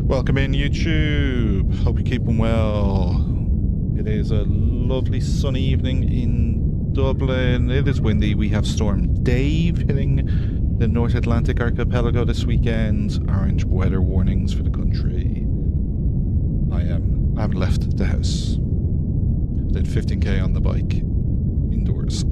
Welcome in, YouTube. Hope you're keeping well. It is a lovely sunny evening in Dublin. It is windy. We have Storm Dave hitting the North Atlantic archipelago this weekend. Orange weather warnings for the country. I haven't left the house. Did 15k on the bike indoors.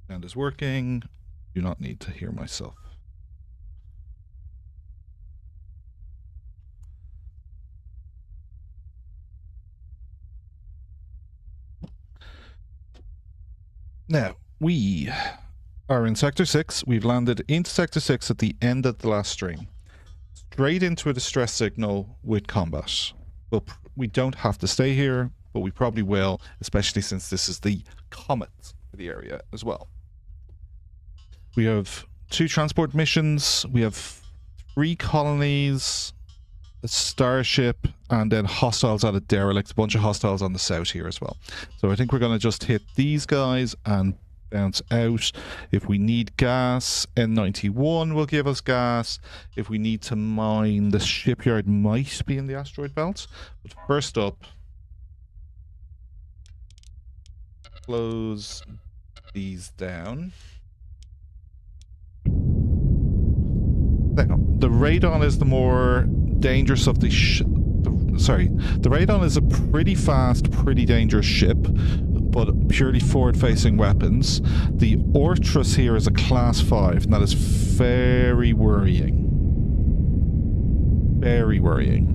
Sound is working. Do not need to hear myself. Now, we are in Sector 6. We've landed into Sector 6 at the end of the last stream. Straight into a distress signal with combat. Well, we don't have to stay here, but we probably will, especially since this is the comet for the area as well. We have 2 transport missions, we have 3 colonies, a starship, and then hostiles at a derelict, a bunch of hostiles on the south here as well. So I think we're going to just hit these guys and bounce out. If we need gas, N91 will give us gas. If we need to mine, the shipyard might be in the asteroid belt. But first up, close these down. The radon is the more dangerous of the radon is a pretty fast, pretty dangerous ship, but purely forward-facing weapons. The Ortrus here is a class 5, and that is very worrying. Very worrying.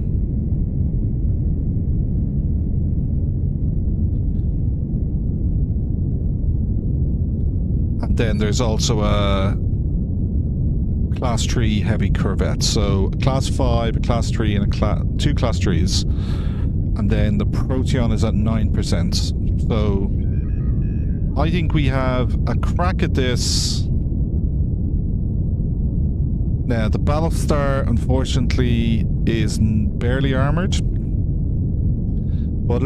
And then there's also a Class 3 heavy corvette, so Class 5, a Class 3, and two Class 3s. And then the Proteon is at 9%. So I think we have a crack at this. Now, the Battlestar, unfortunately, is barely armored. But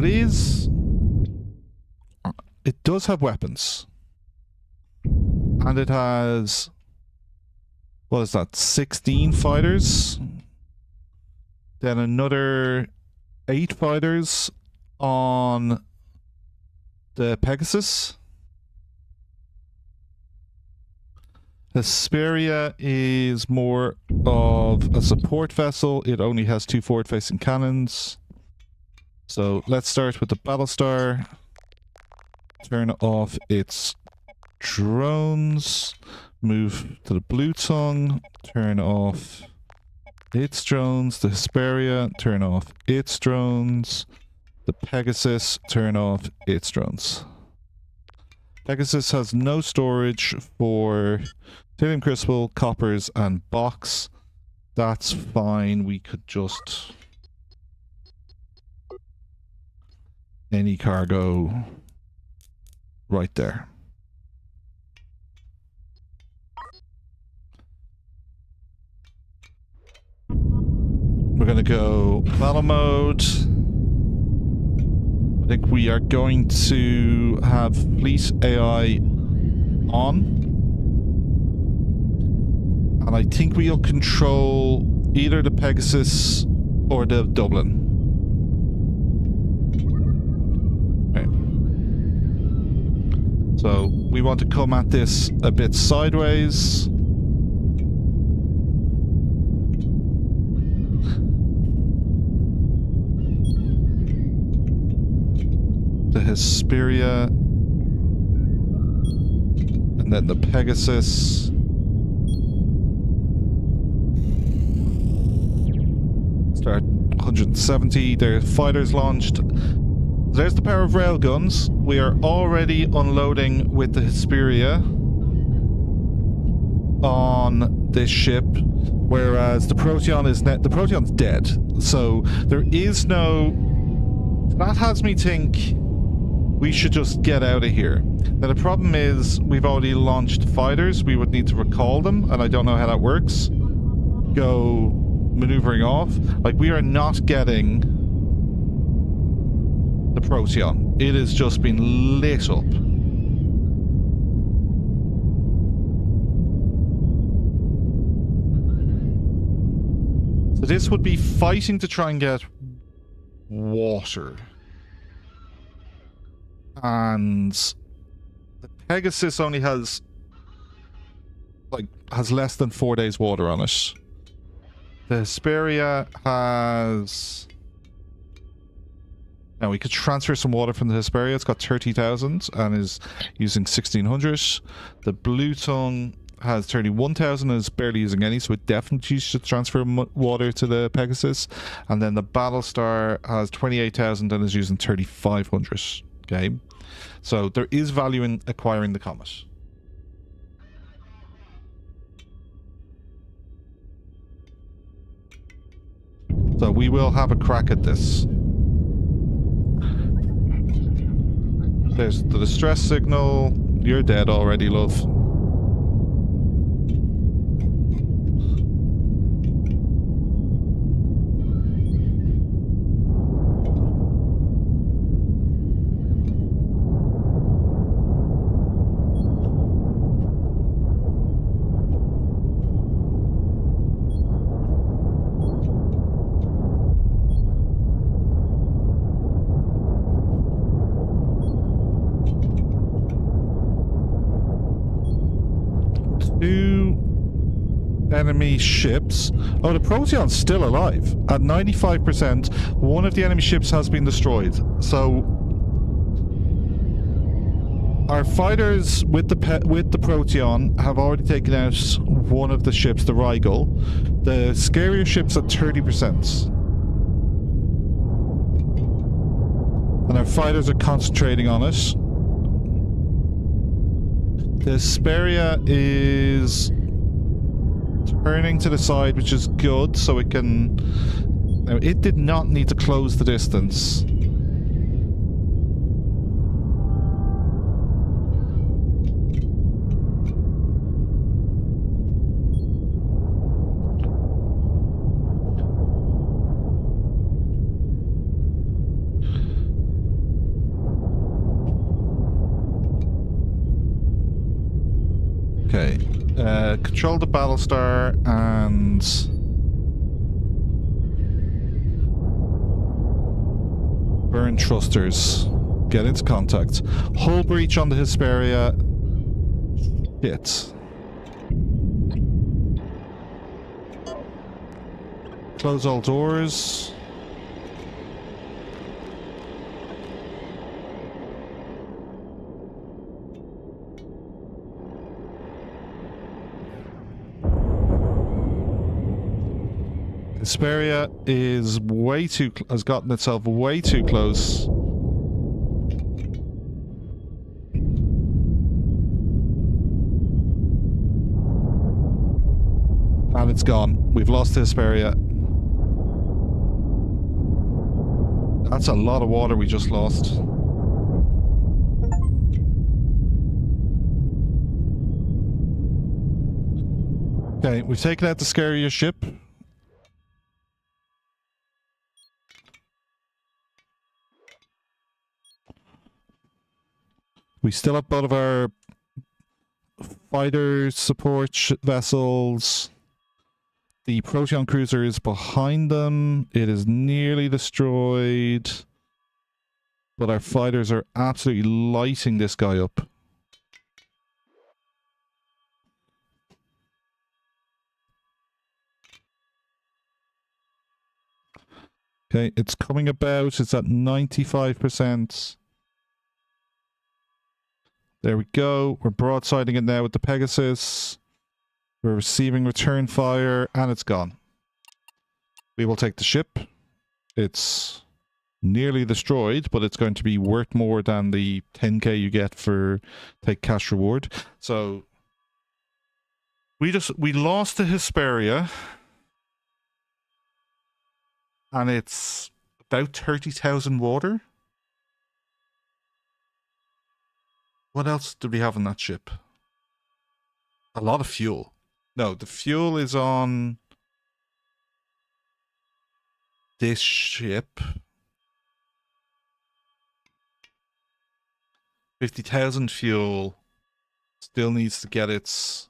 it does have weapons. And it has... what is that, 16 fighters? Then another 8 fighters on the Pegasus. Hesperia is more of a support vessel. It only has 2 forward-facing cannons. So let's start with the Battlestar. Turn off its drones. Move to the Blue Tongue, turn off its drones. The Hesperia, turn off its drones. The Pegasus, turn off its drones. Pegasus has no storage for Titanium Crystal, Coppers, and Box. That's fine, we could just... any cargo right there. We're going to go battle mode. I think we are going to have Fleet AI on. And I think we'll control either the Pegasus or the Dublin. Okay. So we want to come at this a bit sideways. The Hesperia, and then the Pegasus. Start 170, their fighters launched. There's the power of rail guns. We are already unloading with the Hesperia on this ship, whereas the Proteon is the Proteon's dead. So there is no... that has me think we should just get out of here. Now the problem is we've already launched fighters. We would need to recall them, and I don't know how that works. Go maneuvering off. Like, we are not getting the Proteon. it has just been lit up. So this would be fighting to try and get water. And the Pegasus only has less than 4 days water on it. The Hesperia has... Now we could transfer some water from the Hesperia. It's got 30,000 and is using 1,600. The Blue Tongue has 31,000 and is barely using any, so it definitely should transfer water to the Pegasus. And then the Battlestar has 28,000 and is using 3,500. Okay, so there is value in acquiring the Comet. So we will have a crack at this. There's the distress signal. You're dead already, love. Enemy ships. Oh, the Proteon's still alive. At 95%, one of the enemy ships has been destroyed. So our fighters with the Proteon have already taken out one of the ships, the Rigel. The scarier ship's at 30%. And our fighters are concentrating on it. The Hesperia is turning to the side, which is good, so it can... Now, it did not need to close the distance. Okay. Control the Battlestar and... burn thrusters. Get into contact. Hull breach on the Hesperia. Shit. Close all doors. Hesperia is way too has gotten itself way too close. And it's gone. We've lost Hesperia. That's a lot of water we just lost. Okay, we've taken out the scarier ship. We still have both of our fighter support vessels. The Proteon cruiser is behind them. It is nearly destroyed. But our fighters are absolutely lighting this guy up. Okay, it's coming about. It's at 95%. There we go. We're broadsiding it now with the Pegasus. We're receiving return fire, and it's gone. We will take the ship. It's nearly destroyed, but it's going to be worth more than the 10k you get for take cash reward. So we lost the Hesperia, and it's about 30,000 water. What else do we have on that ship? A lot of fuel. No, the fuel is on this ship. 50,000 fuel. Still needs to get its...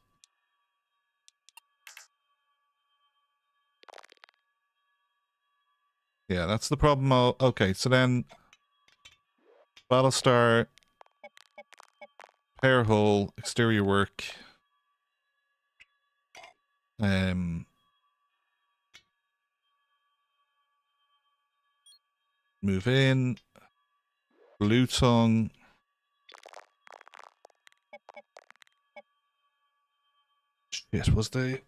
Yeah, that's the problem. Okay, so then... Battlestar... Power hull, exterior work. Move in. Blue tongue. Shit, was the...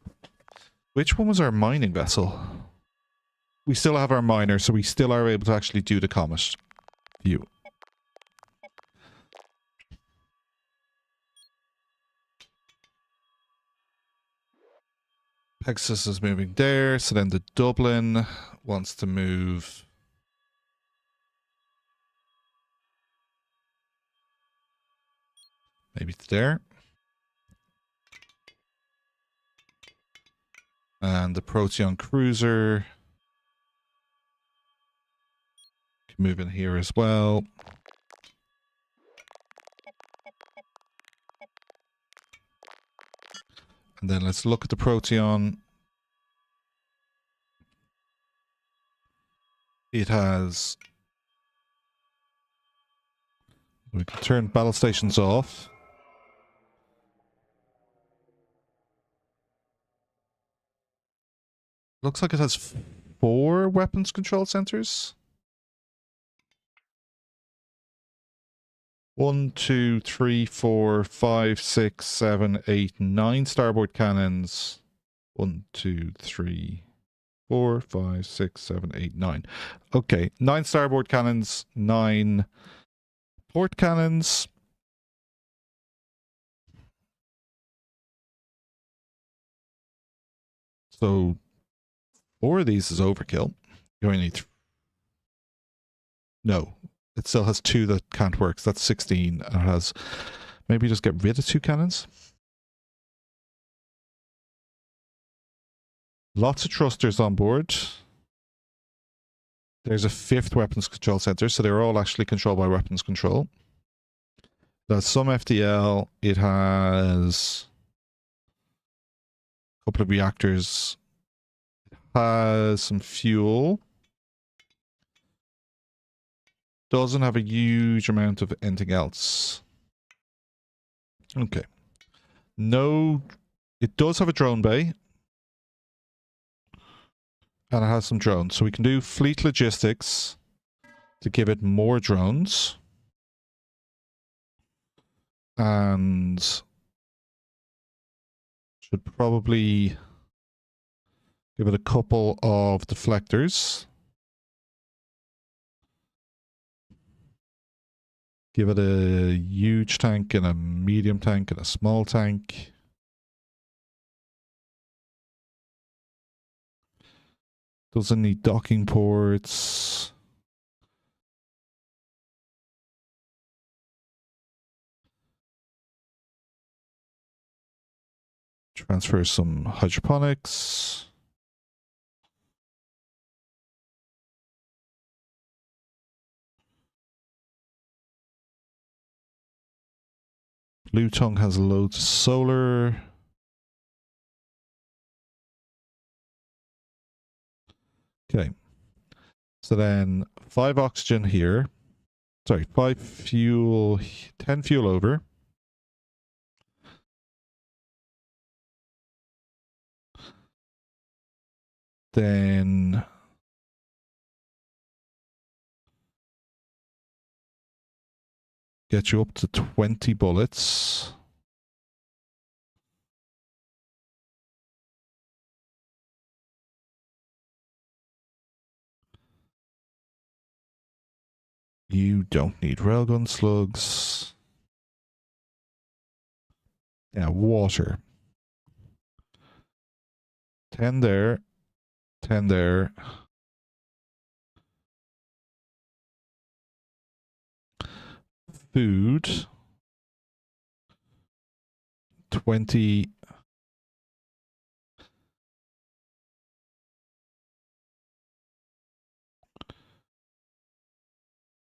Which one was our mining vessel? We still have our miner, so we still are able to actually do the comet view. Pegasus is moving there, so then the Dublin wants to move... Maybe to there. And the Proteon cruiser can move in here as well. And then let's look at the Proteon. It has... We can turn battle stations off. Looks like it has 4 weapons control centers. 1, 2, 3, 4, 5, 6, 7, 8, 9 starboard cannons. 1, 2, 3, 4, 5, 6, 7, 8, 9. Okay, 9 starboard cannons, 9 port cannons. So 4 of these is overkill. You only need... No, it still has 2 that can't work. So that's 16. And it has... Maybe just get rid of 2 cannons. Lots of thrusters on board. There's a 5th weapons control center, so they're all actually controlled by weapons control. It has some FDL. It has a couple of reactors. It has some fuel. Doesn't have a huge amount of anything else. Okay. No, it does have a drone bay. And it has some drones. So we can do fleet logistics to give it more drones. And should probably give it a couple of deflectors. Give it a huge tank and a medium tank and a small tank. Doesn't need docking ports. Transfer some hydroponics. Blue tongue has loads of solar. Okay. So then 5 oxygen here. Sorry, 5 fuel, 10 fuel over. Then get you up to 20 bullets. You don't need railgun slugs. Yeah, water. 10 there. 10 there. Food. 20.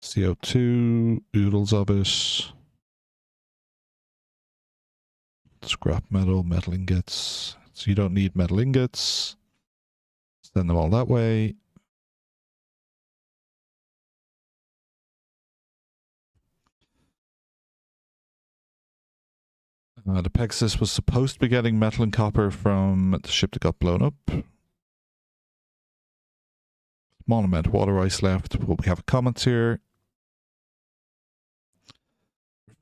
CO2. Oodles of it. Scrap metal, metal ingots. So you don't need metal ingots. Send them all that way. The Pegasus was supposed to be getting metal and copper from the ship that got blown up. Small amount of water ice left, but we have a comment here.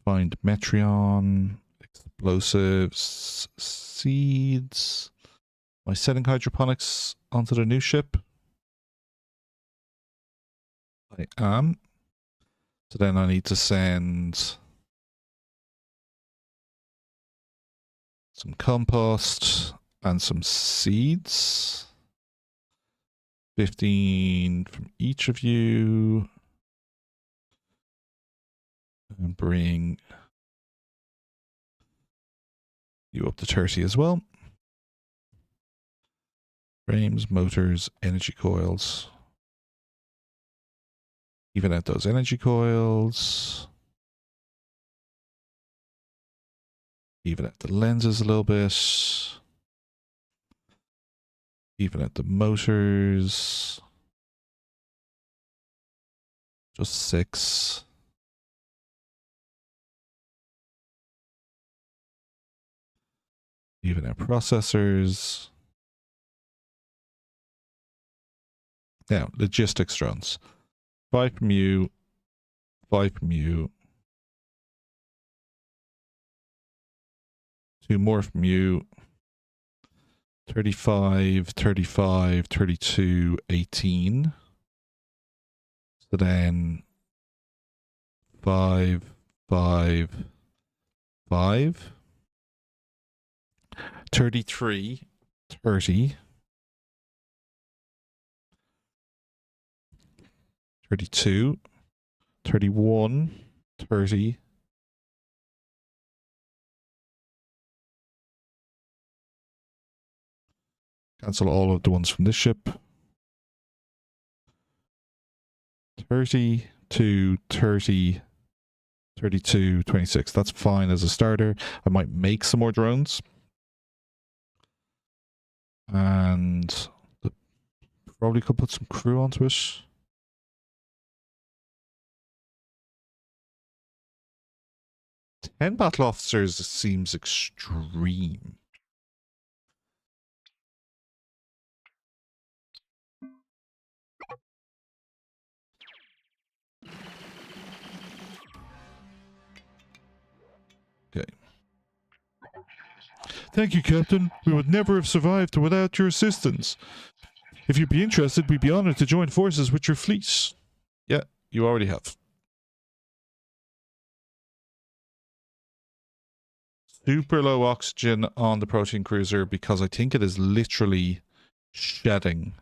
Find Metreon, explosives, seeds. Am I setting hydroponics onto the new ship? I am. So then I need to send some compost and some seeds. 15 from each of you. And bring you up to 30 as well. Frames, motors, energy coils. Even out those energy coils. Even out the lenses a little bit. Even out the motors. Just 6. Even out processors. Now, logistics drones. 5 from you. 5 from you. 2 more from you. 35, 35, 32, 18. So then 5, 5, 5. 33, 30. 32, 31, 30. Cancel all of the ones from this ship. 30 to 30, 32, 26. That's fine as a starter. I might make some more drones. And probably could put some crew onto it. 10 battle officers seems extreme. Okay. Thank you, Captain. We would never have survived without your assistance. If you'd be interested, we'd be honored to join forces with your fleet. Yeah, you already have. Super low oxygen on the protein cruiser because I think it is literally shedding.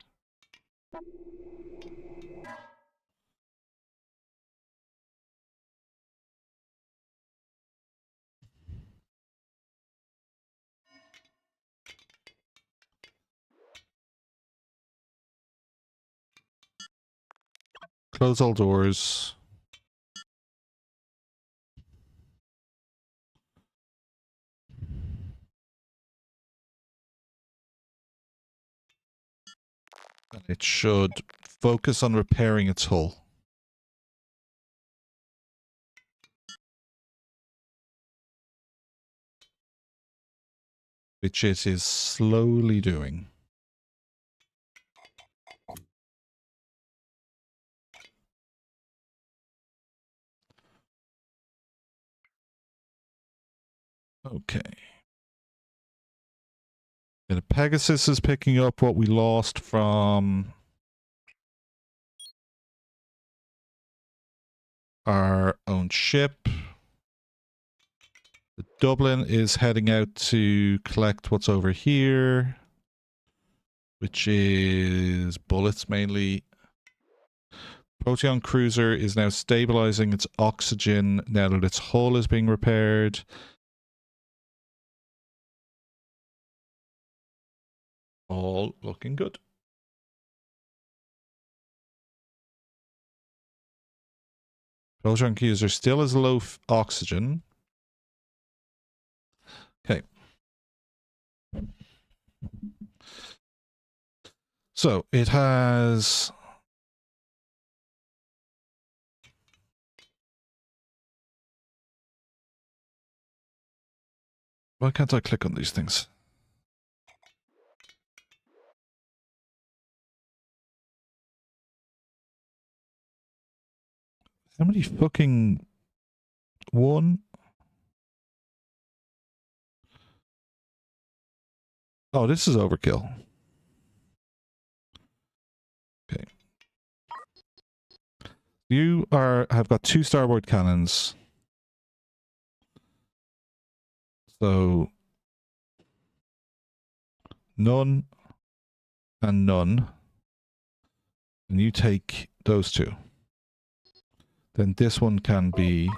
Close all doors. And it should focus on repairing its hull. Which it is slowly doing. Okay. And the Pegasus is picking up what we lost from our own ship. The Dublin is heading out to collect what's over here, which is bullets mainly. Proteon Cruiser is now stabilizing its oxygen now that its hull is being repaired. All looking good. Proteon Cruiser still has low oxygen. Okay, So it has... Why can't I click on these things? How many fucking... One? Oh, this is overkill. Okay. You have got 2 starboard cannons. So... None and none. And you take those 2. Then this one can be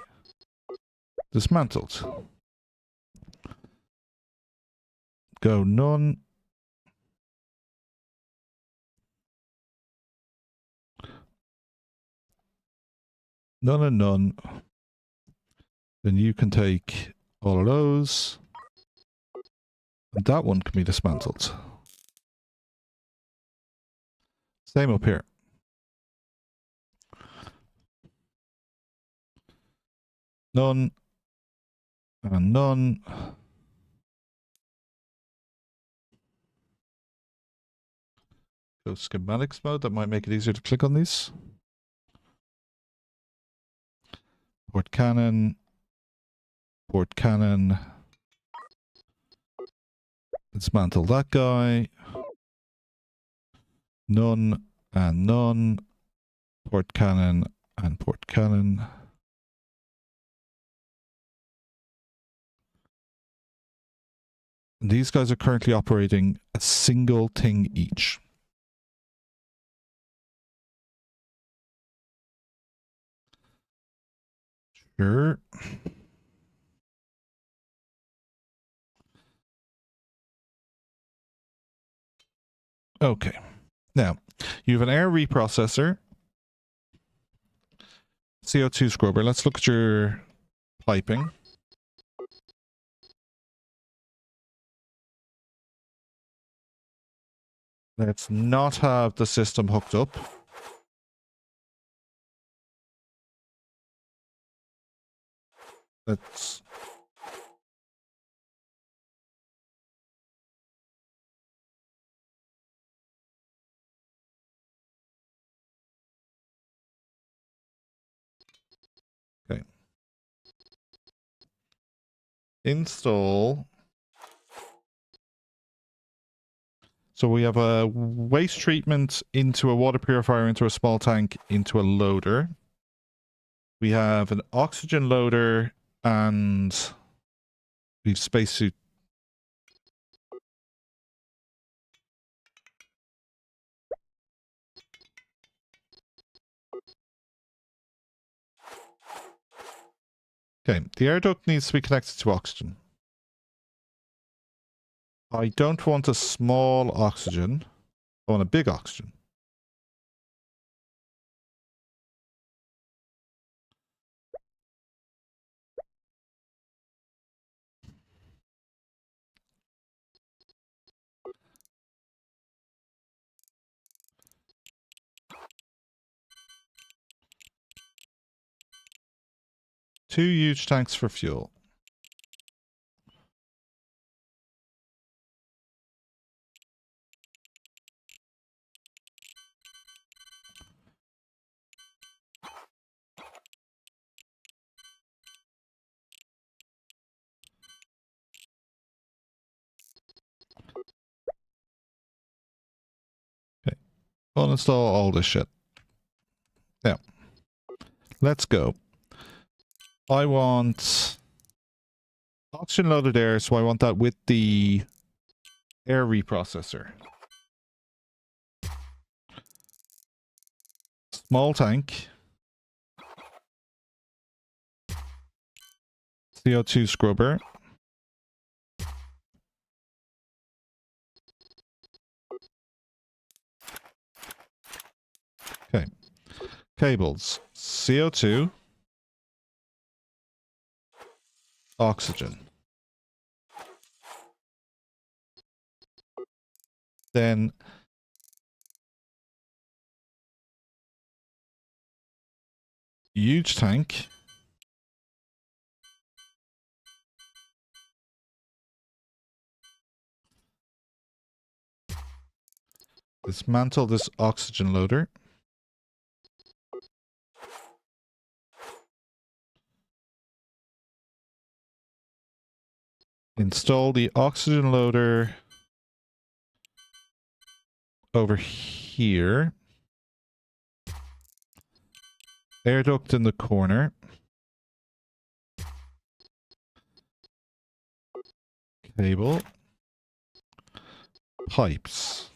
dismantled. Go none. None and none. Then you can take all of those. And that one can be dismantled. Same up here. None. And none. Go schematics mode. That might make it easier to click on these. Port cannon. Port cannon. Dismantle that guy. None and none. Port cannon and port cannon. And these guys are currently operating a single thing each. Sure. Okay. Now, you have an air reprocessor. CO2 scrubber. Let's look at your piping. Let's not have the system hooked up. Let's... Okay. Install. So we have a waste treatment into a water purifier, into a small tank, into a loader. We have an oxygen loader and we've spacesuit. Okay, the air duct needs to be connected to oxygen. I don't want a small oxygen. I want a big oxygen. Two huge tanks for fuel. Okay. Uninstall all this shit. Now, let's go. I want oxygen loaded air, so I want that with the air reprocessor. Small tank. CO2 scrubber. Okay. Cables. CO2. Oxygen. Then huge tank. Dismantle this oxygen loader. Install the oxygen loader over here. Air duct in the corner. Cable. Pipes.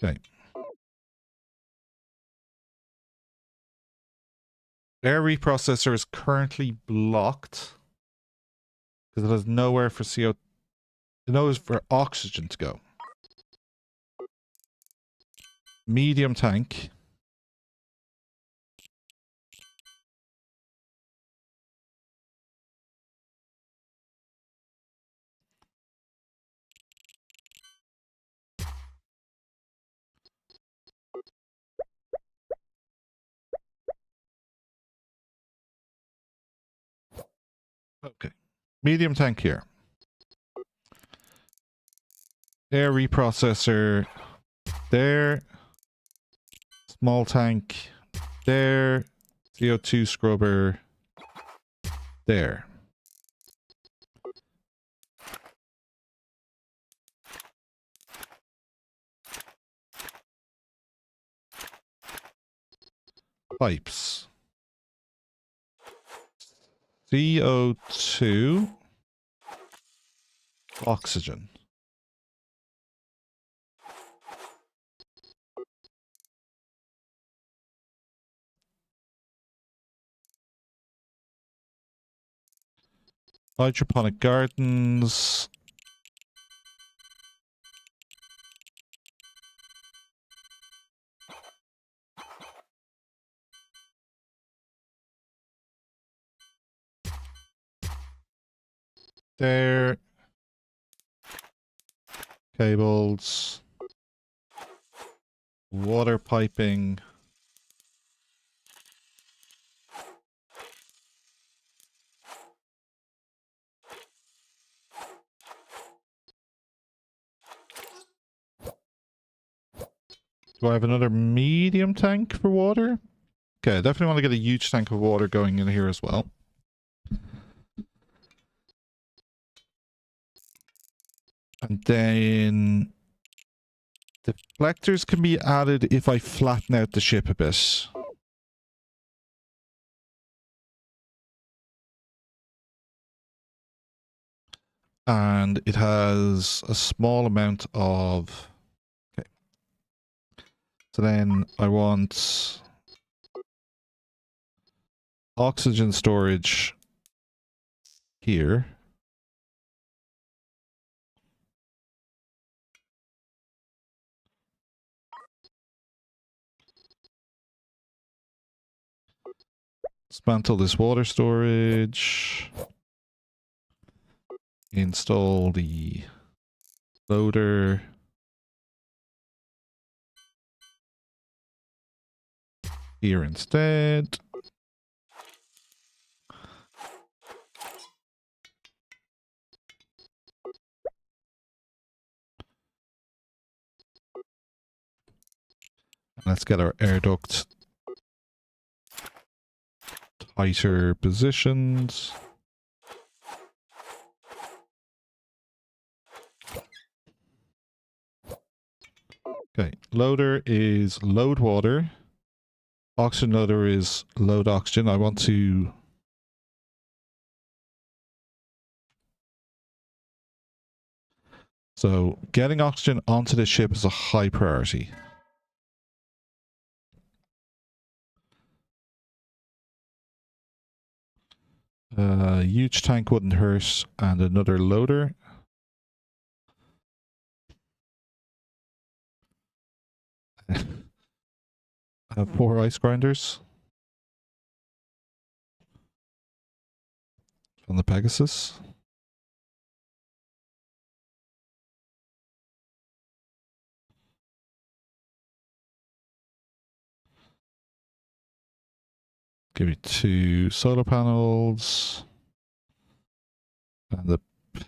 Okay. Air reprocessor is currently blocked because it has nowhere for CO. It knows for oxygen to go. Medium tank. Okay. Medium tank here. Air reprocessor there. Small tank there. CO2 scrubber there. Pipes. CO2. Oxygen. Hydroponic gardens. There. Cables. Water piping. Do I have another medium tank for water? Okay, I definitely want to get a huge tank of water going in here as well. And then deflectors can be added if I flatten out the ship a bit. And it has a small amount of... Okay. So then I want oxygen storage here. Dismantle this water storage. Install the loader. Here instead. Let's get our air duct tighter positions. Okay, loader is load water. Oxygen loader is load oxygen. I want to... So, getting oxygen onto the ship is a high priority. Huge tank wouldn't hurt, and another loader. Have 4 ice grinders from the Pegasus. Give you 2 solar panels. And the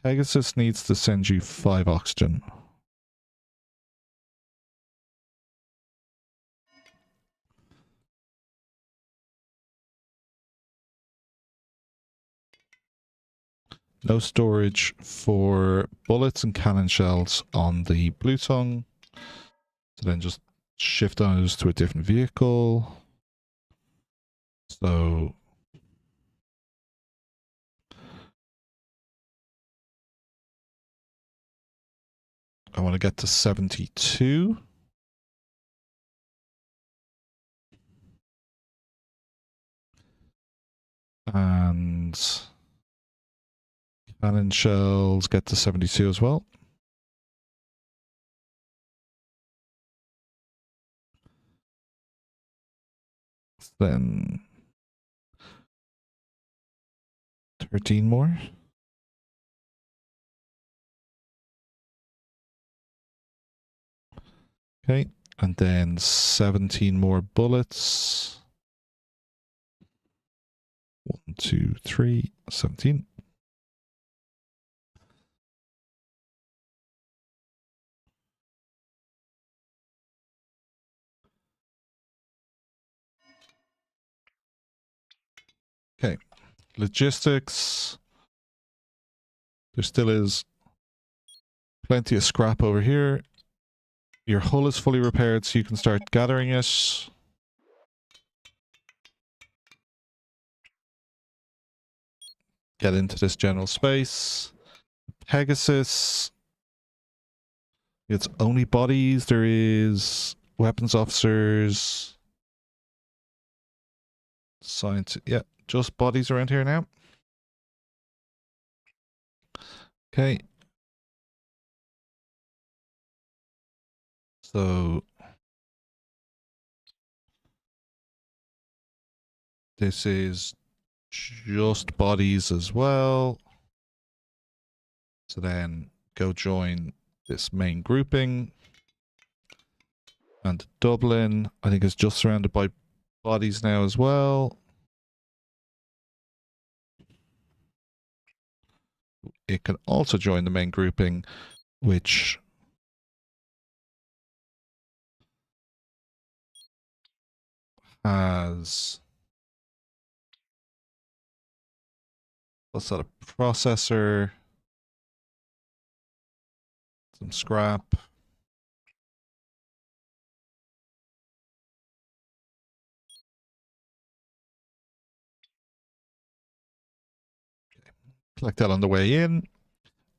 Pegasus needs to send you 5 oxygen. No storage for bullets and cannon shells on the Blue Tongue. So then just shift those to a different vehicle. So I want to get to 72. And cannon shells get to 72 as well. Then 13 more. Okay, and then 17 more bullets. 1, 2, 3, 17. Okay, logistics. There still is plenty of scrap over here. Your hull is fully repaired, so you can start gathering it. Get into this general space. Pegasus. It's only bodies. There is weapons officers. Science. Yeah, just bodies around here now. Okay. So this is just bodies as well. So then go join this main grouping. And Dublin, I think, is just surrounded by bodies now as well. It can also join the main grouping, which has, what's that, a processor, some scrap. Collect that on the way in.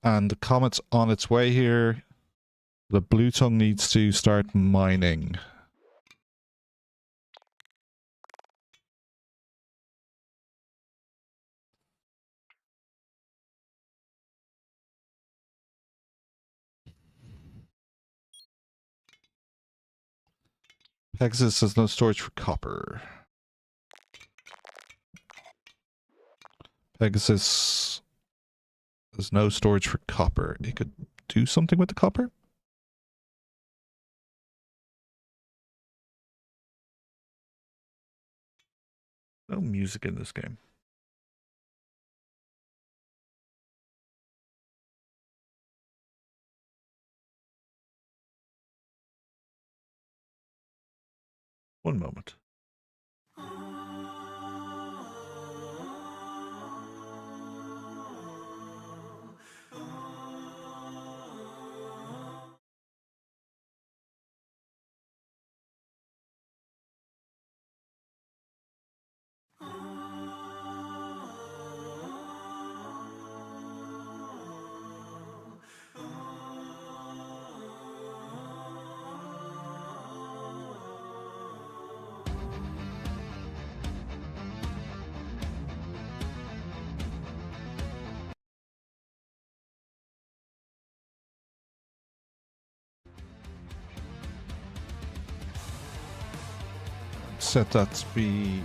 And the comet's on its way here. The Blue Tongue needs to start mining. Pegasus has no storage for copper. Pegasus has no storage for copper. It could do something with the copper? No music in this game. One moment. set that to be...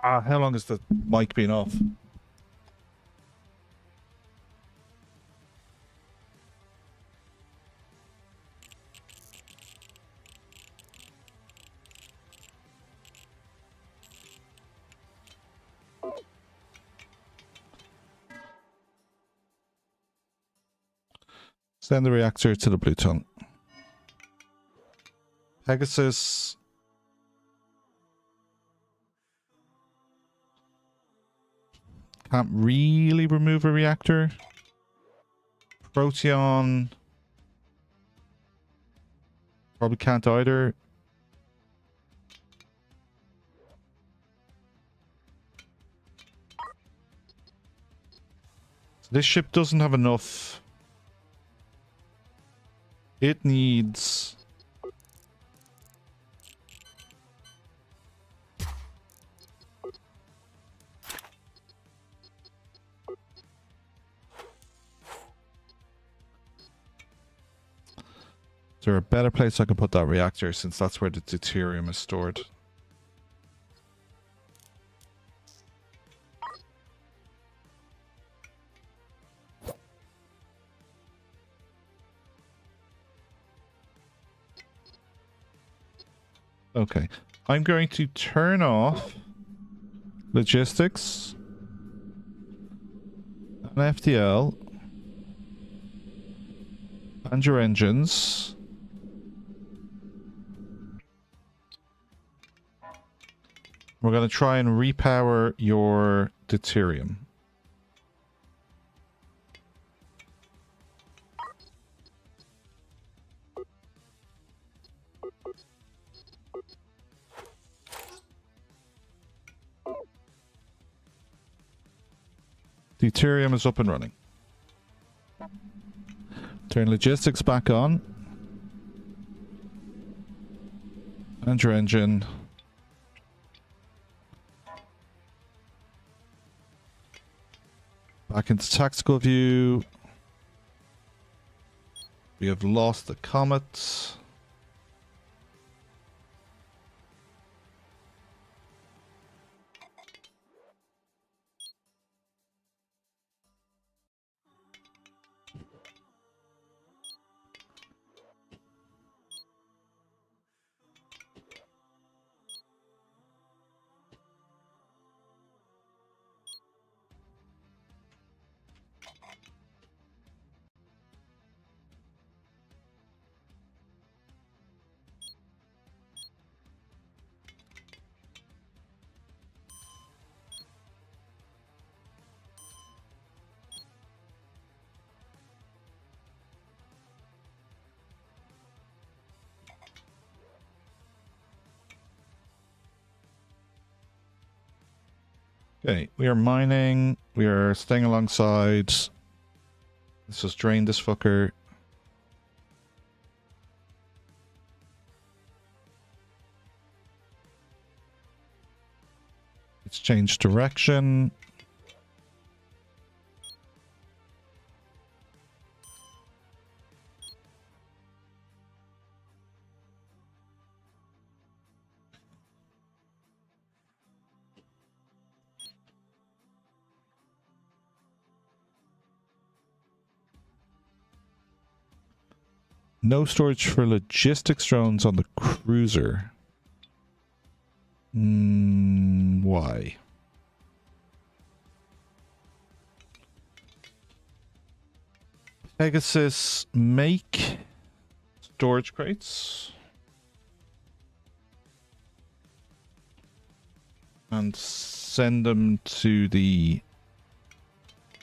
Ah, how long has the mic been off? Send the reactor to the blue tongue. Pegasus. Can't really remove a reactor. Proteon. Probably can't either. So this ship doesn't have enough. It needs... Is there a better place I can put that reactor, since that's where the deuterium is stored? Okay. I'm going to turn off logistics and FTL and your engines. We're going to try and repower your deuterium. Deuterium is up and running. Turn logistics back on. And your engine. Back into tactical view. We have lost the comet. Okay, we are mining. We are staying alongside. Let's just drain this fucker. Let's change direction. No storage for logistics drones on the cruiser. Why? Pegasus, make storage crates. And send them to the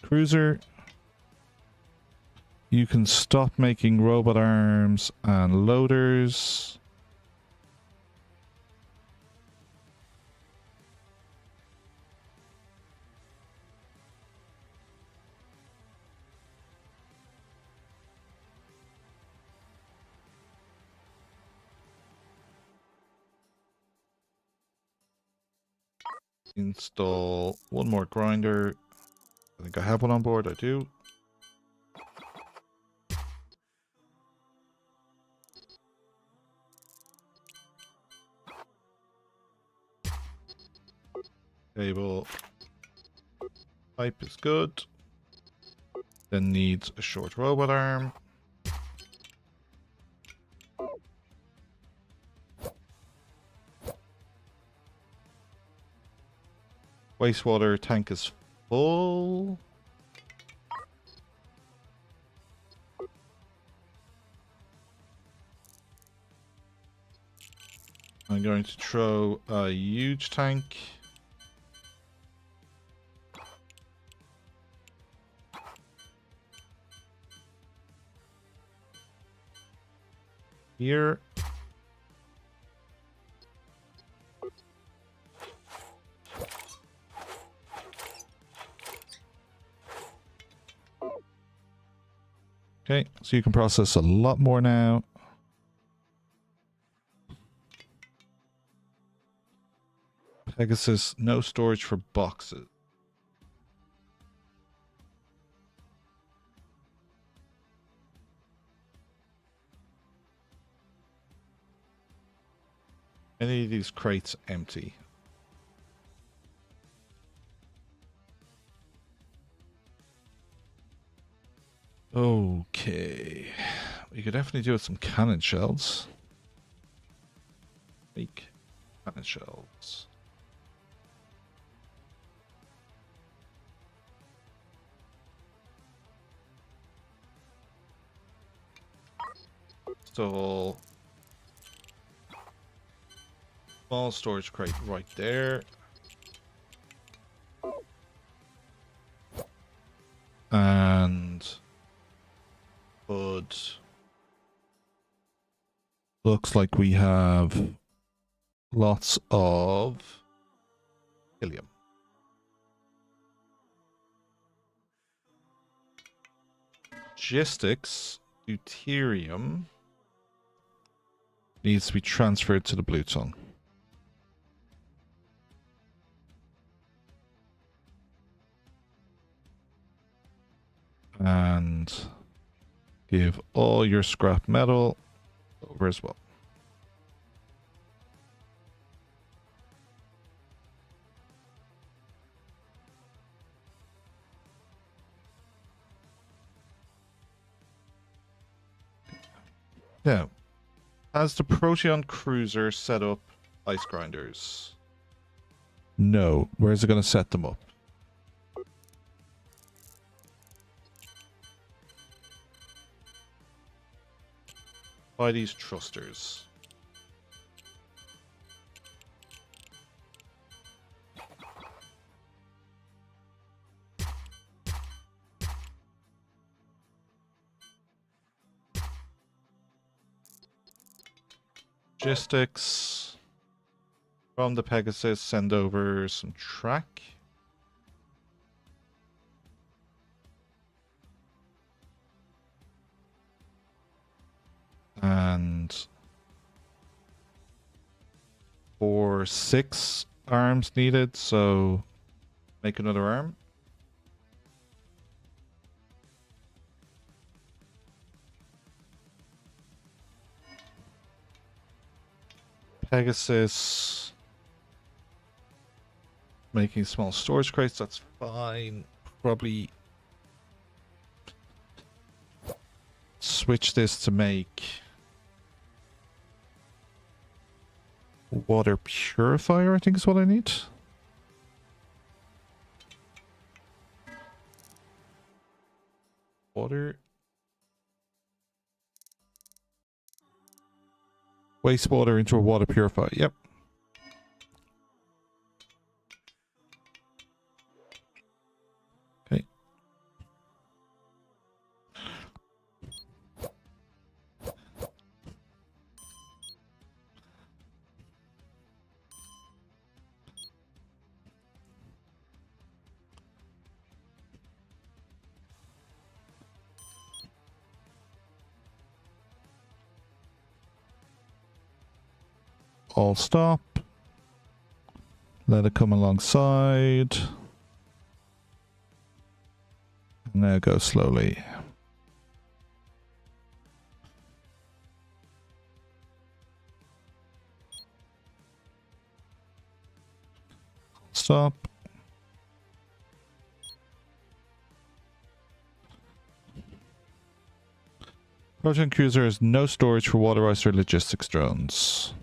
cruiser. You can stop making robot arms and loaders. Install one more grinder. I think I have one on board. I do. Cable. Pipe is good. Then needs a short robot arm. Wastewater tank is full. I'm going to throw a huge tank. Here. Okay, so you can process a lot more now. Pegasus, no storage for boxes. Any of these crates empty? Okay. We could definitely do with some cannon shells. Make cannon shells. So small storage crate right there. And hood. Looks like we have lots of helium. Logistics, deuterium needs to be transferred to the blue tongue. And give all your scrap metal over as well. Now, has the Proteon cruiser set up ice grinders? No. Where's it going to set them up? By these thrusters. Logistics. From the Pegasus, send over some track. and 6 arms needed, so make another arm. Pegasus. Making small storage crates, that's fine. Probably switch this to make water purifier, I think is what I need. Water. Wastewater into a water purifier, yep. Okay. All stop. Let it come alongside. Now go slowly. Stop. Protein Cruiser has no storage for water ice or logistics drones.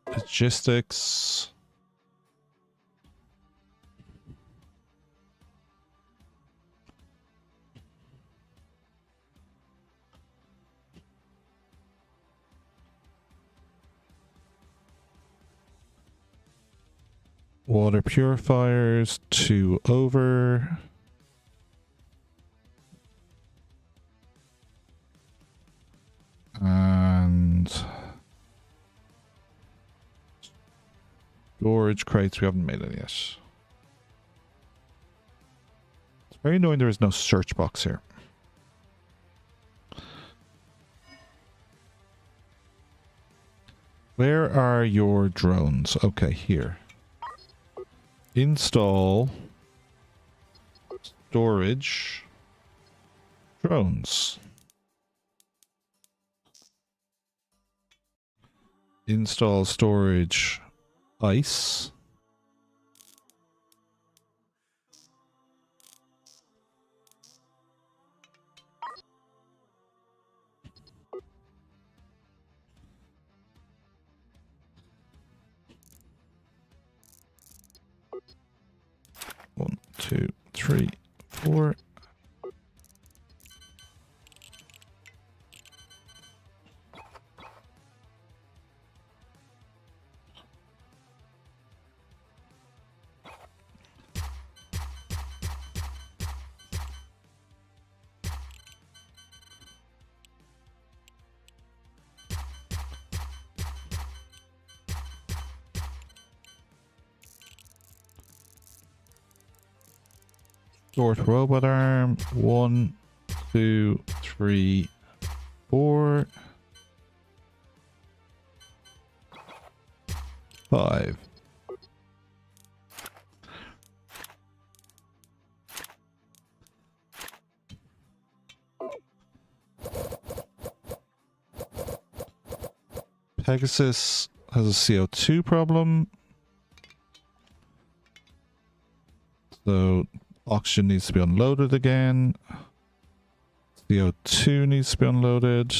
Logistics. Water purifiers, 2 over. And storage crates, we haven't made any yet. It's very annoying there is no search box here. Where are your drones? Okay, here. Install storage drones. Install storage ice. One, two, three, four. Short robot arm. 1, 2, 3, 4, 5. Pegasus has a CO2 problem. So oxygen needs to be unloaded again. CO2 needs to be unloaded.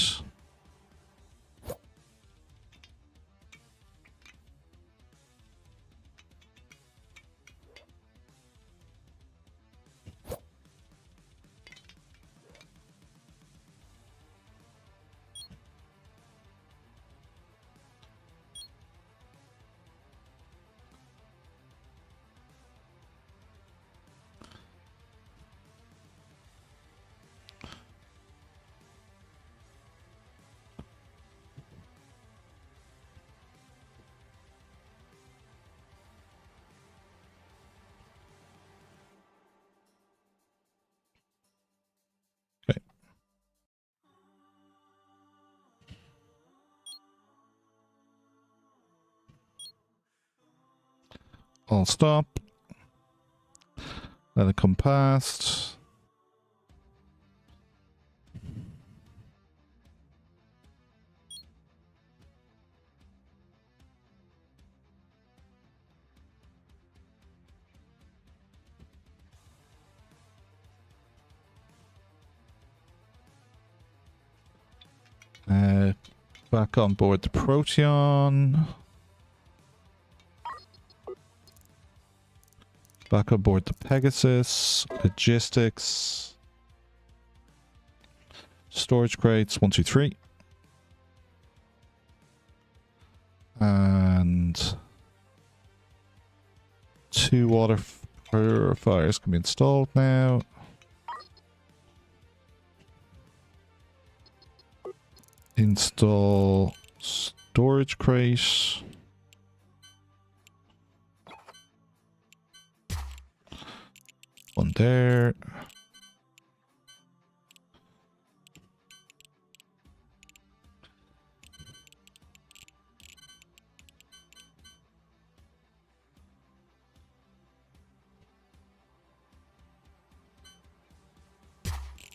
I'll stop. Let it come past. Back on board the Proteon. Back on board the Pegasus. Logistics. Storage crates. 1, 2, 3. And 2 water purifiers can be installed now. Install storage crate. One there.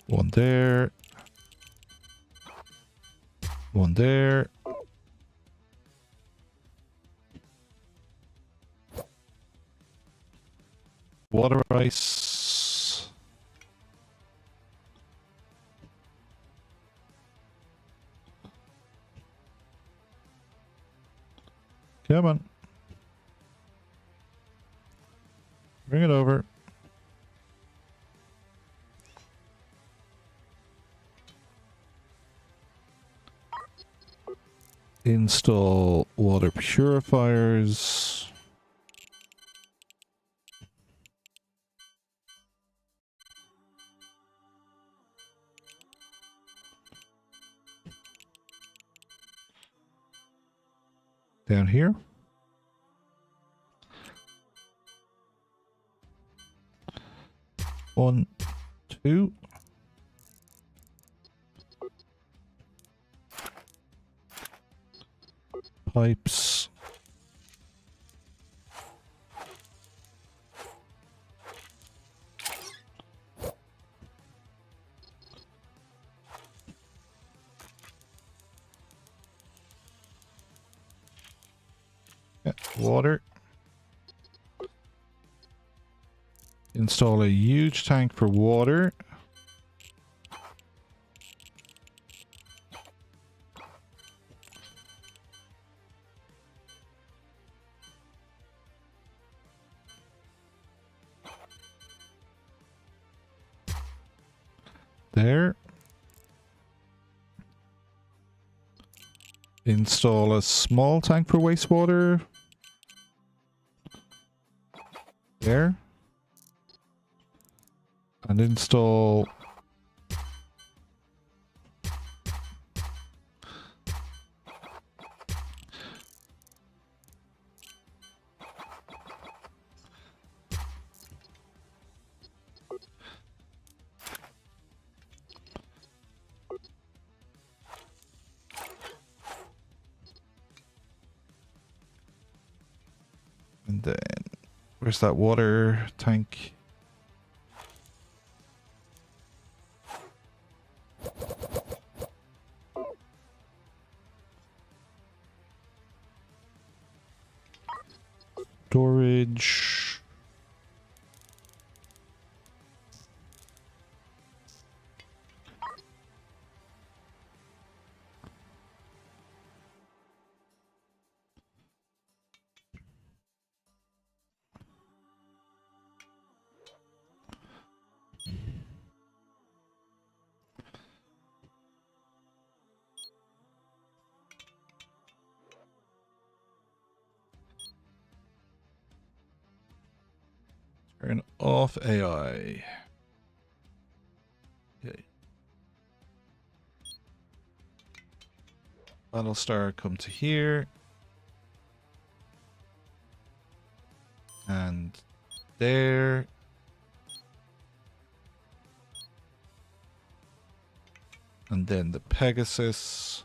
One there. One there. Water ice. Come on. Bring it over. Install water purifiers. Down here. One, two. Pipes. Yeah, water. Install a huge tank for water. There. Install a small tank for wastewater. There. And install and then where's that water tank? Storage. Turn off AI. Okay. Battlestar, come to here. And there. And then the Pegasus.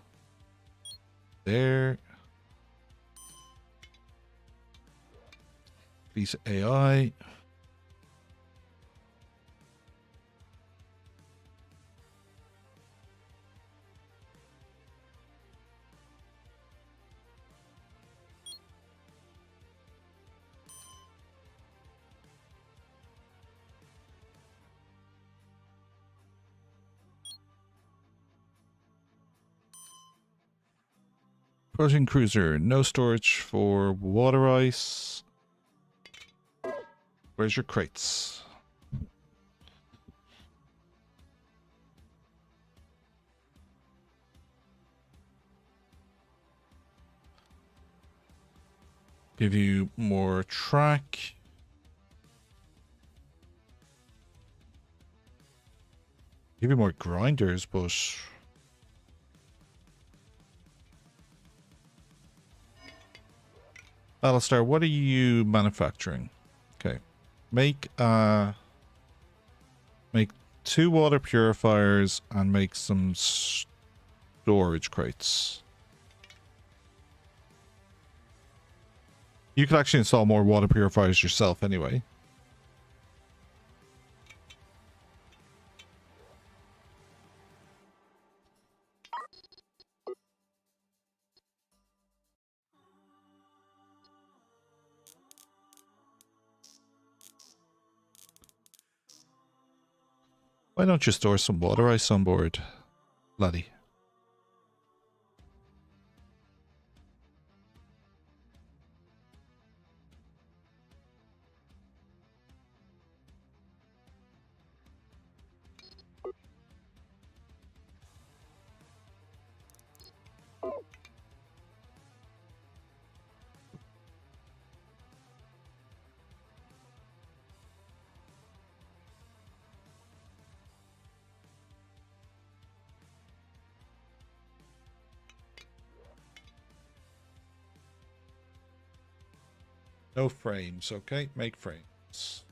There. Piece of AI. Protein cruiser, no storage for water ice. Where's your crates? Give you more track. Give you more grinders, but Battlestar, what are you manufacturing? Okay. Make 2 water purifiers and make some storage crates. You could actually install more water purifiers yourself anyway. Why don't you store some water ice on board, laddie? No frames, okay? Make frames.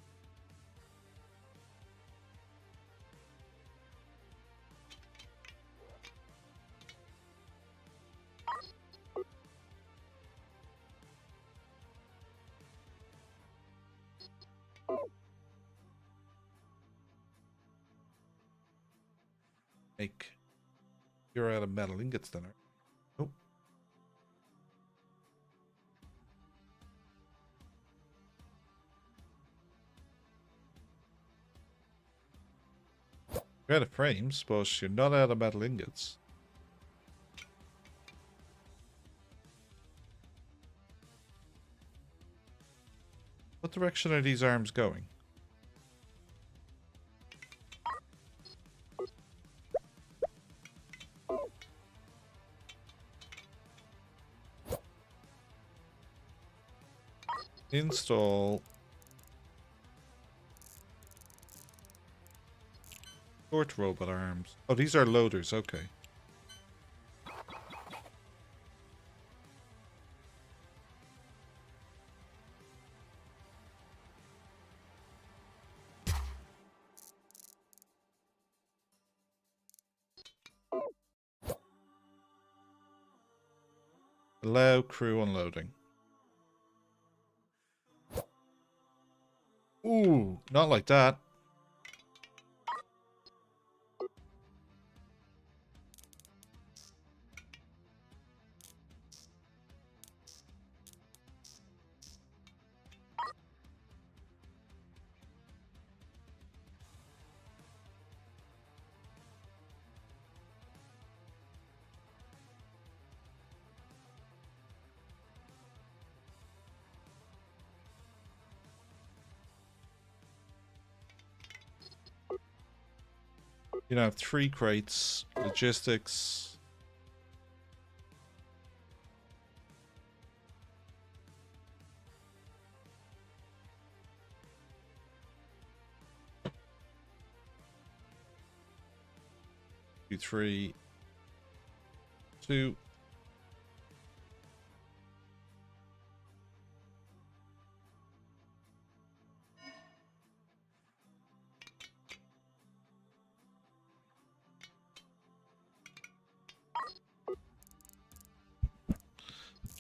Make. You're out of metal ingots then. Oh. You're out of frames, but you're not out of metal ingots. What direction are these arms going? Install short robot arms. Oh, these are loaders, okay. Allow crew unloading. Ooh, not like that. You know, 3 crates, logistics. Two, 3, 2.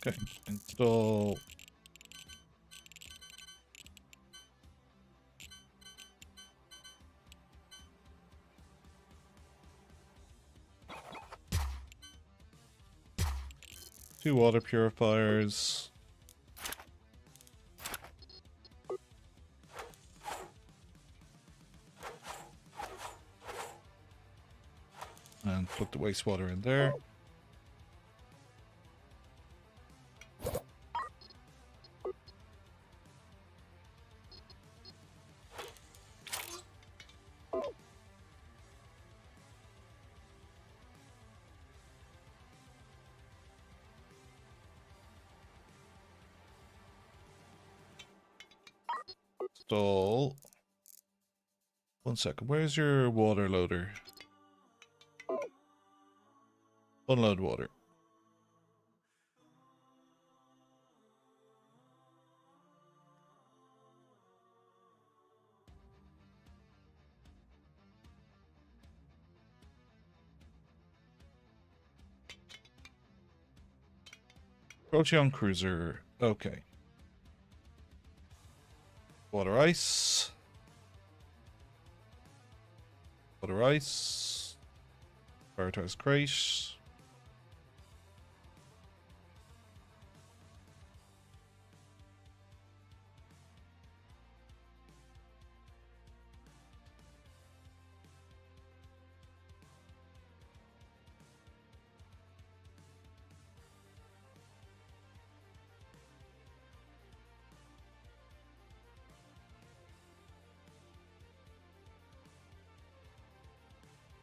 Okay, install 2 water purifiers. And put the wastewater in there. Install. 1 second. Where's your water loader? Unload water. Proteon cruiser. Okay. Water ice. Water ice. Prioritize crate.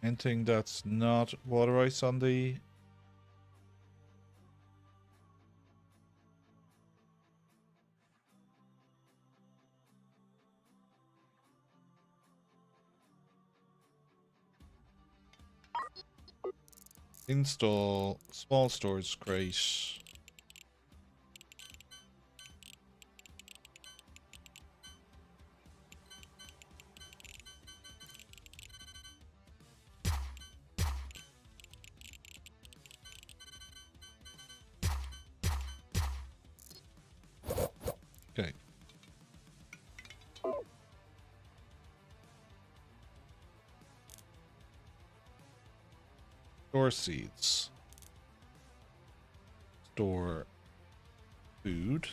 Anything that's not water ice on the... Install small storage crate. Okay. Store seeds. Store food.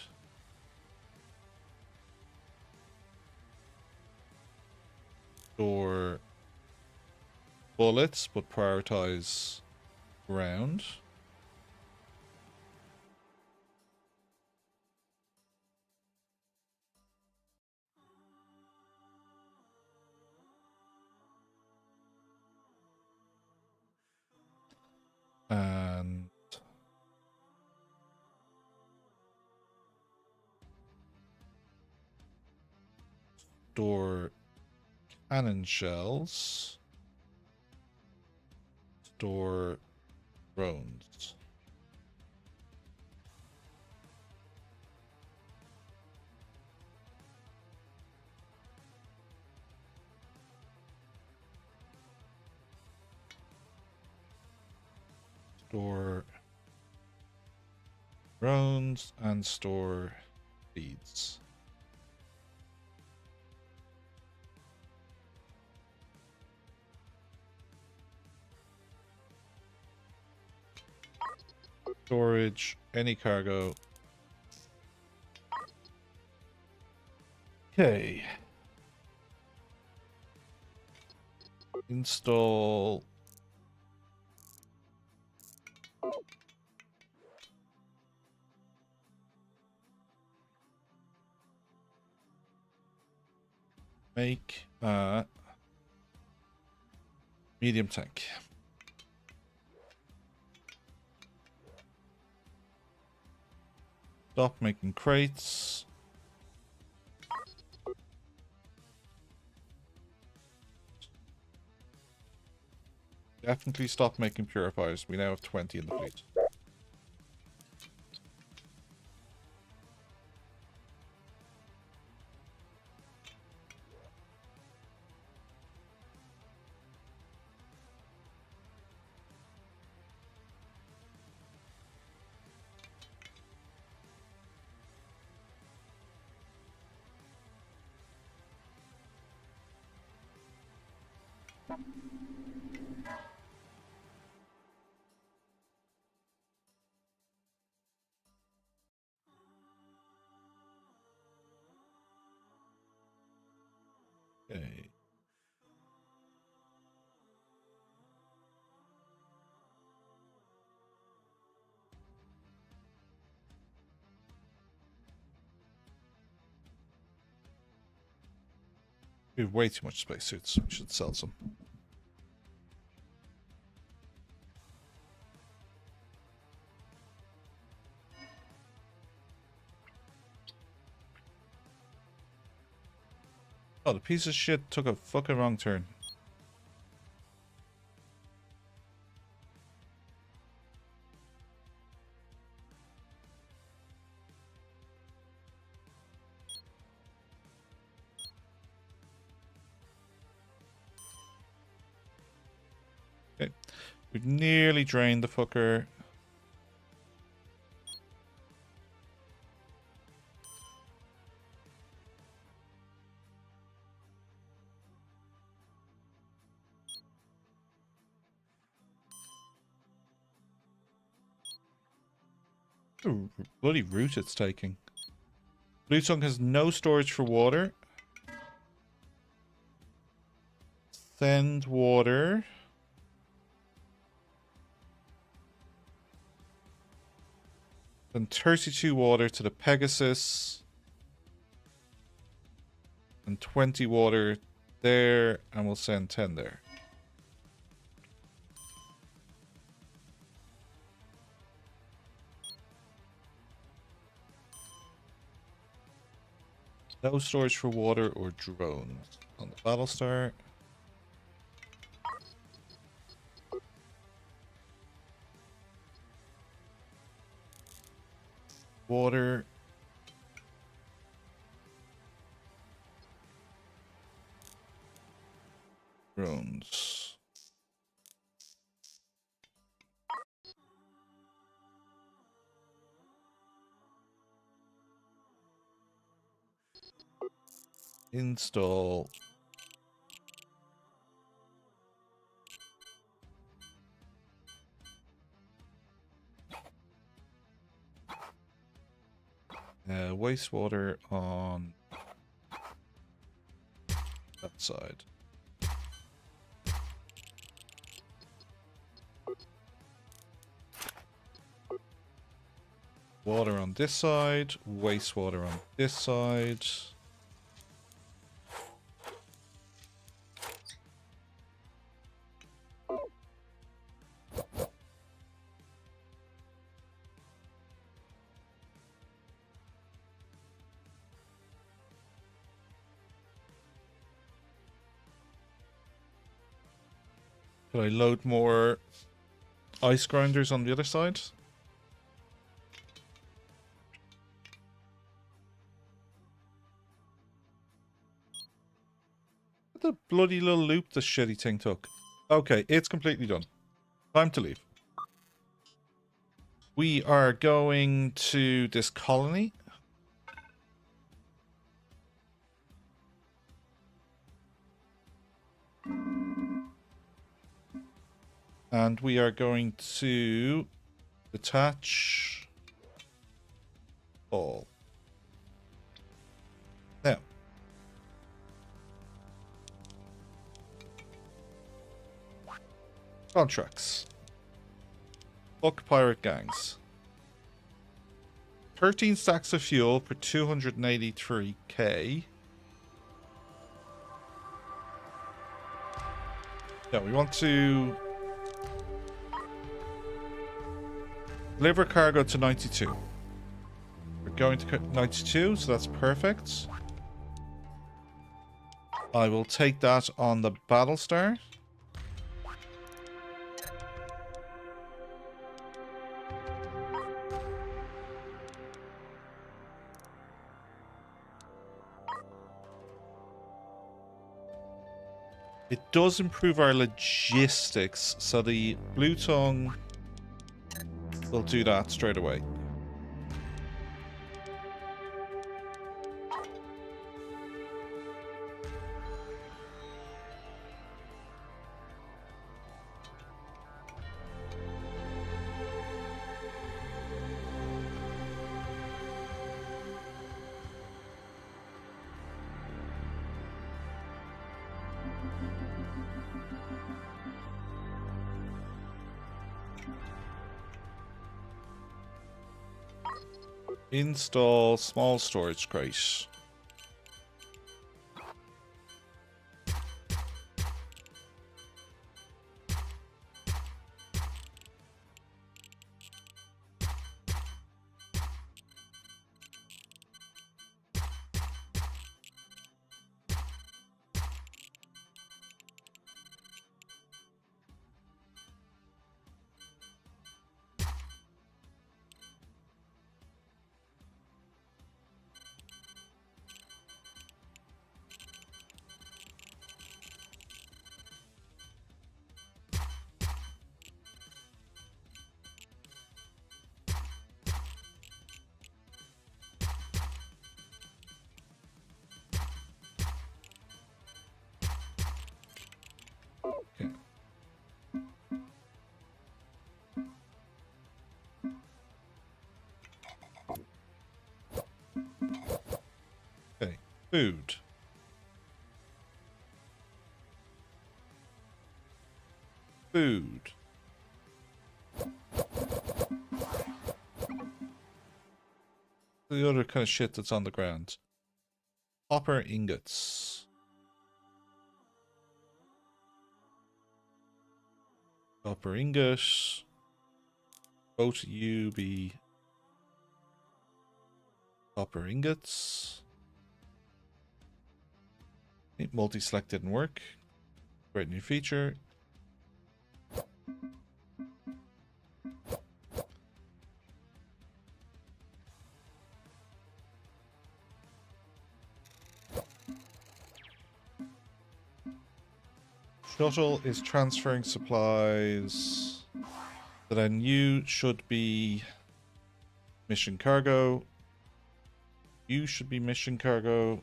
Store bullets, but prioritize ground. And store cannon shells. Store drones. Store drones and store feeds. Storage, any cargo. Okay. Install. Make a medium tank. Stop making crates. Definitely stop making purifiers. We now have 20 in the fleet. Okay. We have way too much spacesuits. We should sell some. Oh, the piece of shit took a fucking wrong turn. Okay. We've nearly drained the fucker. The bloody route it's taking. Blue Tongue has no storage for water. Send water. Then 32 water to the Pegasus. And 20 water there. And we'll send 10 there. No storage for water or drones on the Battlestar. Water. Drones. Install. Wastewater on that side. Water on this side, wastewater on this side. Could I load more ice grinders on the other side? What the bloody little loop this shitty thing took. Okay, it's completely done. Time to leave. We are going to this colony. And we are going to detach all. Now. Contracts. Fuck pirate gangs. 13 stacks of fuel for 283k. Yeah, we want to deliver cargo to 92. We're going to 92, so that's perfect. I will take that on the Battlestar. It does improve our logistics, so the Blue Tongue will do that straight away. Install small storage crate. Okay. Okay. Food. Food. The other kind of shit that's on the ground. Copper ingots. Copper ingot. Both you be copper ingots. Multi-select didn't work. Great new feature. Shuttle is transferring supplies. That I knew should be mission cargo. You should be mission cargo.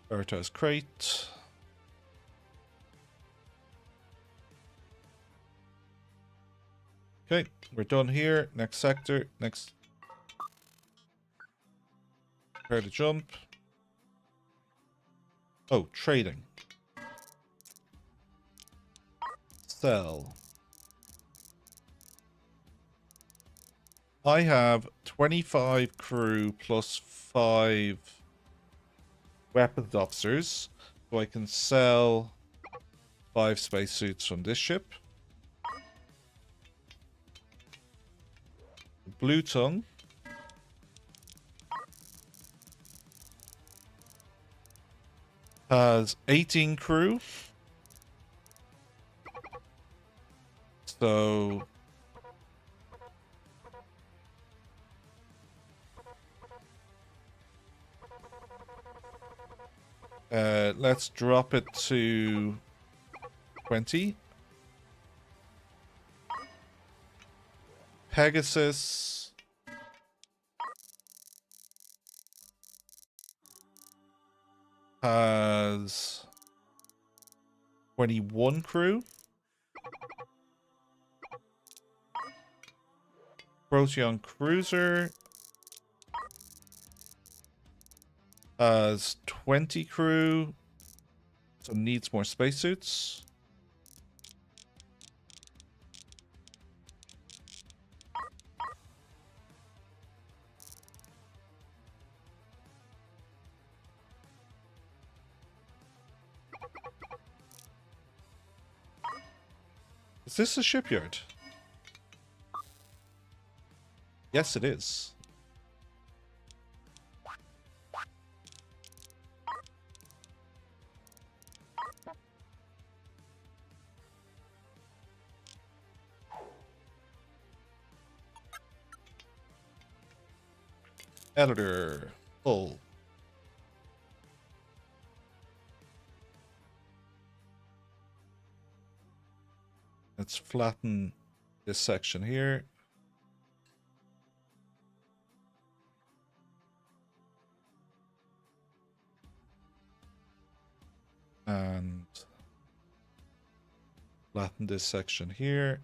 Prioritize crate. Okay, we're done here. Next sector. Next. Prepare to jump. Oh, trading. Sell. I have 25 crew plus 5 weapons officers. So I can sell 5 spacesuits from this ship. Blue Tongue has 18 crew. So let's drop it to 20. Pegasus has 21 crew. Proteon Cruiser has 20 crew, so needs more spacesuits. Is this a shipyard? Yes, it is. Editor. Full. Let's flatten this section here. And flatten this section here.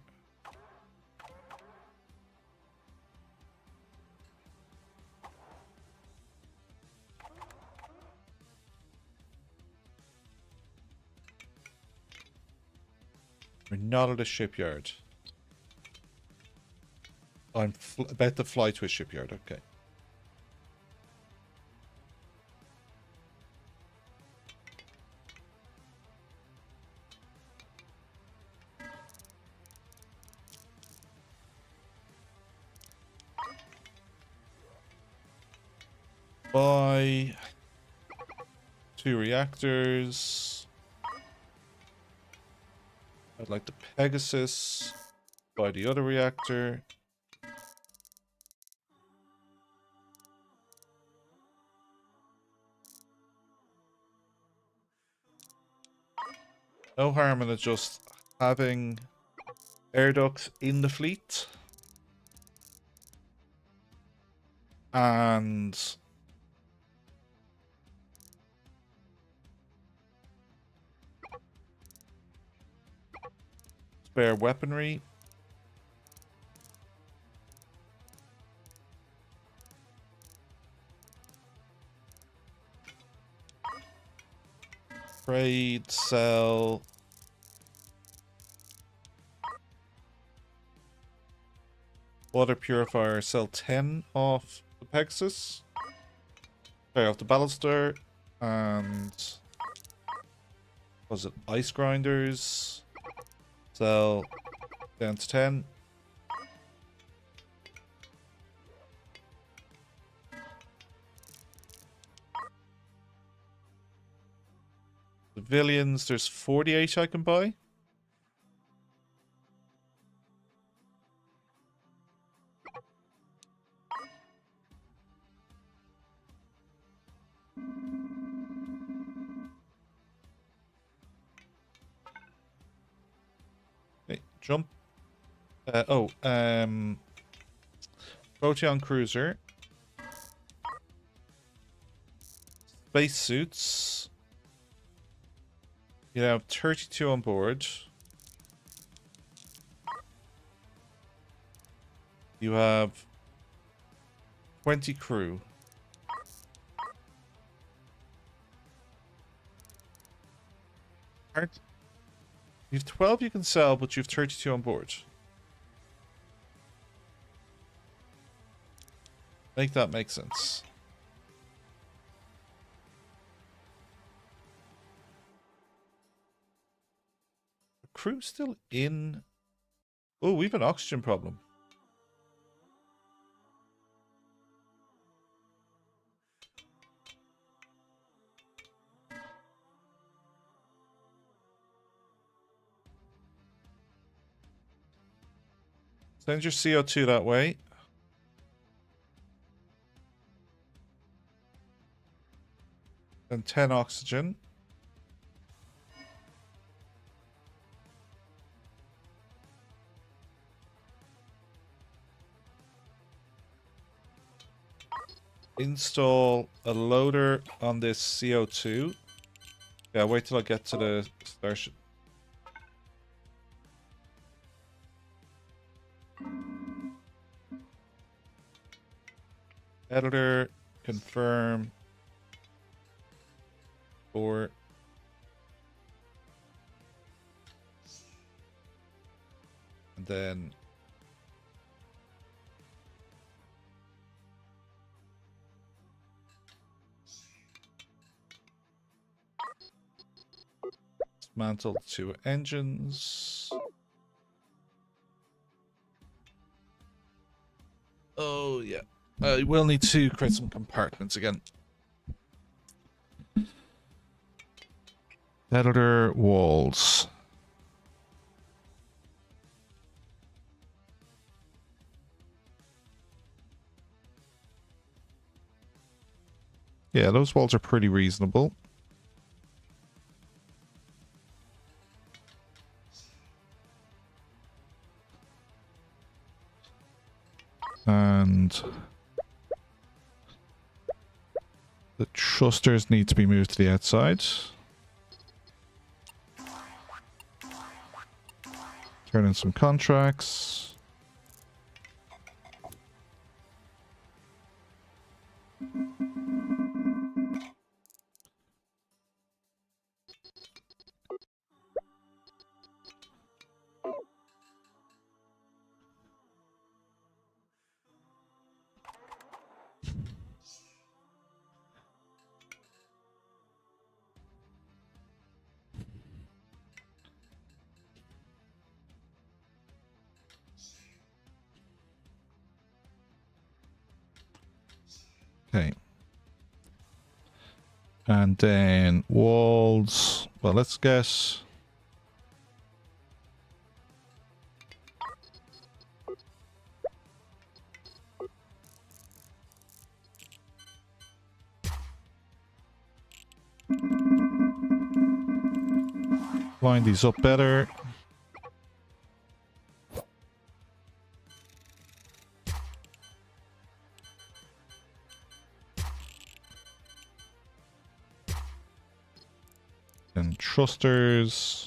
We're not at a shipyard. I'm about to fly to a shipyard. Okay. Buy 2 reactors. I'd like the Pegasus. Buy the other reactor. No harm in it just having air ducts in the fleet. And spare weaponry. Trade, sell. Water purifier, sell 10 off the Pegasus. Sorry, off the Battlestar. And was it ice grinders? Sell down to 10. Civilians, there's 48 I can buy. Okay, jump. Proteon cruiser. Spacesuits. You have 32 on board. You have 20 crew. You have 12 you can sell, but you have 32 on board. Make that make sense. Crew still in. Oh, we have an oxygen problem. Send your CO2 that way. And 10 oxygen. Install a loader on this CO2. Yeah, wait till I get to the Starship. Editor, confirm. Or and then dismantle 2 engines. Oh yeah, we'll need to create some compartments again. Editor walls. Yeah, those walls are pretty reasonable. And the thrusters need to be moved to the outside. Turn in some contracts. Okay. And then walls. Well, let's guess. Line these up better. And thrusters.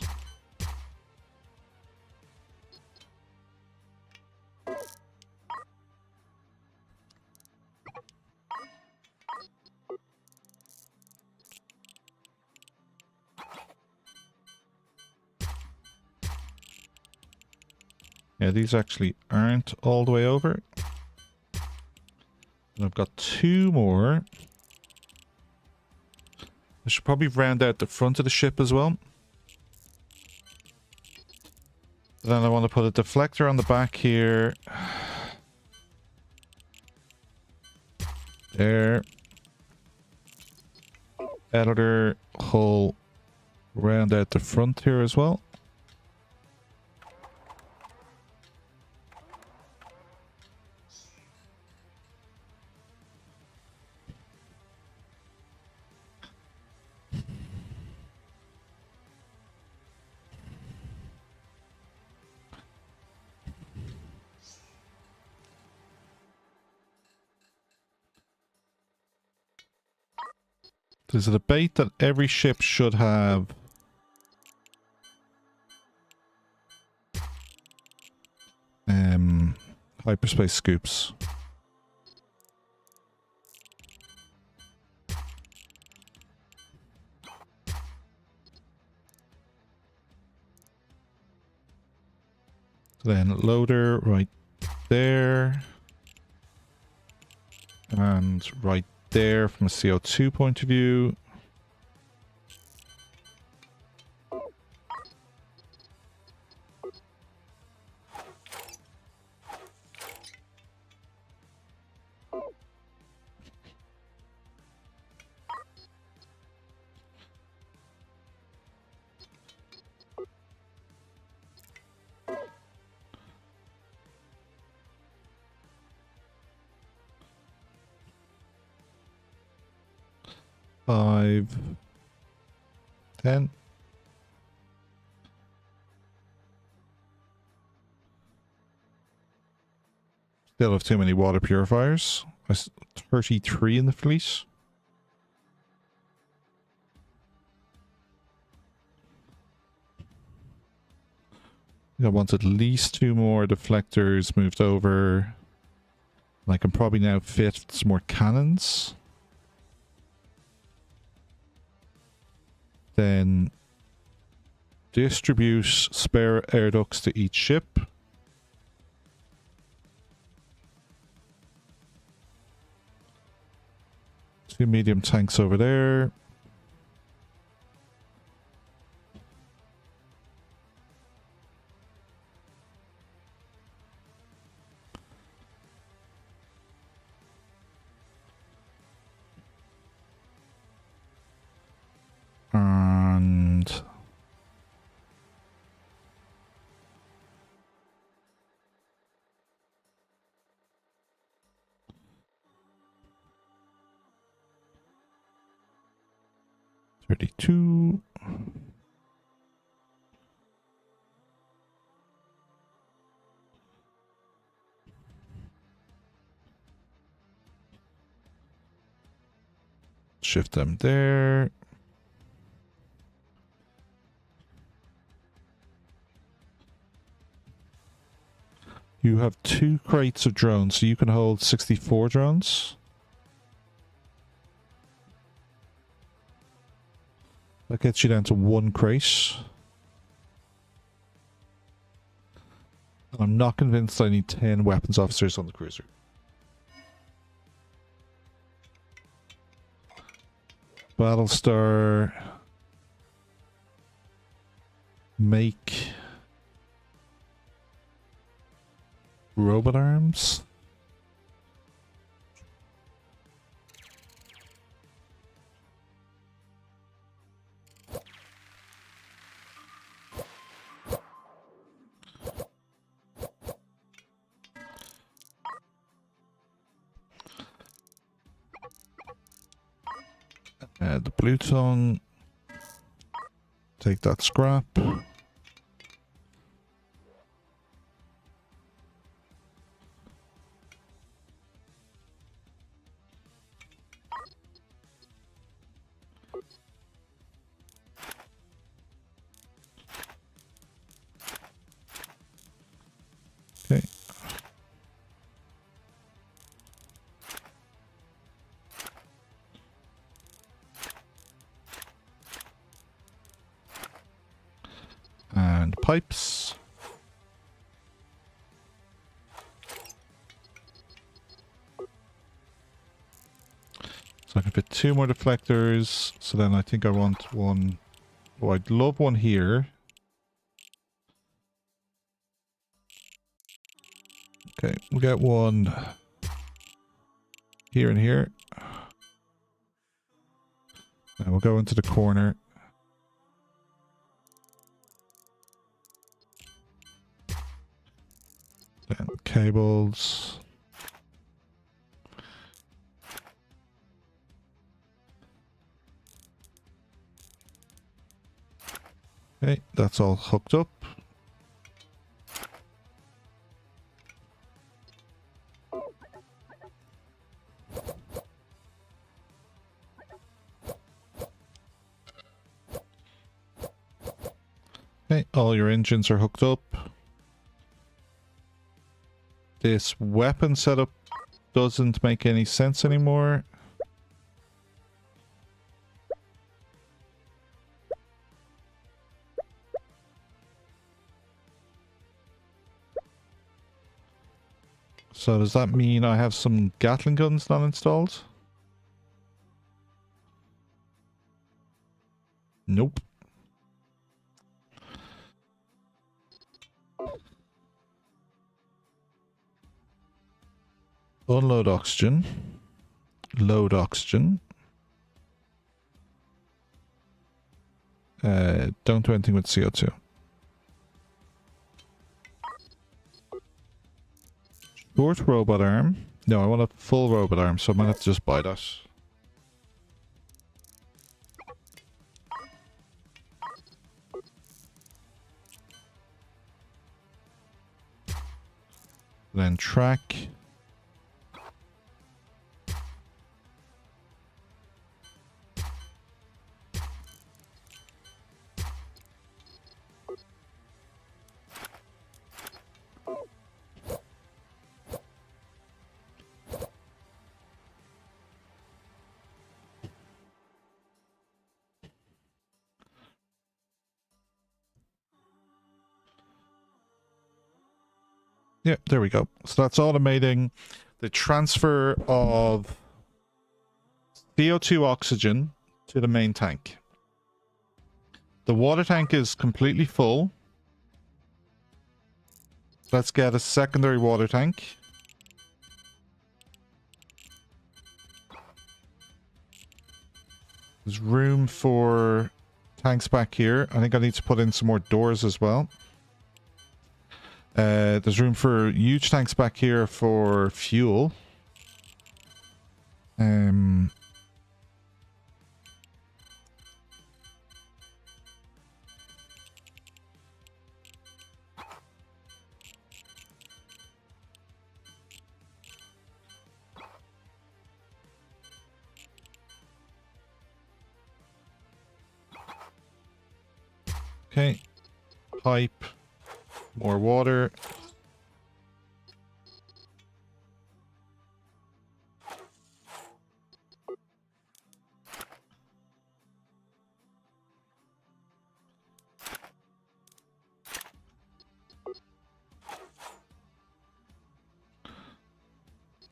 Yeah, these actually aren't all the way over. And I've got two more. I should probably round out the front of the ship as well. Then I want to put a deflector on the back here. There. Editor, hull, round out the front here as well. There's a debate that every ship should have hyperspace scoops. Then loader right there. And right there from a CO2 point of view. Five, 10. Still have too many water purifiers. 33 in the fleet. I want at least two more deflectors moved over. And I can probably now fit some more cannons. Then distribute spare air ducts to each ship. Two medium tanks over there. And 32. Shift them there. You have 2 crates of drones, so you can hold 64 drones. That gets you down to 1 crate. And I'm not convinced I need 10 weapons officers on the cruiser. Battlestar. Make robot arms. The blue tongue. Take that scrap. Okay. And pipes. So I can fit 2 more deflectors. So then I think I want one. Oh, I'd love one here. Okay, we'll get one here and here. And we'll go into the corner. Then cables. Okay, that's all hooked up. Okay, all your engines are hooked up. This weapon setup doesn't make any sense anymore. So does that mean I have some Gatling guns not installed? Nope. Unload oxygen. Load oxygen. Don't do anything with CO2. Short robot arm. No, I want a full robot arm, so I might have to just buy that. Then track. Yeah, there we go. So that's automating the transfer of CO2 oxygen to the main tank. The water tank is completely full. Let's get a secondary water tank. There's room for tanks back here. I think I need to put in some more doors as well. There's room for huge tanks back here for fuel. Okay. Pipe. More water.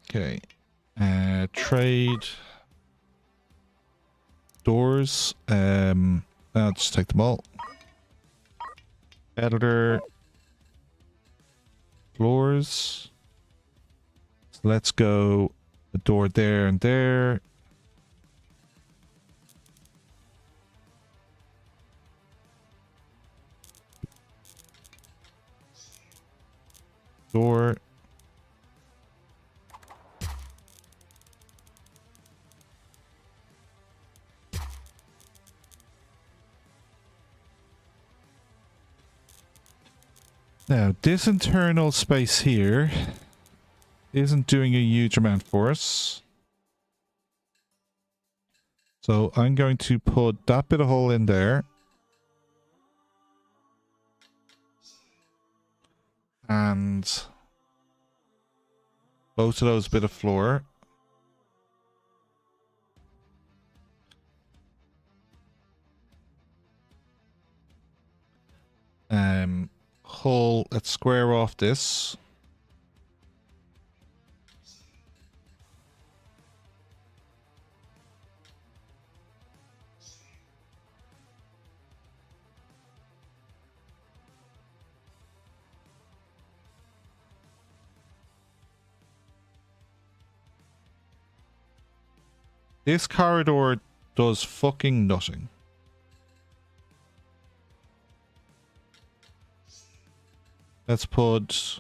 Okay. Trade. Doors. I'll just take them all. Editor. Floors. So let's go a door there and there. Door. Now, this internal space here isn't doing a huge amount for us. So I'm going to put that bit of hole in there. And both of those bit of floor. Hull, let's square off this. This corridor does fucking nothing. Let's put...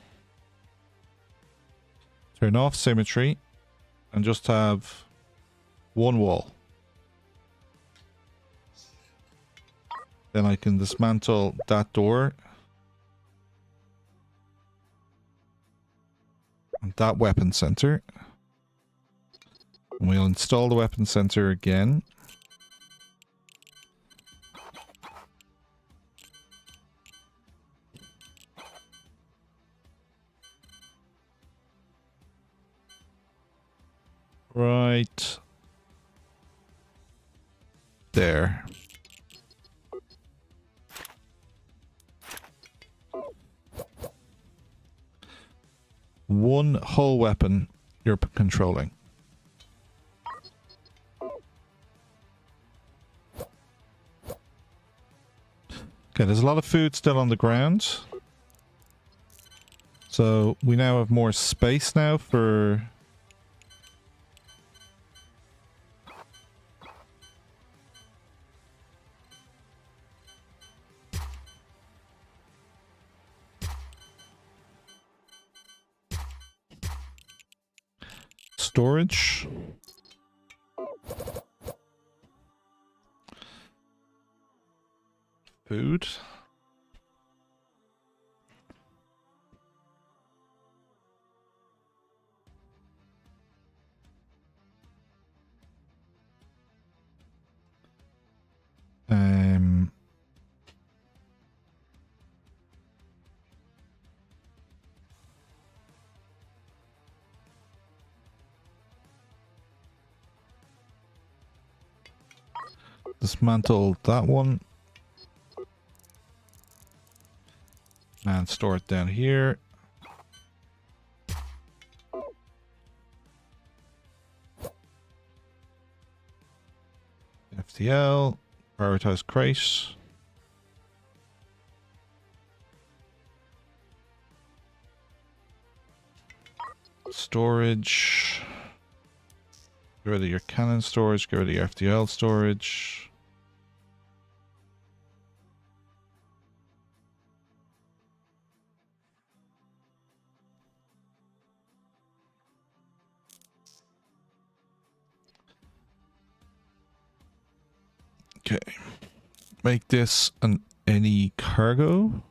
turn off symmetry and just have one wall. Then I can dismantle that door. And that weapon center. And we'll install the weapon center again. Right there. One whole weapon you're controlling. Okay, there's a lot of food still on the ground. So we now have more space now for... storage. Food. Dismantle that one. And store it down here. FTL. Prioritize crate. Storage. Get rid of your cannon storage. Get rid of your FTL storage. Okay. Make this an any cargo.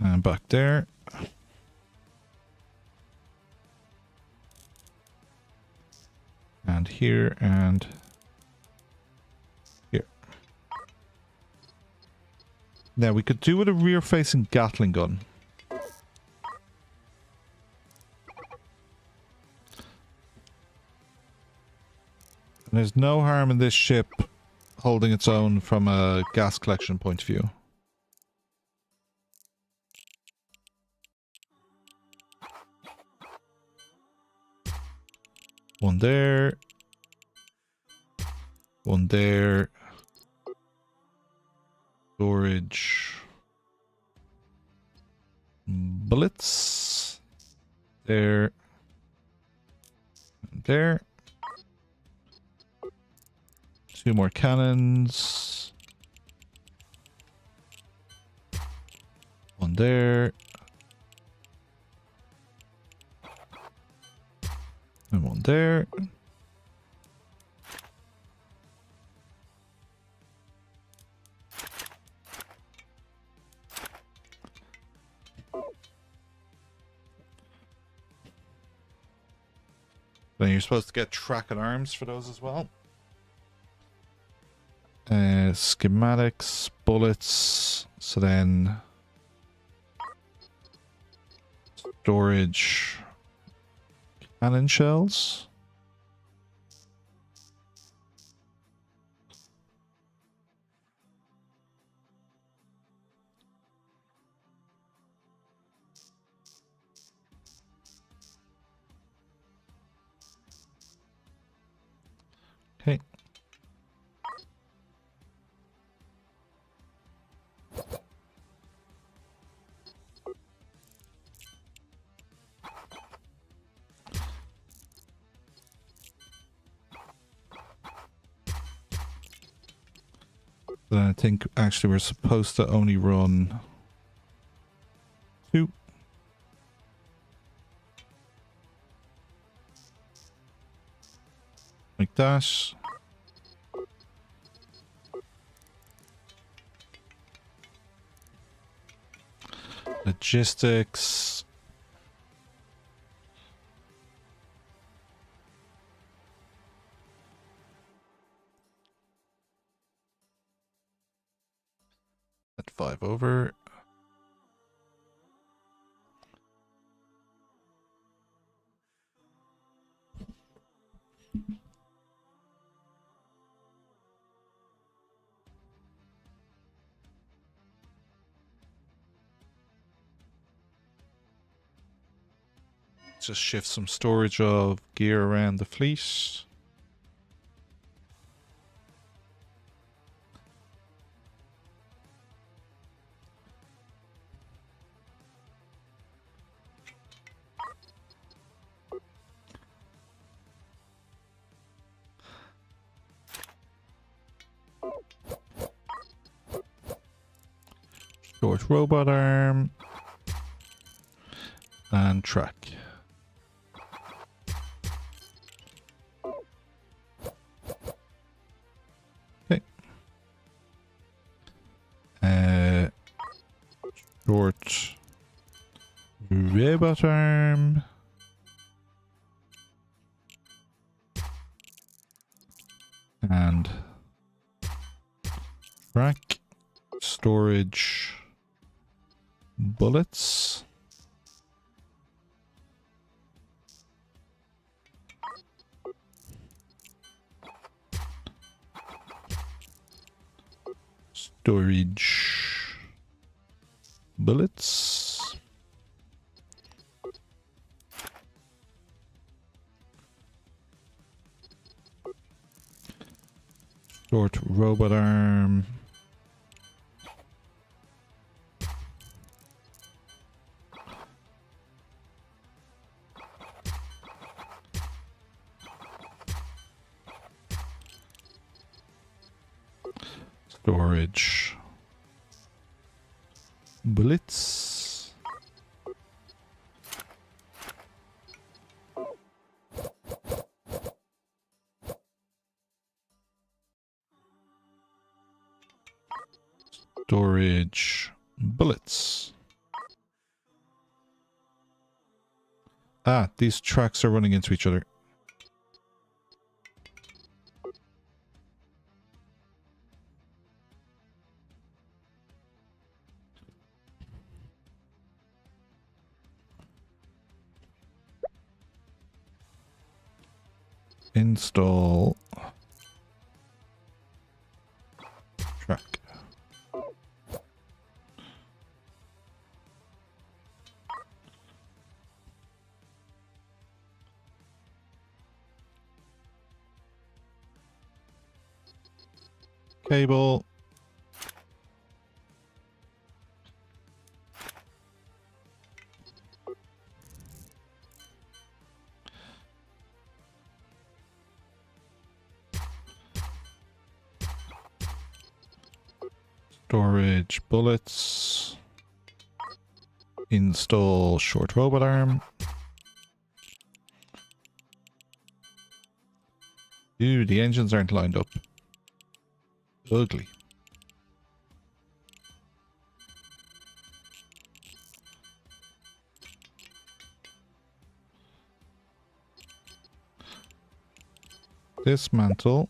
And back there. And here and here. Now we could do with a rear-facing Gatling gun. And there's no harm in this ship holding its own from a gas collection point of view. One there. One there. Storage. Bullets. There. And there. Two more cannons. One there. And one there. Then you're supposed to get tracking arms for those as well. Schematics, bullets. So then storage, cannon shells. Okay. Then I think actually we're supposed to only run 2. Like that. Logistics. At 5 over. Just shift some storage of gear around the fleet. Short robot arm. And track. Okay. Short robot arm. And track. Storage. Bullets. Storage. Bullets. Short robot arm. Storage. Bullets. Storage. Bullets. Ah, these tracks are running into each other. Install track. Cable. Storage bullets. Install short robot arm. Ooh, the engines aren't lined up. Ugly. Dismantle.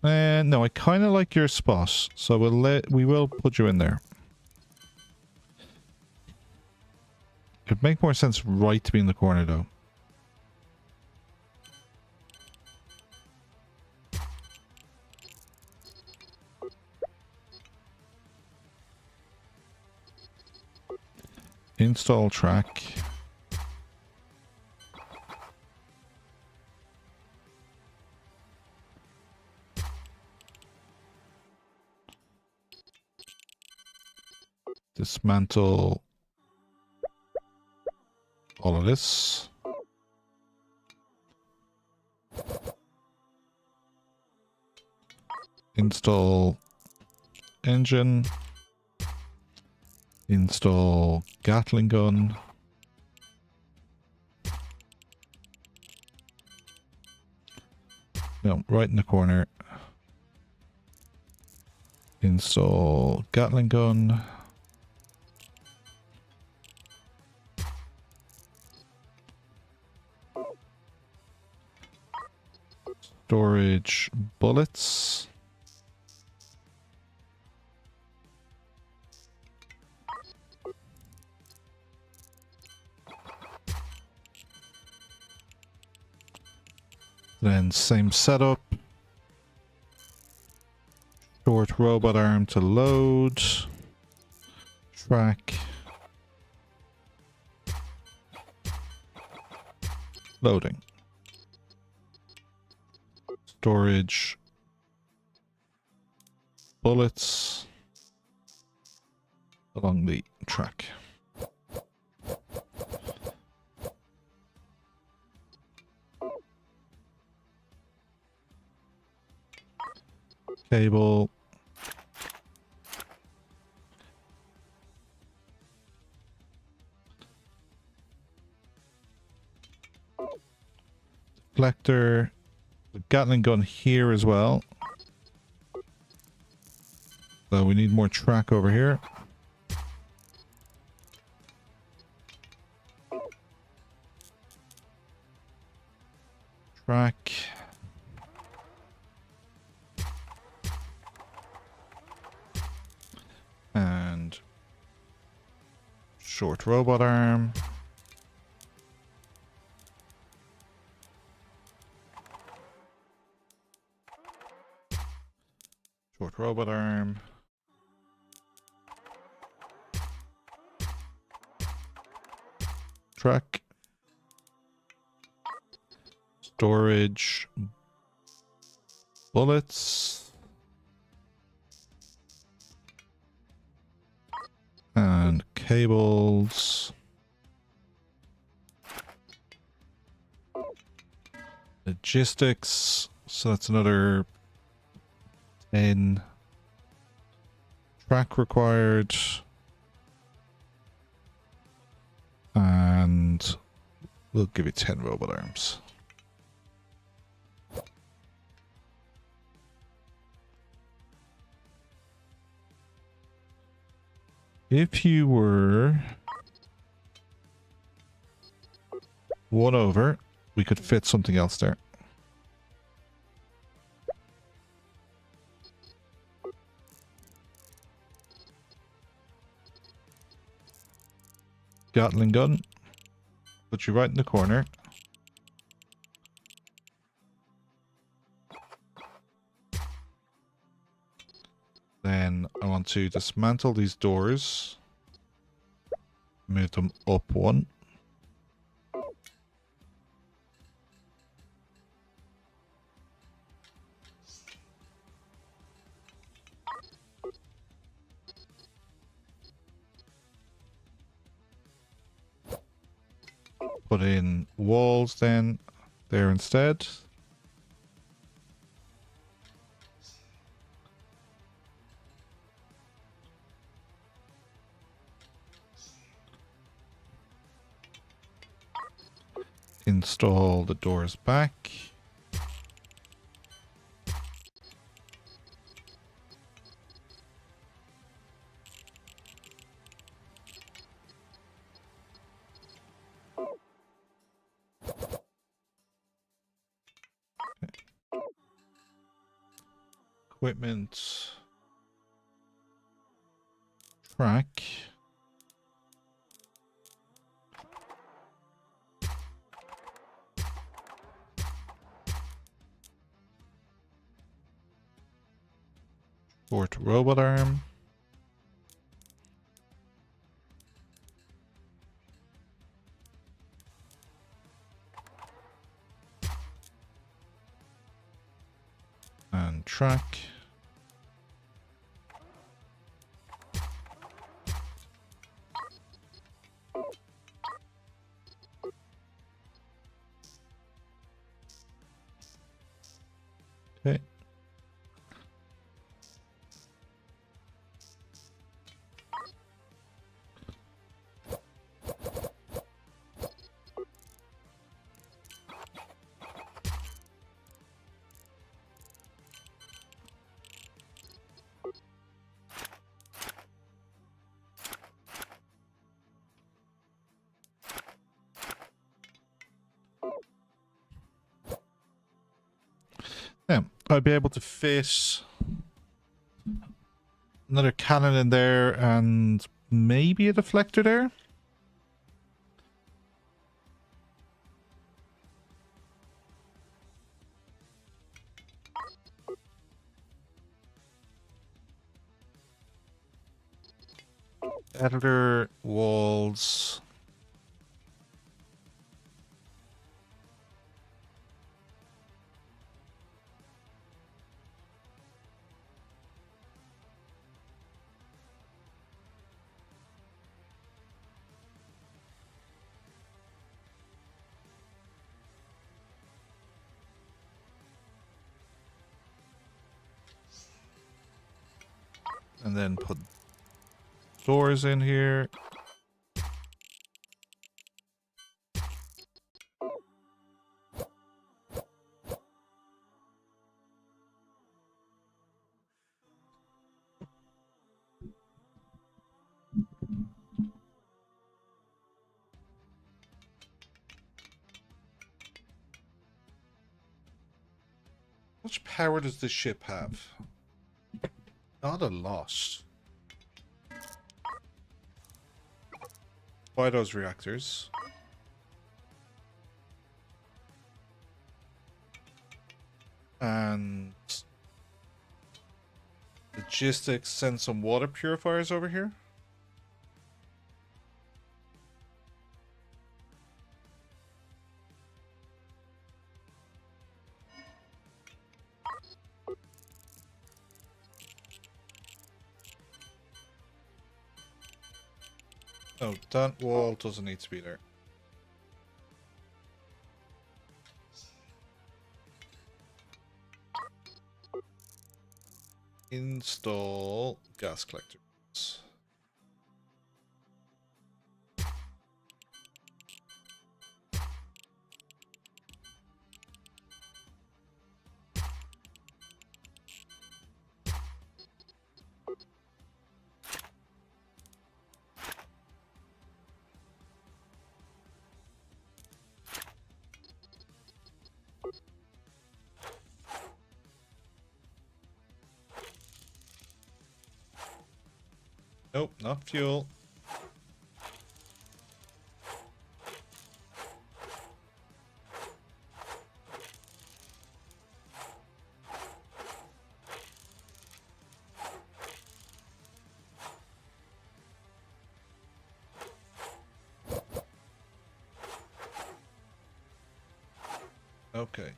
No, I kind of like your spot, so we will put you in there. It'd make more sense right to be in the corner, though. Install track. Dismantle all of this. Install engine. Install Gatling gun. No, right in the corner. Install Gatling gun. Storage bullets. Then same setup. Short robot arm to load. Track. Loading. Storage bullets along the track. Cable. Deflector. The Gatling gun here as well. So we need more track over here. Track. And short robot arm. Short robot arm. Track. Storage. Bullets. And cables. Logistics. So that's another 10. Track required. And we'll give you 10 robot arms. If you were one over, we could fit something else there. Gatling gun. Put you right in the corner. Then I want to dismantle these doors. Move them up one. Put in walls then there instead. install the doors back. Equipment. Track. Short robot arm. And track. Okay. Now, I'll be able to fit another cannon in there and maybe a deflector there. Editor, walls. And then put doors in here. How much power does this ship have? Not a lot. Buy those reactors. And logistics, send some water purifiers over here. No, that wall doesn't need to be there. Install gas collectors. Nope, not fuel. Okay.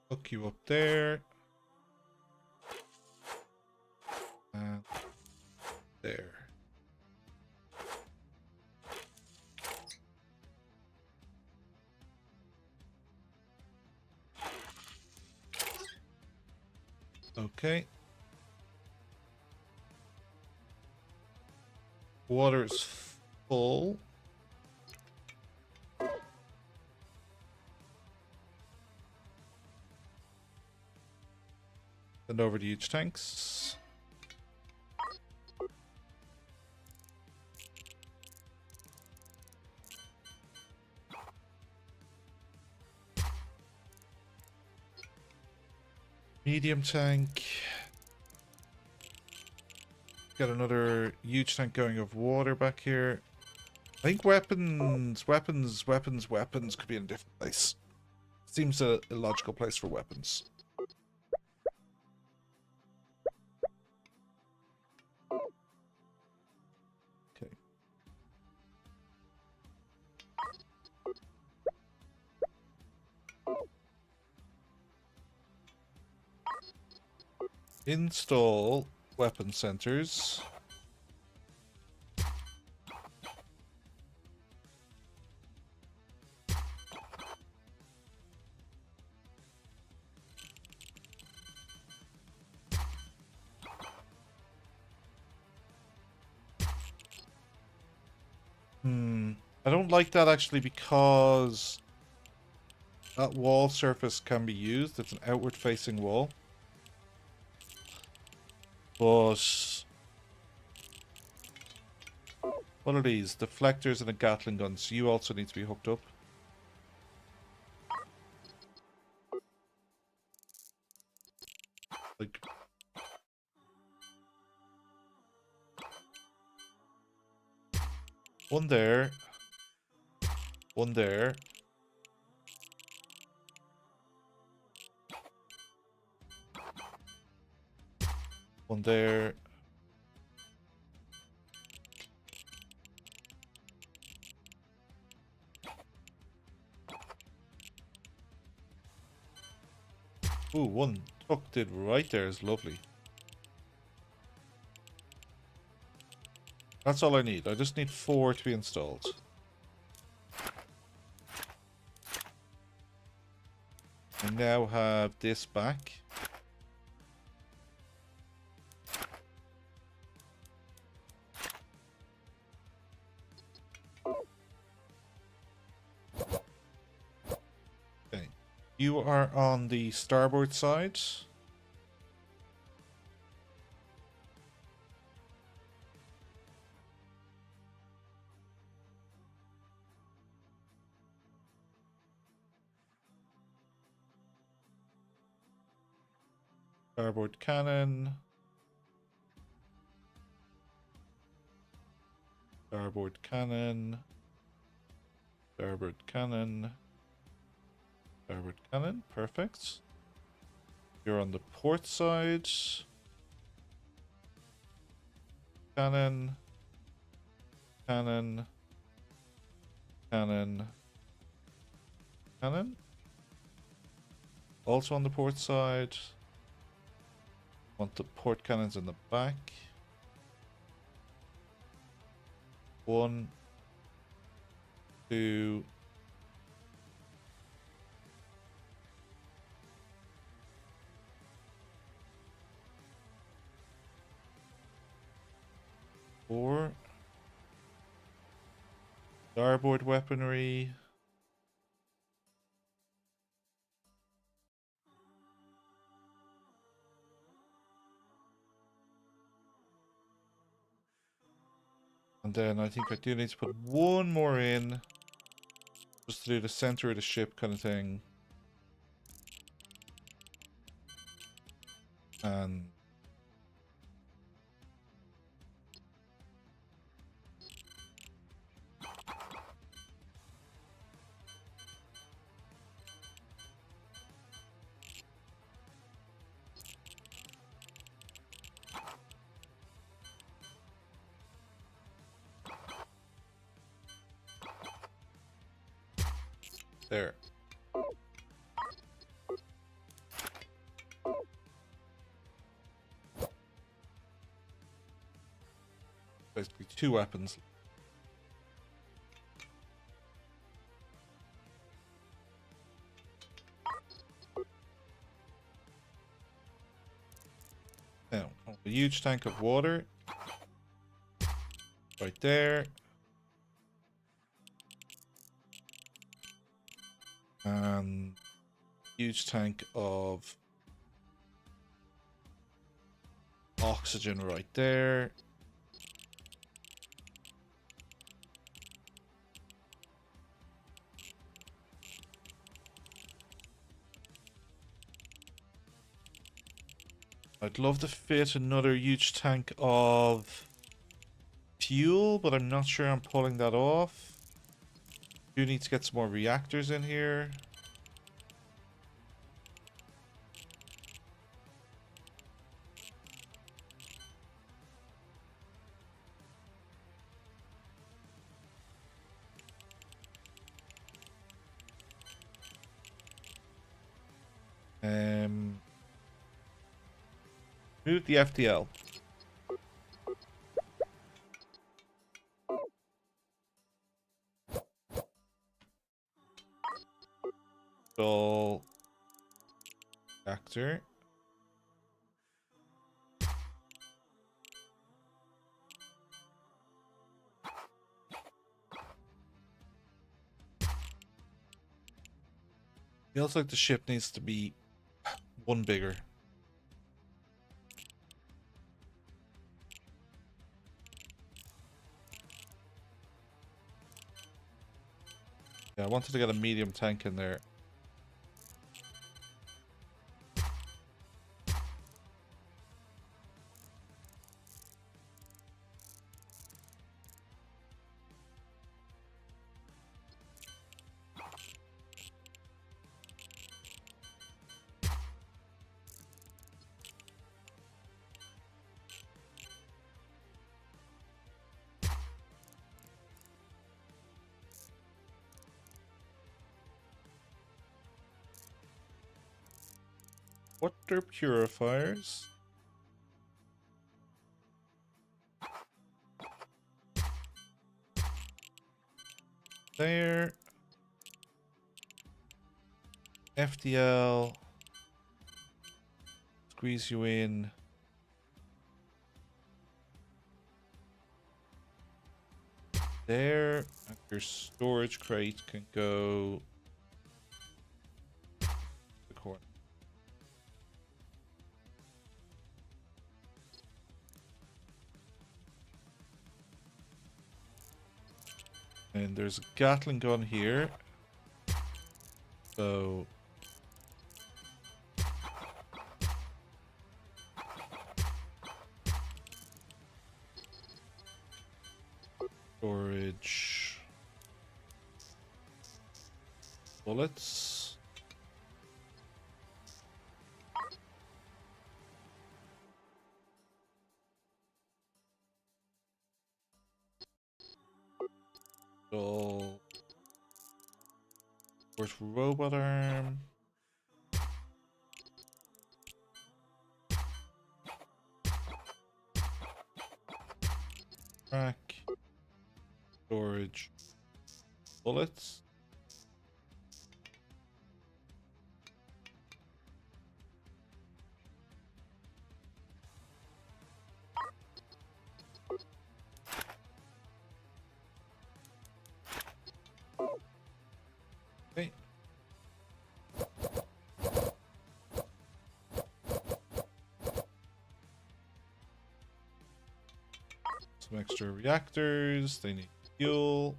Hook you up there. And there. Okay. Water is full. Send over to huge tanks. Medium tank. Got another huge tank going of water back here. I think weapons could be in a different place. Seems a illogical place for weapons. Okay. Install weapon centers. I don't like that actually because that wall surface can be used. It's an outward facing wall. But what are these? Deflectors and a Gatling gun. So you also need to be hooked up. Like one there. One there. One there. Ooh, one tucked in right there is lovely. That's all I need. I just need 4 to be installed. I now have this back. Okay. You are on the starboard side. Starboard cannon. Starboard cannon. Starboard cannon. Starboard cannon. Perfect. You're on the port side. Cannon. Cannon. Cannon. Cannon. Also on the port side. Want the port cannons in the back. 1, 2. Four. Starboard weaponry. And then I think I do need to put one more in. Just to do the center of the ship kind of thing. And there. Basically 2 weapons. A huge tank of water. Right there. And huge tank of oxygen right there. I'd love to fit another huge tank of fuel, but I'm not sure I'm pulling that off. Do need to get some more reactors in here. Move the FTL. Full reactor. Feels like the ship needs to be one bigger. Yeah, I wanted to get a medium tank in there. Water purifiers. There. FTL. Squeeze you in. There. And your storage crate can go to the corner. And there's a Gatling gun here. So storage bullets. So where's robot arm? Track. Storage bullets. Okay. Some extra reactors. They need fuel.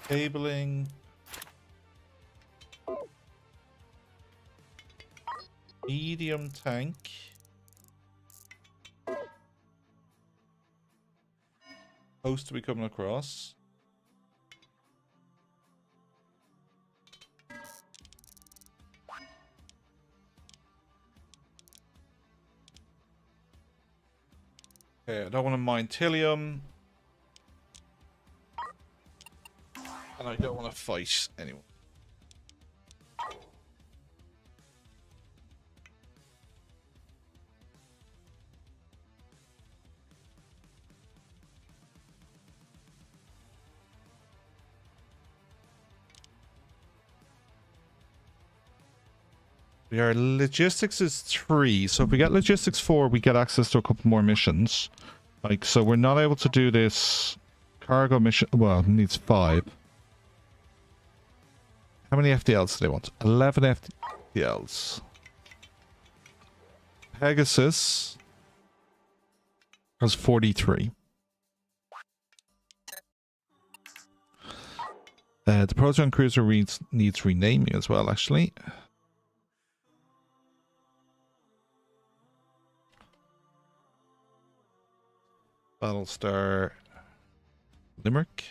Cabling. Medium tank. Supposed to be coming across. Okay, I don't want to mine Tillium. And I don't want to fight anyone. Our logistics is 3. So if we get logistics 4, we get access to a couple more missions. Like, so we're not able to do this cargo mission. Well, it needs 5. How many FDLs do they want? 11 FDLs. Pegasus has 43. The Proton Cruiser needs renaming as well, actually. Battlestar Limerick.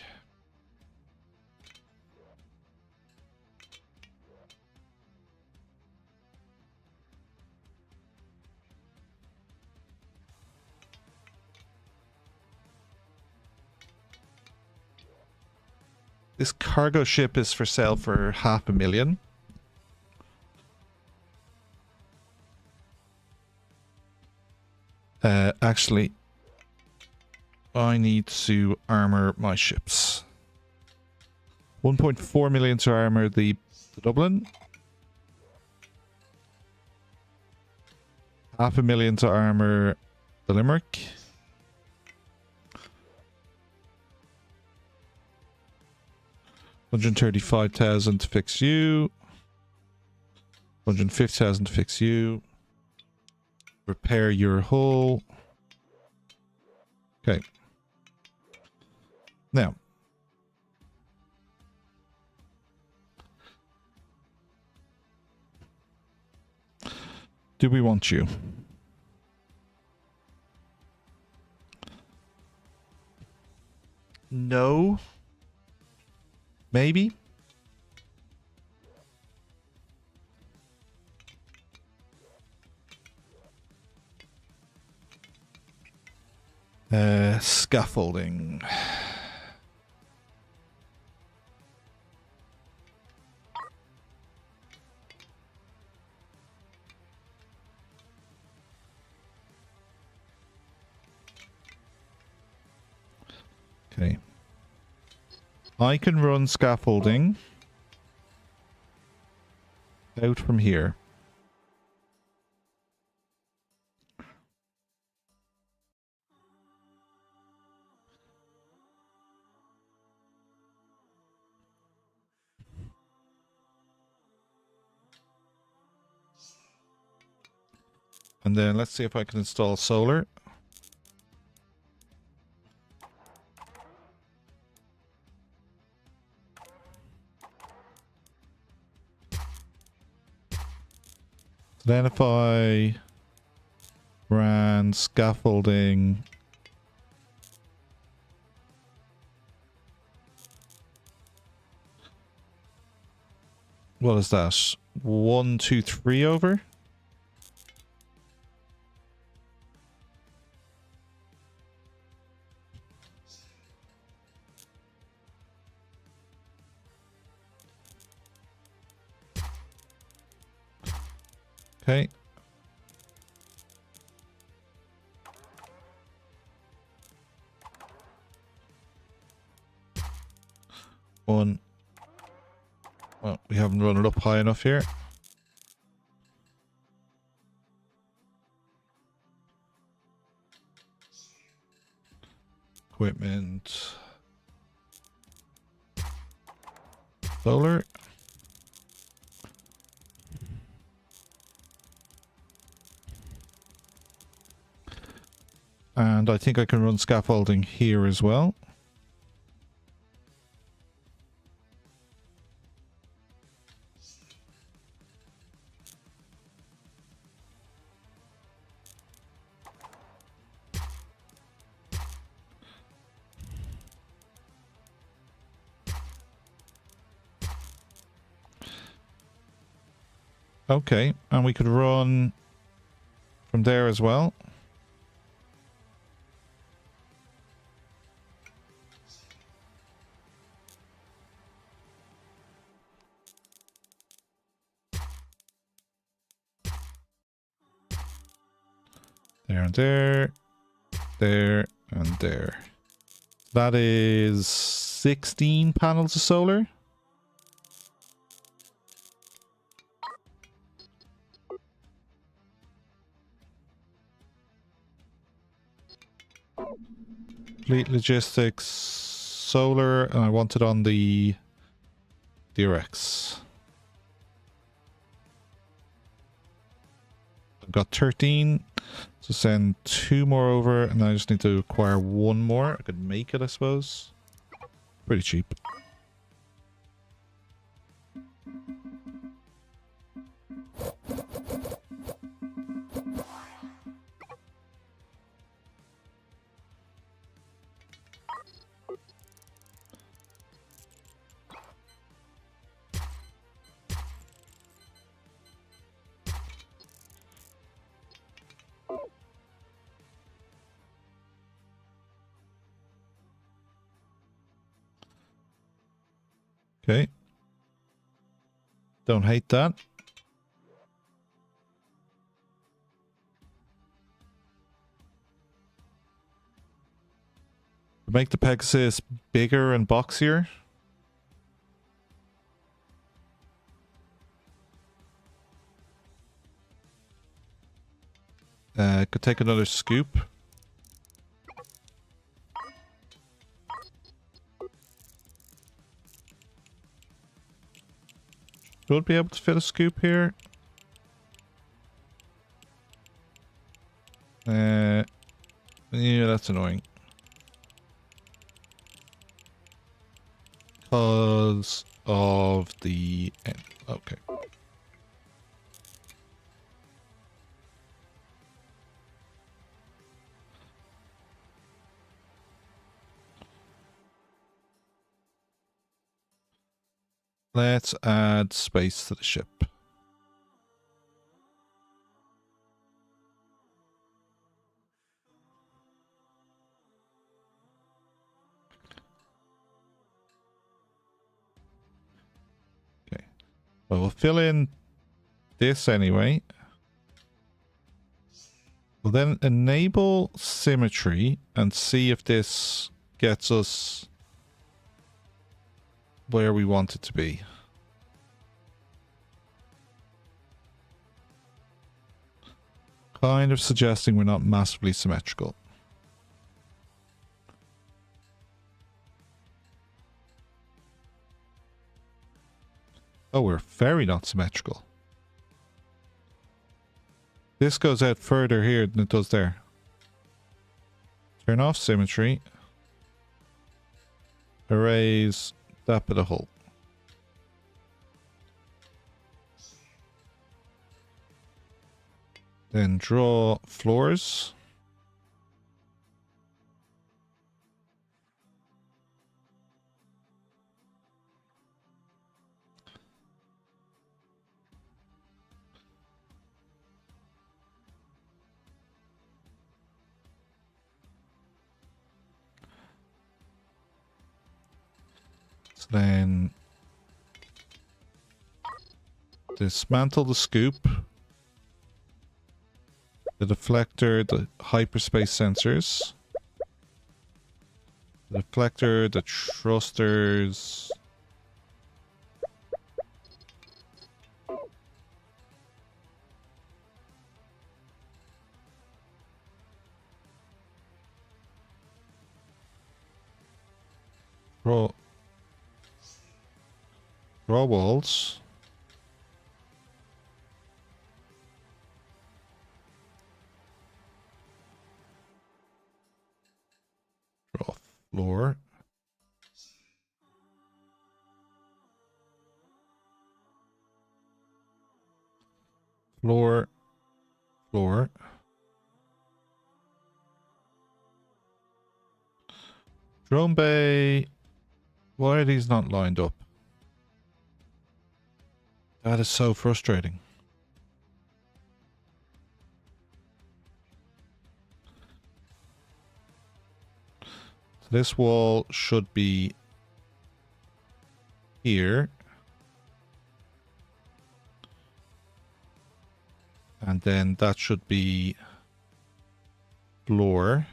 This cargo ship is for sale for $500,000. Actually, I need to armor my ships. 1.4 million to armor the Dublin. $500,000 to armor the Limerick. $135,000 to fix you. $150,000 to fix you. Repair your hull. Okay. Now. Do we want you? No. Maybe. Scaffolding. Okay. I can run scaffolding out from here. And then let's see if I can install solar. So then if I ran scaffolding, what is that? 1, 2, 3 over? Okay. One. Well, we haven't run it up high enough here. Equipment. Solar. And I think I can run scaffolding here as well. Okay, and we could run from there as well. There and there, there and there. That is 16 panels of solar. Fleet logistics, solar, and I want it on the DRX. I've got 13, so send 2 more over, and I just need to acquire 1 more. I could make it, I suppose. Pretty cheap. Okay. Don't hate that. Make the Pegasus bigger and boxier. Could take another scoop. Should be able to fit a scoop here. Yeah, that's annoying. Because of the end. Okay. Let's add space to the ship. Okay. Well, we'll fill in this anyway. We'll then enable symmetry and see if this gets us where we want it to be. Kind of suggesting we're not massively symmetrical. Oh, we're very not symmetrical. This goes out further here than it does there. Turn off symmetry. Erase that bit of hull. Then draw floors. So then dismantle the scoop, the deflector, the hyperspace sensors, the deflector, the thrusters. Draw walls. Draw floor. Floor. Floor. Drone bay. Why are these not lined up? That is so frustrating. So this wall should be here. And then that should be floor.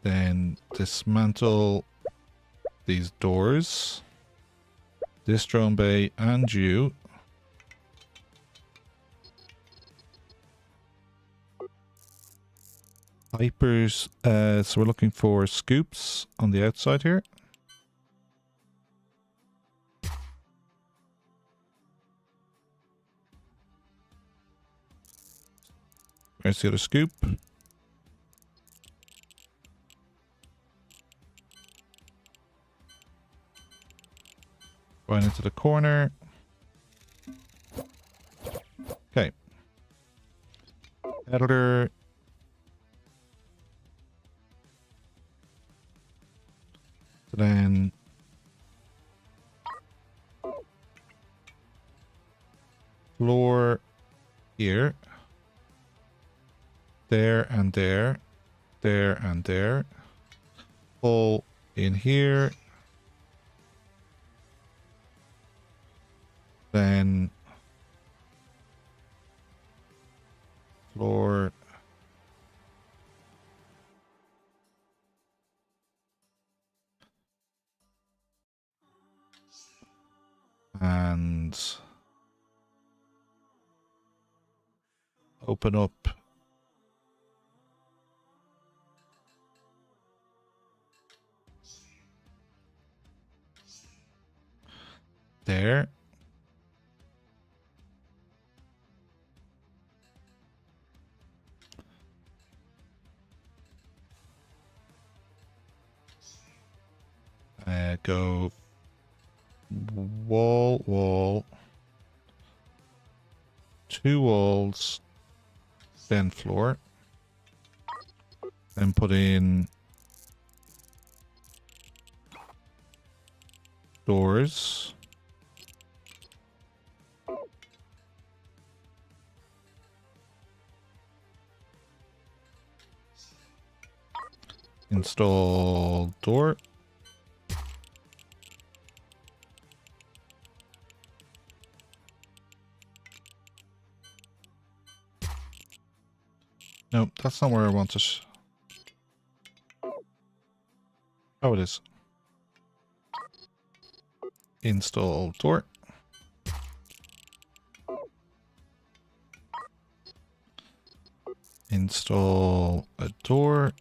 Then dismantle these doors, this drone bay, and you. Pipers, so we're looking for scoops on the outside here. Where's the other scoop? Going into the corner. Okay. Editor. So then floor here. There and there. There and there. Pull in here. Then floor. And open up there. Go wall, wall, 2 walls, then floor. Then put in doors. Install door. Nope, that's not where I want it. Oh, it is. Install door. Install a door.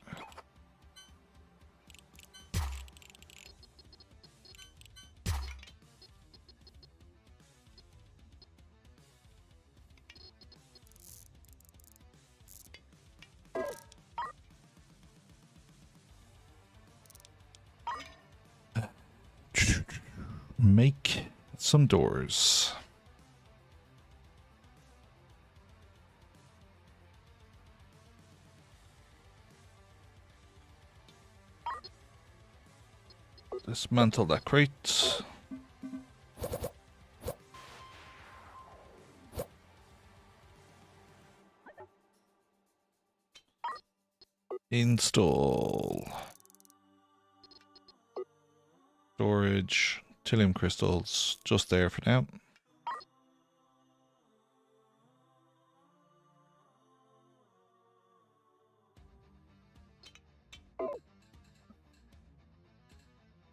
Make some doors. Dismantle that crate. Install storage, Tilium crystals, just there for now.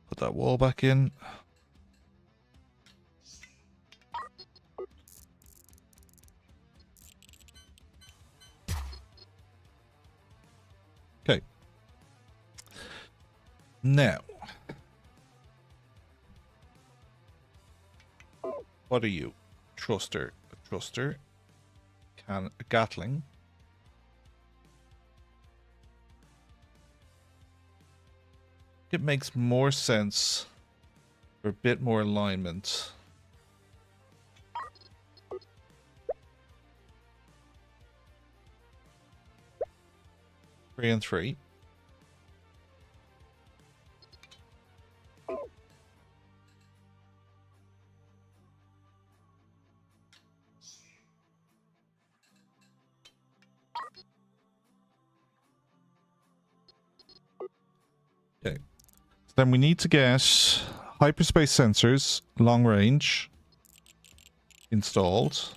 Put that wall back in. Okay. Now, what are you? Thruster. A thruster. A Gatling. It makes more sense for a bit more alignment. Three and three. Okay. So then we need to get hyperspace sensors, long range, installed.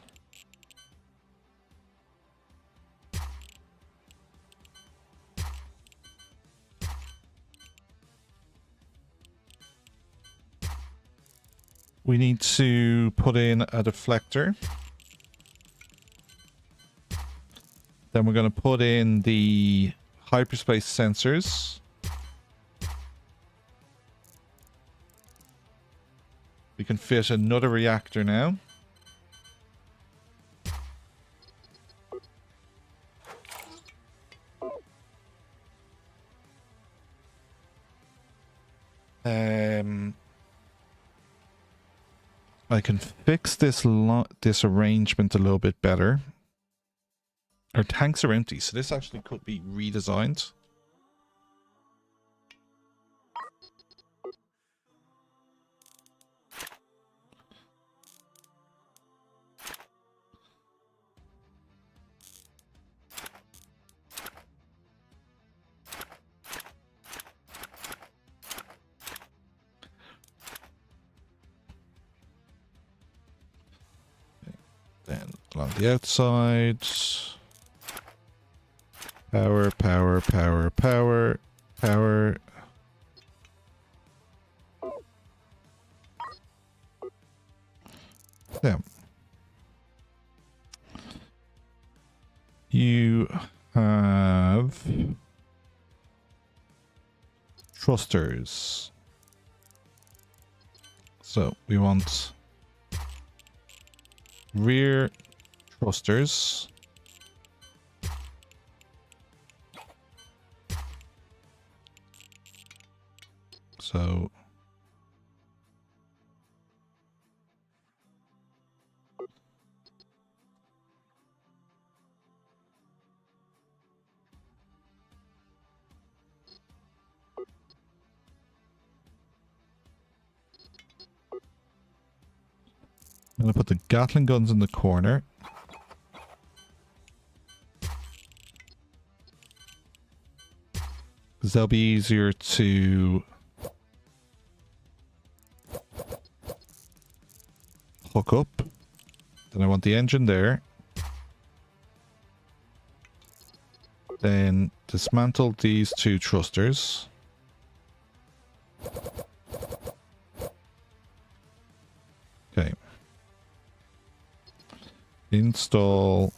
We need to put in a deflector. Then we're going to put in the hyperspace sensors. We can fit another reactor now. I can fix this arrangement a little bit better. Our tanks are empty, so this actually could be redesigned. Then along the outside. Power, power, power, power, power. Yeah. You have thrusters. So we want rear thrusters. So I'm going to put the Gatling guns in the corner. Because they'll be easier to hook up. Then I want the engine there. Then dismantle these two thrusters. Okay. Install.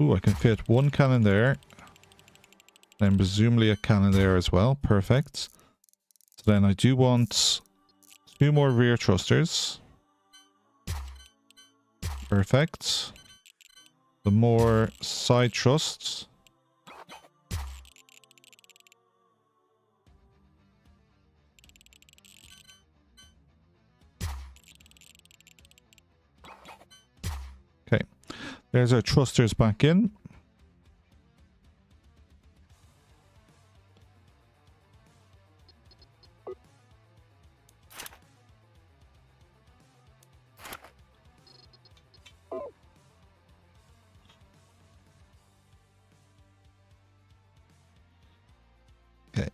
Ooh, I can fit one cannon there. Then presumably a cannon there as well. Perfect. So then I do want 2 more rear thrusters. Perfect. The more side thrusts. Okay. There's our thrusters back in. Okay.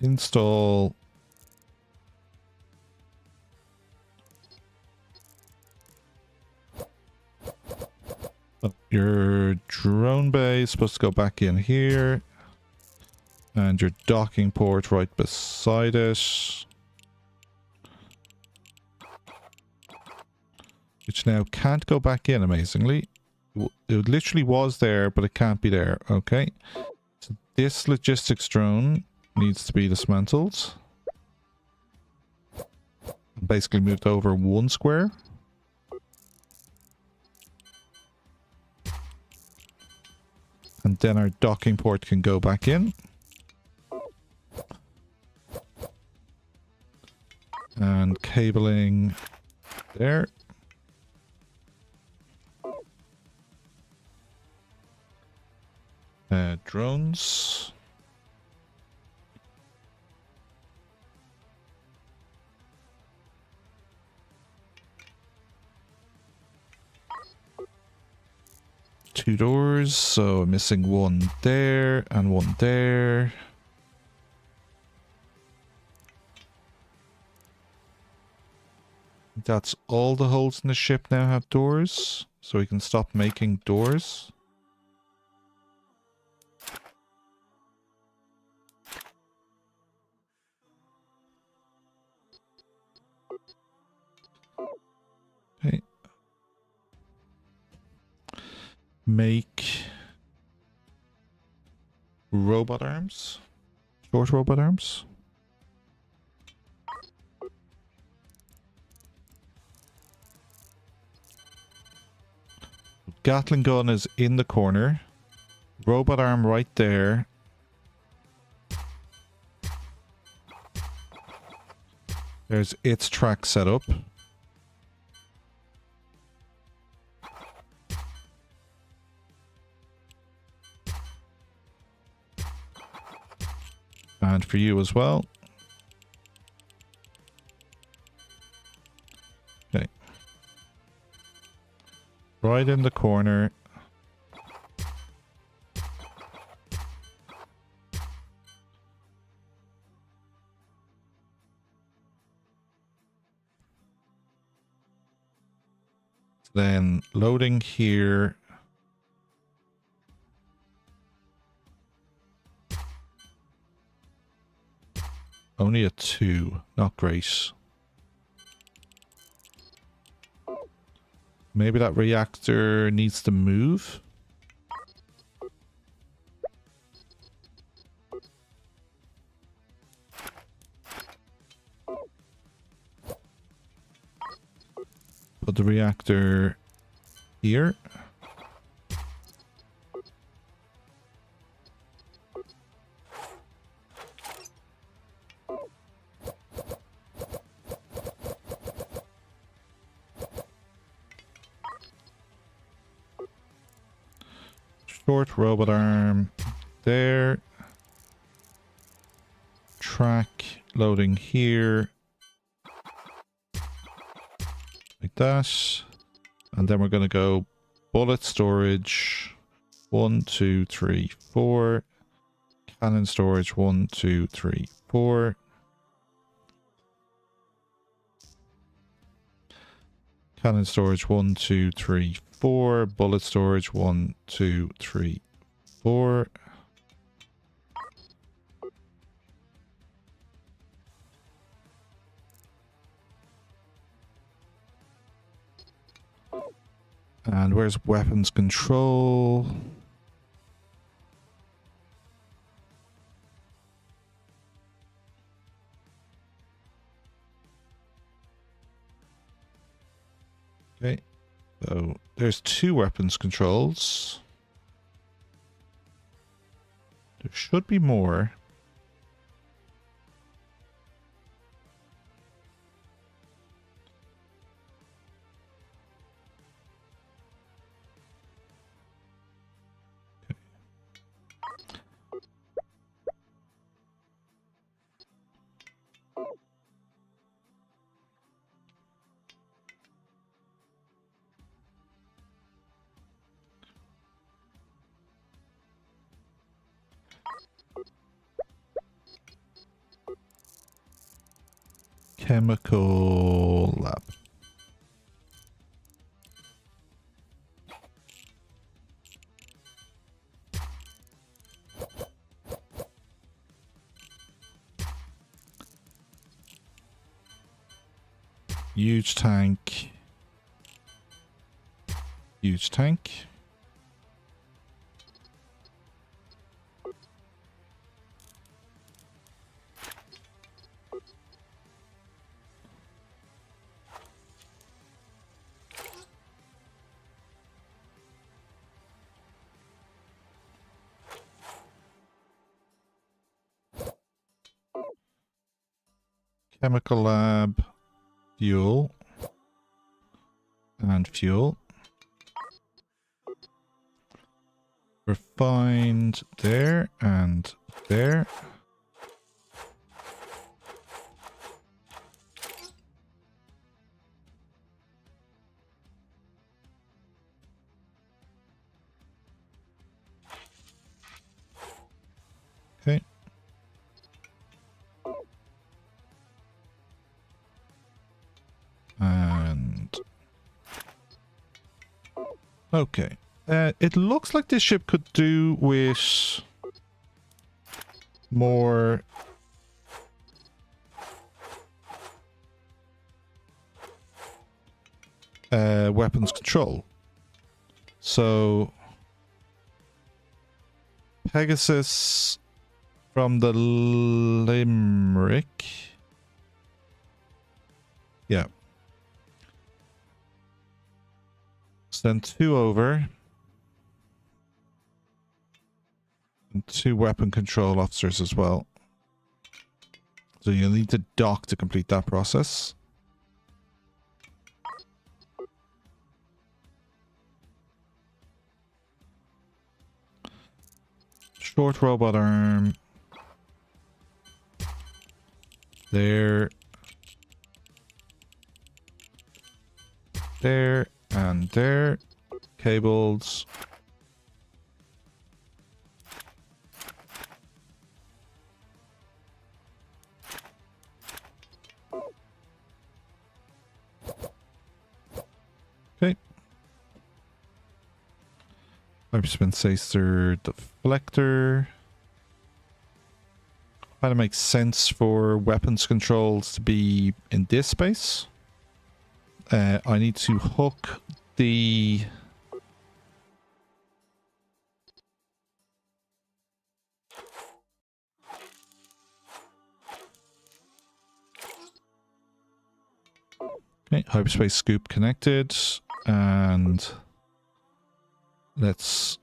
Install. Oh, your drone bay is supposed to go back in here. And your docking port right beside it. Which now can't go back in, amazingly. It literally was there, but it can't be there. Okay. So this logistics drone needs to be dismantled. Basically moved over 1 square. And then our docking port can go back in. And cabling there. Drones. Two doors, so I'm missing 1 there and 1 there. That's all the holes in the ship now have doors, so we can stop making doors. make robot arms. Short robot arms. Gatling gun is in the corner. Robot arm right there. There's its track set up. And for you as well. Okay. Right in the corner. Then loading here. Only a 2. Not great. Maybe that reactor needs to move. Put the reactor here. Short robot arm there. Track loading here. Like that. And then we're going to go bullet storage 1, 2, 3, 4. Cannon storage 1, 2, 3, 4. Cannon storage 1, 2, 3, 4. Bullet storage 1, 2, 3, 4. And where's weapons control? Okay, so there's 2 weapons controls. There should be more. Chemical lab. Huge tank. Huge tank. Chemical lab, fuel, and fuel. Refined there and there. Okay. And okay. It looks like this ship could do with more weapons control. So Pegasus from the Limerick. Yeah. Send 2 over. And 2 weapon control officers as well. So you'll need to dock to complete that process. Short robot arm. There. There and there. Cables. Okay. Hyperspacer deflector. Kind of makes sense for weapons controls to be in this space. I need to hook the... Okay, hyperspace scoop connected, and let's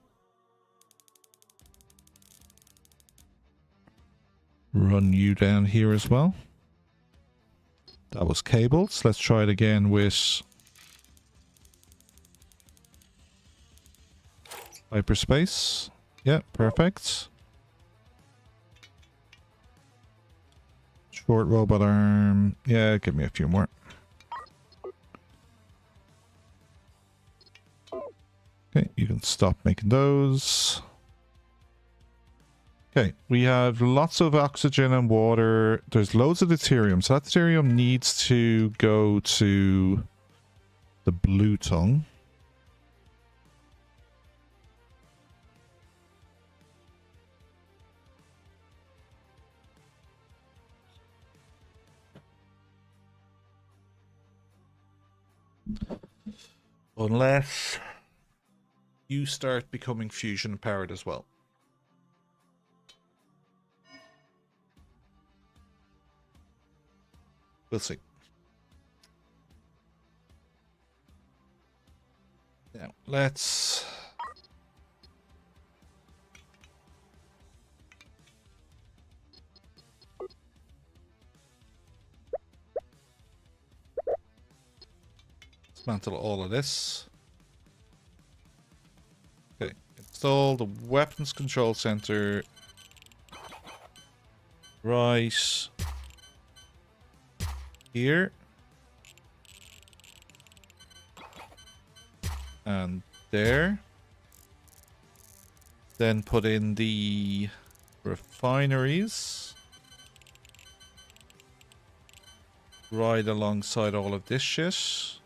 run you down here as well. That was cables. Let's try it again with hyperspace. Yeah, perfect. Short robot arm. Yeah, give me a few more. Okay, you can stop making those. Okay, we have lots of oxygen and water. There's loads of deuterium. So that deuterium needs to go to the blue tongue. Unless you start becoming fusion powered as well. We'll see. Now, let's... dismantle all of this. Okay, install the weapons control center right here. And there. Then put in the refineries right alongside all of this shit.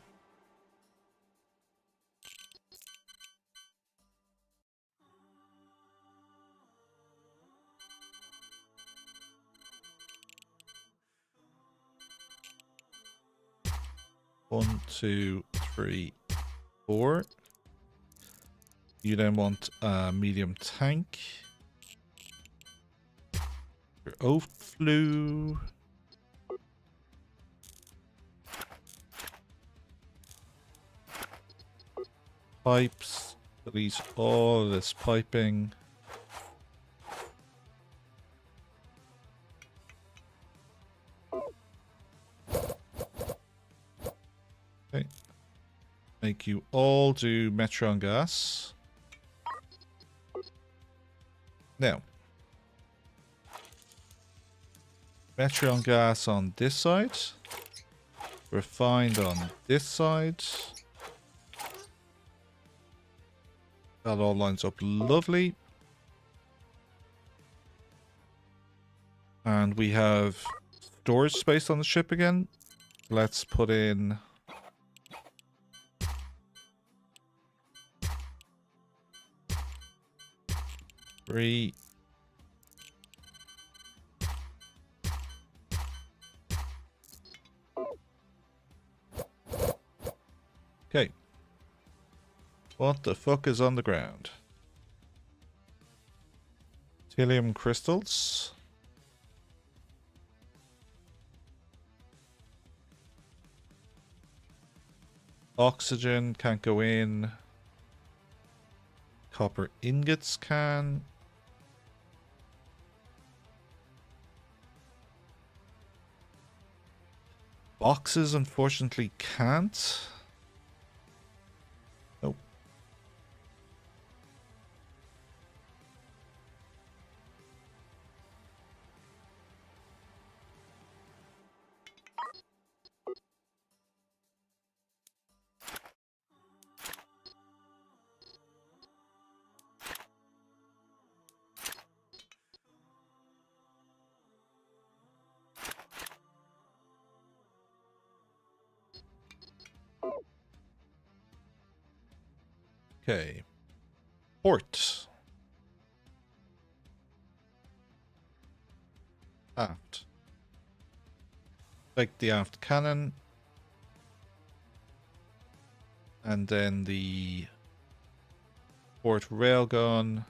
One, two, three, 4. You then want a medium tank. Your oat flue. Pipes. Release all of this piping. Okay. Make you all do Metron gas. Now, Metron gas on this side. Refined on this side. That all lines up lovely. And we have storage space on the ship again. Let's put in... three. Okay. What the fuck is on the ground? Helium crystals. Oxygen can't go in. Copper ingots can. Boxes unfortunately can't. Nope. Okay. Port. Aft. Take the aft cannon. And then the port railgun.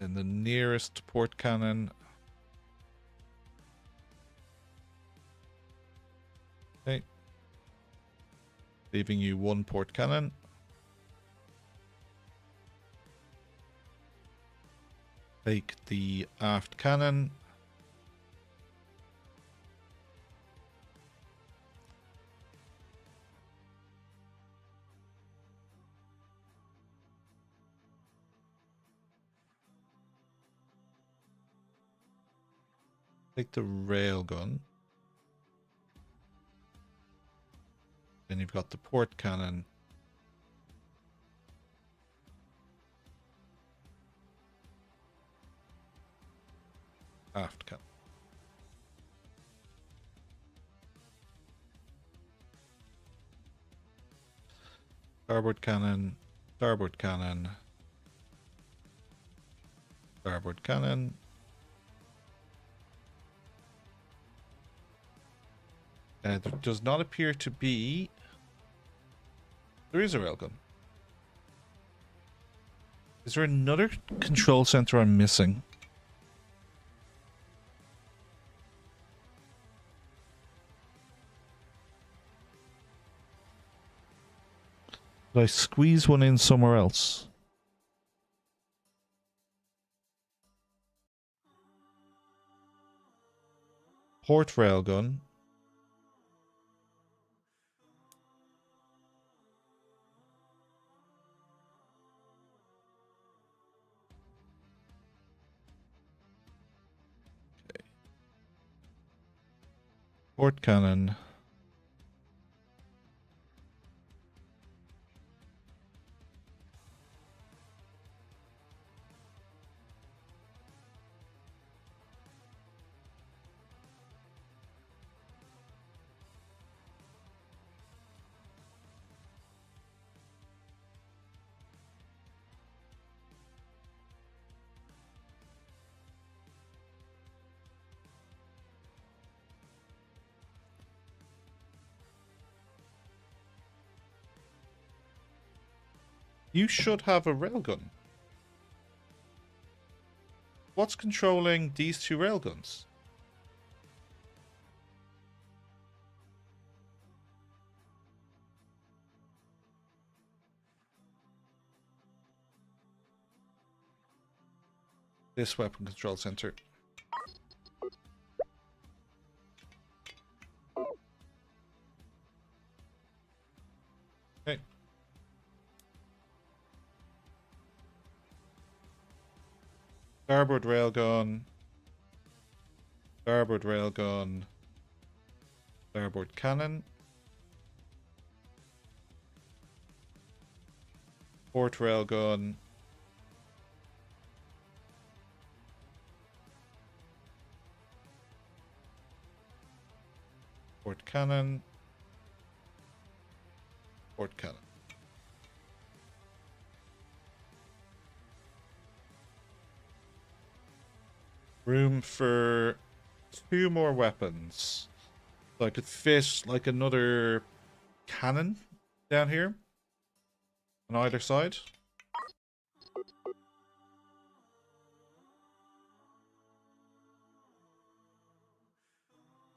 And the nearest port cannon. Okay. Leaving you one port cannon. Take the aft cannon. Take the railgun. Then you've got the port cannon. Aft cannon. Starboard cannon. Starboard cannon. Starboard cannon. There does not appear to be... There is a railgun. Is there another control center I'm missing? Did I squeeze one in somewhere else? Port railgun. Okay. Port cannon. You should have a railgun. What's controlling these two railguns? This weapon control center. Okay. Starboard railgun. Starboard railgun. Starboard cannon. Port railgun. Port cannon. Port cannon. Room for 2 more weapons. So I could fit like another cannon down here. on either side.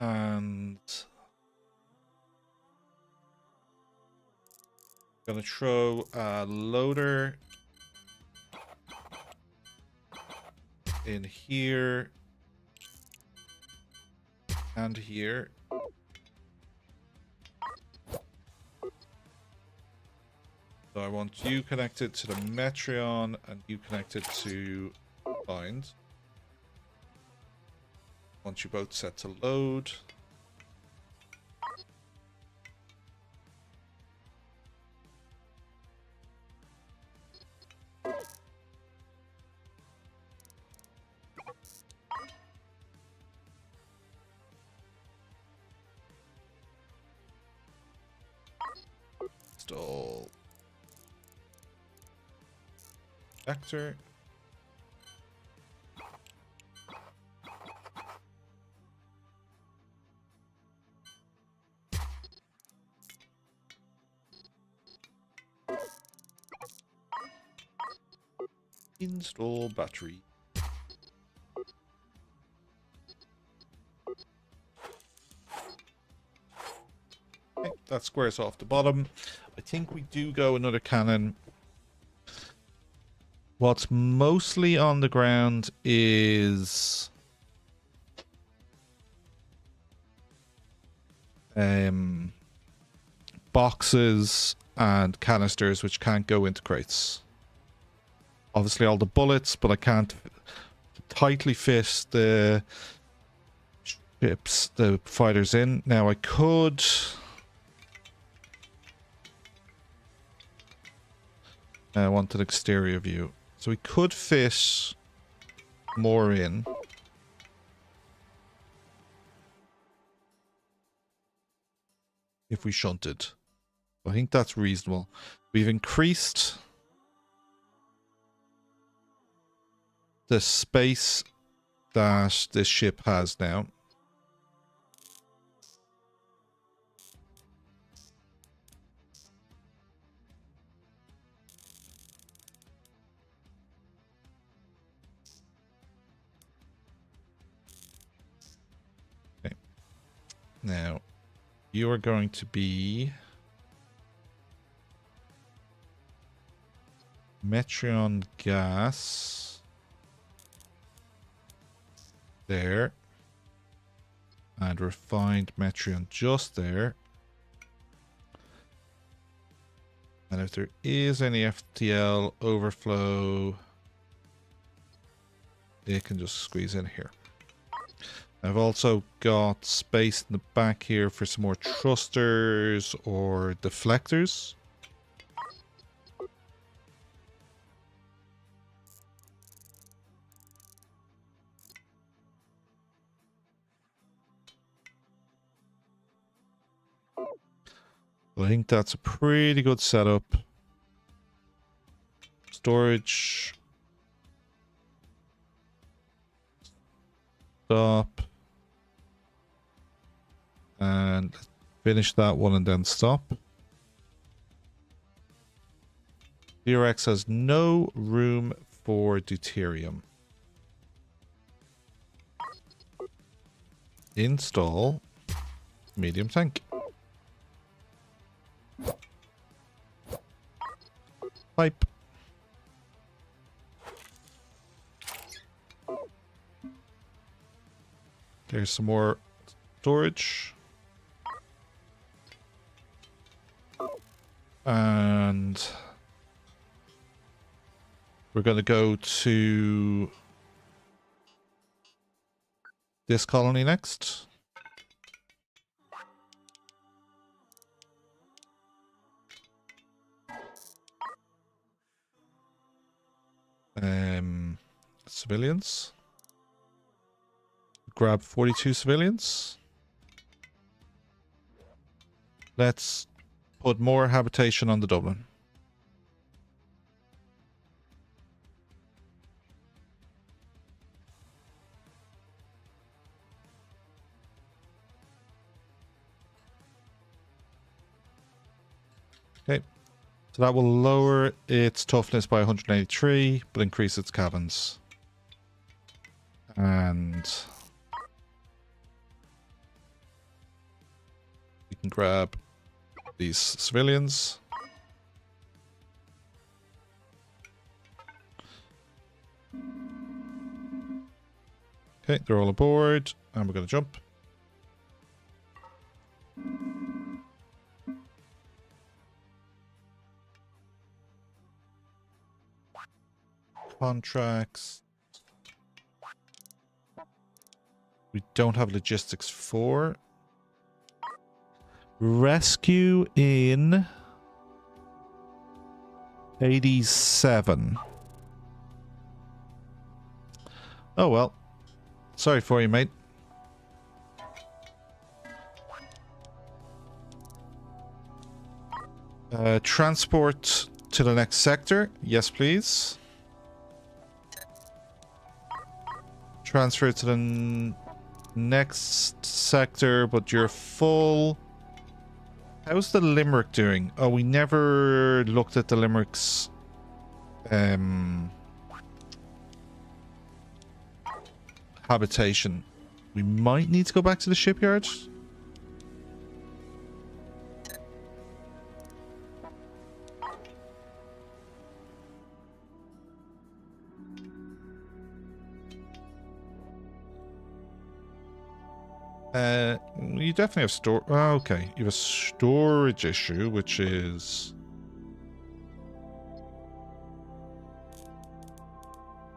And gonna throw a loader in here and here. So I want you connected to the Metreon and you connected to Bind. Want you both set to load. Install vector. Install battery. Okay, that squares off the bottom. I think we do go another cannon. What's mostly on the ground is boxes and canisters which can't go into crates. Obviously all the bullets, but I can't tightly fit the ships, the fighters in. Now I could... I want an exterior view. So we could fit more in. If we shunted. I think that's reasonable. We've increased the space that this ship has now. Okay. Now, you are going to be Metreon gas there, and refined Metreon just there. And if there is any FTL overflow, it can just squeeze in here. I've also got space in the back here for some more thrusters or deflectors. I think that's a pretty good setup. Storage. Stop. And finish that one and then stop. DRX has no room for deuterium. Install medium tank. Pipe. There's some more storage. And we're going to go to this colony next. Civilians. Grab 42 civilians. Let's put more habitation on the Dublin. Okay. So that will lower its toughness by 183, but increase its cabins. And we can grab these civilians. Okay, they're all aboard, and we're going to jump. Contracts. We don't have logistics for. Rescue in 87. Oh well. Sorry for you, mate. Transport to the next sector. Yes, please. Transfer to the next sector, but you're full. How's the Limerick doing? Oh, we never looked at the Limerick's habitation. We might need to go back to the shipyard. You definitely have store. Oh, okay, you have a storage issue, which is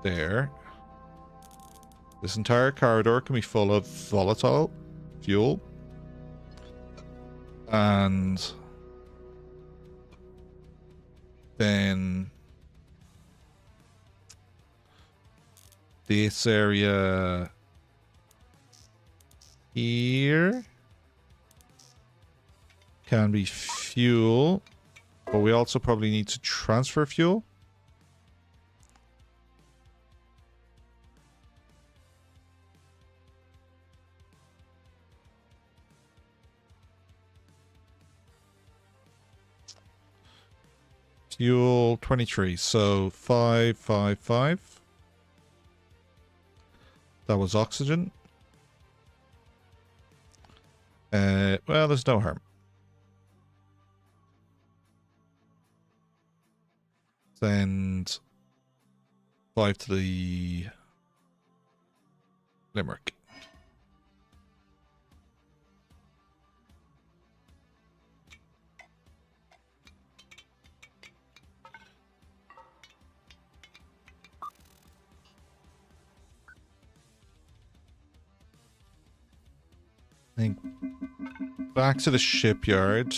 there. This entire corridor can be full of volatile fuel, and then this area here can be fuel, but we also probably need to transfer fuel. Fuel 23, so 555. That was oxygen. Well, there's no harm. Send 5 to the Limerick. I think back to the shipyard.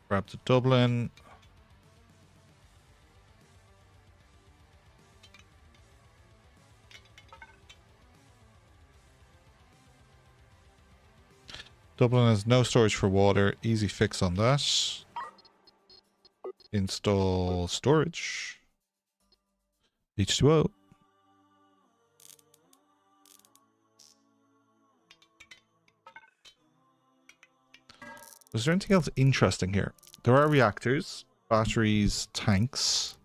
Grab to Dublin. Dublin has no storage for water. Easy fix on that. Install storage. H2O. Is there anything else interesting here? There are reactors, batteries, tanks.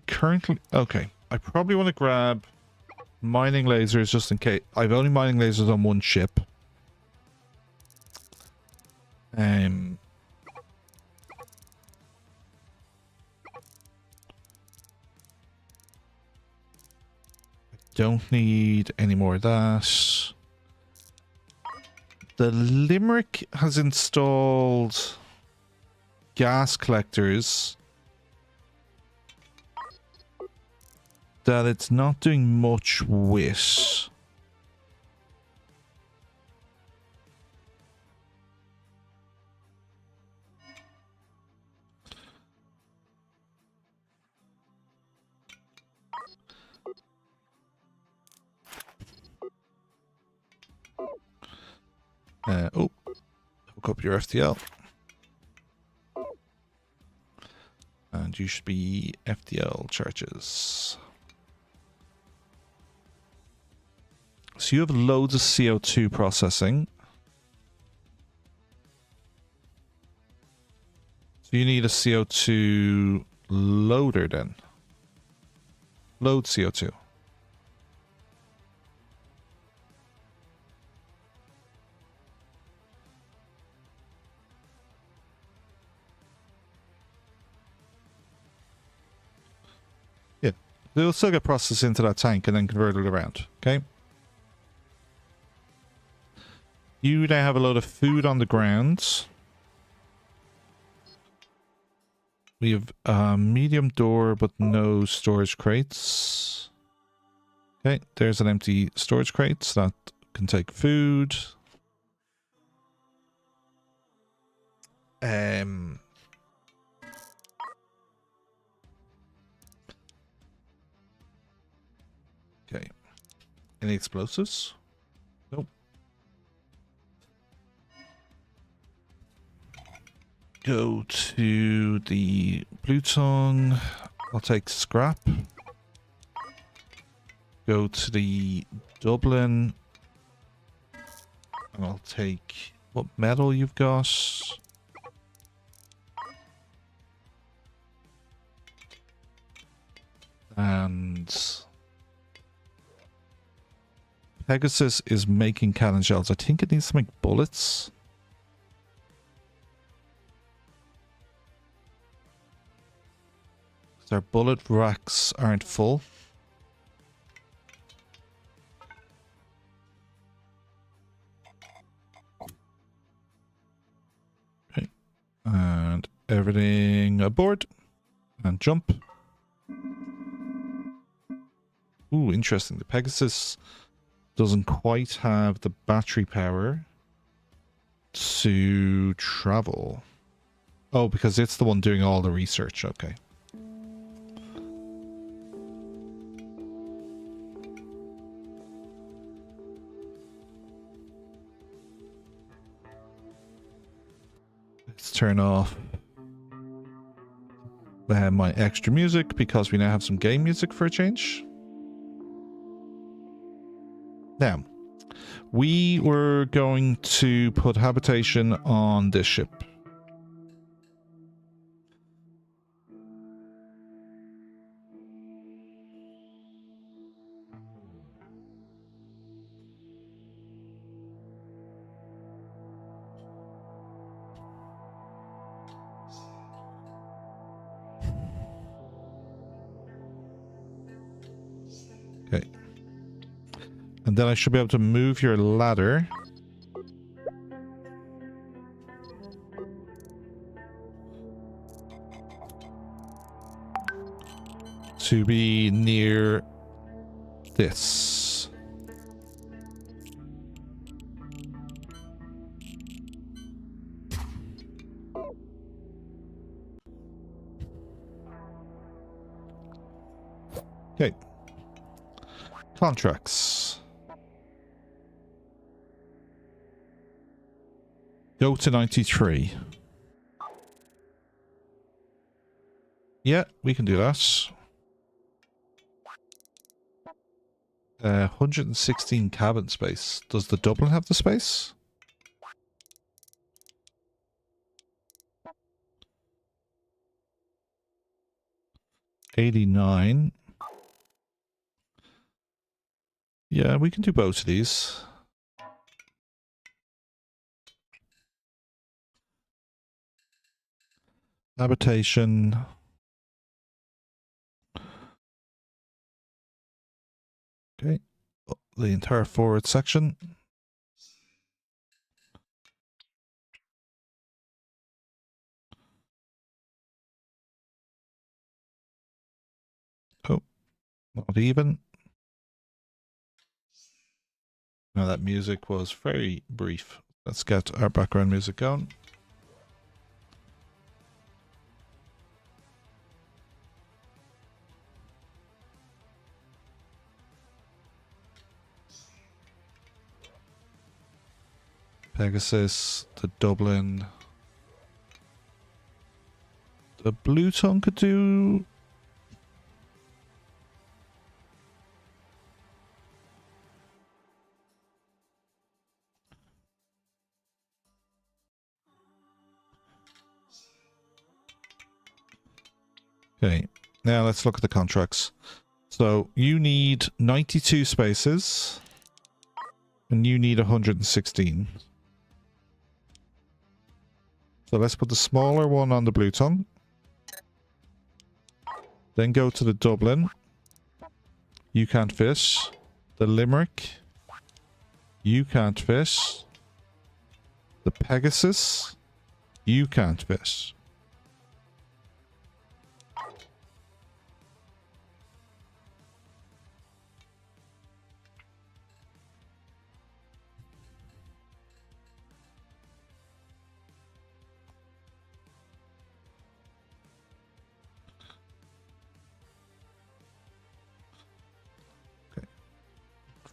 Currently, okay. I probably want to grab mining lasers just in case. I've only mining lasers on one ship. Don't need any more of that. The Limerick has installed gas collectors that it's not doing much with. Oh, hook up your FTL. And you should be FTL charges. So you have loads of CO2 processing. So you need a CO2 loader then. Load CO2. Yeah, it'll still get processed into that tank and then converted around, okay? You now have a load of food on the ground. We have a medium door, but no storage crates. Okay, there's an empty storage crate, so that can take food. Okay. Any explosives? Nope. Go to the blue tongue. I'll take scrap. Go to the Dublin. And I'll take what metal you've got. And Pegasus is making cannon shells. I think it needs to make bullets. Our bullet racks aren't full. Okay. And everything aboard. And jump. Ooh, interesting. The Pegasus doesn't quite have the battery power to travel. Oh, because it's the one doing all the research. Okay. Let's turn off my extra music because we now have some game music for a change. Now, we were going to put habitation on this ship. Okay. And then I should be able to move your ladder. To be near this. Okay. Contracts. Go to 93. Yeah, we can do that. 116 cabin space. Does the Dublin have the space? $89. Yeah, we can do both of these. Habitation. Okay. The entire forward section. Oh, not even. Now that music was very brief. Let's get our background music going. Pegasus, the Dublin. The Blue Tongue could do... Okay, now let's look at the contracts. So you need 92 spaces and you need 116. So let's put the smaller one on the Blue Tongue. Then go to the Dublin. You can't fit. The Limerick. You can't fit. The Pegasus. You can't fit.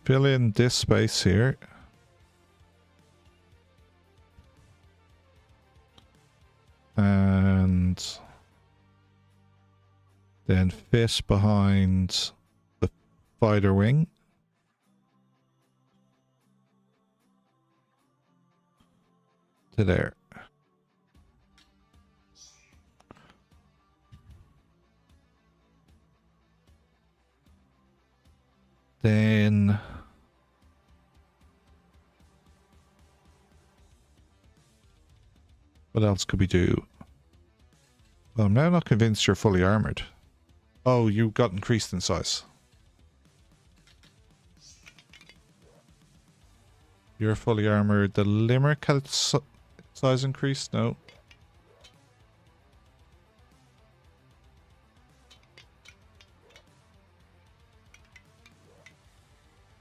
Fill in this space here. And then fit behind the fighter wing. To there. Then what else could we do? Well, I'm now not convinced you're fully armored. Oh, you got increased in size. You're fully armored. The Limerick had its size increased? No.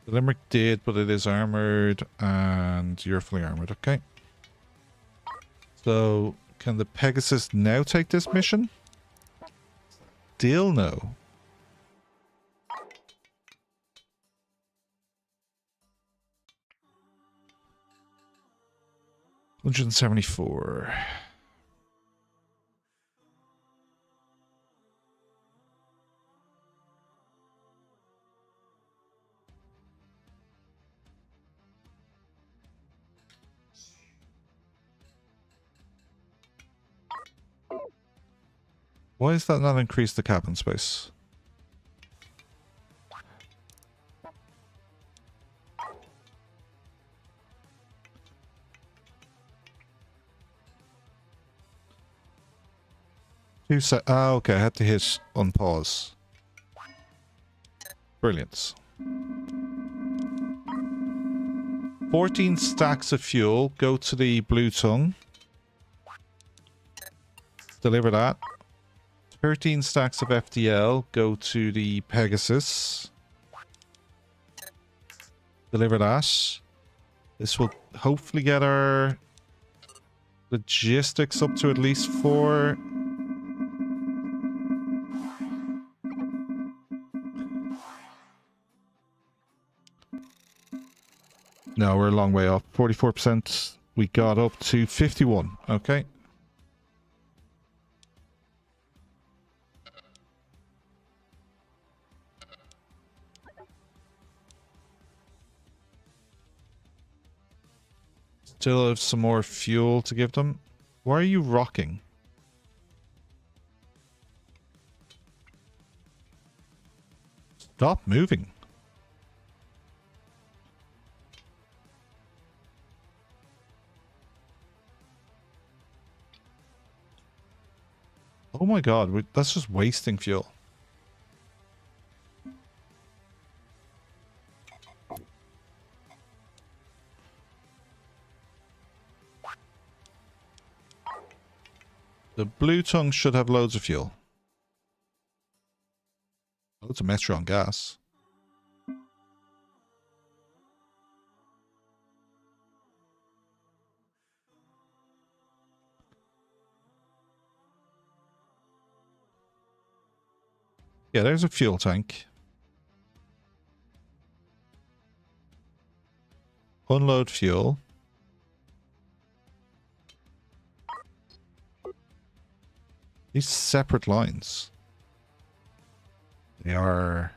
The Limerick did, but it is armored, and you're fully armored. Okay. So, can the Pegasus now take this mission? Still no. $174. Why is that not increase the cabin space? Ah, okay, I had to hit unpause. Brilliant. 14 stacks of fuel. Go to the Blue Tongue. Deliver that. 13 stacks of FTL. Go to the Pegasus. Deliver that. This will hopefully get our logistics up to at least 4. No, we're a long way off. 44%. We got up to 51. Okay. Still have some more fuel to give them. Why are you rocking? Stop moving. Oh my god, that's just wasting fuel. The Blue Tongue should have loads of fuel. Loads of Metron gas. Yeah, there's a fuel tank. Unload fuel. These separate lines. They are...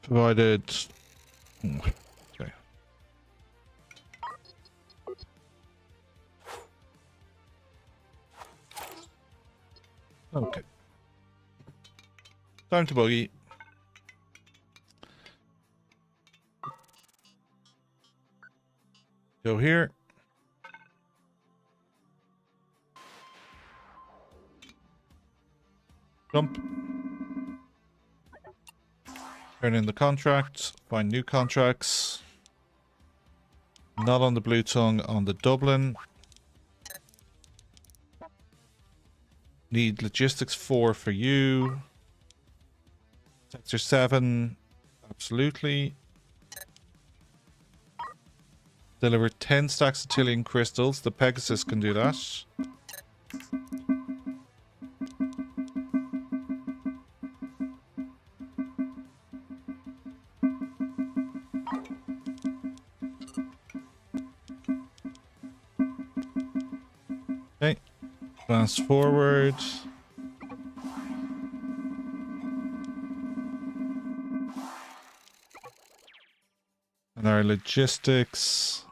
provided... Okay. Okay. Time to buggy. Go here. Jump. Turn in the contracts. Find new contracts. Not on the Blue Tongue, on the Dublin. Need logistics 4 for you. Sector 7. Absolutely. Deliver 10 stacks of Tillian crystals. The Pegasus can do that. Okay. Fast forward. And our logistics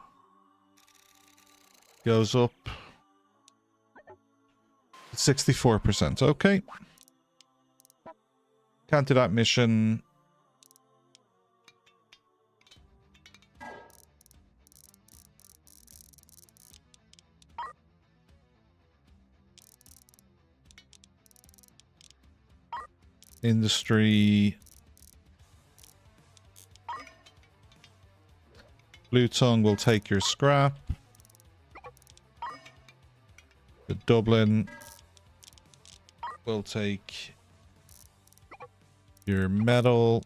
goes up 64%. Okay. Can't do that mission. Industry. Blue Tongue will take your scrap. The Dublin will take your metal.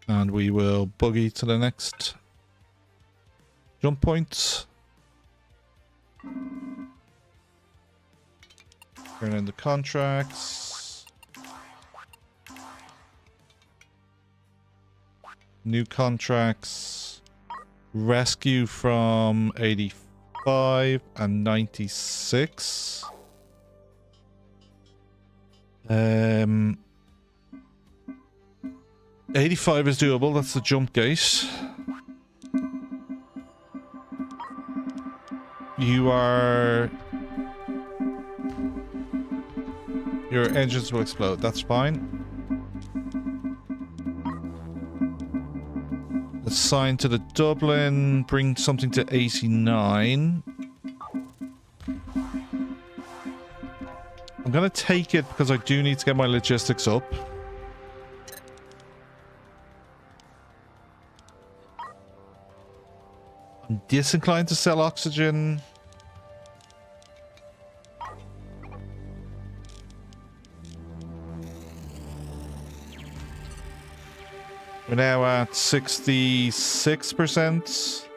And we will buggy to the next jump point. Turn in the contracts. New contracts. Rescue from 85 and 96. 85 is doable. That's the jump gate. Your engines will explode. That's fine. Assign to the Dublin. Bring something to 89. I'm gonna take it because I do need to get my logistics up. I'm disinclined to sell oxygen. We're now at 66%.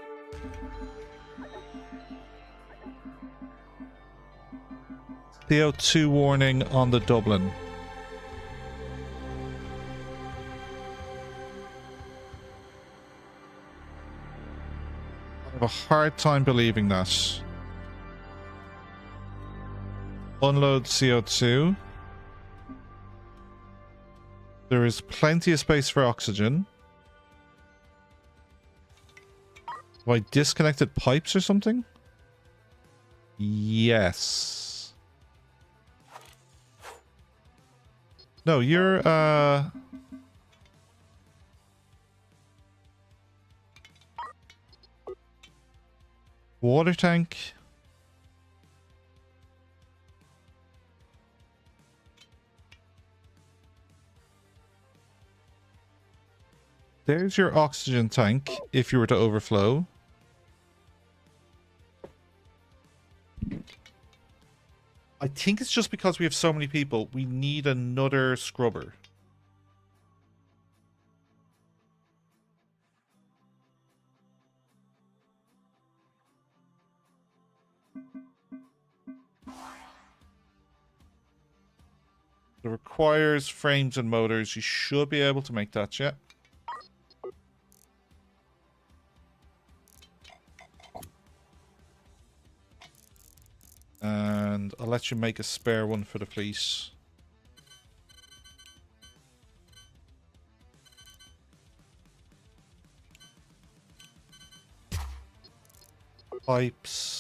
CO2 warning on the Dublin. I have a hard time believing that. Unload CO2. There is plenty of space for oxygen. Have I disconnected pipes or something? Yes. No, you're, water tank. There's your oxygen tank if you were to overflow. I think it's just because we have so many people. We need another scrubber. It requires frames and motors. You should be able to make that, yeah. And I'll let you make a spare one for the fleece. Pipes.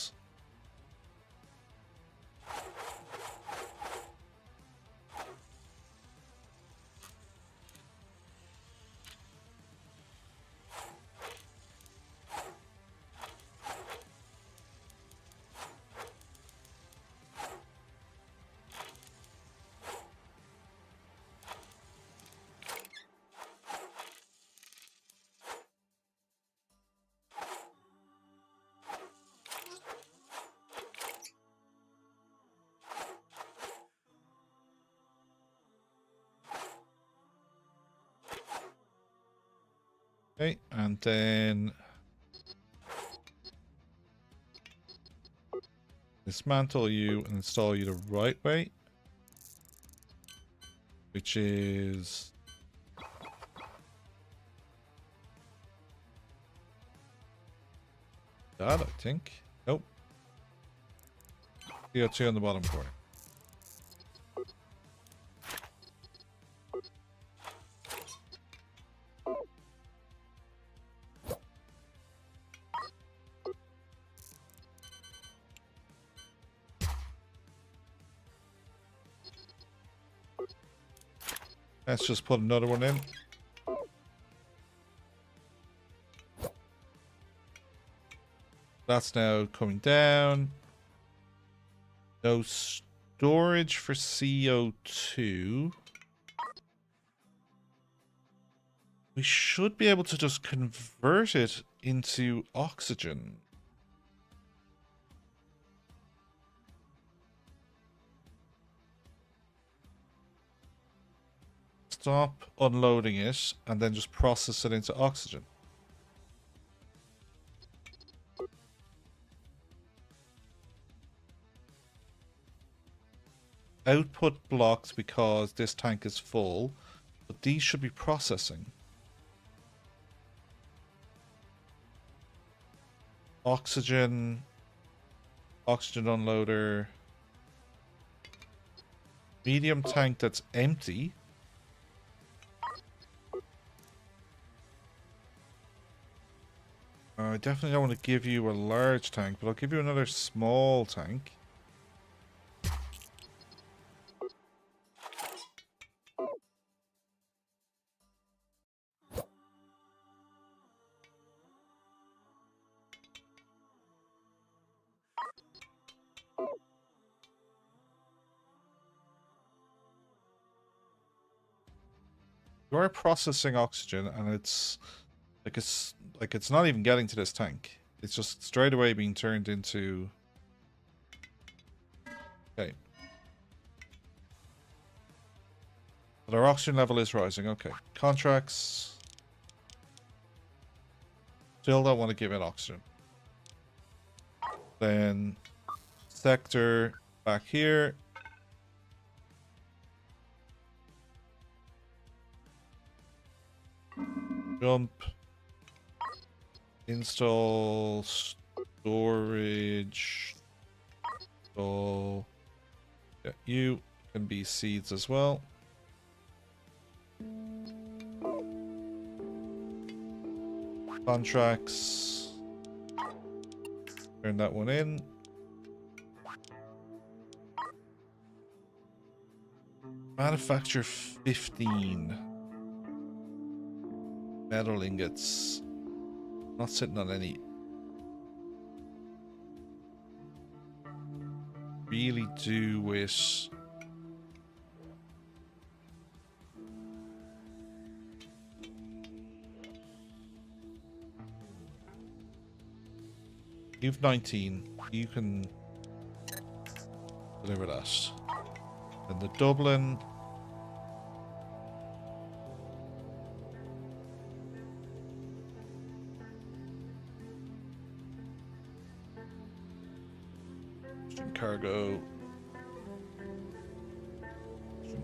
Okay, and then dismantle you and install you the right way, which is that, I think. Nope. CO2 on the bottom corner. Let's just put another one in. That's now coming down. No storage for CO2. We should be able to just convert it into oxygen. Stop unloading it and then just process it into oxygen. Output blocked because this tank is full, but these should be processing. Oxygen unloader. Medium tank that's empty. I definitely don't want to give you a large tank, but I'll give you another small tank. You're processing oxygen, and it's not even getting to this tank. It's just straight away being turned into. Okay. But our oxygen level is rising. Okay. Contracts. Still don't want to give it oxygen. Then sector back here. Jump. Install storage. So yeah, you can be seeds as well. Contracts. Turn that one in. Manufacture 15 metal ingots. Not sitting on any. Really do wish. You've 19. You can Deliver that. And the Dublin. Cargo.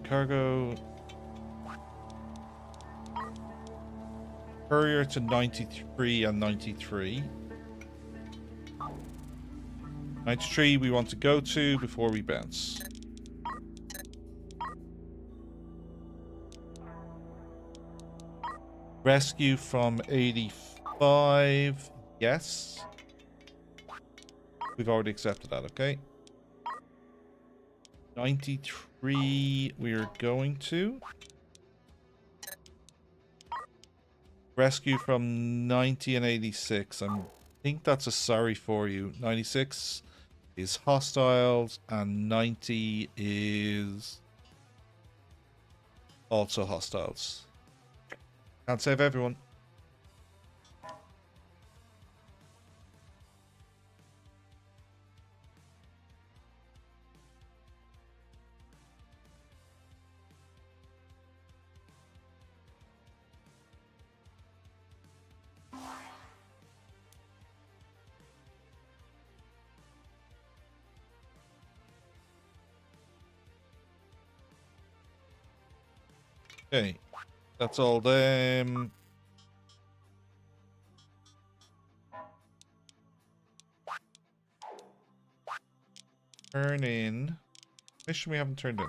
Cargo. Courier to 93 and 93. 93 we want to go to before we bounce. Rescue from 85. Yes. We've already accepted that, okay. 93 we're going to. Rescue from 90 and 86. I think that's a sorry for you. 96 is hostiles and 90 is also hostiles. Can't save everyone. Okay, that's all them. Turn in. Mission we haven't turned in.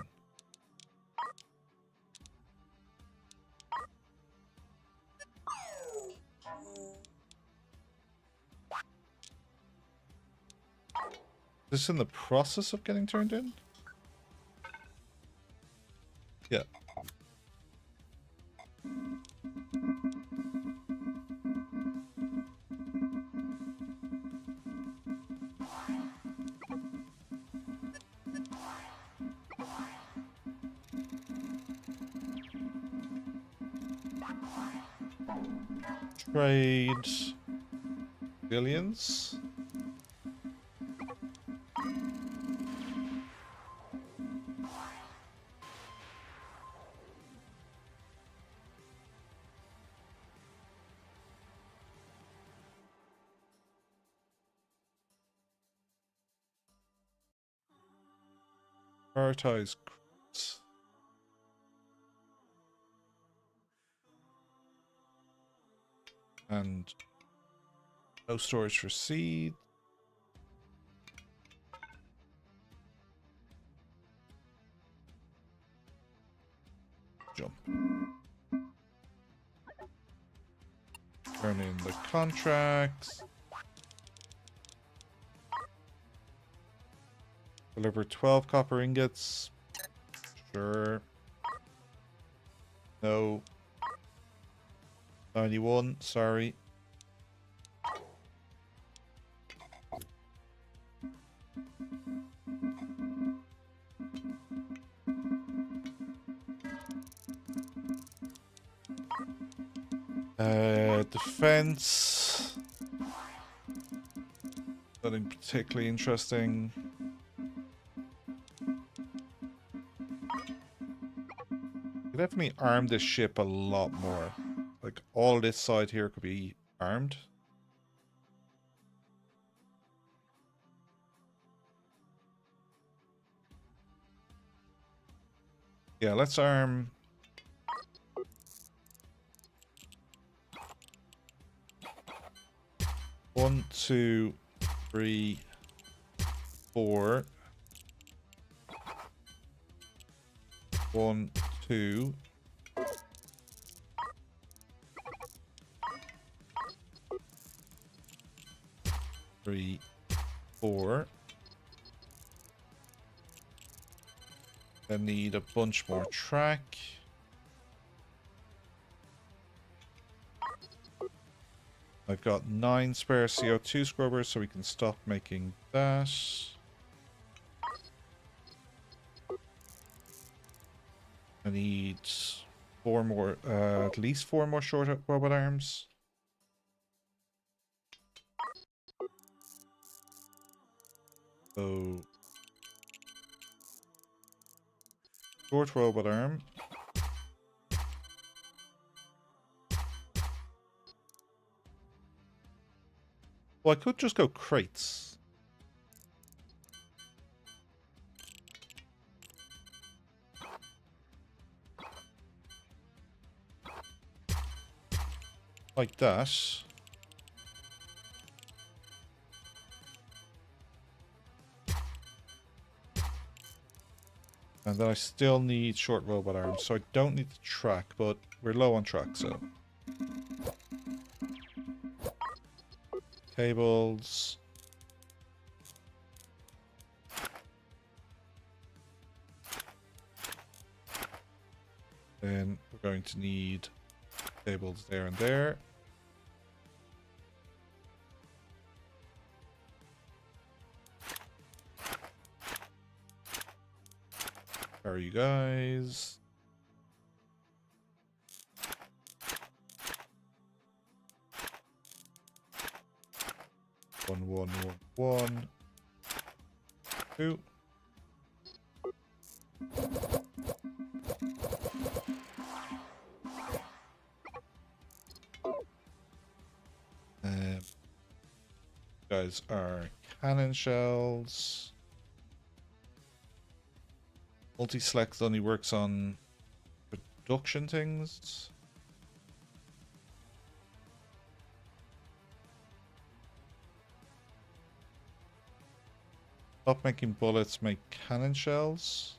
Is this in the process of getting turned in? Yeah. Trade billions. Prioritize credits. And no storage for seed. Jump. Turn in the contracts. Deliver 12 copper ingots. Sure. No. 91, sorry. Defense. Nothing particularly interesting. Could definitely arm this ship a lot more. Like, all this side here could be armed. Yeah, let's arm. One, two, three, four. 1, 2. 3, 4. I need a bunch more track. I've got 9 spare CO2 scrubbers, so we can stop making that. I need 4 more, at least 4 more short robot arms. So Short robot arm. Well, I could just go crates. Like that. And then I still need short robot arms, so I don't need the track, but we're low on track, so. Cables. Then we're going to need cables there and there. How are you guys? One, 2. Guys are cannon shells. Multi-select only works on production things. Stop making bullets, make cannon shells.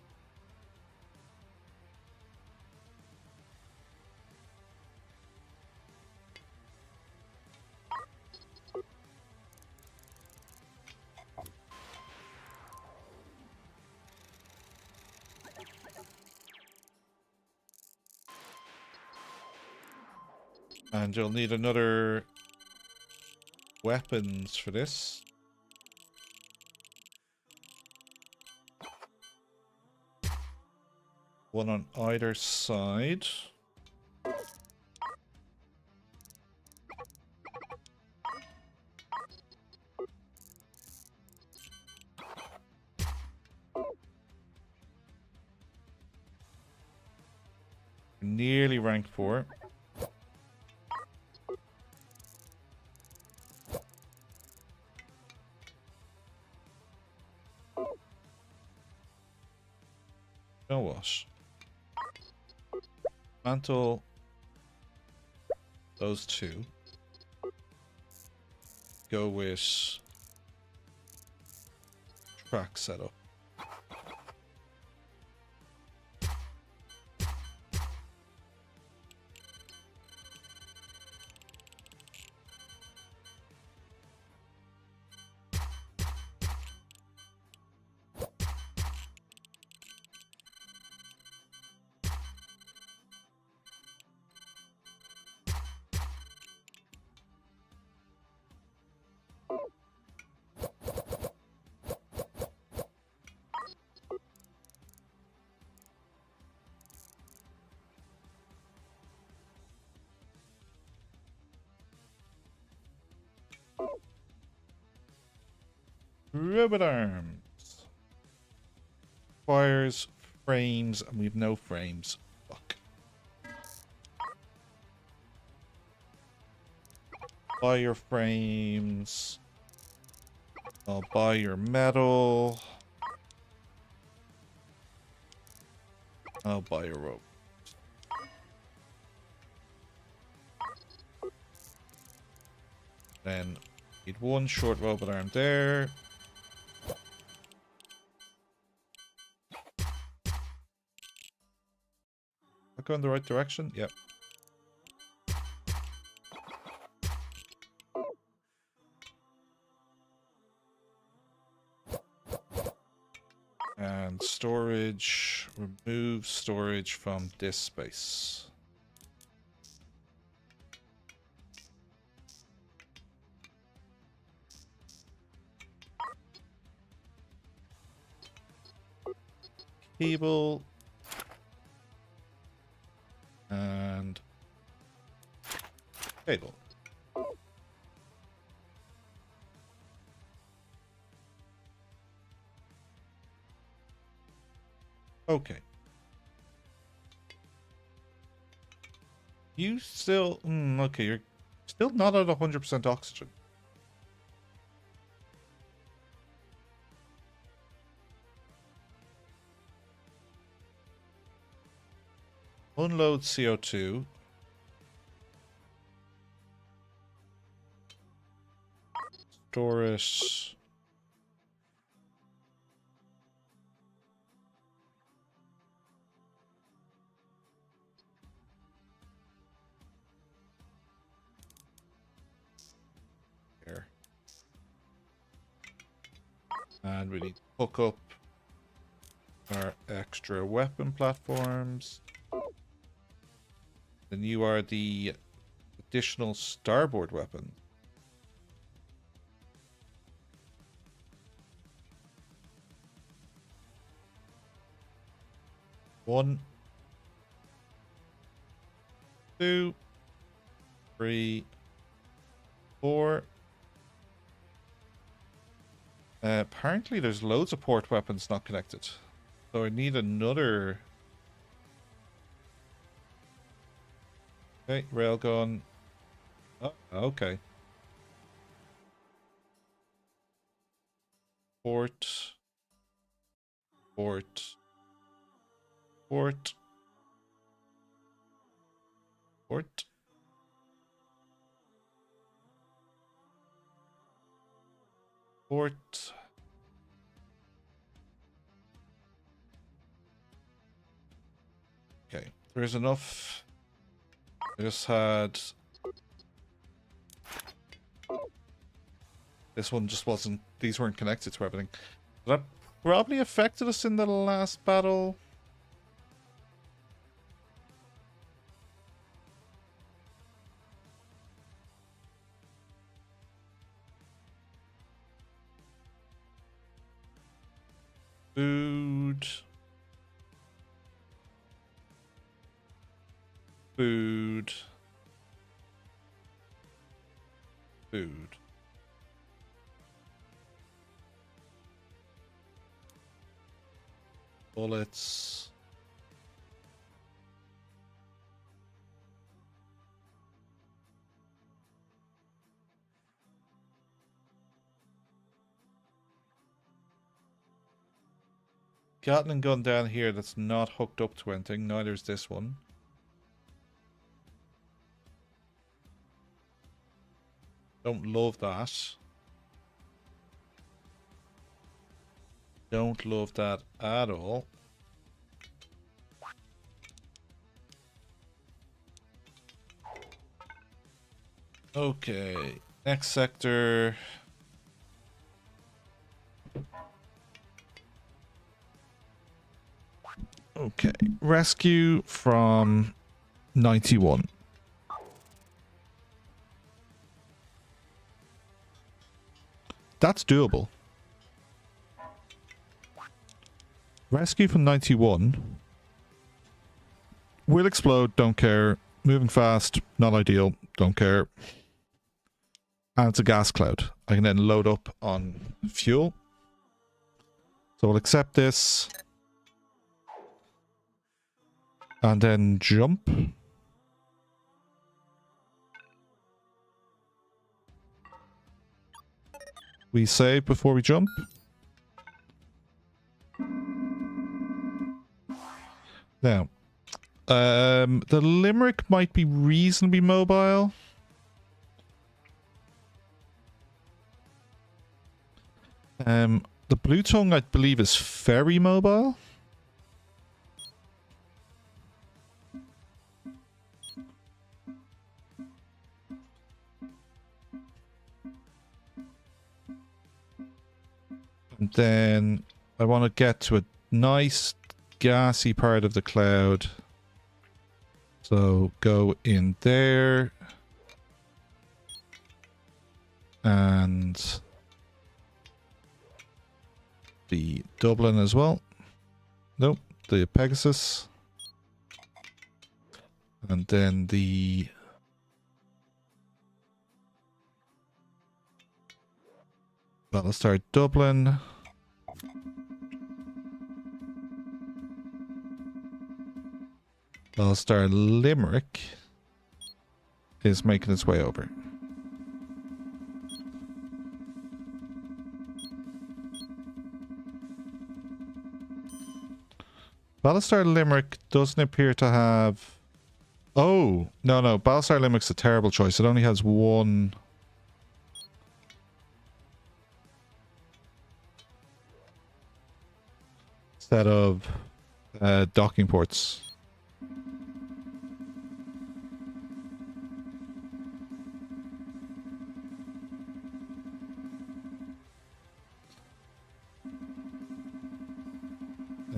And you'll need another weapons for this. One on either side. Nearly rank 4. Know what? Mantle those 2. Go with track setup. Robot arms. Requires frames, and we have no frames. Fuck. Buy your frames. I'll buy your metal. I'll buy your rope. Then need one short robot arm there. I go in the right direction? Yep. And storage, remove storage from this space. Cable. And cable. Okay. You still... okay, you're still not at 100% oxygen. Unload CO2. Store it. Here. And we need to hook up our extra weapon platforms. Then you are the additional starboard weapon. One, two, three, four. Apparently there's loads of port weapons not connected. So I need another... Okay, railgun. Oh, okay. Port. Port. Port. Port. Port. Okay, there's enough. I just had... This one just wasn't... These weren't connected to everything. That probably affected us in the last battle. Food. Food. Food. Bullets. Gatling gun down here that's not hooked up to anything. Neither is this one. Don't love that. Don't love that at all. Okay, next sector. Okay, rescue from 91. That's doable. Rescue from 91. Will explode, don't care. Moving fast, not ideal, don't care. And it's a gas cloud. I can then load up on fuel. So we'll accept this. And then jump. We save before we jump. Now, the Limerick might be reasonably mobile. The Blue Tongue, I believe, is very mobile. And then I want to get to a nice gassy part of the cloud. So go in there. And the Dublin as well. Nope, the Pegasus. And then the Battlestar Dublin. Battlestar Limerick. is making its way over. Battlestar Limerick doesn't appear to have... Oh, no, no. Battlestar Limerick's a terrible choice. It only has one... set of docking ports.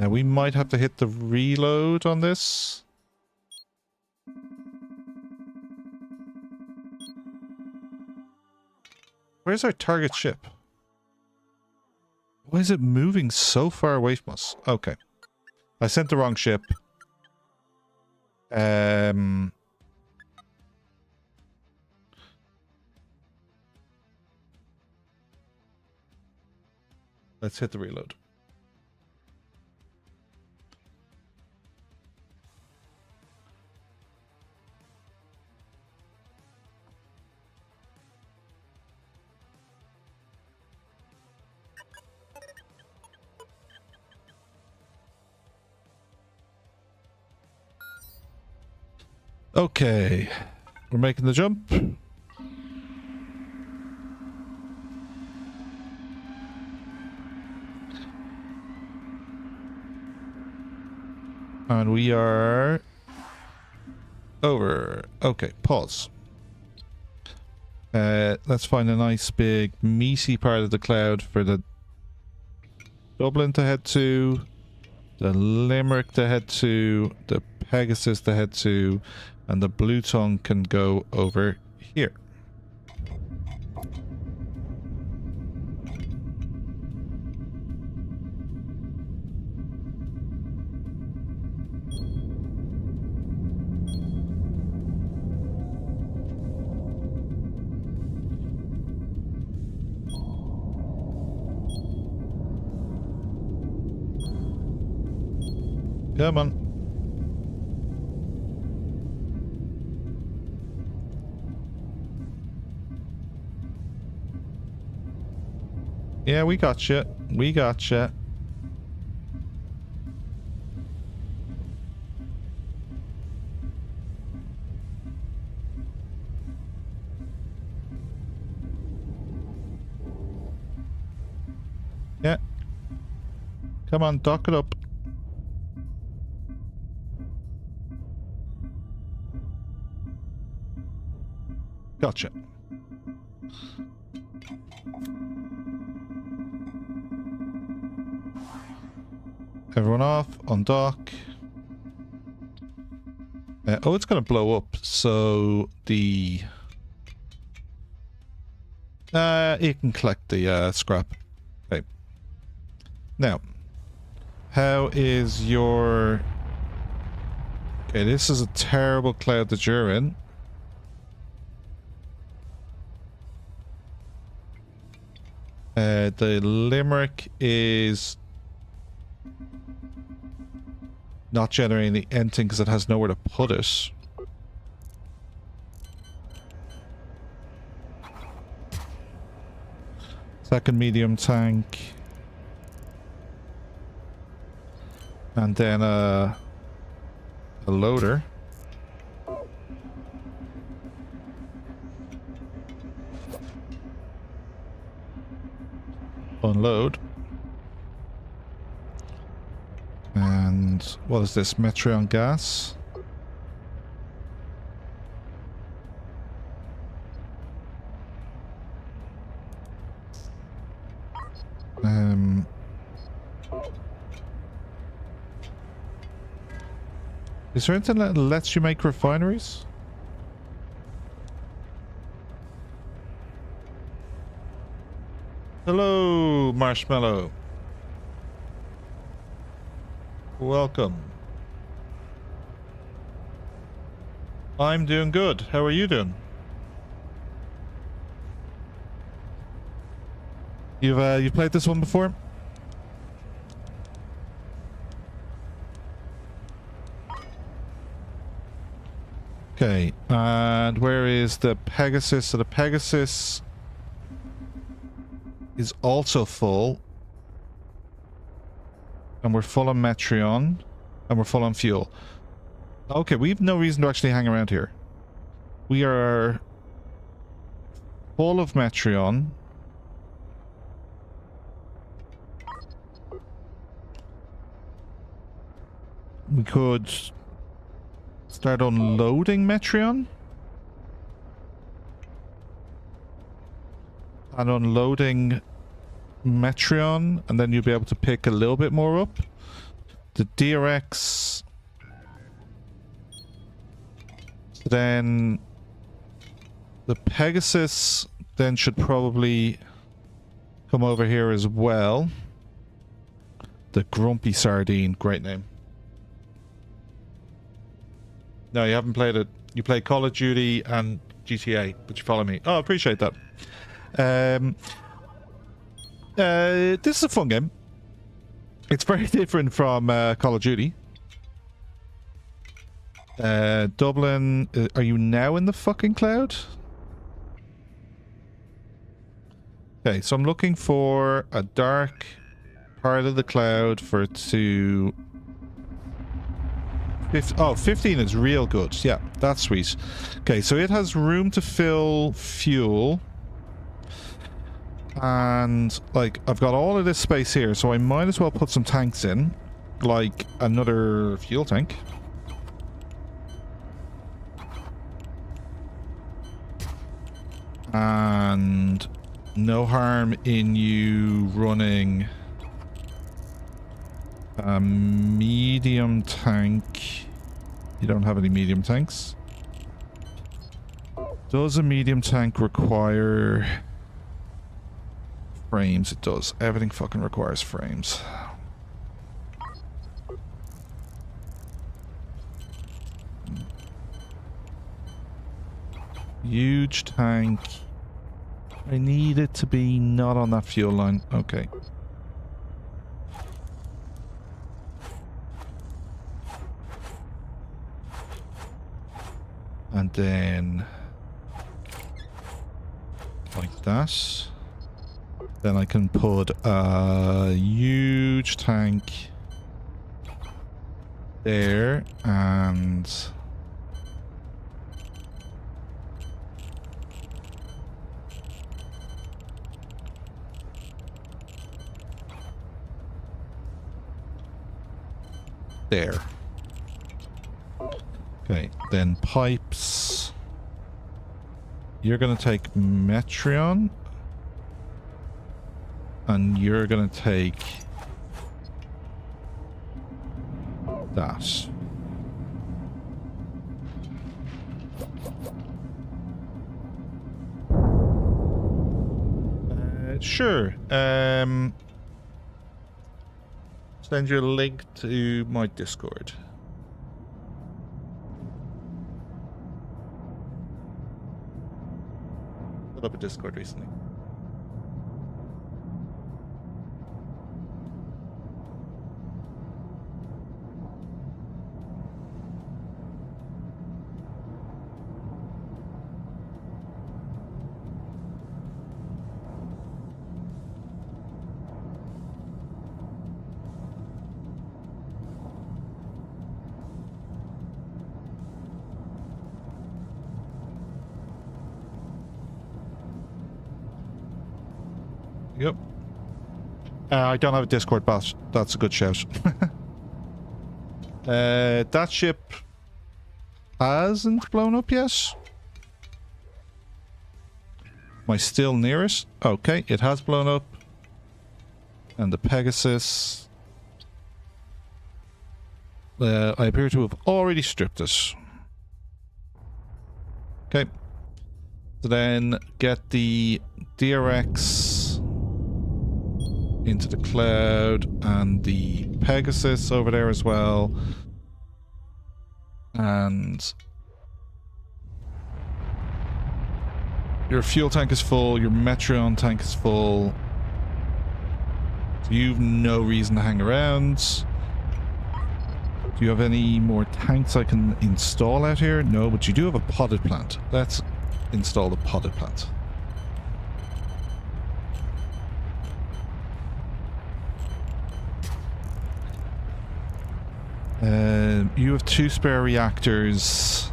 We might have to hit the reload on this. Where's our target ship? Why is it moving so far away from us? Okay. I sent the wrong ship. Let's hit the reload. Okay, we're making the jump. And we are over. Okay, pause. Let's find a nice big meaty part of the cloud for the Dublin to head to, the Limerick to head to, the Pegasus to head to, and the Blue Tongue can go over here. Come on. Yeah, we got you. We got you. Yeah. Come on, dock it up. Gotcha. Everyone off, on dock. Oh, it's going to blow up, so the... it can collect the scrap. Okay. Now, how is your... Okay, this is a terrible cloud that you're in. The Limerick is not generating anything because it has nowhere to put it. Second medium tank. And then a loader. Unload. And what is this? Metreon gas. Is there anything that lets you make refineries? Hello, Marshmallow. Welcome. I'm doing good. How are you doing? You've played this one before? Okay, and where is the Pegasus? So the Pegasus is also full. And we're full on Metreon. And we're full on fuel. Okay, we have no reason to actually hang around here. We are full of Metreon. We could start unloading Metreon. And unloading Metreon, and then you'll be able to pick a little bit more up. The DRX. Then the Pegasus then should probably come over here as well. The Grumpy Sardine, great name. No, you haven't played it. You play Call of Duty and GTA, but you follow me. Oh, I appreciate that. This is a fun game. It's very different from Call of Duty. Dublin, are you now in the fucking cloud? Okay, so I'm looking for a dark part of the cloud for it to... Oh, 15 is real good. Yeah, that's sweet. Okay, so it has room to fill fuel. And, like, I've got all of this space here, so I might as well put some tanks in. Like, another fuel tank. And no harm in you running a medium tank. You don't have any medium tanks. Does a medium tank require frames? It does. Everything fucking requires frames. Huge tank. I need it to be not on that fuel line. Okay. And then like that. Then I can put a huge tank there and there. Okay, then pipes. You're gonna take Metreon. And you're gonna take that. Sure. Send you a link to my Discord. Set up a Discord recently. Yep. I don't have a Discord, but that's a good shout. That ship hasn't blown up yet. Am I still near it? Okay, it has blown up. And the Pegasus. I appear to have already stripped it. Okay. So then get the DRX into the cloud and the Pegasus over there as well. And your fuel tank is full, your Metreon tank is full. So you've no reason to hang around. Do you have any more tanks I can install out here? No, but you do have a potted plant. Let's install the potted plant. You have 2 spare reactors.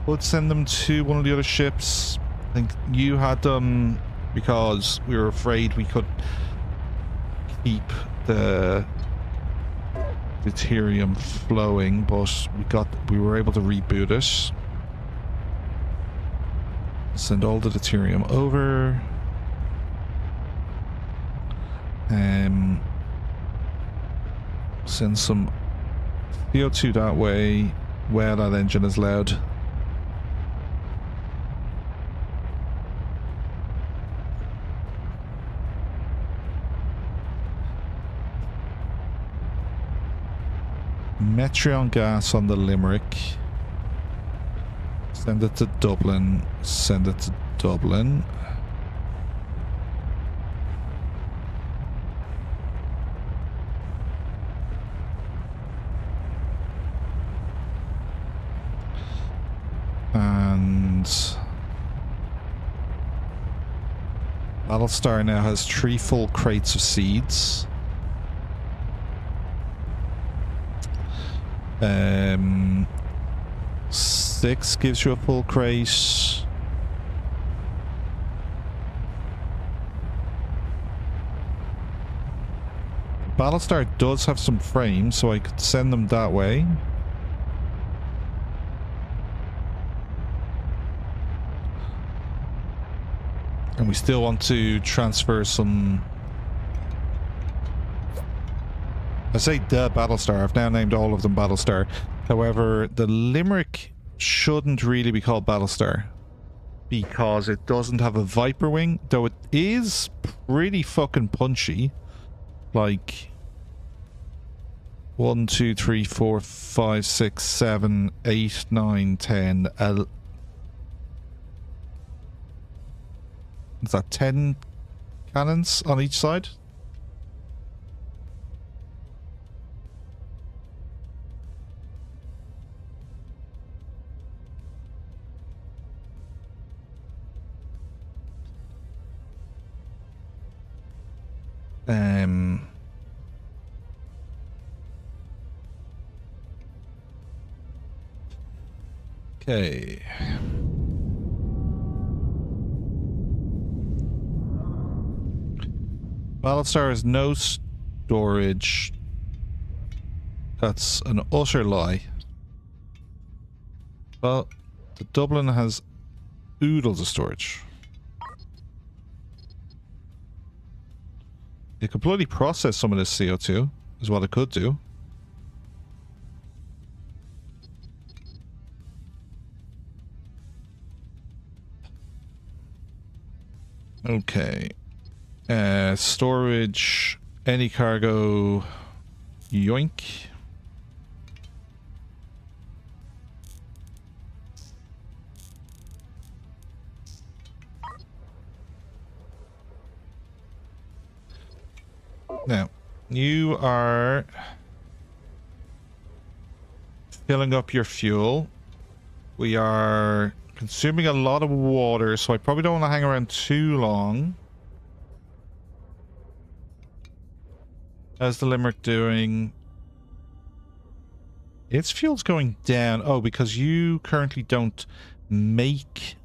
Could send them to one of the other ships. I think you had them because we were afraid we could keep the deuterium flowing, but we were able to reboot it. Send all the deuterium over. Send some CO2 that way where that engine is loud. Metreon gas on the Limerick. Send it to Dublin. Send it to Dublin. And Battlestar now has 3 full crates of seeds. 6 gives you a full crate. Battlestar does have some frames, so I could send them that way. And we still want to transfer some... I say the Battlestar, I've now named all of them Battlestar. However, the Limerick shouldn't really be called Battlestar because it doesn't have a Viper wing, though it is pretty fucking punchy. Like 1, 2, 3, 4, 5, 6, 7, 8, 9, 10. Is that 10 cannons on each side? Okay. Battlestar has no storage. That's an utter lie. Well, the Dublin has oodles of storage. It could bloody process some of this CO2, is what it could do. Okay. Storage, any cargo, yoink. Now, you are filling up your fuel. We are consuming a lot of water, so I probably don't want to hang around too long. How's the Limerick doing? Its fuel's going down. Oh, because you currently don't make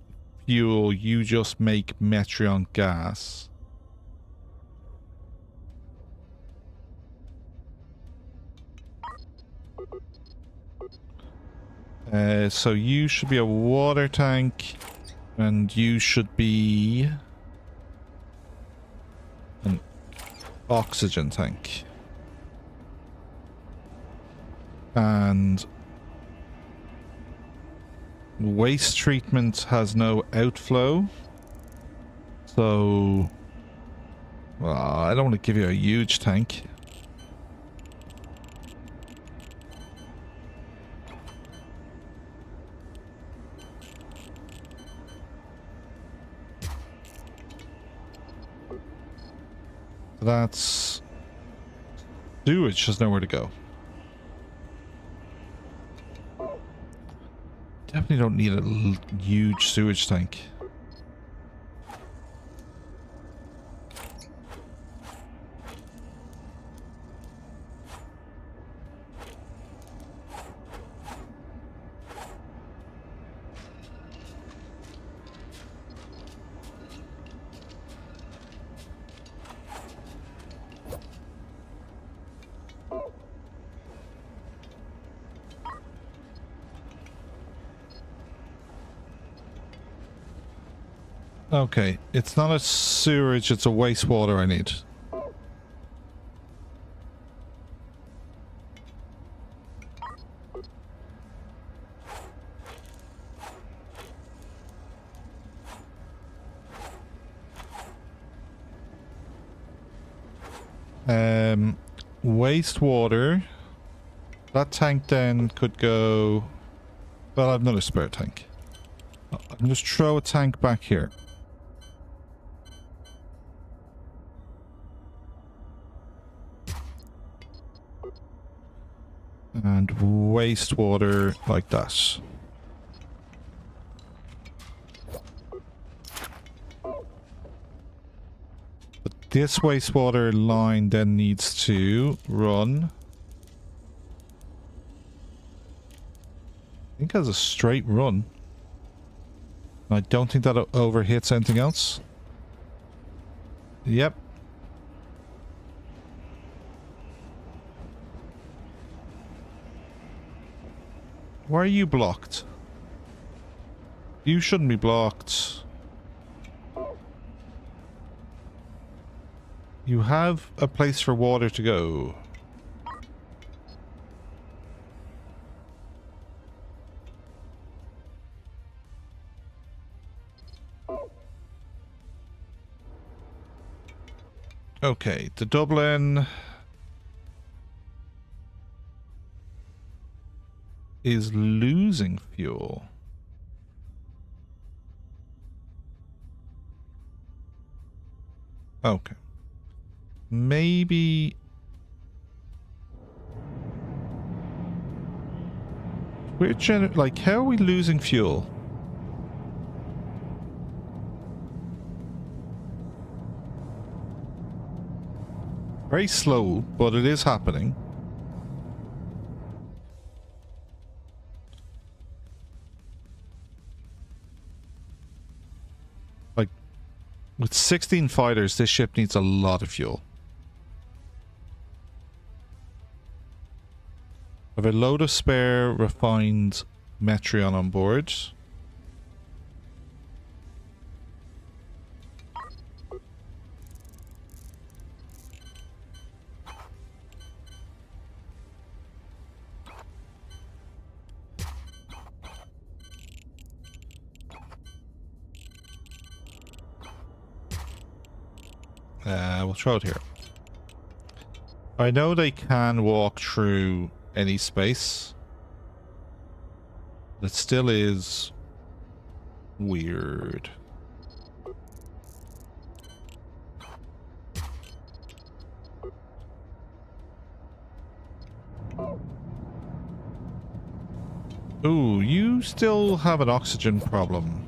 fuel, you just make Metreon gas. So you should be a water tank, and you should be an oxygen tank. And waste treatment has no outflow. So, well, I don't want to give you a huge tank. That's... sewage has nowhere to go. Definitely don't need a huge sewage tank. Okay, it's not a sewerage, it's a wastewater I need. Wastewater. That tank then could go... Well, I have another spare tank. I can just throw a tank back here. And wastewater like that. But this wastewater line then needs to run. I think it has a straight run. I don't think that overhits anything else. Yep. Why are you blocked? You shouldn't be blocked. You have a place for water to go. Okay, the Dublin is losing fuel. Okay. Maybe... We're like, how are we losing fuel? Very slow, but it is happening. Like, with 16 fighters, this ship needs a lot of fuel. I have a load of spare refined Metreon on board. We'll throw it here. I know they can walk through any space. It still is weird. Ooh, you still have an oxygen problem.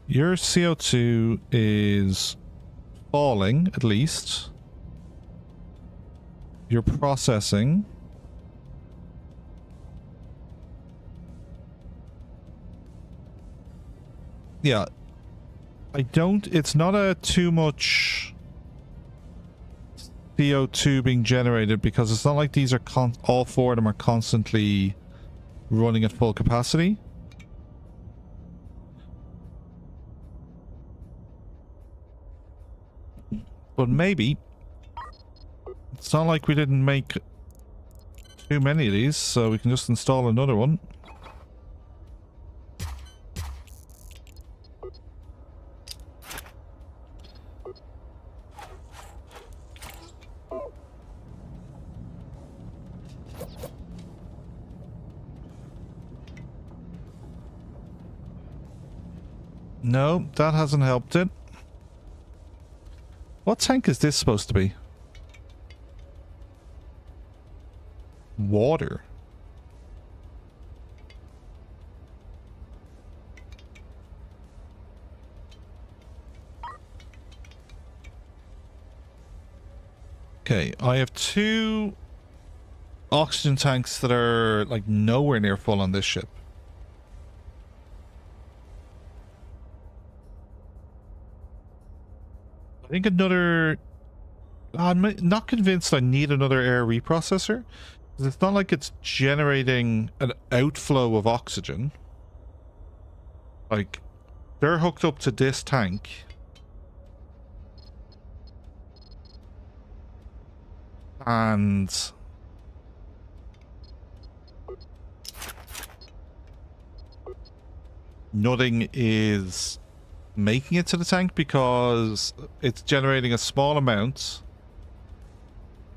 Your CO2 is falling, at least. You're processing. Yeah. It's not a too much CO2 being generated because it's not like these are all four of them are constantly running at full capacity. But maybe it's not like we didn't make too many of these, so we can just install another one. No, that hasn't helped it. What tank is this supposed to be? Water. Okay, I have 2 oxygen tanks that are like nowhere near full on this ship. I think another... I'm not convinced I need another air reprocessor. It's not like it's generating an outflow of oxygen. Like, they're hooked up to this tank. And nothing is making it to the tank because it's generating a small amount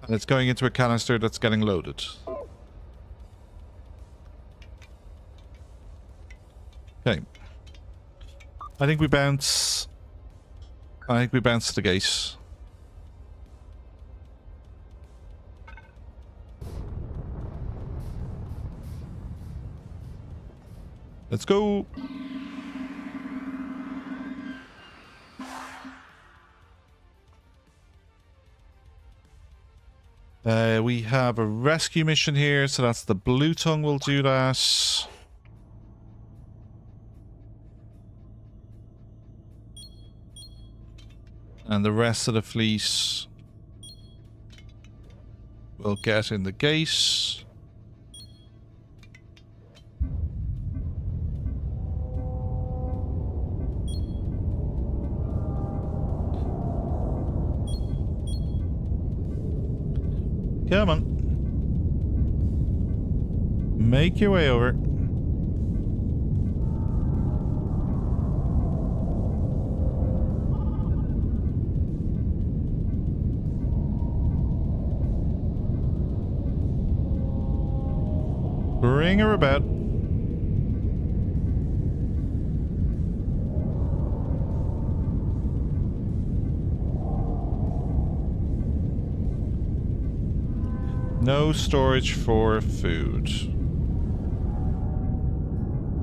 and it's going into a canister that's getting loaded. Okay. I think we bounce to the gate. Let's go. We have a rescue mission here, so that's the blue tongue will do that. And the rest of the fleet will get in the gate. Come on. Make your way over. Bring her about. No storage for food.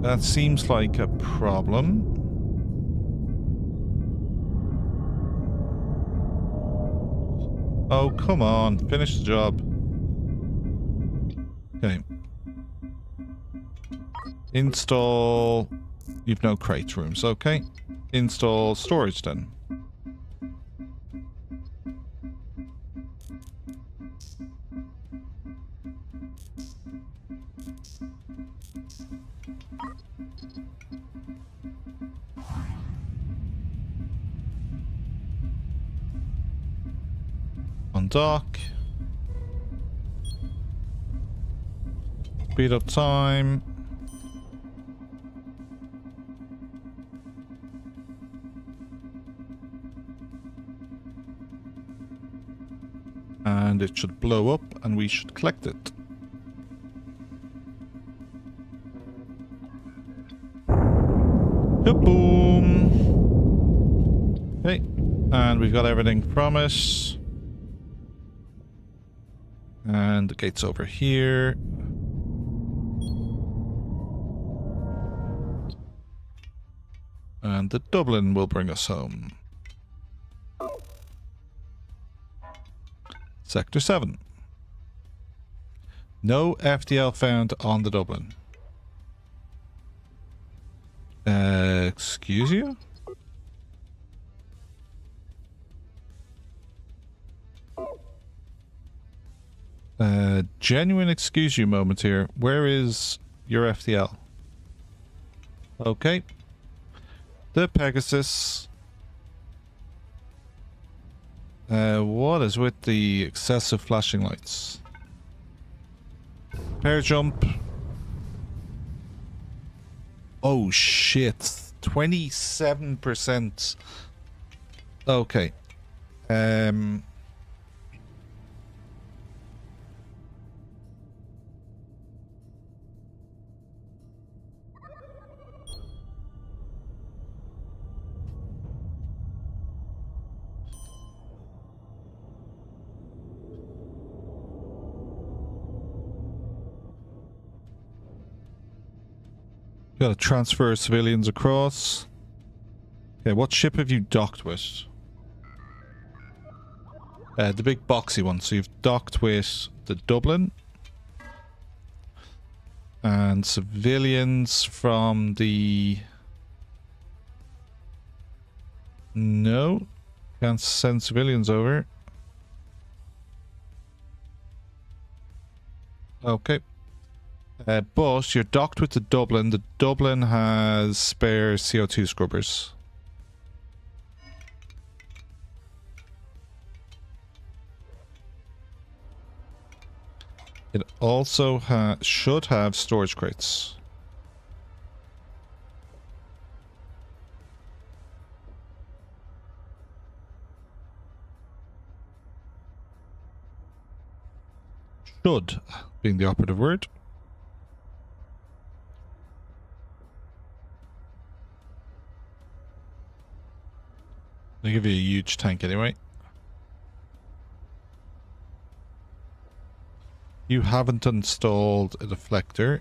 That seems like a problem. Oh, come on. Finish the job. Okay. Install... You've no crate rooms. Okay. Install storage then. On dock. Speed up time. And it should blow up and we should collect it. Boom. Okay. And we've got everything from it. And the gate's over here. And the Dublin will bring us home. Sector 7. No FDL found on the Dublin. Excuse you? Genuine excuse you moment here. Where is your FDL? Okay. The Pegasus. What is with the excessive flashing lights? Pair jump. Oh shit. 27%. Okay. Gotta transfer civilians across. Okay, what ship have you docked with? The big boxy one. So you've docked with the Dublin. And civilians from the... No. Can't send civilians over. Okay. But you're docked with the Dublin. The Dublin has spare CO2 scrubbers. It also should have storage crates. Should being the operative word. They give you a huge tank anyway. You haven't installed a deflector.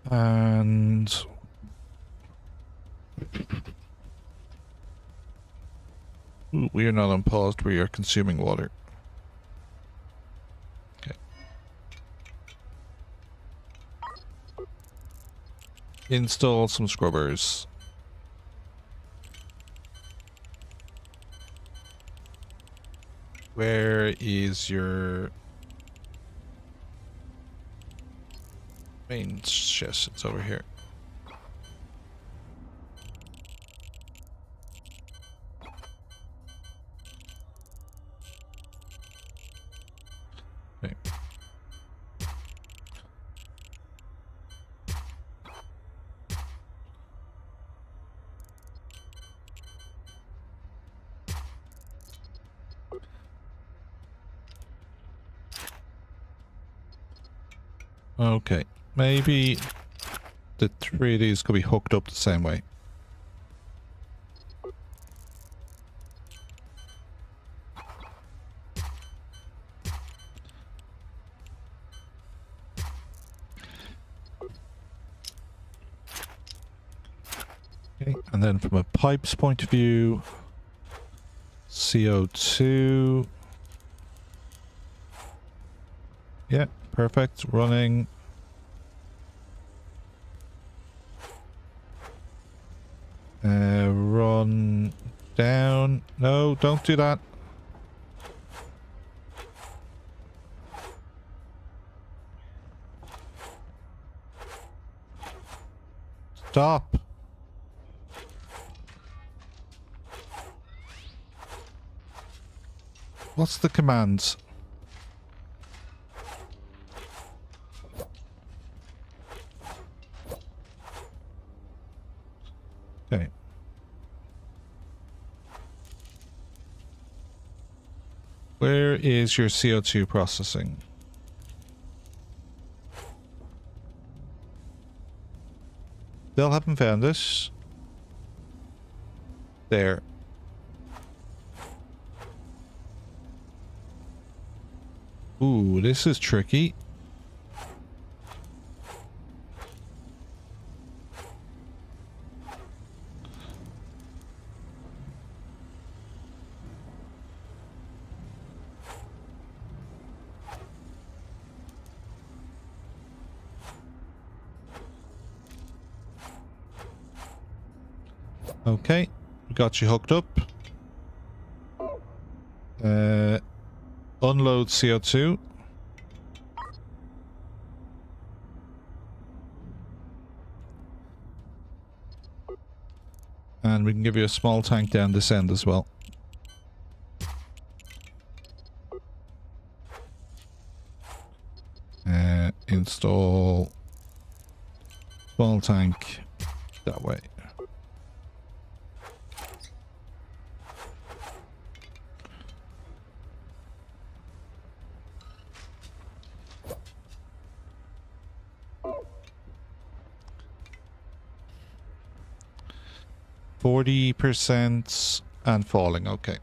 And... Ooh, we are not unpaused, we are consuming water. Okay. Install some scrubbers. Where is your main chest? It's over here. Okay. Okay, maybe the three of these could be hooked up the same way. Okay, and then from a pipes point of view, CO2. Yeah, perfect. Running. Run down. No, don't do that. Stop. What's the commands? Okay. Where is your CO2 processing? Still haven't found it. There. Ooh, this is tricky. Okay, we got you hooked up. Unload CO2. And we can give you a small tank down this end as well. Install small tank that way. %, and falling. Okay.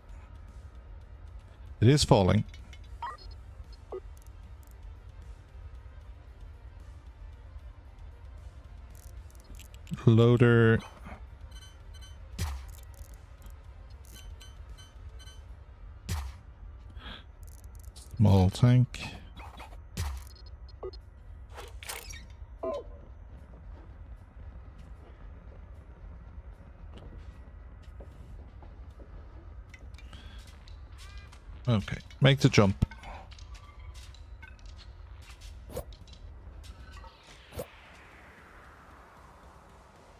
It is falling. Loader. Small tank. Okay, make the jump.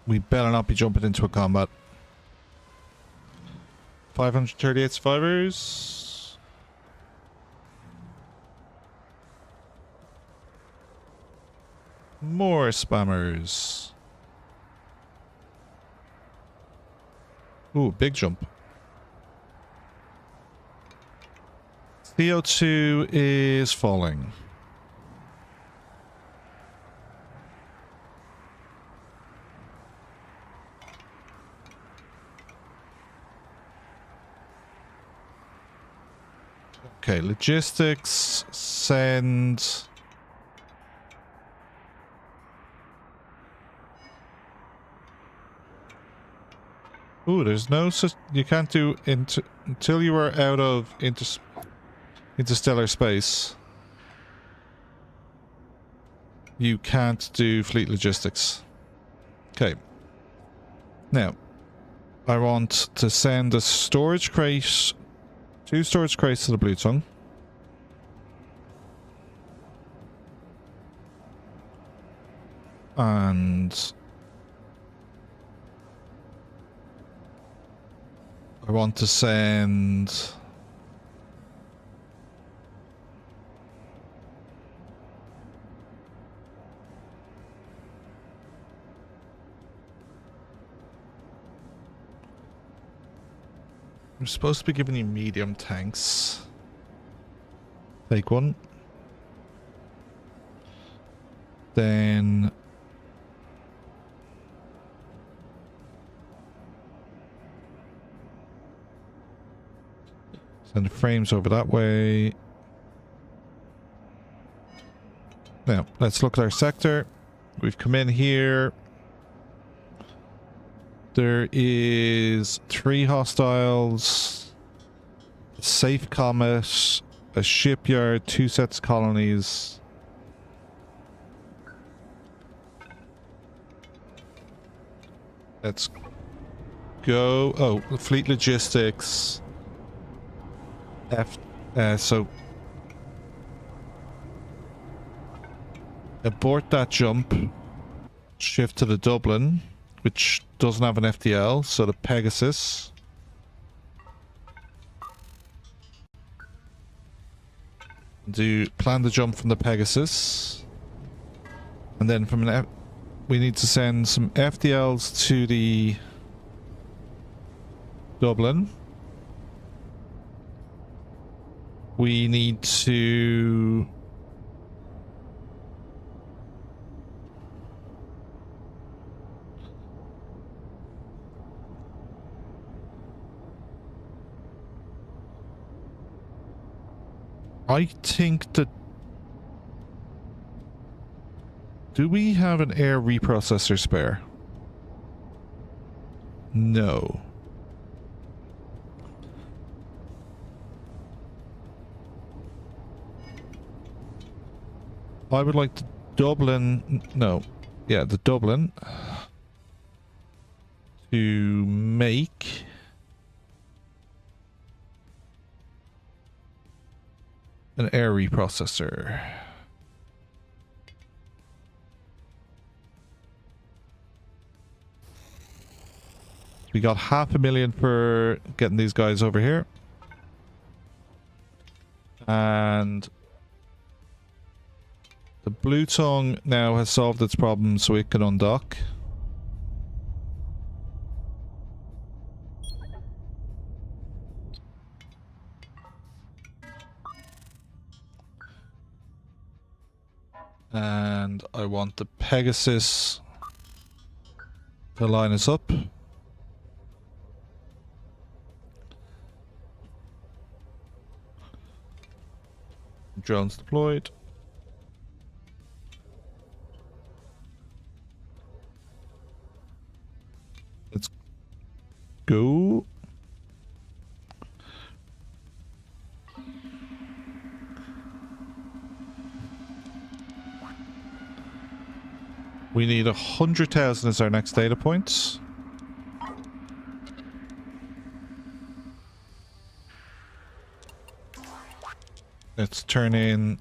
We better not be jumping into a combat. 538 survivors. More spammers. Ooh, big jump. CO2 is falling. Okay, logistics, send. Ooh, there's no such, you can't do until you are out of interstellar space. You can't do fleet logistics. Okay. Now, I want to send a storage crate, 2 storage crates to the Blue Tongue. And I want to send I'm supposed to be giving you medium tanks. Take one. Then send the frames over that way. Now, let's look at our sector. We've come in here. There is 3 hostiles, a safe comet, a shipyard, 2 sets of colonies. Let's go. Oh, fleet logistics. So abort that jump. Shift to the Dublin, which doesn't have an FTL, so the Pegasus. Plan the jump from the Pegasus. And then from an we need to send some FTLs to the Dublin. We need to I think that... Do we have an air reprocessor spare? No. I would like the Dublin... No. Yeah, the Dublin. To make... an air reprocessor. We got $500,000 for getting these guys over here. And the Blue Tongue now has solved its problem, so it can undock. And I want the Pegasus to line us up. Drones deployed. go. We need 100,000 as our next data point. Let's turn in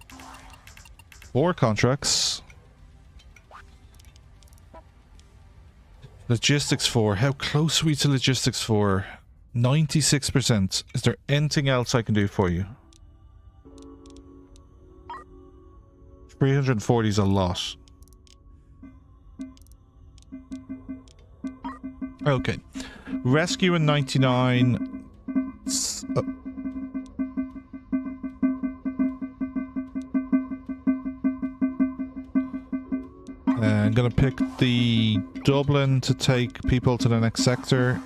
4 contracts. Logistics 4. How close are we to logistics 4? 96%. Is there anything else I can do for you? 340 is a lot. Okay. Rescue in 99. I'm gonna pick the Dublin to take people to the next sector.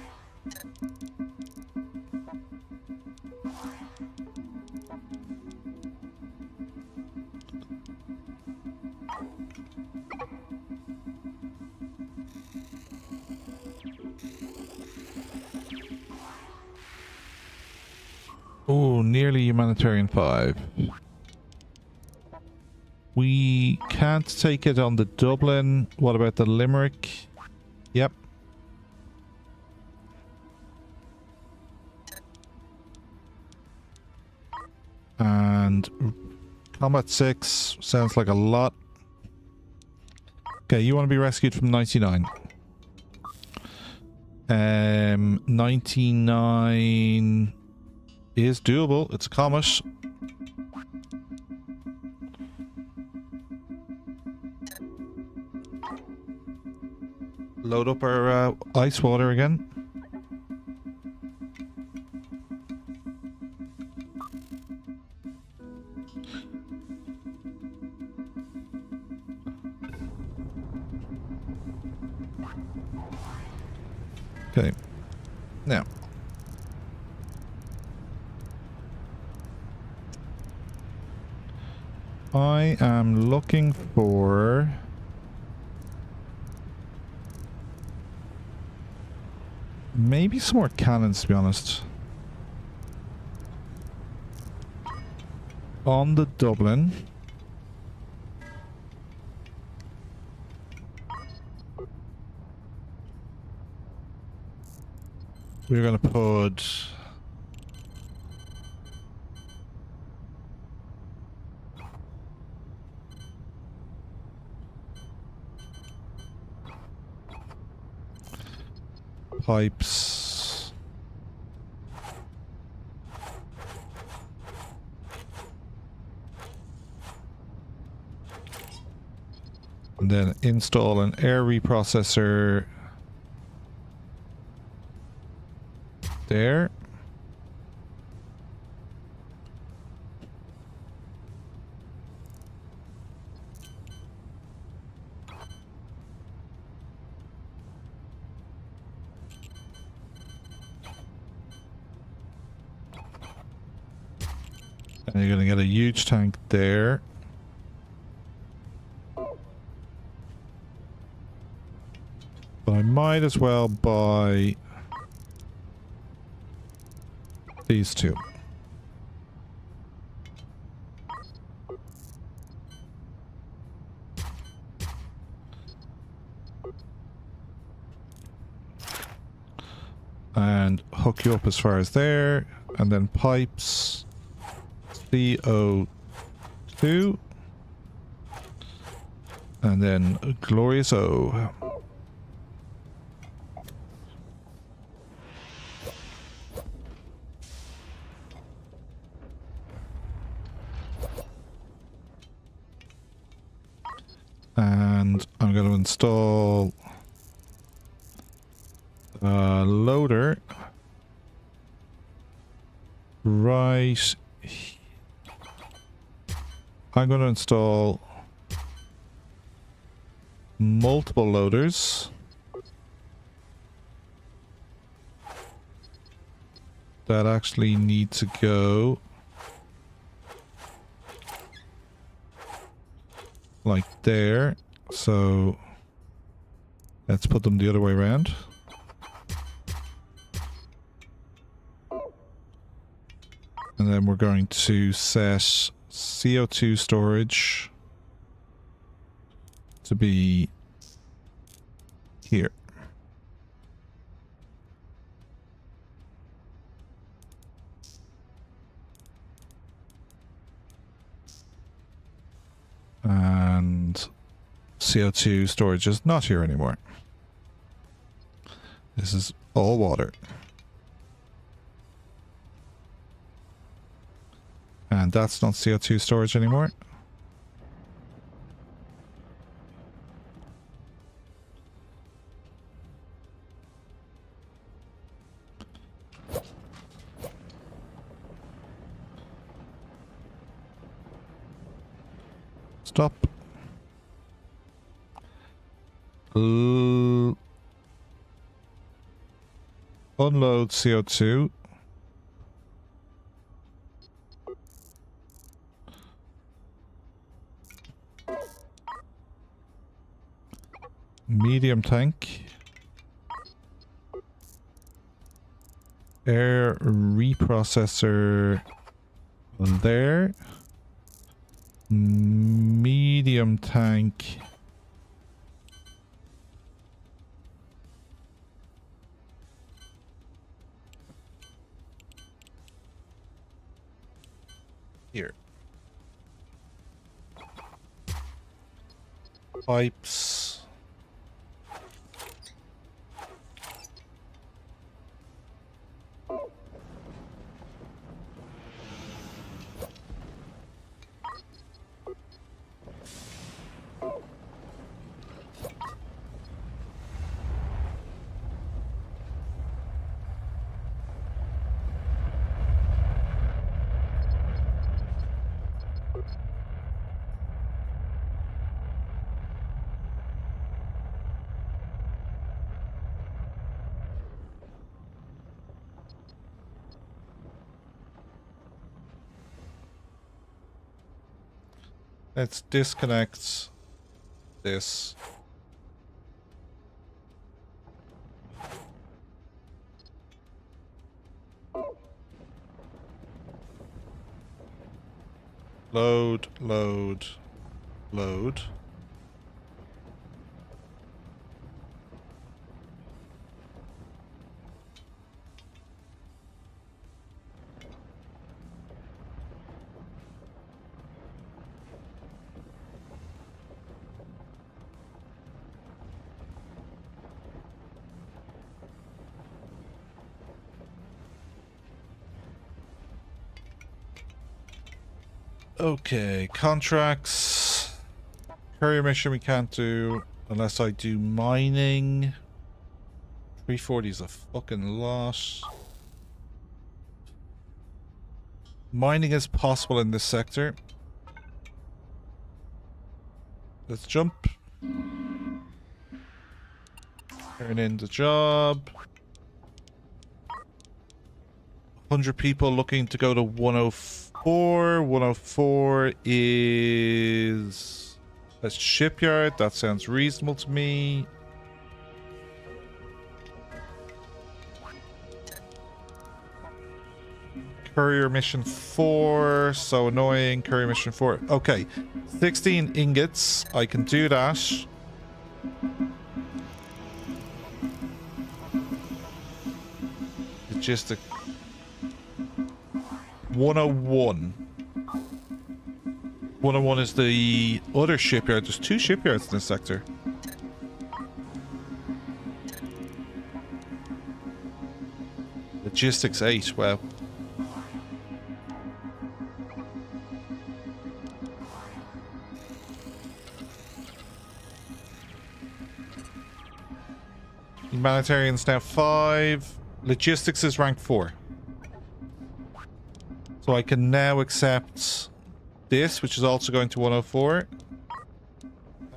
Oh, nearly humanitarian 5. We can't take it on the Dublin. What about the Limerick? Yep. And Combat 6 sounds like a lot. Okay, you want to be rescued from 99. 99 is doable. It's a comet. Load up our ice water again. Okay. Now. I am looking for... maybe some more cannons, to be honest. On the Dublin. We're going to put... pipes. And then install an air reprocessor there. And you're going to get a huge tank there. But I might as well buy these two. And hook you up as far as there. And then pipes. CO2. And then Glorious O. And I'm going to install a loader right here. I'm going to install multiple loaders that actually need to go like there. So let's put them the other way around. And then we're going to set CO2 storage to be here. And CO2 storage is not here anymore. This is all water. And that's not CO2 storage anymore. Stop. Unload CO2. Medium tank. Air reprocessor there. Medium tank. Here. Pipes. Let's disconnect this. Load, load, load. Okay, contracts. Courier mission we can't do unless I do mining. 340 is a fucking lot. Mining is possible in this sector. Let's jump. Turn in the job. 100 people looking to go to 104. 104 is a shipyard. That sounds reasonable to me. Courier mission 4. So annoying. Courier mission 4. Okay. 16 ingots. I can do that. Logistic. 101. 101 is the other shipyard. There's 2 shipyards in this sector. Logistics 8. Wow. Humanitarian's now 5. Logistics is rank 4. So I can now accept this, which is also going to 104.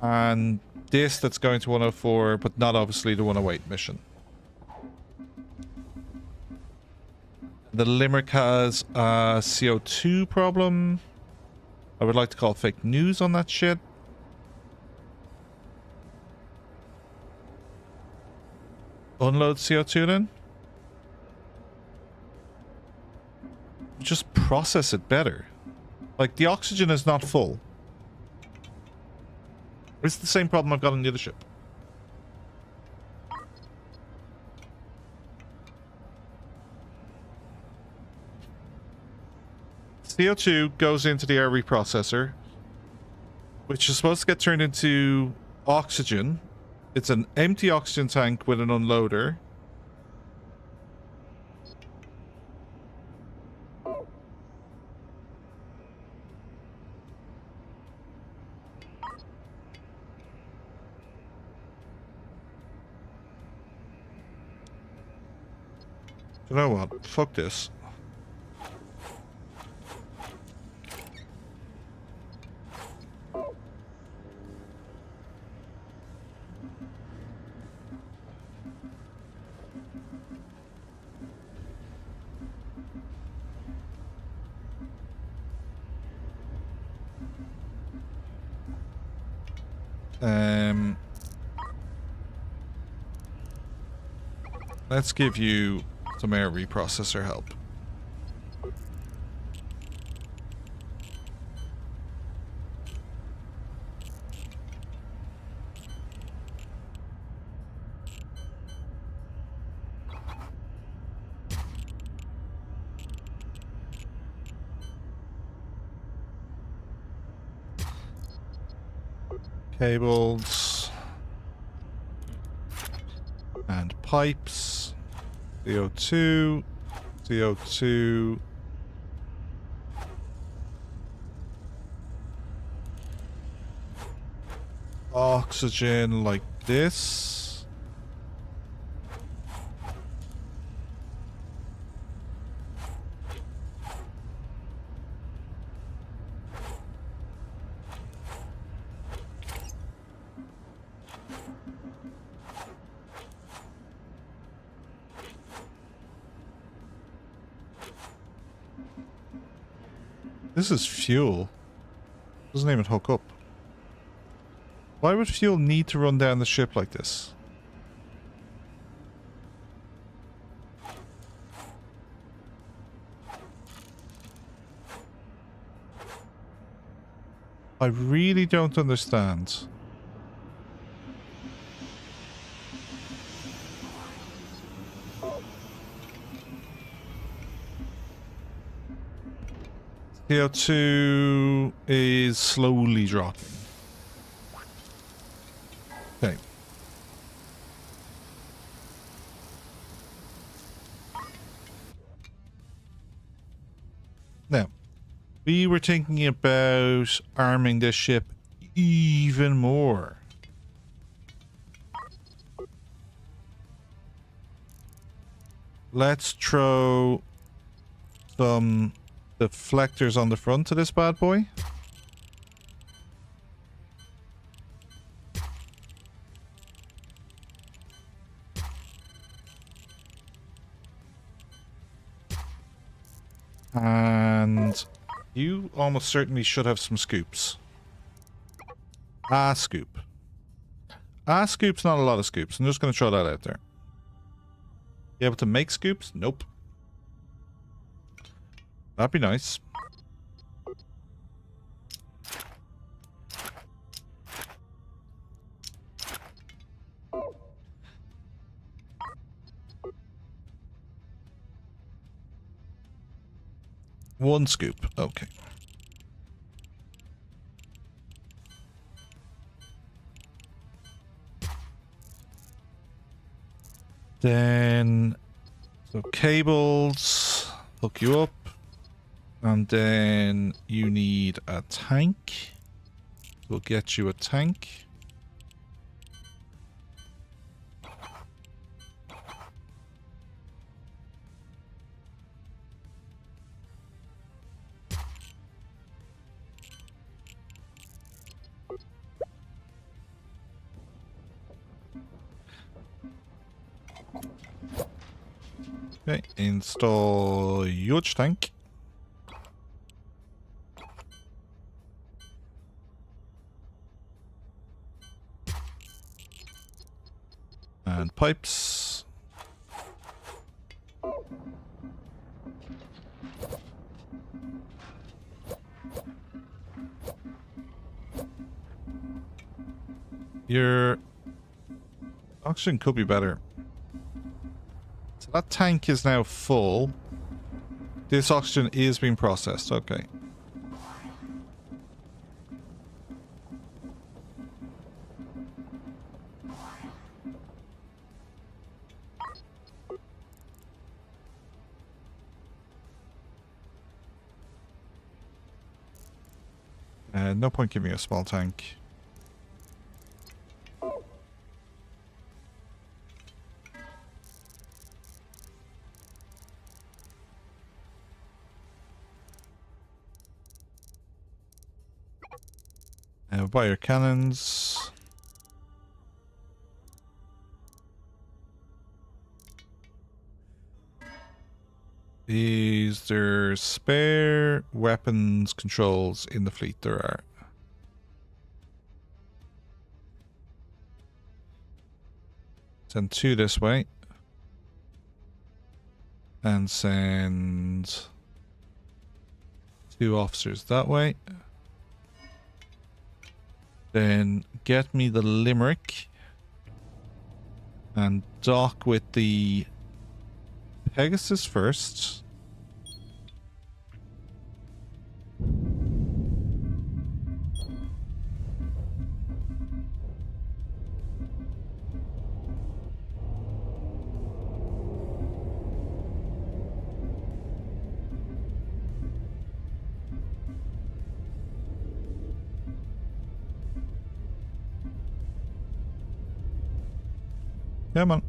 And this that's going to 104, but not obviously the 108 mission. The Limerick has a CO2 problem. I would like to call fake news on that shit. Unload CO2 then. just process it better. Like, the oxygen is not full. It's the same problem I've got on the other ship. CO2 goes into the air reprocessor, which is supposed to get turned into oxygen. It's an empty oxygen tank with an unloader. You know what? Fuck this. Let's give you some air reprocessor help. Cables and pipes. CO2, CO2. Oxygen like this. This is fuel. Doesn't even hook up. Why would fuel need to run down the ship like this? I really don't understand. CO2 is slowly dropping. Okay. Now, we were thinking about arming this ship even more. Let's throw some deflectors on the front of this bad boy. And you almost certainly should have some scoops. A scoop. A scoop's not a lot of scoops. I'm just going to throw that out there. You able to make scoops? Nope. That'd be nice. One scoop. Okay. Then, so cables, hook you up. And then you need a tank. We'll get you a tank. Okay, install huge tank. And pipes. Your oxygen could be better. So that tank is now full. This oxygen is being processed. Okay. No point giving me a small tank. Buy your cannons. Is there spare weapons controls in the fleet? There are. Send 2 this way. And send 2 officers that way. Then get me the Limerick. And dock with the Pegasus first. Come on.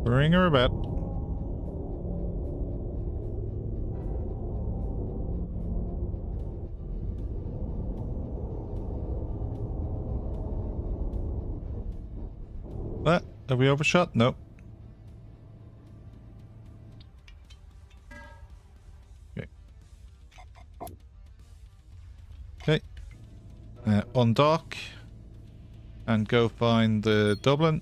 Bring her about. What? Have we overshot? Nope. Okay. Okay. Undock. And go find the Dublin.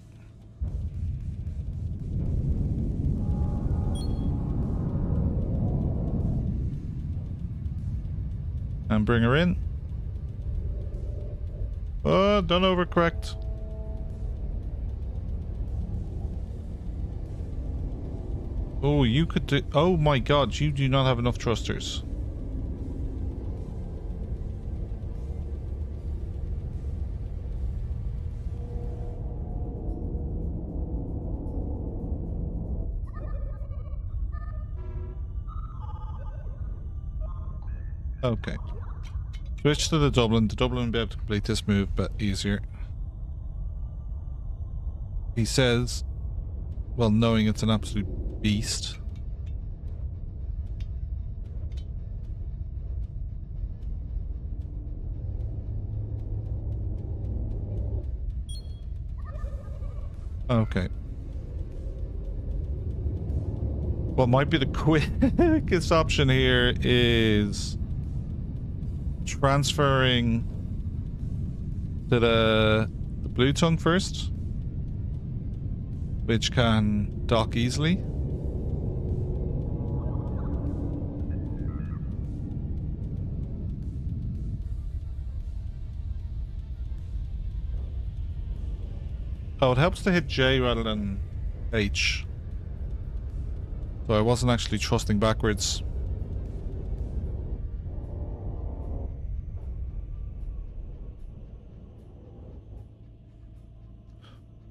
And bring her in. Oh, don't overcorrect. Oh, you could do... Oh my god, you do not have enough thrusters. Okay. Switch to the Dublin. The Dublin will be able to complete this move, but easier. He says, well, knowing it's an absolute beast. Okay. What might be the quickest option here is transferring to the blue tongue first, which can dock easily. Oh, it helps to hit J rather than H. So I wasn't actually thrusting backwards.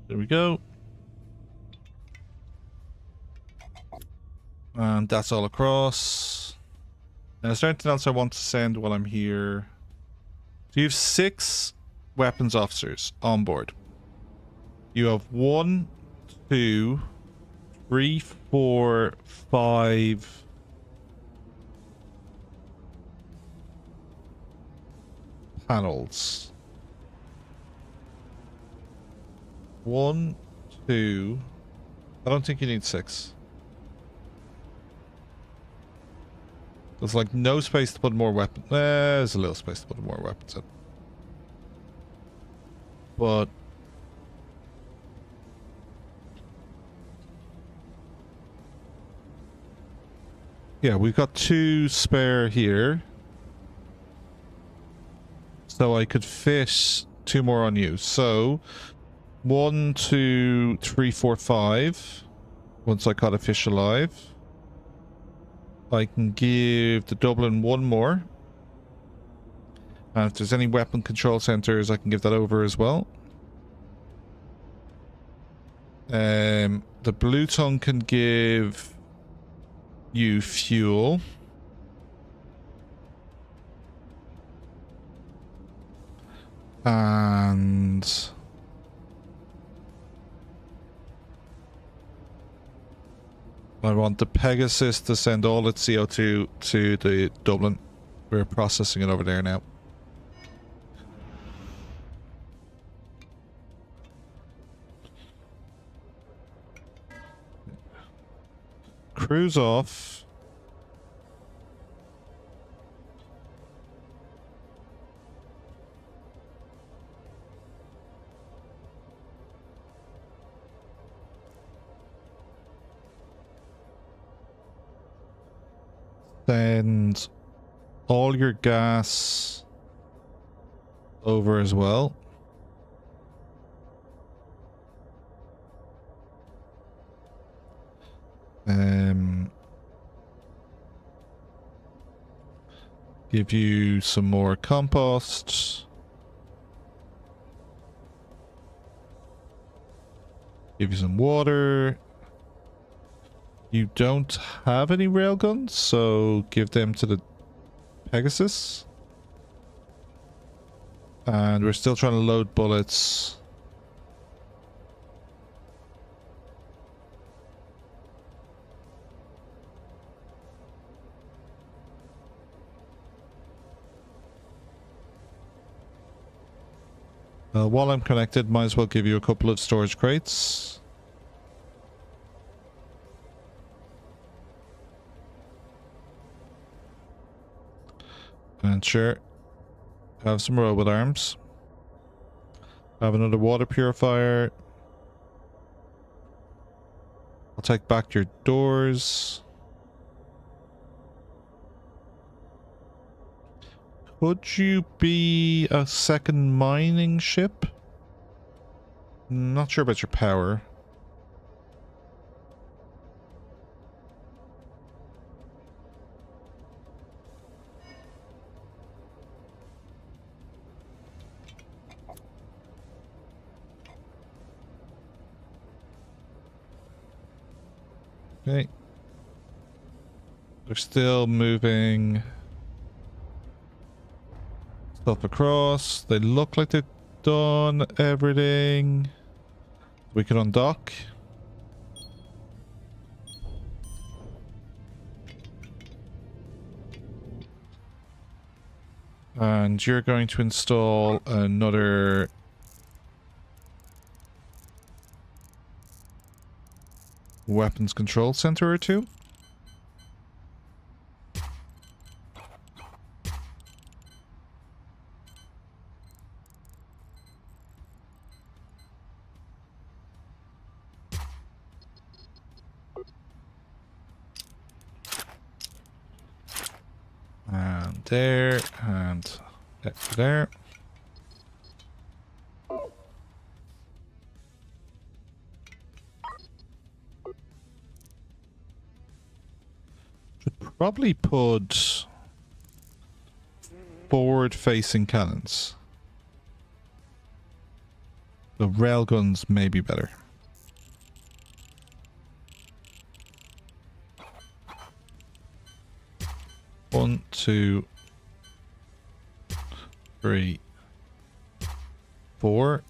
There we go. And that's all across. And is there anything else I want to send while I'm here? So you have 6 weapons officers on board. You have 1, 2, 3, 4, 5... panels. 1, 2... I don't think you need 6. There's like no space to put more weapons. There's a little space to put more weapons in. But... yeah, we've got 2 spare here. So I could fit 2 more on you. So 1, 2, 3, 4, 5. Once I caught a fish alive. I can give the Dublin 1 more. And if there's any weapon control centers, I can give that over as well. The blue tongue can give you fuel. And I want the Pegasus to send all its CO2 to the Dublin. We're processing it over there now. Cruise off. Send all your gas over as well. Give you some more compost. Give you some water. You don't have any railguns, so give them to the Pegasus. And we're still trying to load bullets. While I'm connected, might as well give you a couple of storage crates. And sure, have some robot arms. Have another water purifier. I'll take back your doors. Could you be a second mining ship? Not sure about your power. Okay. They're still moving stuff across. They look like they've done everything. We can undock. And you're going to install another weapons control center or two. And there, and there. Should probably put forward-facing cannons. The railguns may be better. One, two, three, four.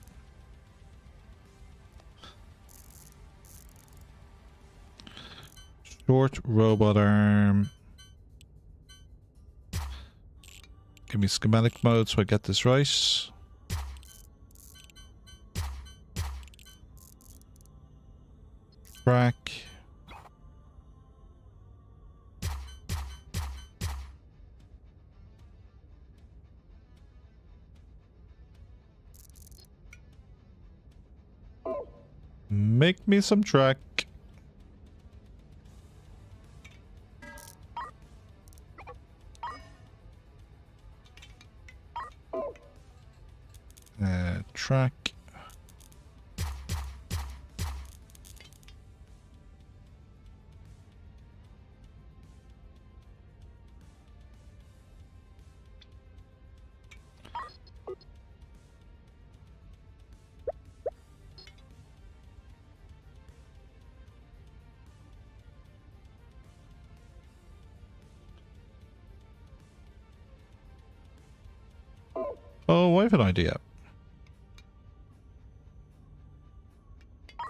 Short robot arm. Give me schematic mode so I get this right. Track. Make me some track. track. Oh, I have an idea.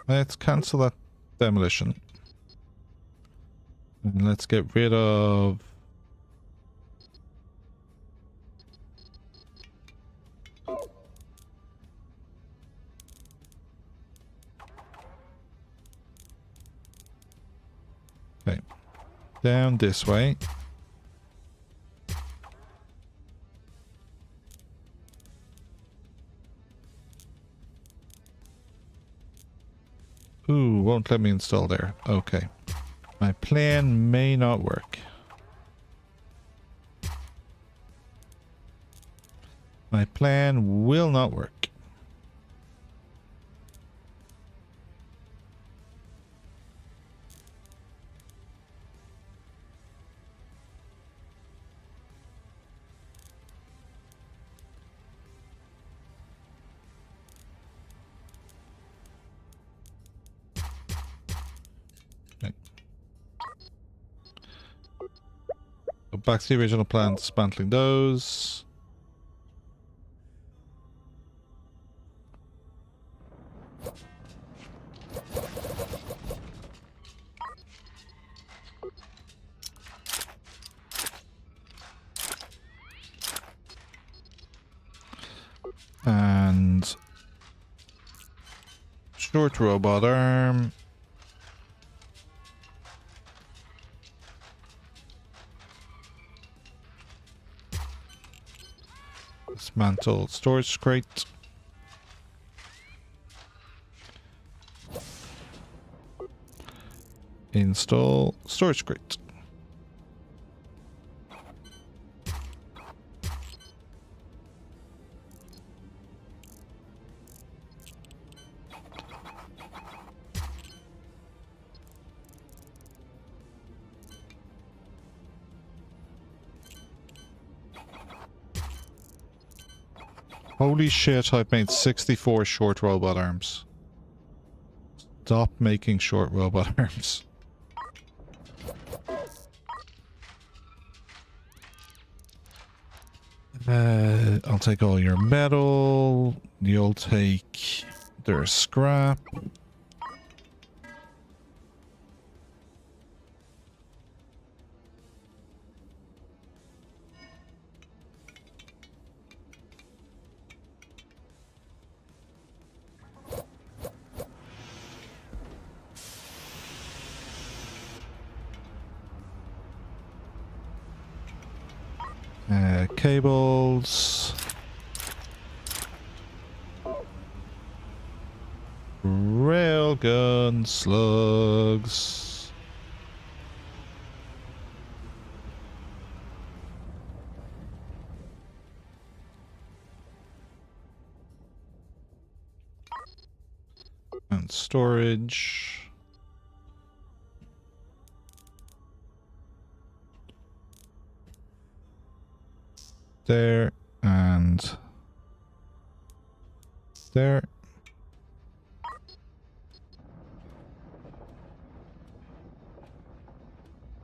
Let's cancel that demolition. And let's get rid of... Okay. Down this way. Ooh, won't let me install there. Okay. My plan may not work. My plan will not work. Okay. Go back to the original plan, dismantling those. And short robot arm. Dismantle storage crate. Install storage crate. Holy shit, I've made 64 short robot arms. Stop making short robot arms. I'll take all your metal. You'll take their scrap. Cables. Railgun slugs. And storage. There and there.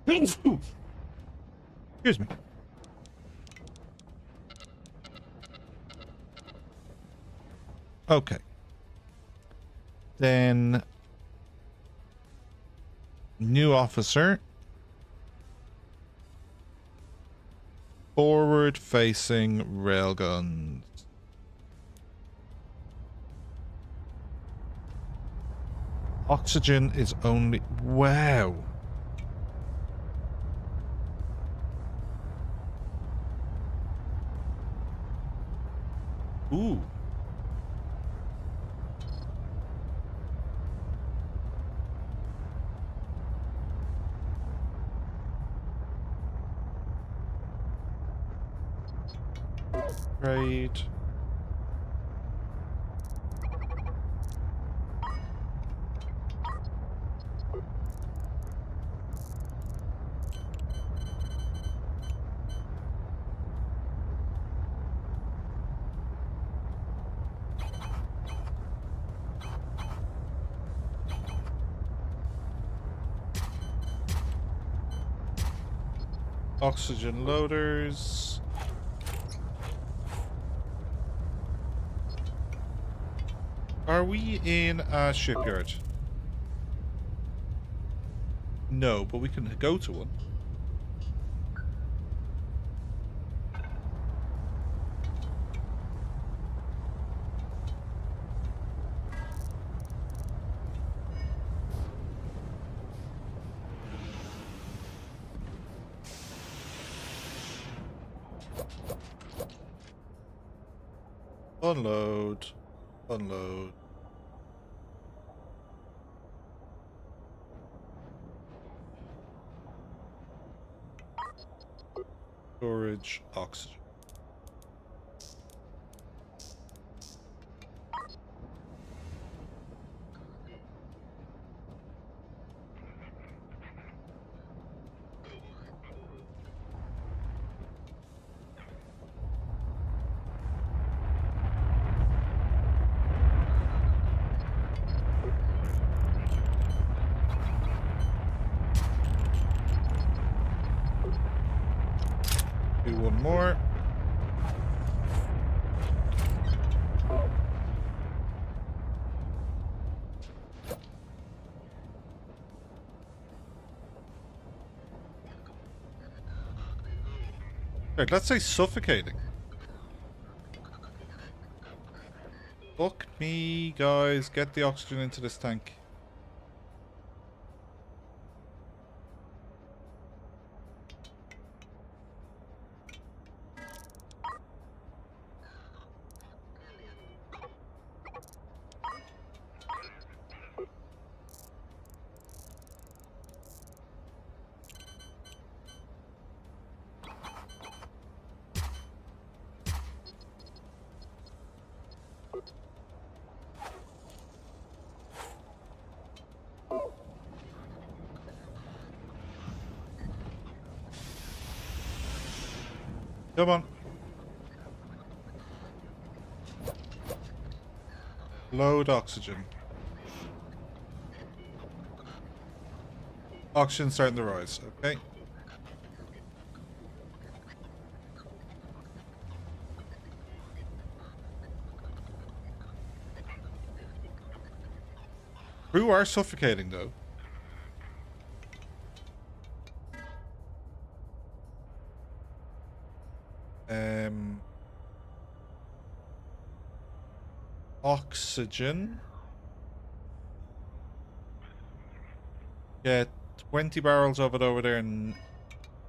Excuse me. Okay. Then new officer. Forward facing railguns. Oxygen is only... Wow. Ooh. Right. Oxygen loaders. Are we in a shipyard? No, but we can go to one. Unload. Unload. Storage, oxygen. Do one more. Right, let's say suffocating. Fuck me, guys. Get the oxygen into this tank. Come on. Load oxygen. Oxygen starting to rise. Okay. Crew are suffocating though. Oxygen. Get 20 barrels of it over there in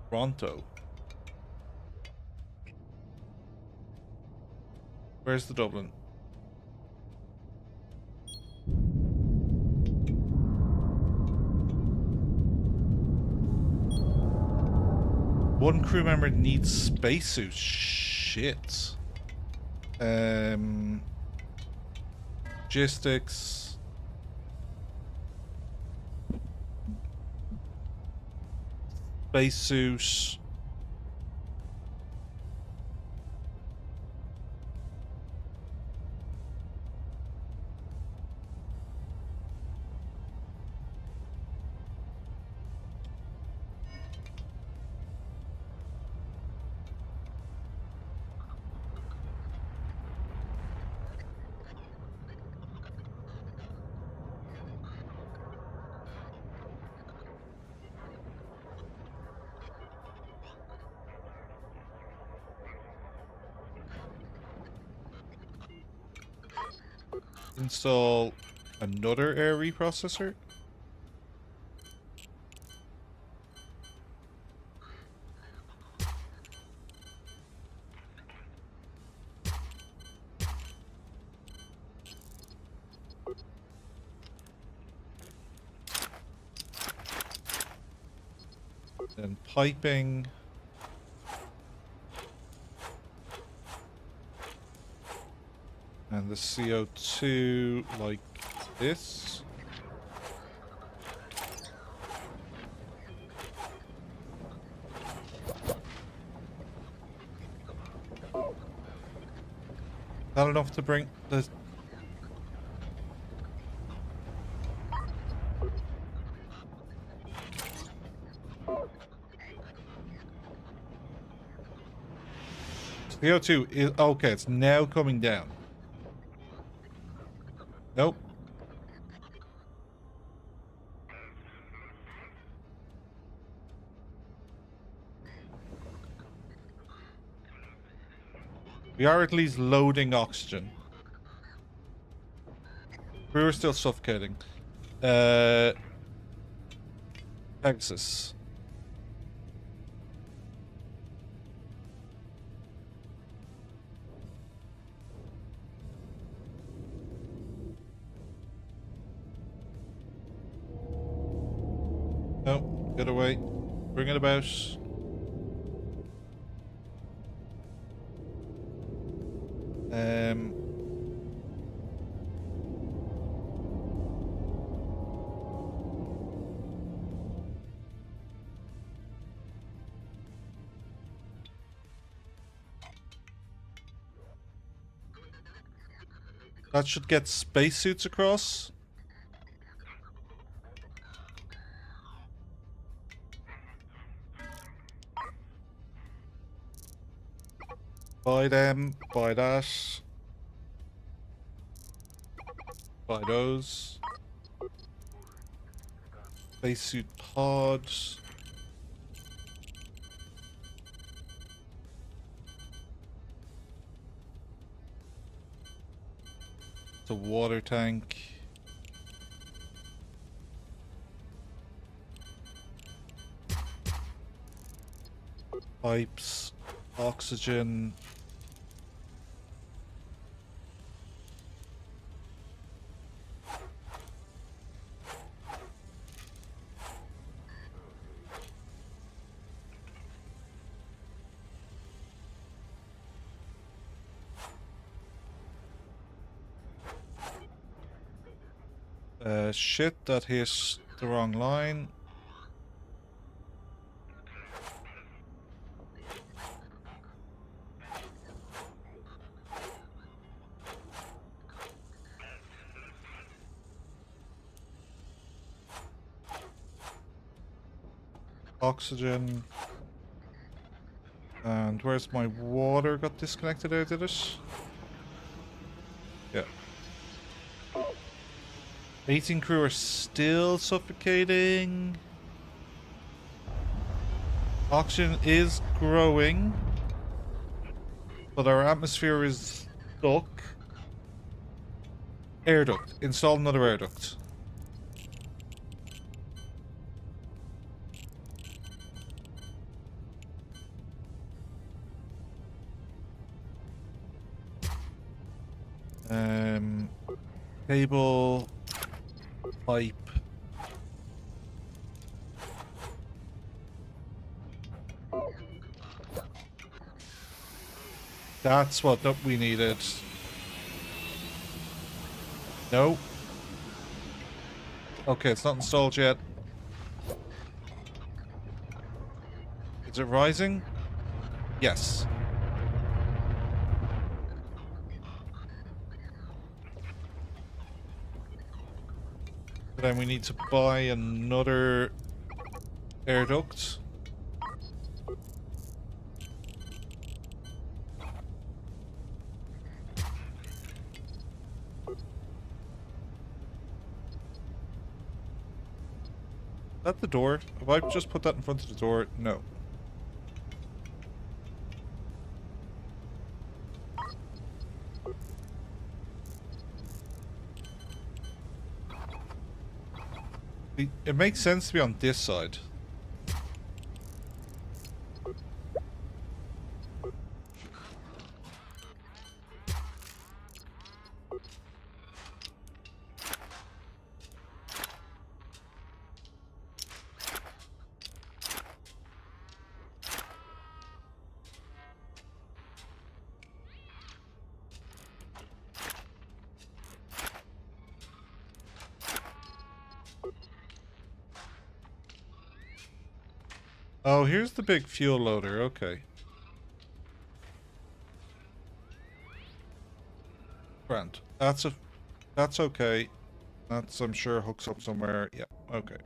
Toronto. Where's the Dublin? One crew member needs spacesuits. Shit. Logistics. Spacesuit. Install another air reprocessor. Then piping. And the CO2 like this. Not enough to bring the... PO2 is okay. It's now coming down. Nope. We are at least loading oxygen. We were still suffocating. Texas. No, get away. Bring it about. That should get spacesuits across. Buy them, buy that. Buy those. Spacesuit pods. The water tank. Pipes. Oxygen. Shit, that hit the wrong line. Oxygen. And where's my water? Got disconnected out of it? Yeah. 18 crew are still suffocating. Oxygen is growing. But our atmosphere is stuck. Air duct. Install another air duct. Cable. Pipe. That's what we needed. No. Okay, it's not installed yet. Is it rising? Yes. Then we need to buy another air duct. Is that the door? Have I just put that in front of the door? No. It makes sense to be on this side. Oh, here's the big fuel loader. Okay. Grand. That's okay. That's, I'm sure, hooks up somewhere. Yeah, okay.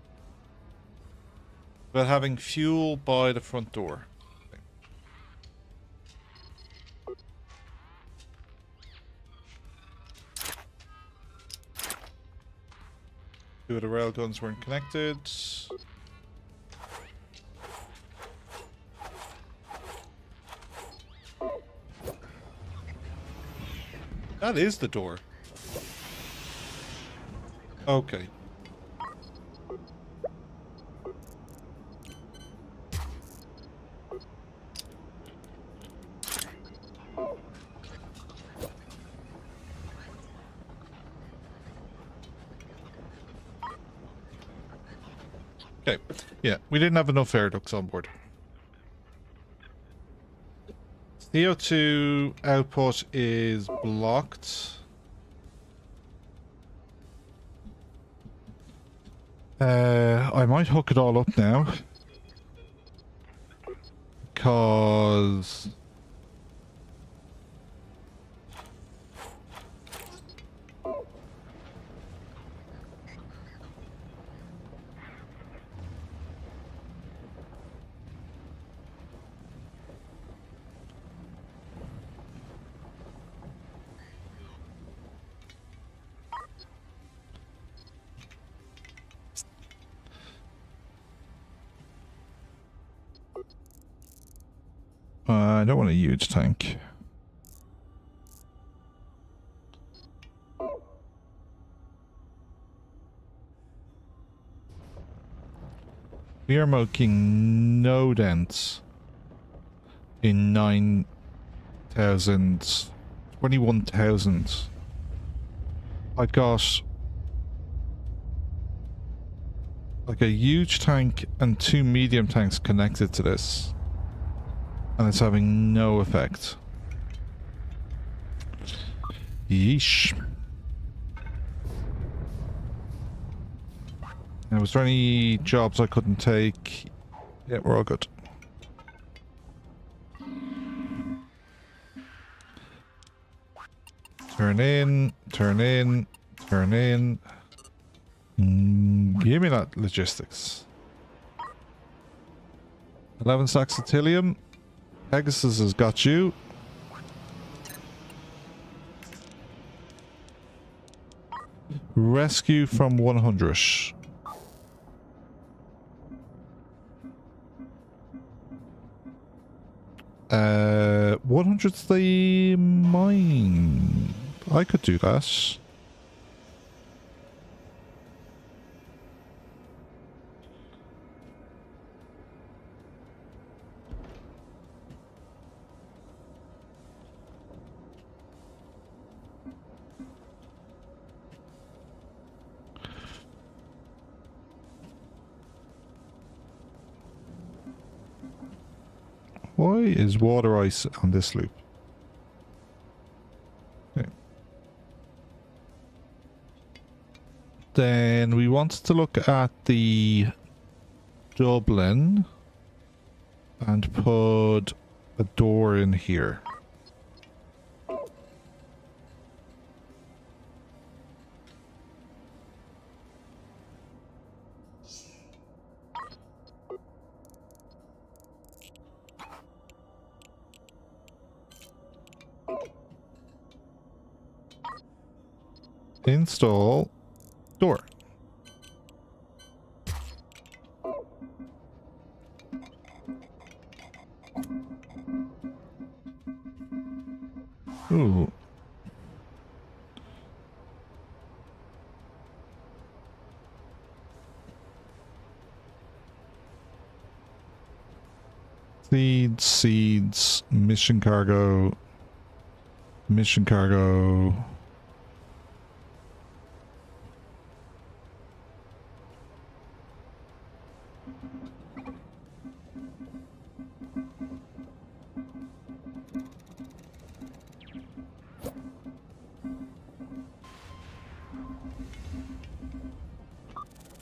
But having fuel by the front door. Okay. Two of the rail guns weren't connected. That is the door. Okay. Okay. Yeah, we didn't have enough air ducts on board. CO2 output is blocked. I might hook it all up now. Because... I don't want a huge tank. We are making no dents in 9,000, 21,000. I got like a huge tank and two medium tanks connected to this. And it's having no effect. Yeesh. Now, was there any jobs I couldn't take? Yeah, we're all good. Turn in, turn in, turn in. Give me that logistics. 11 stacks of Tilium. Pegasus has got you. Rescue from 100. 100's the mine. I could do that. Why is water ice on this loop? Okay. Then we want to look at the Dublin and put a door in here. Install door. Ooh. Seeds, mission cargo, mission cargo.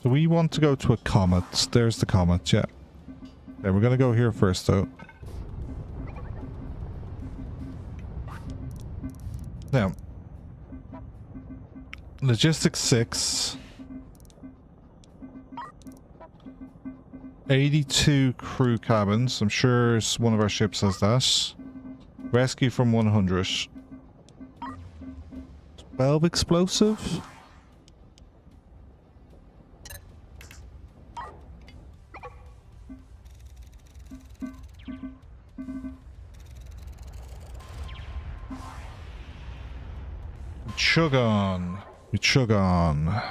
So we want to go to a comet. There's the comet, yeah. Okay, we're gonna go here first though. Now, logistics 6. 82 crew cabins. I'm sure one of our ships has that. Rescue from 100. 12 explosive. chug on. We chug on.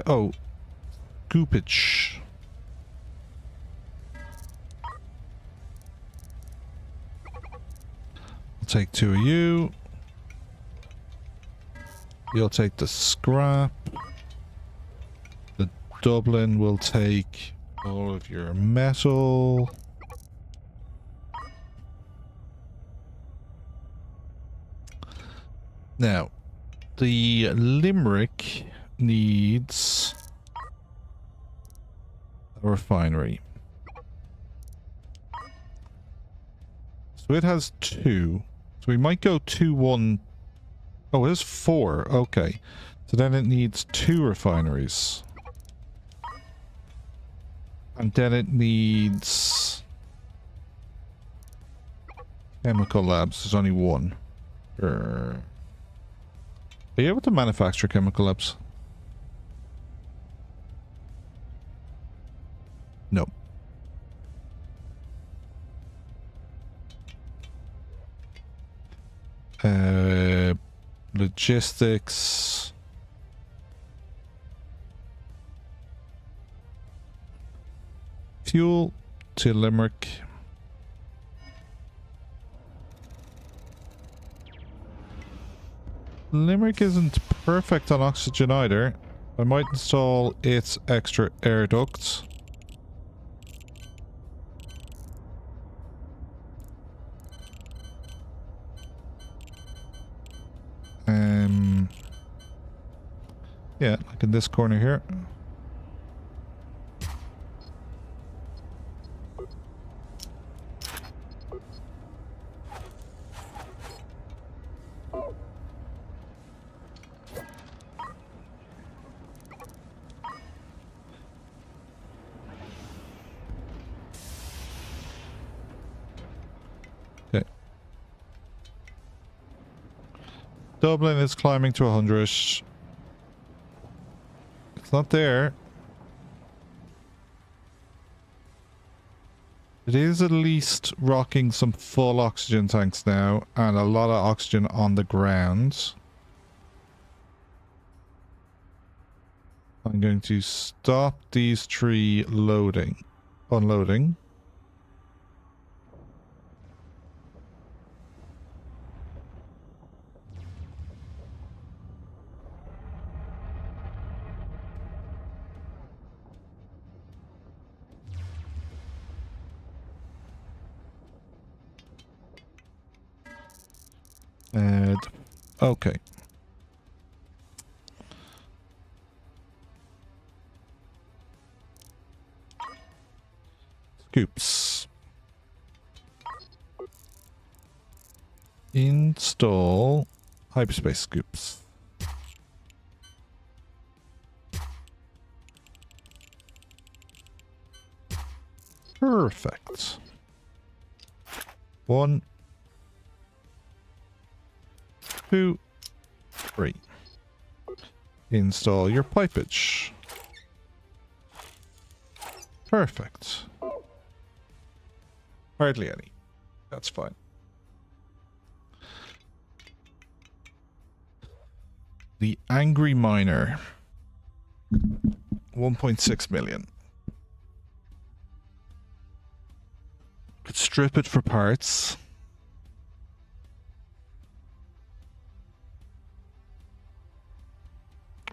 Oh, goopage. I'll take 2 of you. You'll take the scrap. The Dublin will take all of your metal. Now, the Limerick needs a refinery. So it has 2. So we might go 2, 1. Oh, it has 4. Okay. So then it needs 2 refineries. And then it needs chemical labs. There's only 1. Are you able to manufacture chemical labs? No. Logistics. Fuel to Limerick. Limerick isn't perfect on oxygen either. I might install its extra air ducts. Yeah, like in this corner here. Okay. Dublin is climbing to 100. It's not there. It is at least rocking some full oxygen tanks now, and a lot of oxygen on the ground. I'm going to stop these 3 unloading. And okay. Scoops. Install hyperspace scoops. Perfect. 1, 2, 3. Install your pipage. Perfect. Hardly any. That's fine. The Angry Miner. 1.6 million. Could strip it for parts.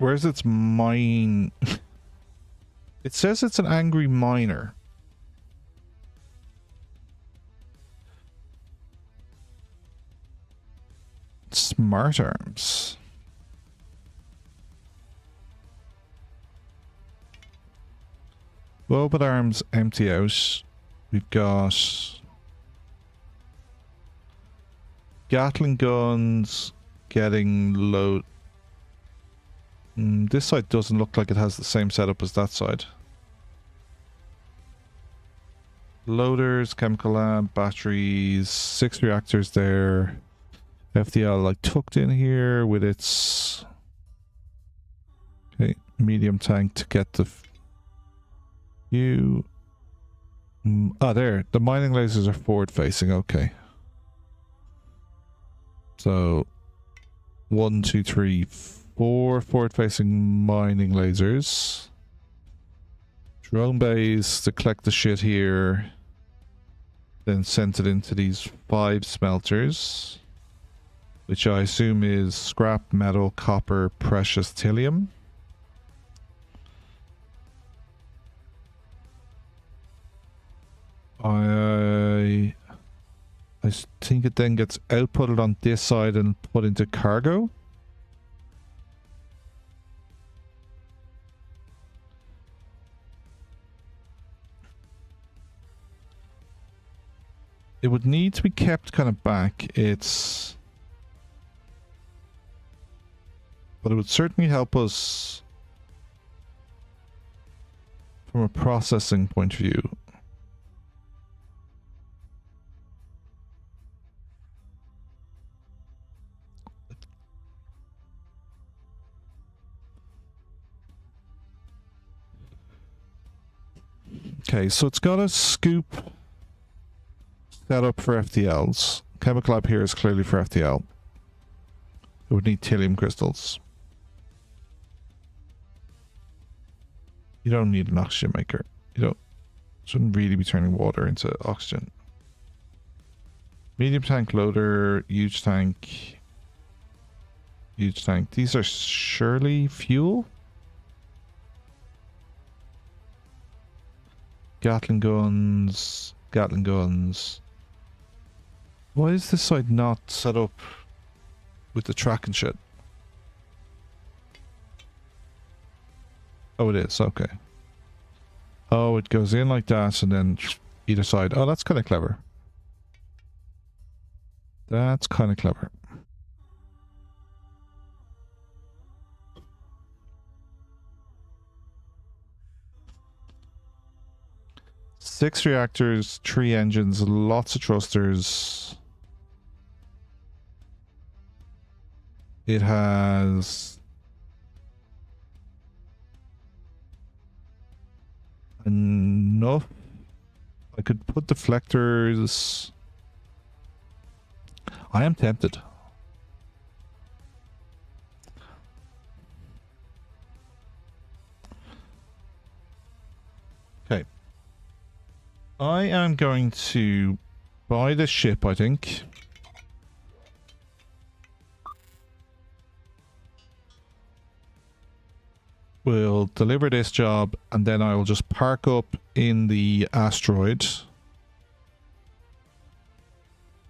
Where's its mine? It says it's an angry miner. Smart arms. Robot arms empty out. We've got Gatling guns getting load. This side doesn't look like it has the same setup as that side. Loaders, chemical lab, batteries, 6 reactors there. FDL like tucked in here with its... Okay. medium tank to get the few. There. The mining lasers are forward facing. Okay. So 1, 2, 3, 4 forward facing mining lasers. Drone bays to collect the shit here. Then sent it into these 5 smelters. Which I assume is scrap, metal, copper, precious, thallium. I think it then gets outputted on this side and put into cargo. It would need to be kept kind of back. But it would certainly help us from a processing point of view. Okay, so it's got a scoop set up for FTLs. Chemical lab here is clearly for FTL. It would need thallium crystals. You don't need an oxygen maker. Shouldn't really be turning water into oxygen. Medium tank loader, huge tank. Huge tank. These are surely fuel? Gatling guns. Gatling guns. Why is this side not set up with the track and shit? Oh, it is. Okay. Oh, it goes in like that and then either side. Oh, that's kind of clever. That's kind of clever. Six reactors, 3 engines, lots of thrusters. It has enough. I could put deflectors. I am tempted. Okay. I am going to buy this ship, I think. We'll deliver this job, and then I will just park up in the asteroid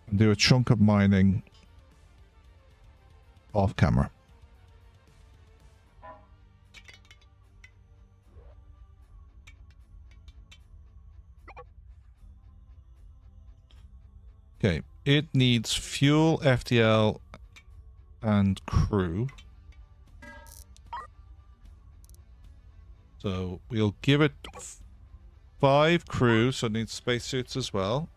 and do a chunk of mining off camera. Okay, it needs fuel, FTL, and crew. So we'll give it 5 crew, so it needs spacesuits as well.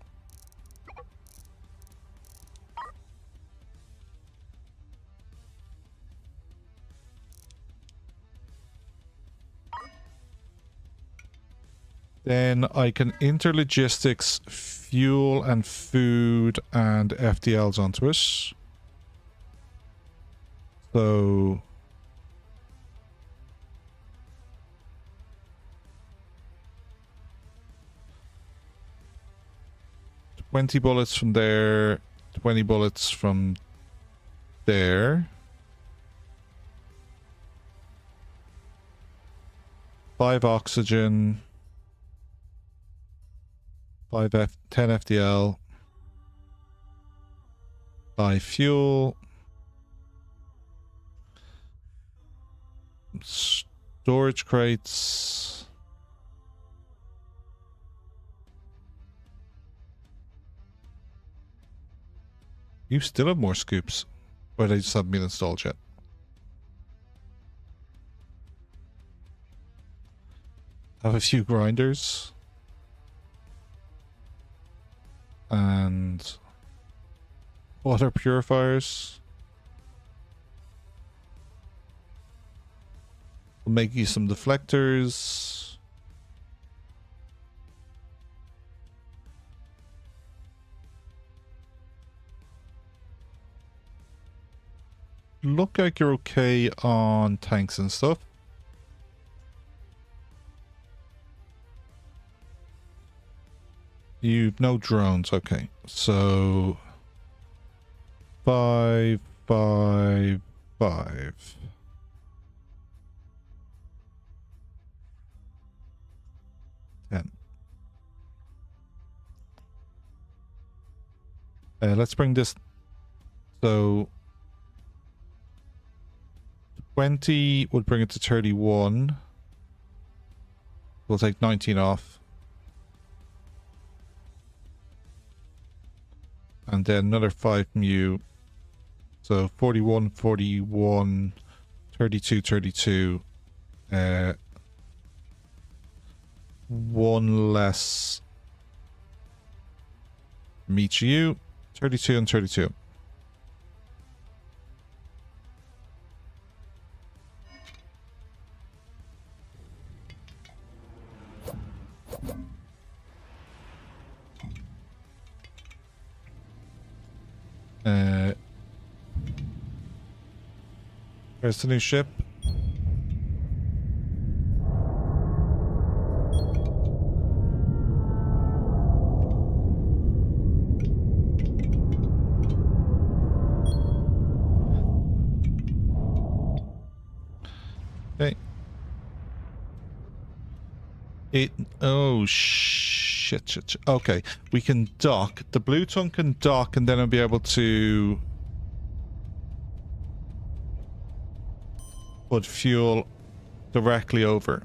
Then I can interlogistics fuel and food and FTLs onto it. So 20 bullets from there, 20 bullets from there. 5 oxygen. 10 FDL. 5 fuel. Storage crates. You still have more scoops. Or they just haven't been installed yet. Have a few grinders. And water purifiers. We'll make you some deflectors. Look like you're okay on tanks and stuff. You've no drones, okay. So 5, 5, 5. Let's bring this. So 20 would bring it to 31. We'll take 19 off. And then another 5 from you. So 41, 41, 32, 32. One less from each of you. 32 and 32. Where's the new ship? Okay. Oh shit. Okay, we can dock. The blue tongue can dock, and then I'll be able to put fuel directly over.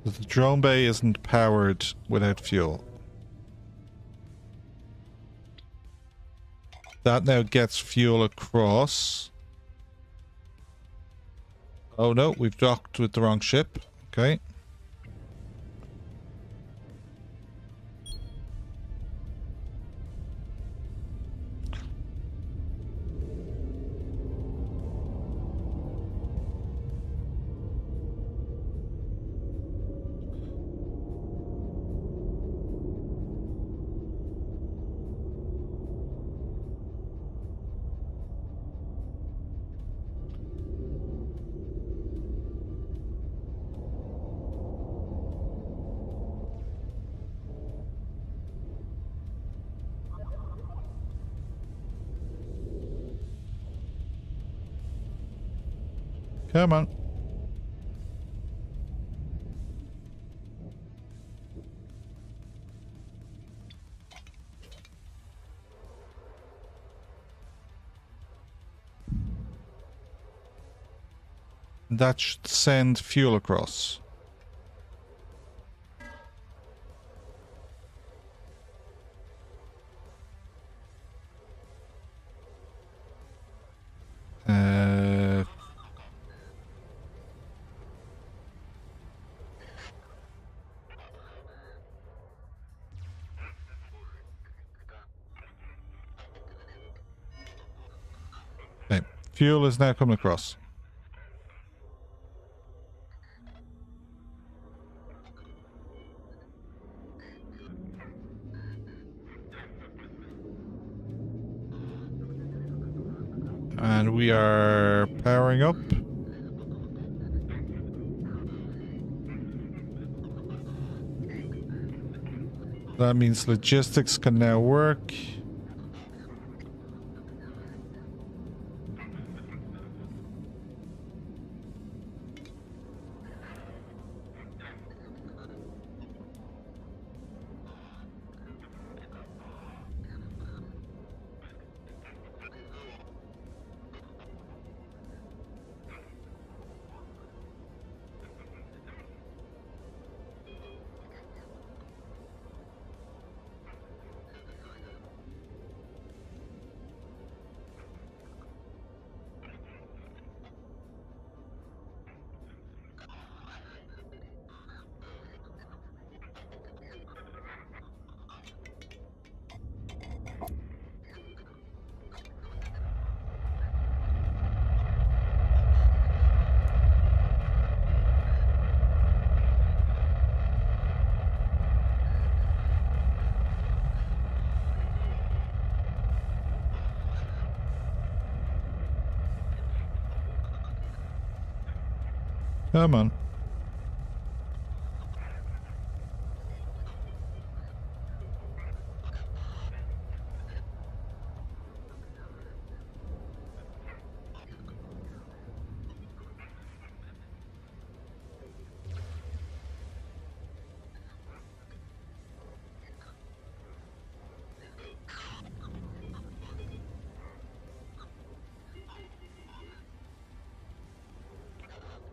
The drone bay isn't powered without fuel. That now gets fuel across. Oh no, we've docked with the wrong ship. Okay. Come on. That should send fuel across. Okay. Fuel is now coming across. And we are powering up. That means logistics can now work. Come on.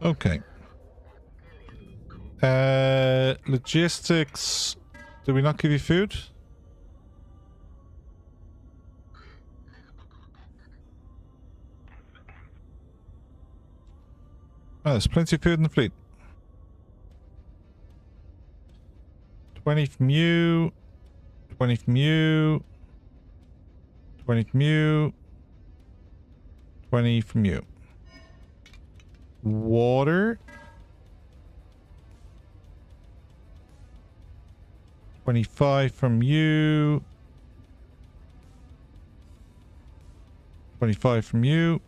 Okay. Logistics. Did we not give you food? Oh, there's plenty of food in the fleet. 20 from you. 20 from you. 20 from you. 20 from you. Water. 25 from you. 25 from you.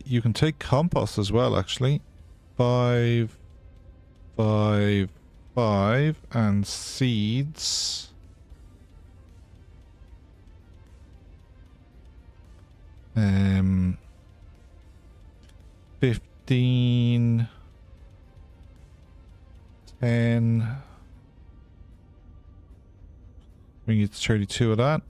You can take compost as well, actually. 5, 5, 5, and seeds. Um, 15, 10. Bring it to 32 of that.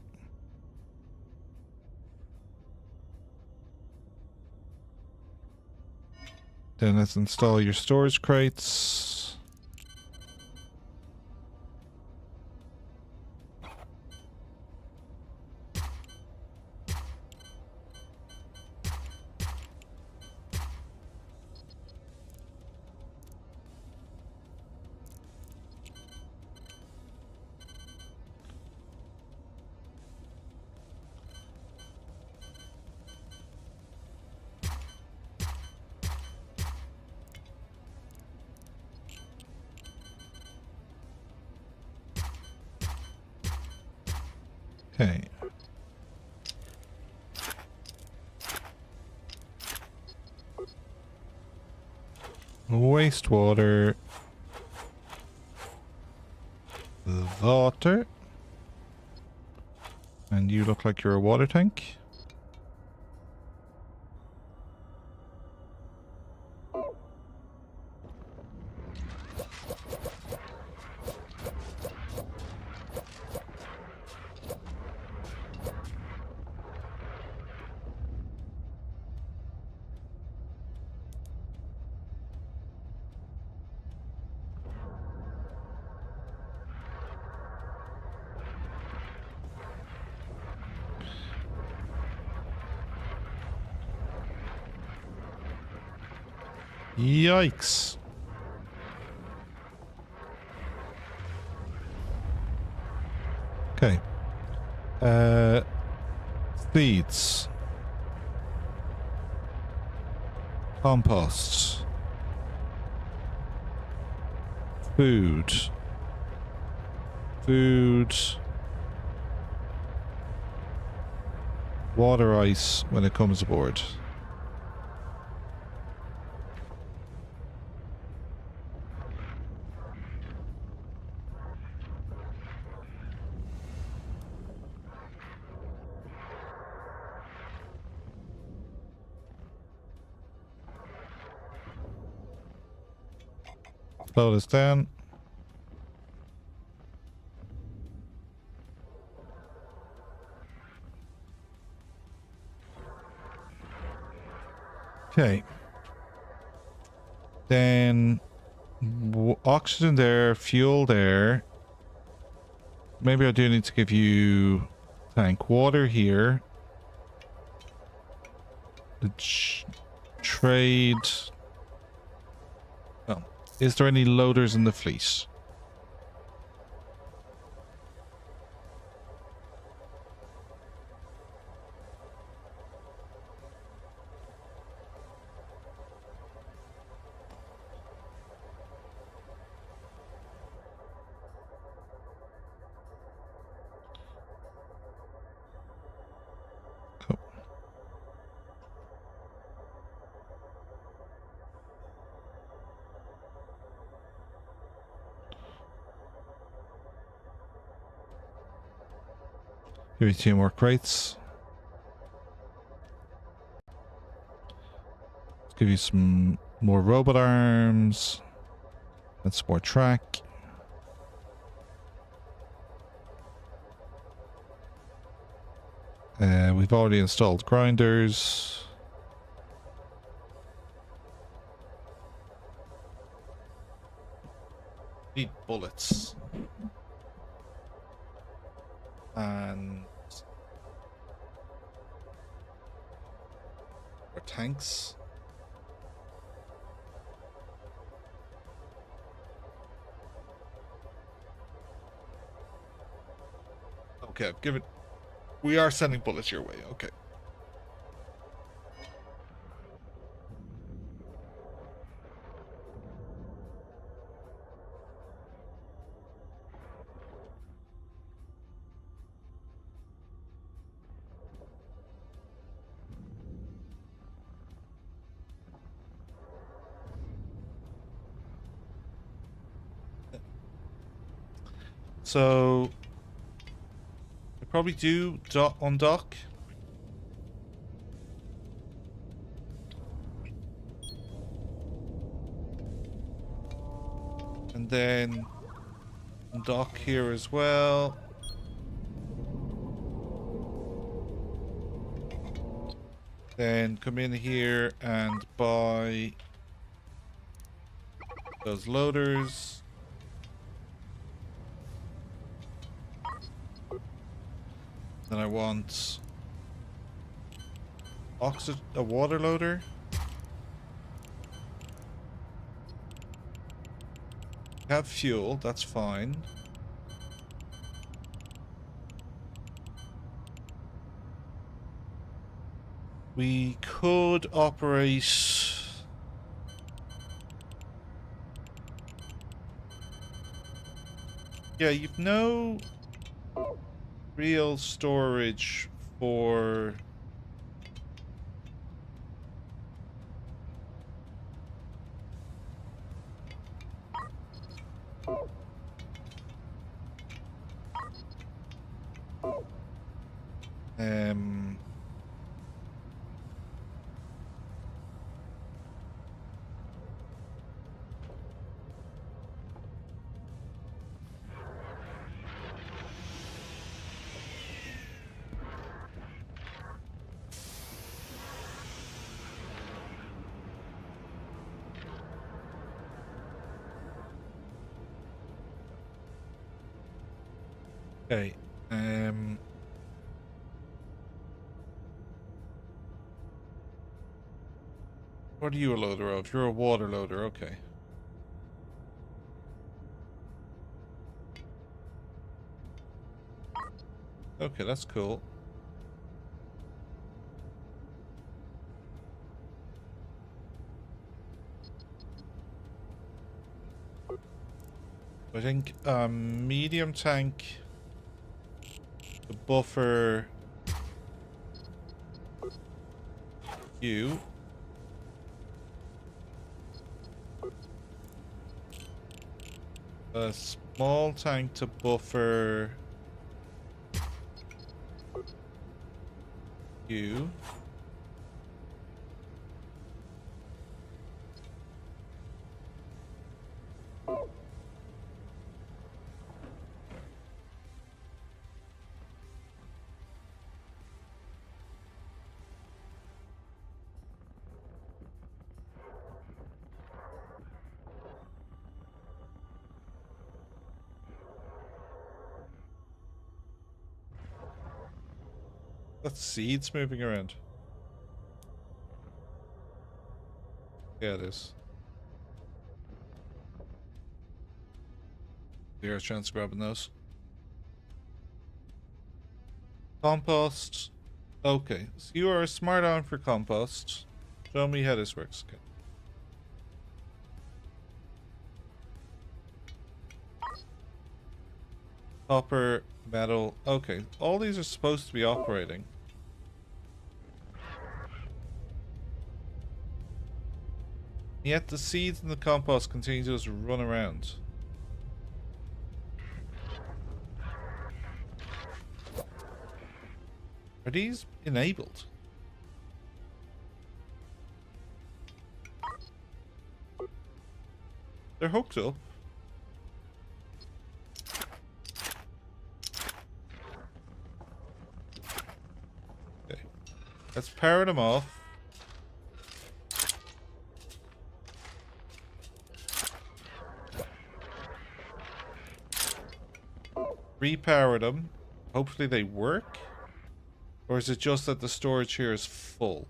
Then let's install your storage crates. Okay. Wastewater. Water. And you look like you're a water tank. Yikes. Okay. Seeds. Compost. Food. Food. Water ice when it comes aboard. Slow this down. Okay. Then oxygen there, fuel there. Maybe I do need to give you tank water here. The trade. Oh. Is there any loaders in the fleet? Give me 2 more crates. Let's give you some more robot arms. And some more track. We've already installed grinders. Need bullets. And our tanks. Okay, give it. We are sending bullets your way. Okay. So we probably do on dock. And then on dock here as well. Then come in here and buy those loaders. Then I want a water loader. Have fuel, that's fine. We could operate... Yeah, you've no real storage for... Okay, what are you a loader of? You're a water loader, okay. Okay, that's cool. I think medium tank, the buffer you. A small tank to buffer you. That's seeds moving around. Yeah, it is. Zero chance of grabbing those. Compost. Okay, so you are a smart arm for compost. Show me how this works. Okay. Copper, metal. Okay, all these are supposed to be operating. Yet the seeds in the compost continue to just run around. Are these enabled? They're hooked up. Okay. Let's power them off. Repower them. Hopefully they work. Or is it just that the storage here is full?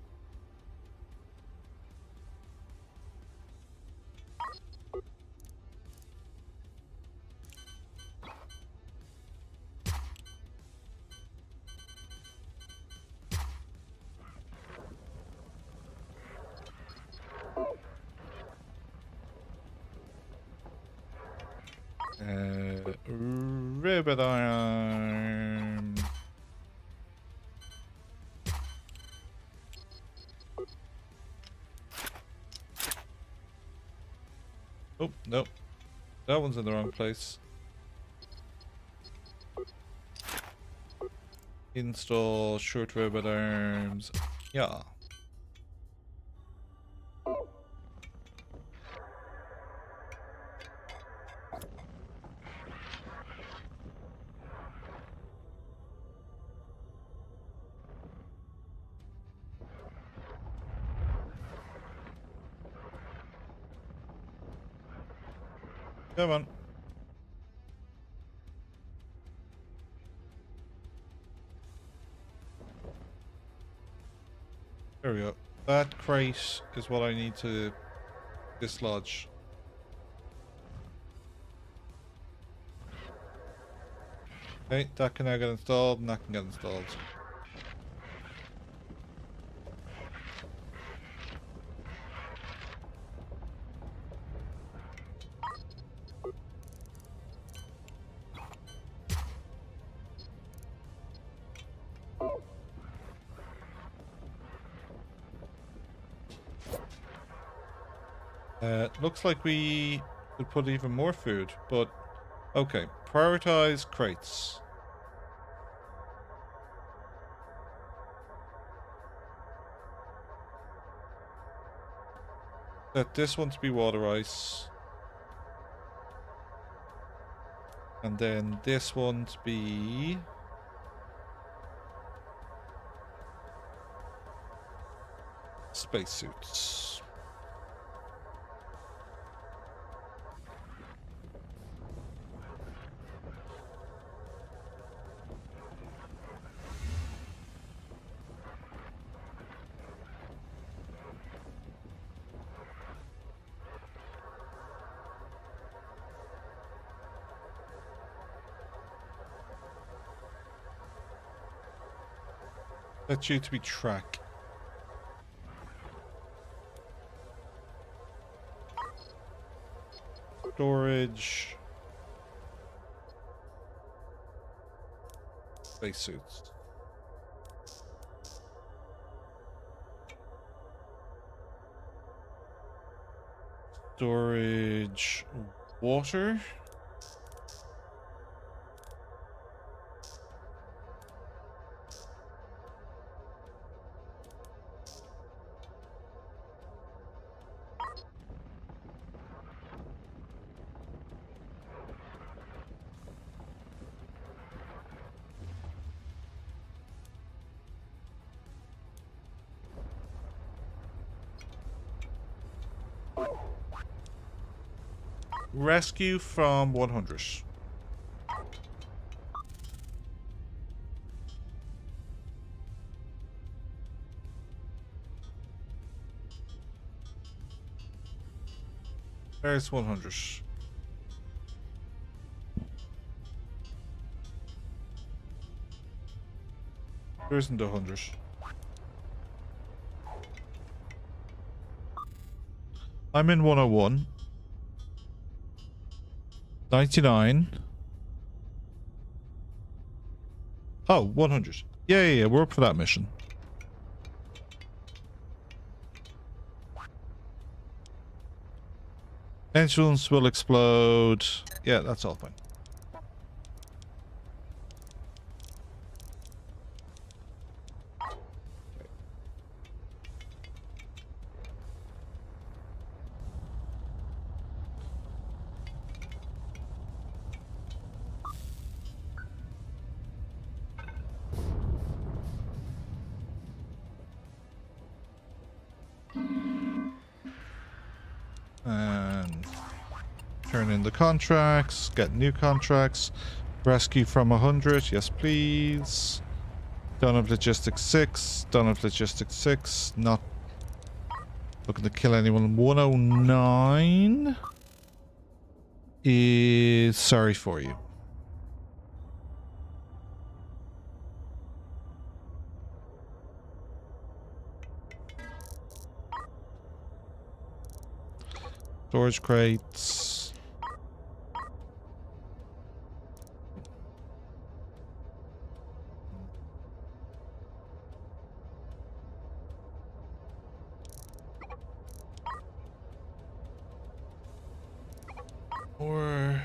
Ribbit arm. Oh, nope. That one's in the wrong place. Install short ribbit arms. Yeah. Come on. There we go. That crate is what I need to dislodge. Okay, that can now get installed and that can get installed. Looks like we could put even more food, but okay. Prioritize crates. Set this one to be water ice. And then this one to be spacesuits. That's you to be track. Storage. Spacesuits. Storage. Water. Rescue from 100. There's 100. There isn't 100. I'm in 101. 99. Oh, 100. Yeah, we're up for that mission. Engines will explode. Yeah, that's all fine. Turn in the contracts. Get new contracts. Rescue from 100. Yes, please. Done of Logistics 6. Done of Logistics 6. Not looking to kill anyone. 109 is sorry for you. Storage crates. Or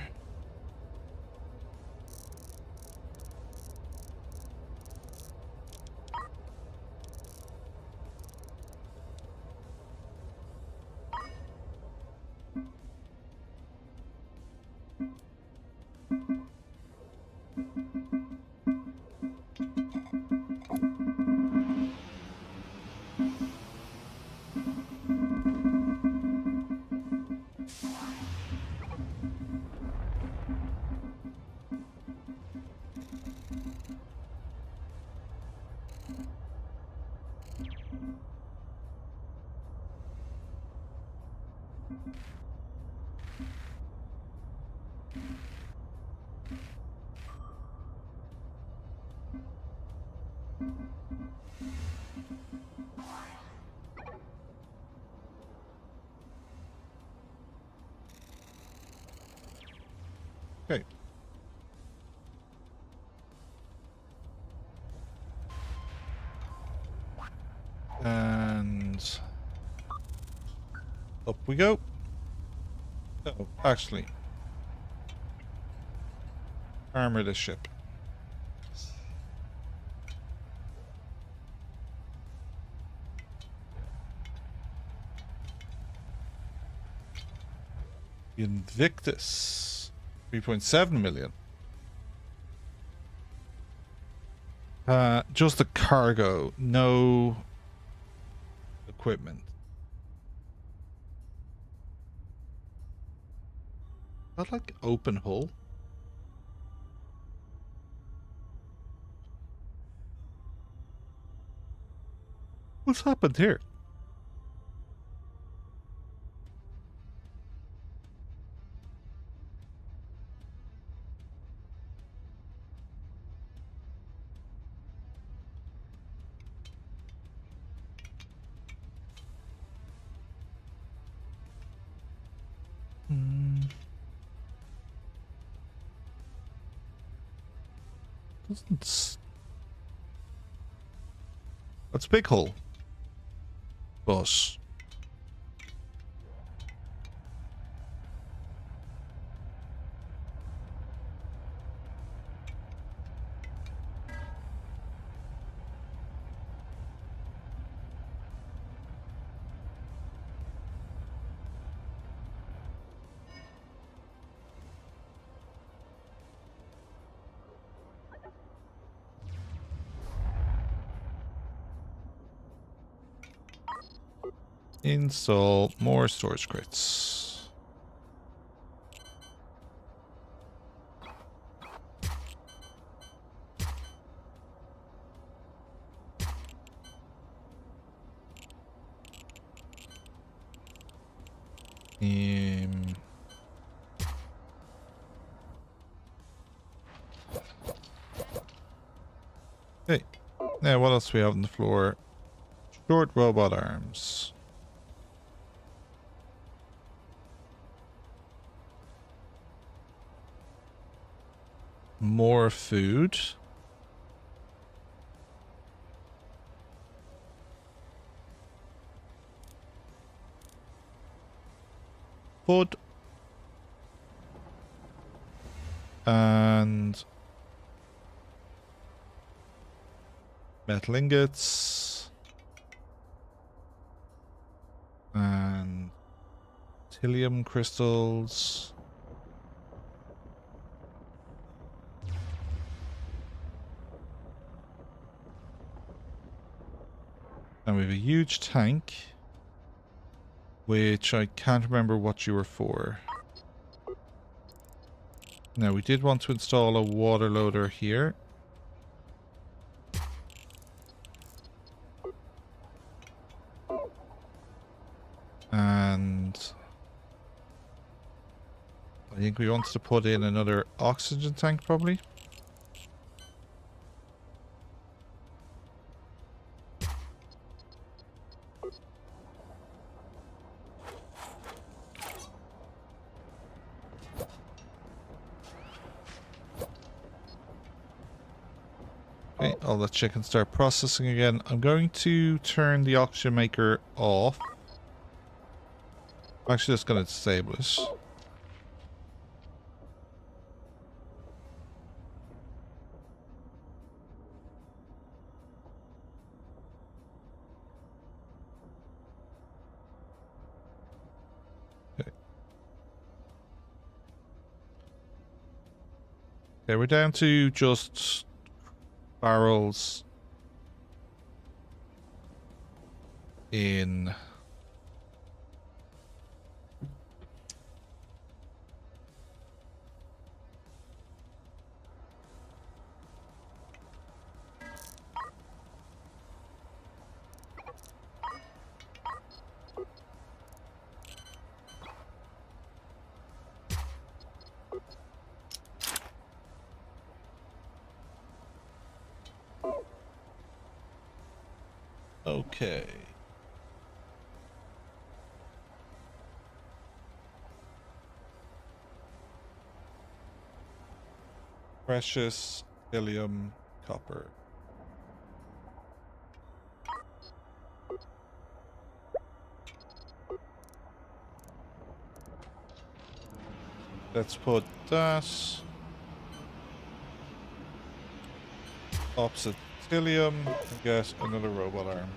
okay. And up we go. Oh, actually, armor the ship. Invictus, 3.7 million. Just the cargo, no equipment. That like open hull. What's happened here? Doesn't. That's a big hole. But install more storage crates. Okay. Now what else do we have on the floor? Short robot arms. More food. Food. And metal ingots. And Tilium crystals. And we have a huge tank, which I can't remember what you were for. Now we did want to install a water loader here. And I think we wanted to put in another oxygen tank probably. Okay, I'll let chicken start processing again. I'm going to turn the oxygen maker off. I'm actually just going to disable it. Okay. Okay, we're down to just barrels in okay. Precious helium copper. Let's put that opposite helium and get another robot arm.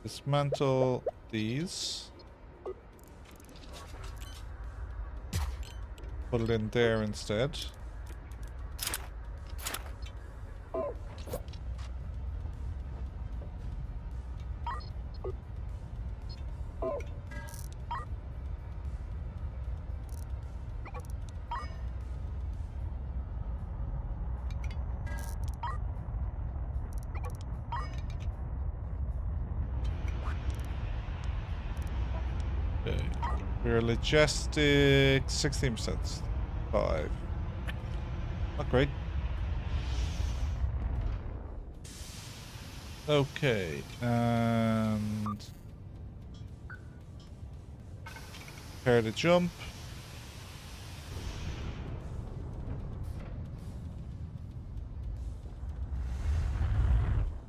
Dismantle these. Put it in there instead. Okay. We're logistics 16%. 5. Not great. Okay, and prepare to jump.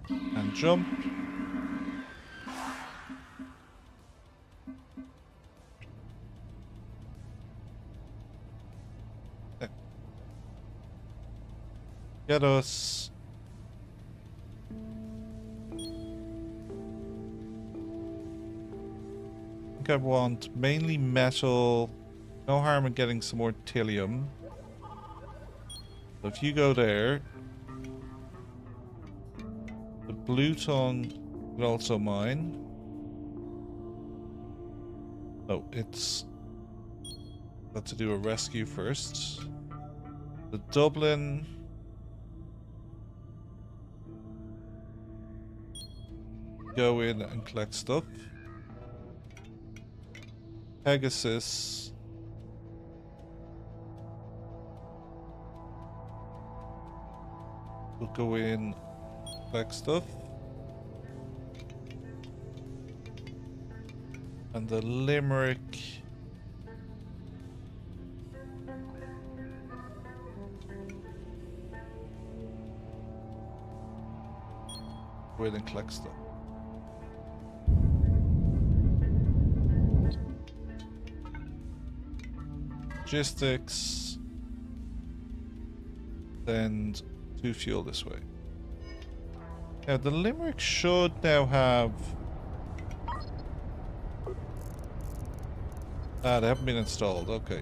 And jump. Get us. I think I want mainly metal. No harm in getting some more thallium. So if you go there, the blue tongue is also mine. Oh, it's got to do a rescue first. The Dublin. Go in and collect stuff. Pegasus. We'll go in, collect stuff. And the Limerick. Go in and collect stuff. Logistics. Send 2 fuel this way. Now the Limerick should now have... Ah, they haven't been installed. Okay.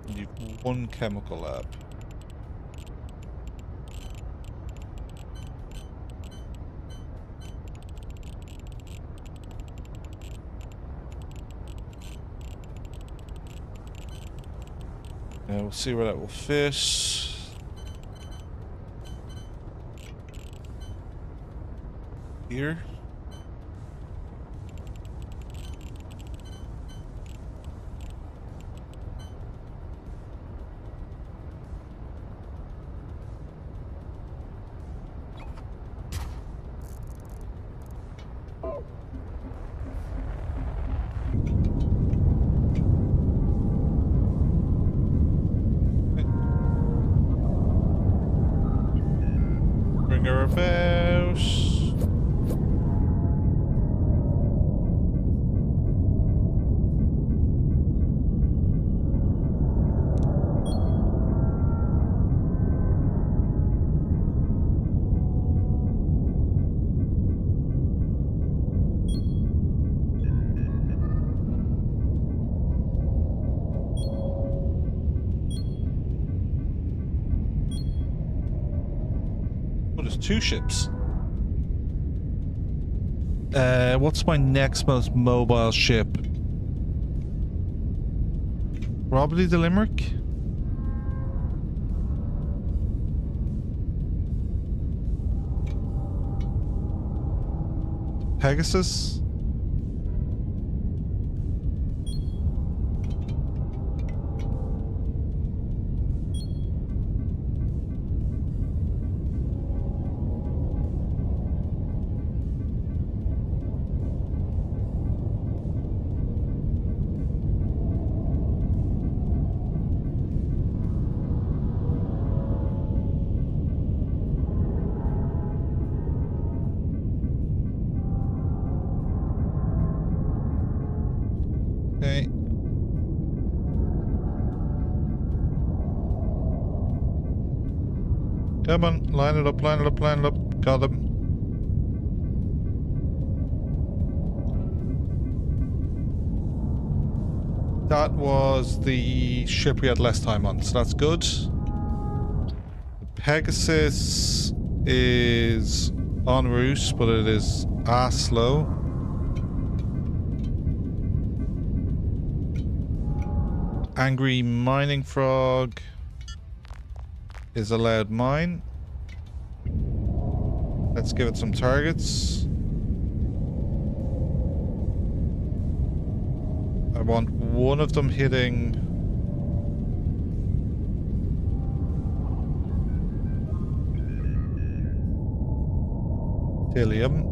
You've one chemical lab. Now we'll see where that will fit. Here. Bring her about. Oh, there's two ships. What's my next most mobile ship? Probably the Limerick. Pegasus. Okay. Come on, line it up, line it up, line it up. Got them. That was the ship we had less time on, so that's good. The Pegasus is en route, but it is slow. Angry mining frog is a loud mine. Let's give it some targets. I want one of them hitting Tilium.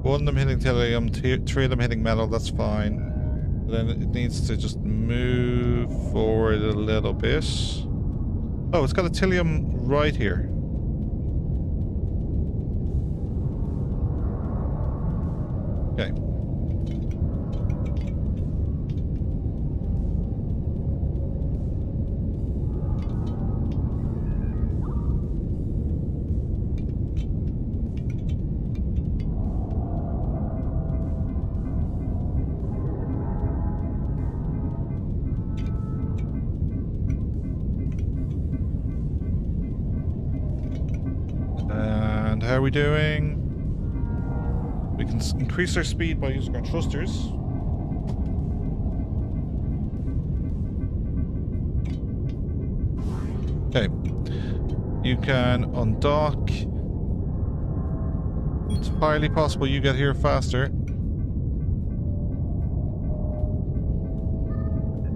One of them hitting Tilium, three of them hitting metal, that's fine. But then it needs to just move forward a little bit. Oh, it's got a Tilium right here. Okay. And how are we doing? We can increase our speed by using our thrusters. Okay. You can undock. It's highly possible you get here faster.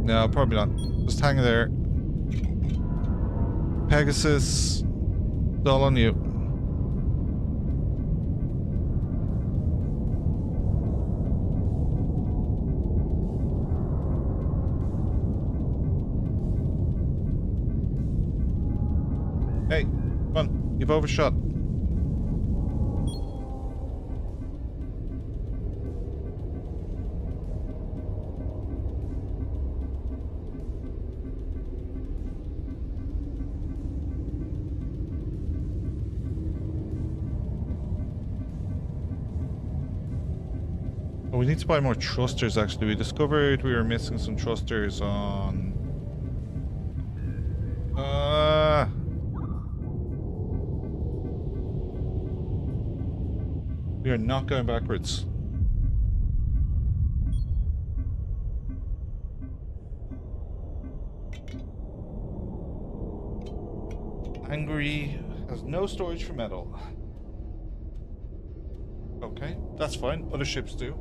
No, probably not. Just hang there. Pegasus, it's all on you. overshot. Oh, we need to buy more thrusters, actually. We discovered we were missing some thrusters on... We are not going backwards. Angry has no storage for metal. Okay, that's fine. Other ships do.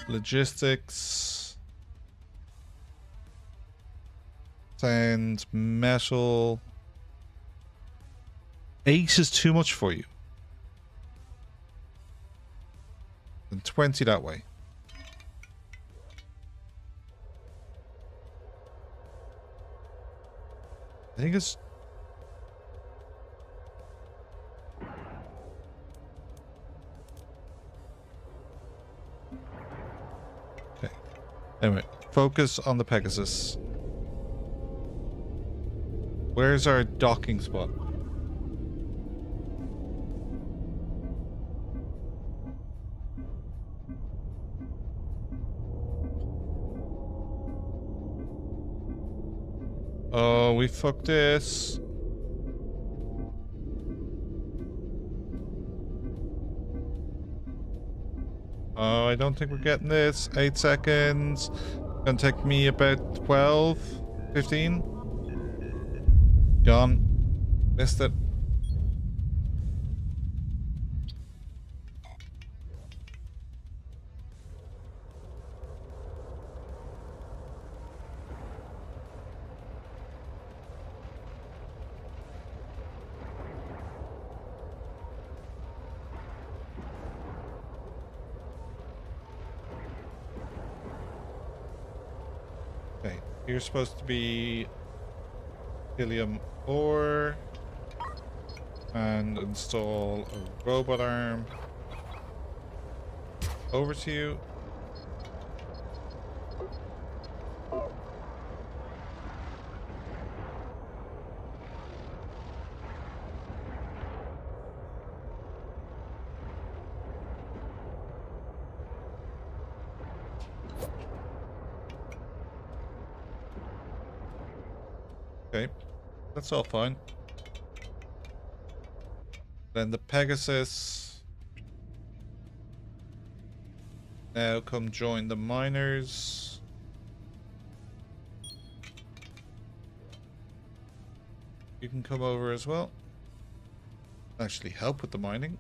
Logistics. Sand, metal. 8 is too much for you. And 20 that way. I think it's... Okay. Anyway, focus on the Pegasus. Where's our docking spot? Oh, we fucked this. Oh, I don't think we're getting this. 8 seconds. Gonna take me about 12, 15. Gone. Missed it. Okay, you're supposed to be helium ore and install a robot arm. Over to you. Okay, that's all fine. Then the Pegasus. Now come join the miners. You can come over as well. Actually help with the mining.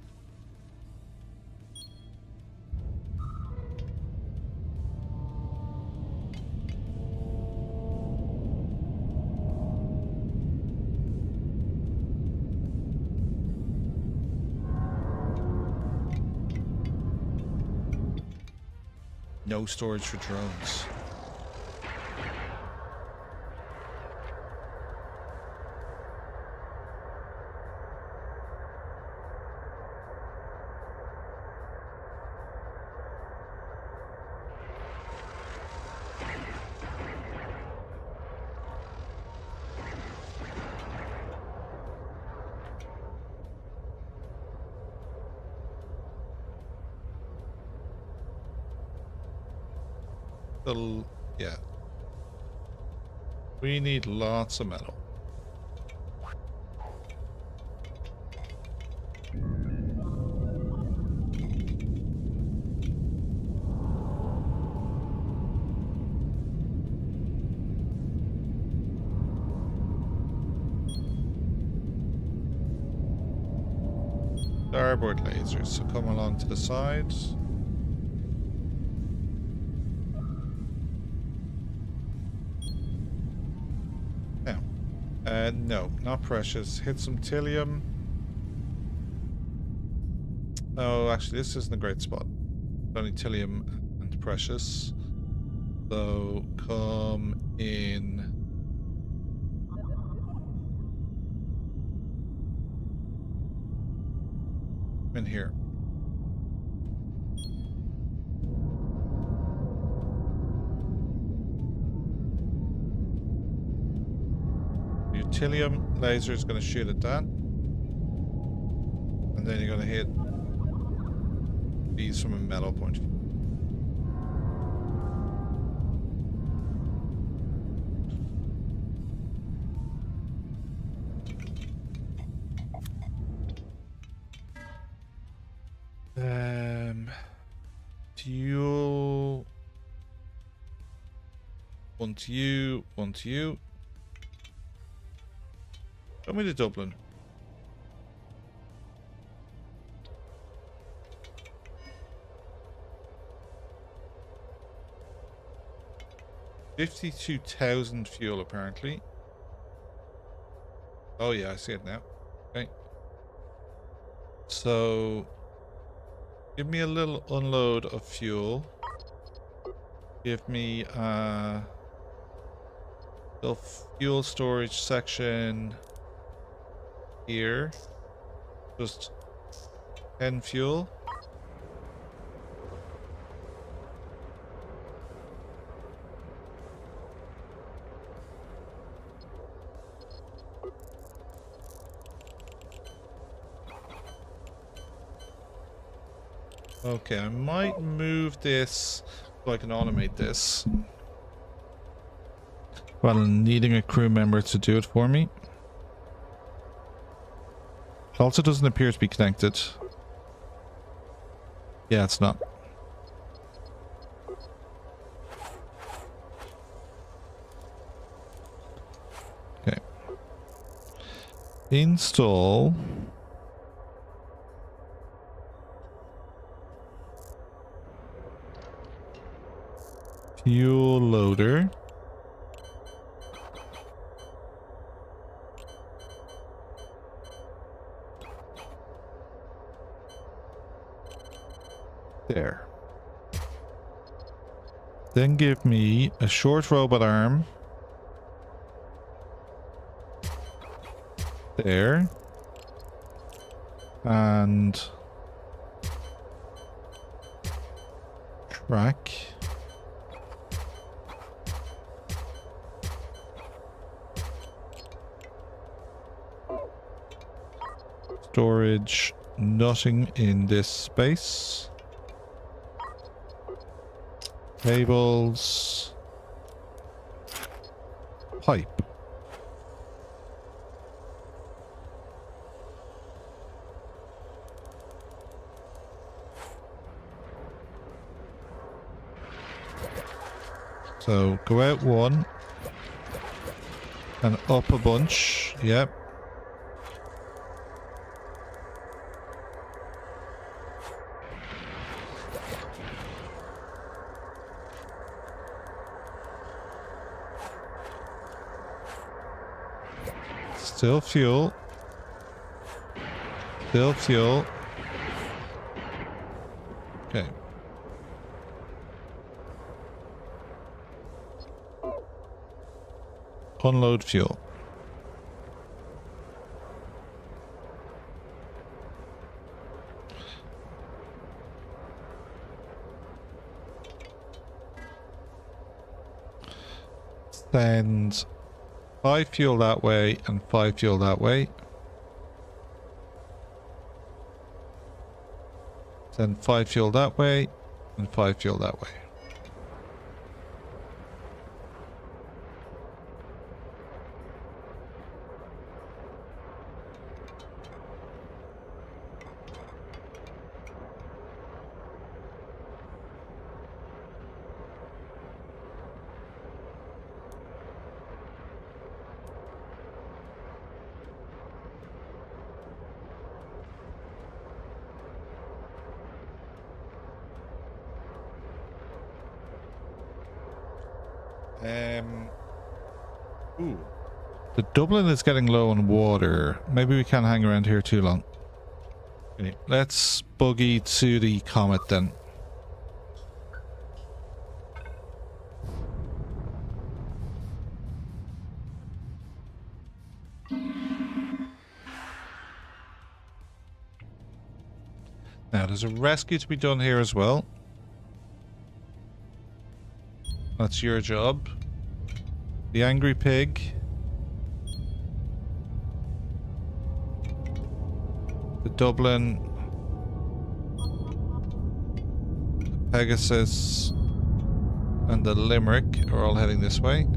No storage for drones. Yeah. We need lots of metal. Starboard lasers, so come along to the sides. No, not precious. Hit some Tilium. Oh, actually, this isn't a great spot. Only Tilium and precious. So, come in In here. Utilium laser is going to shoot at that. And then you're going to hit these from a metal point of view. Fuel. Want you. Show me to Dublin. $52,000 fuel apparently. Oh yeah, I see it now. Okay. So give me a little unload of fuel. Give me the fuel storage section here. Just 10 fuel. Okay, I might move this so I can automate this. While needing a crew member to do it for me. It also doesn't appear to be connected. Yeah, it's not. Okay. Install. Fuel loader. There. Then give me a short robot arm. There. And track. Storage, nothing in this space. Cables. Pipe. So go out one and up a bunch. Yep. Still fuel. Still fuel. Okay. Unload fuel. Send 5 fuel that way and 5 fuel that way. Send 5 fuel that way and 5 fuel that way. Ooh. The Dublin is getting low on water. Maybe we can't hang around here too long. Okay, let's buggy to the Comet then. Now, there's a rescue to be done here as well. That's your job. The angry pig. The Dublin. The Pegasus. And the Limerick are all heading this way.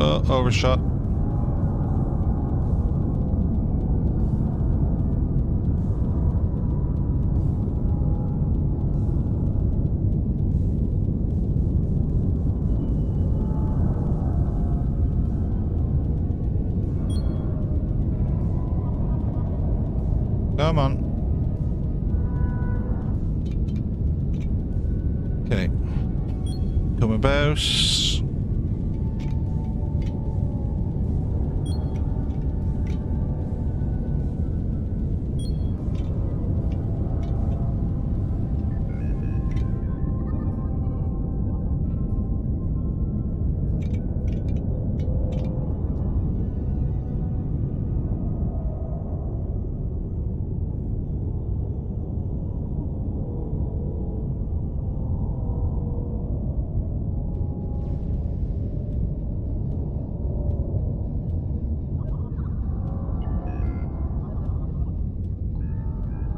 Oh, overshot. Come on. Okay. Come about.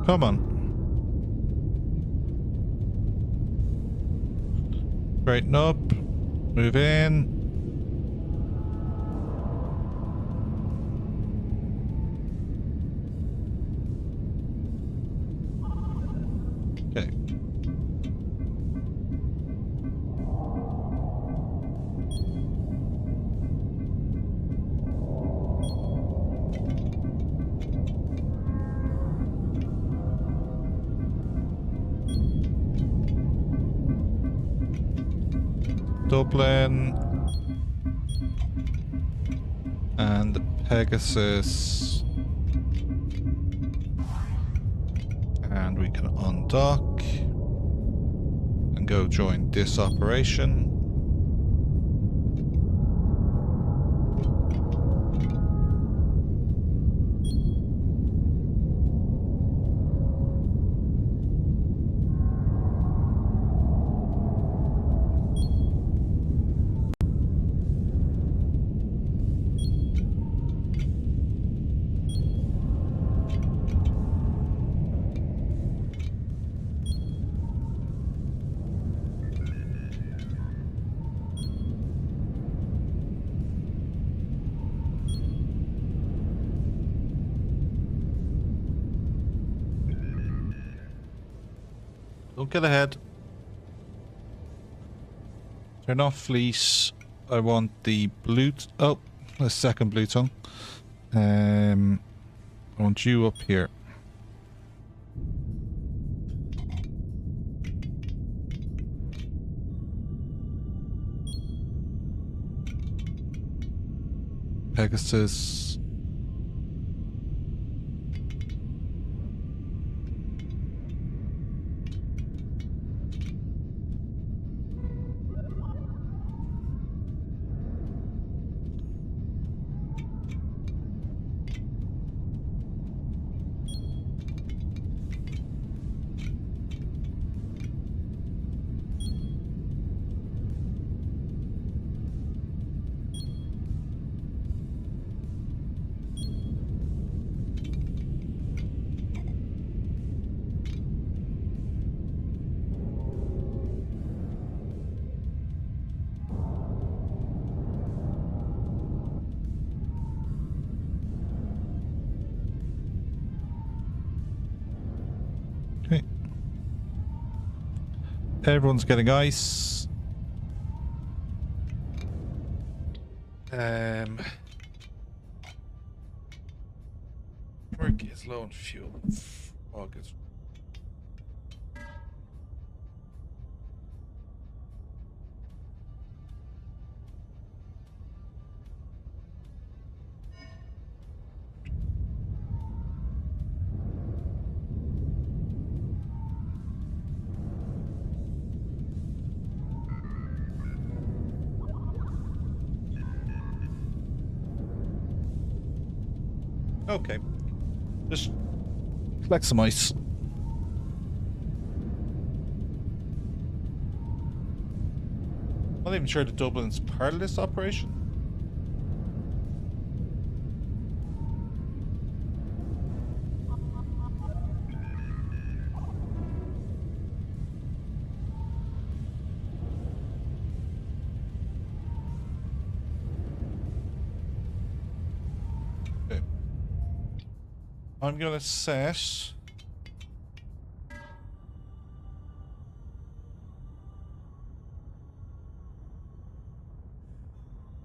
Come on. Straighten up. Move in. Okay. Dublin and Pegasus, and we can undock and go join this operation. Don't get ahead. Turn off fleece. I want the blue... Oh, the second blue tongue. I want you up here. Pegasus. Okay. Everyone's getting ice. Work is low on fuel. August. Okay. Just collect some ice. I'm not even sure that Dublin's part of this operation. Okay. I'm gonna set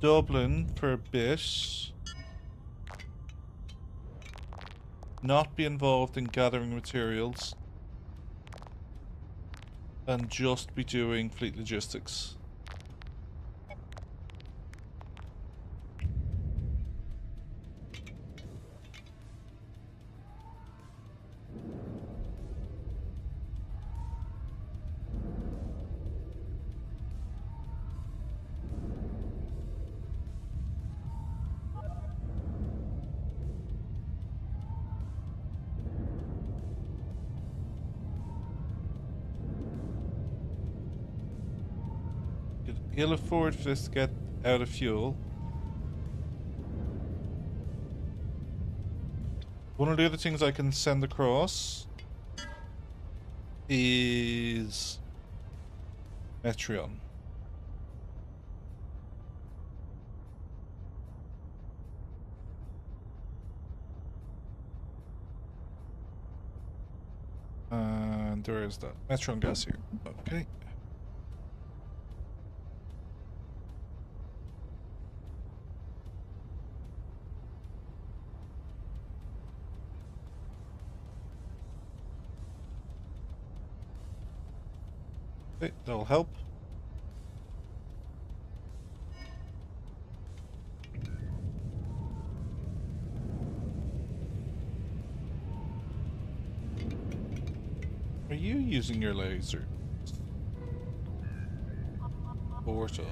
Dublin for a bit. Not be involved in gathering materials. And just be doing fleet logistics. He'll afford for this to get out of fuel. One of the other things I can send across is Metreon. And there is that Metreon gas here. Okay. Okay, that'll help. Are you using your laser? Auto.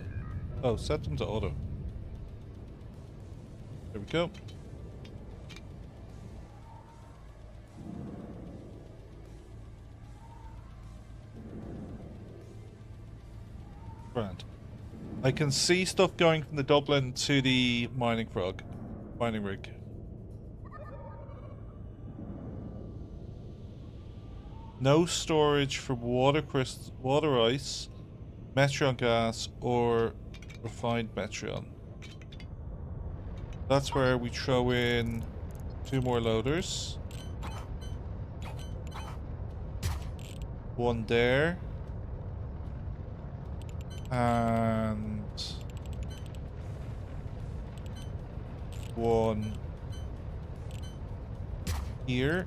Oh, set them to auto. There we go. Grand. I can see stuff going from the Dublin to the mining rig. No storage for water ice, Metreon gas, or refined Metreon. That's where we throw in 2 more loaders. One there. And one here.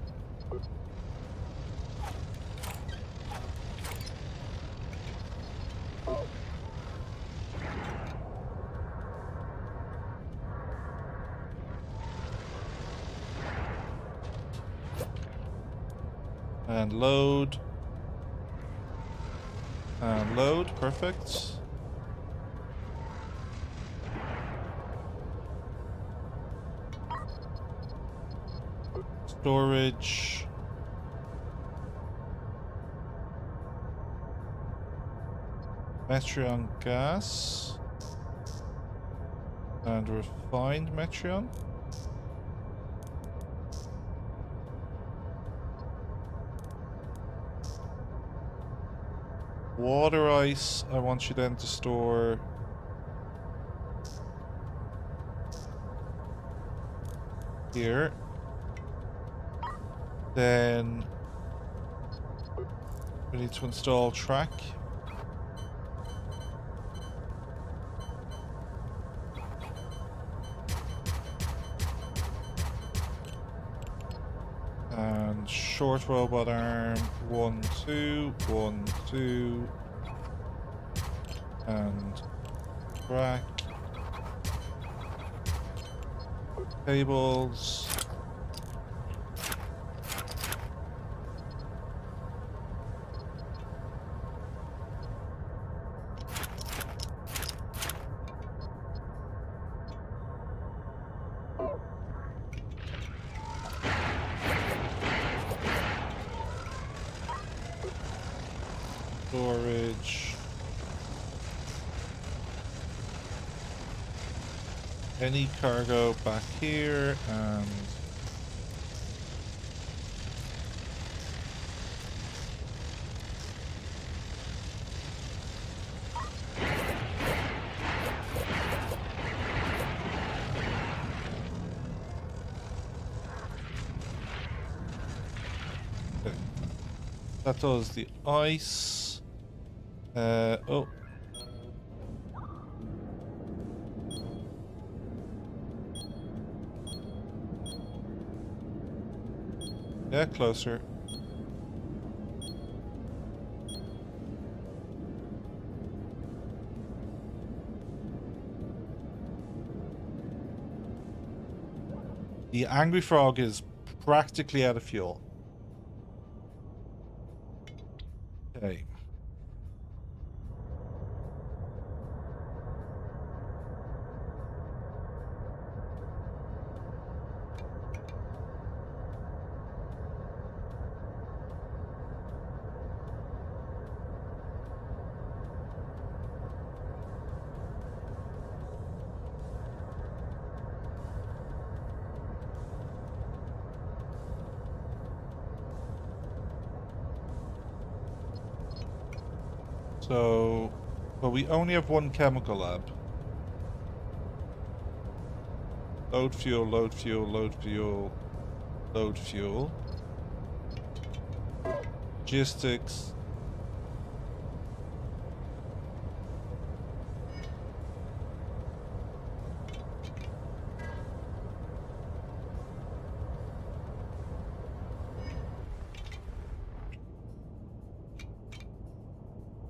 And load. And load, perfect. Storage. Metreon gas. And refined Metreon. Water ice, I want you then to store here. Then we need to install track. And short robot arm, 1, 2, 1, 2. And track. Cables. Storage. Any cargo back here and okay. That does the ice. Oh. Yeah, closer. The Angry Frog is practically out of fuel. Okay. So, well, we only have one chemical lab. Load fuel, load fuel, load fuel, load fuel. Logistics.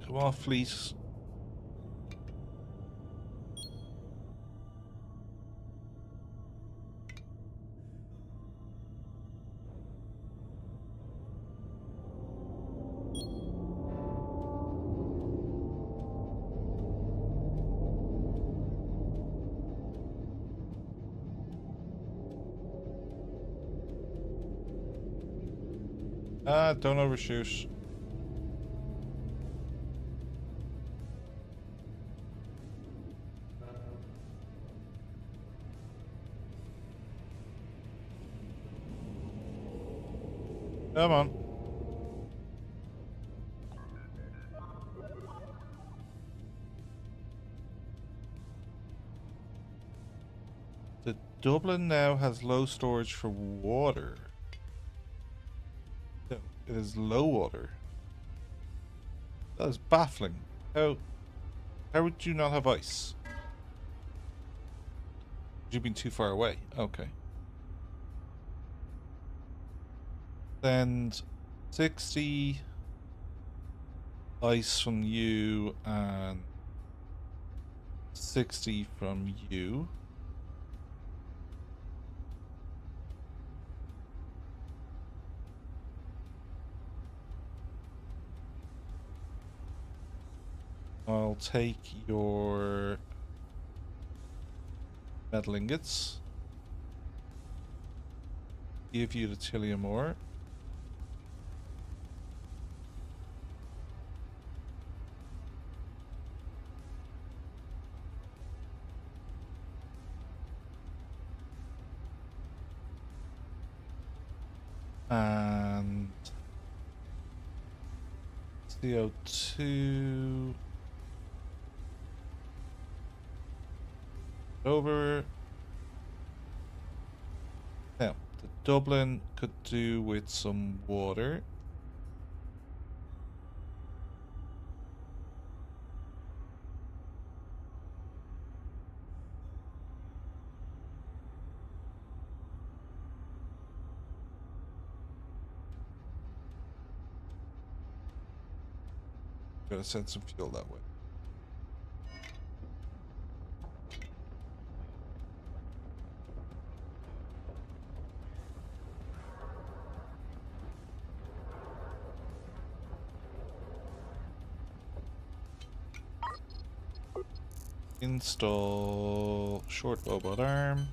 Come on, fleet. Ah, don't overshoot. Come on. The Dublin now has low storage for water. No, it is low water. That is baffling. How would you not have ice? You've been too far away. Okay. Send 60 ice from you and 60 from you. I'll take your metal ingots. Give you the tilium ore. And CO2 over. Now, the Dublin could do with some water. Gotta send some fuel that way. Install short robot arm.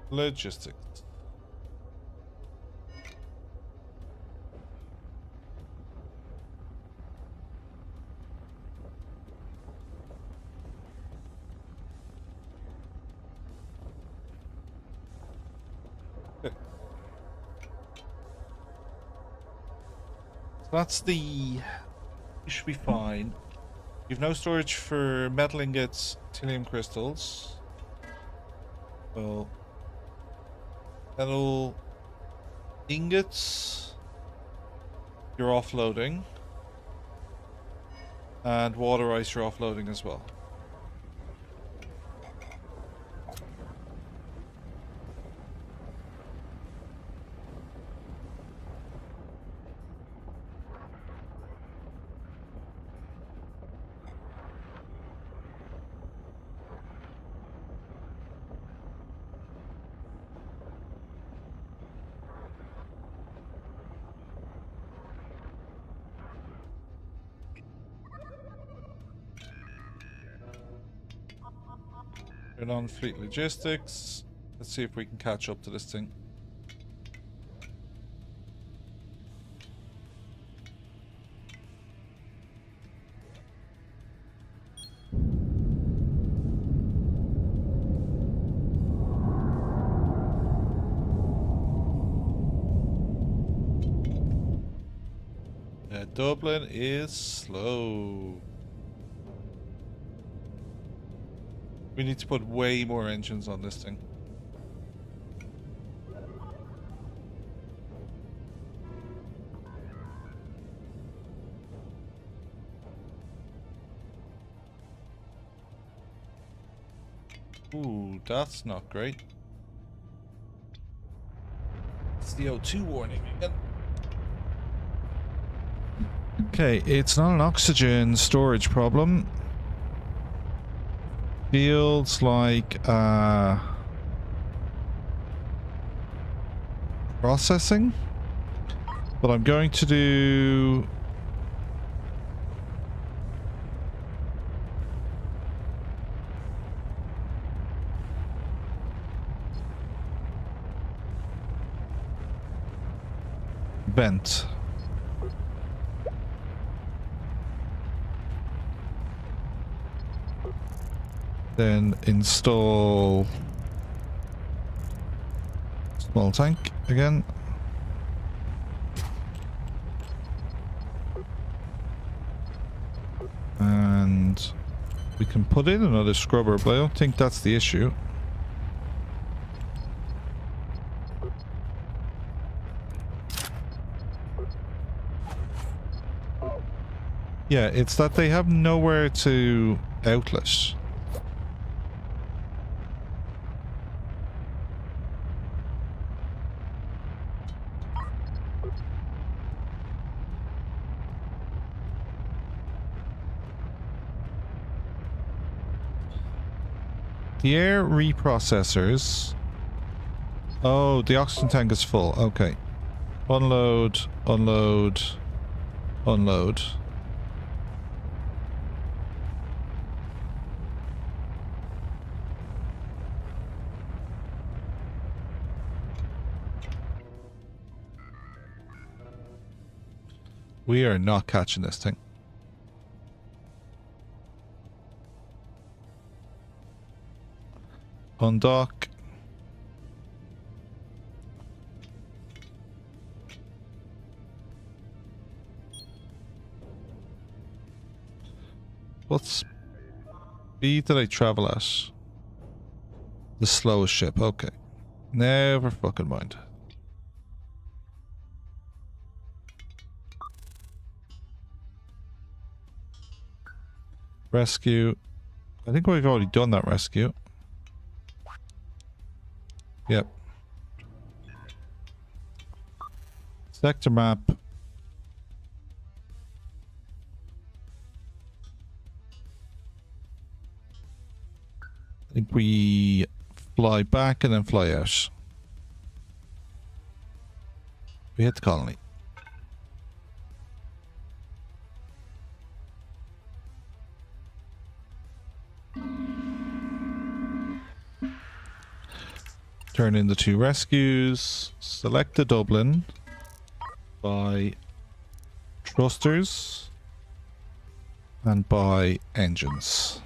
Logistics. Okay. So that's the... You should be fine. You've no storage for metal ingots, titanium crystals. Well, metal ingots, you're offloading. And water ice, you're offloading as well. Turn on fleet logistics. Let's see if we can catch up to this thing. Dublin is slow. We need to put way more engines on this thing. Ooh, that's not great. It's the O2 warning again. Okay, it's not an oxygen storage problem. Feels like processing, but I'm going to do vent. Then install small tank again. And we can put in another scrubber, but I don't think that's the issue. Yeah, it's that they have nowhere to outlet. The air reprocessors. Oh, the oxygen tank is full. Okay. Unload, unload, unload. We are not catching this thing. Undock. What speed did I travel at? The slowest ship, okay. Never fucking mind. Rescue. I think we've already done that rescue. Yep. Sector map. I think we fly back and then fly out. We hit the colony. Turn in the 2 rescues. Select the Dublin. Buy thrusters. And buy engines.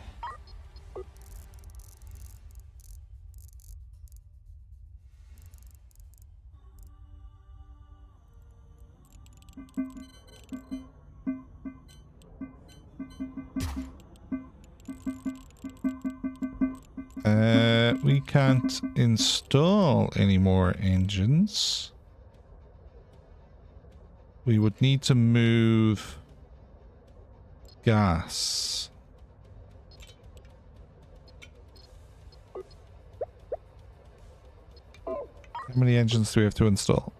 We can't install any more engines. We would need to move gas. How many engines do we have to install?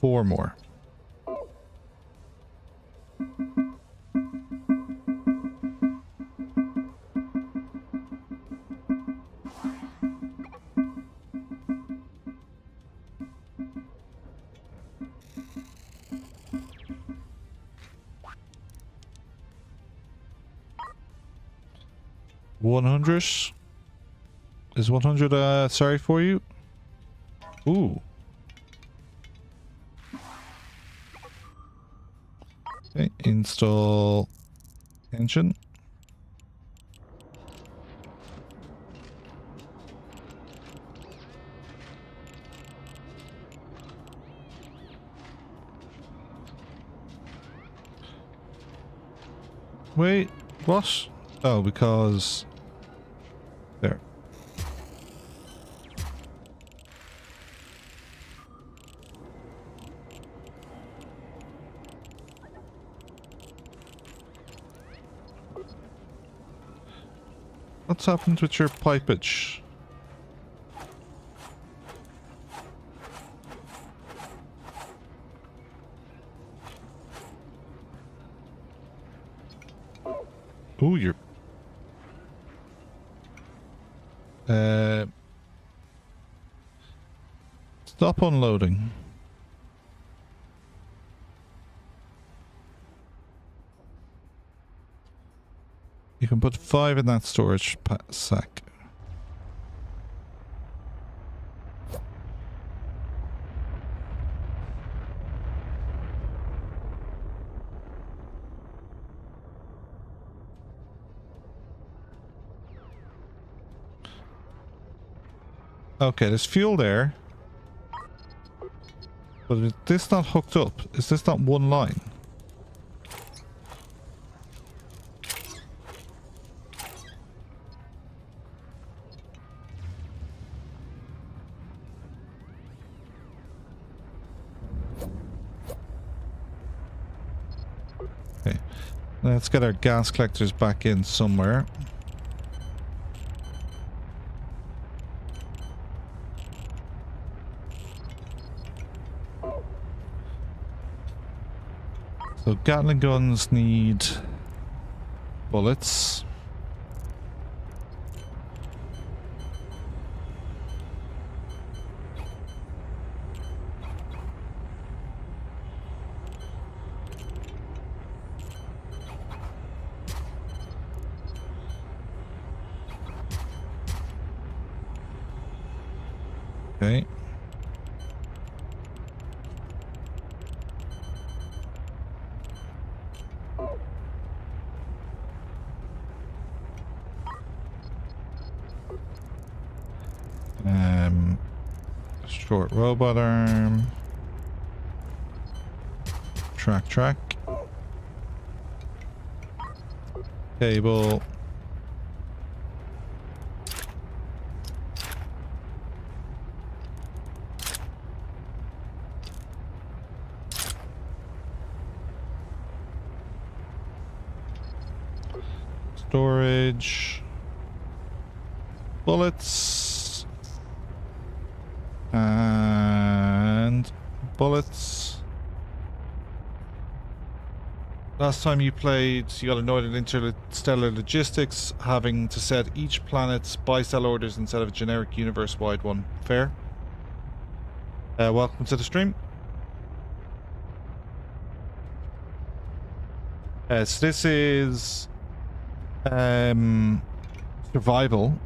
4 more. $100. Is 100 sorry for you? Ooh. Okay, install engine. Wait, what? Oh, because there. What's happened with your pipage? Ooh, you're... Stop unloading. You can put 5 in that storage sack. Okay, there's fuel there. But is this not hooked up? Is this not one line? Okay, let's get our gas collectors back in somewhere. So Gatling guns need bullets. Okay. Short robot arm. Track. Cable. Storage. Bullets. And bullets. Last time you played, you got annoyed at interstellar logistics, having to set each planet's buy-sell orders instead of a generic universe-wide one. Fair? Welcome to the stream. So this is survival.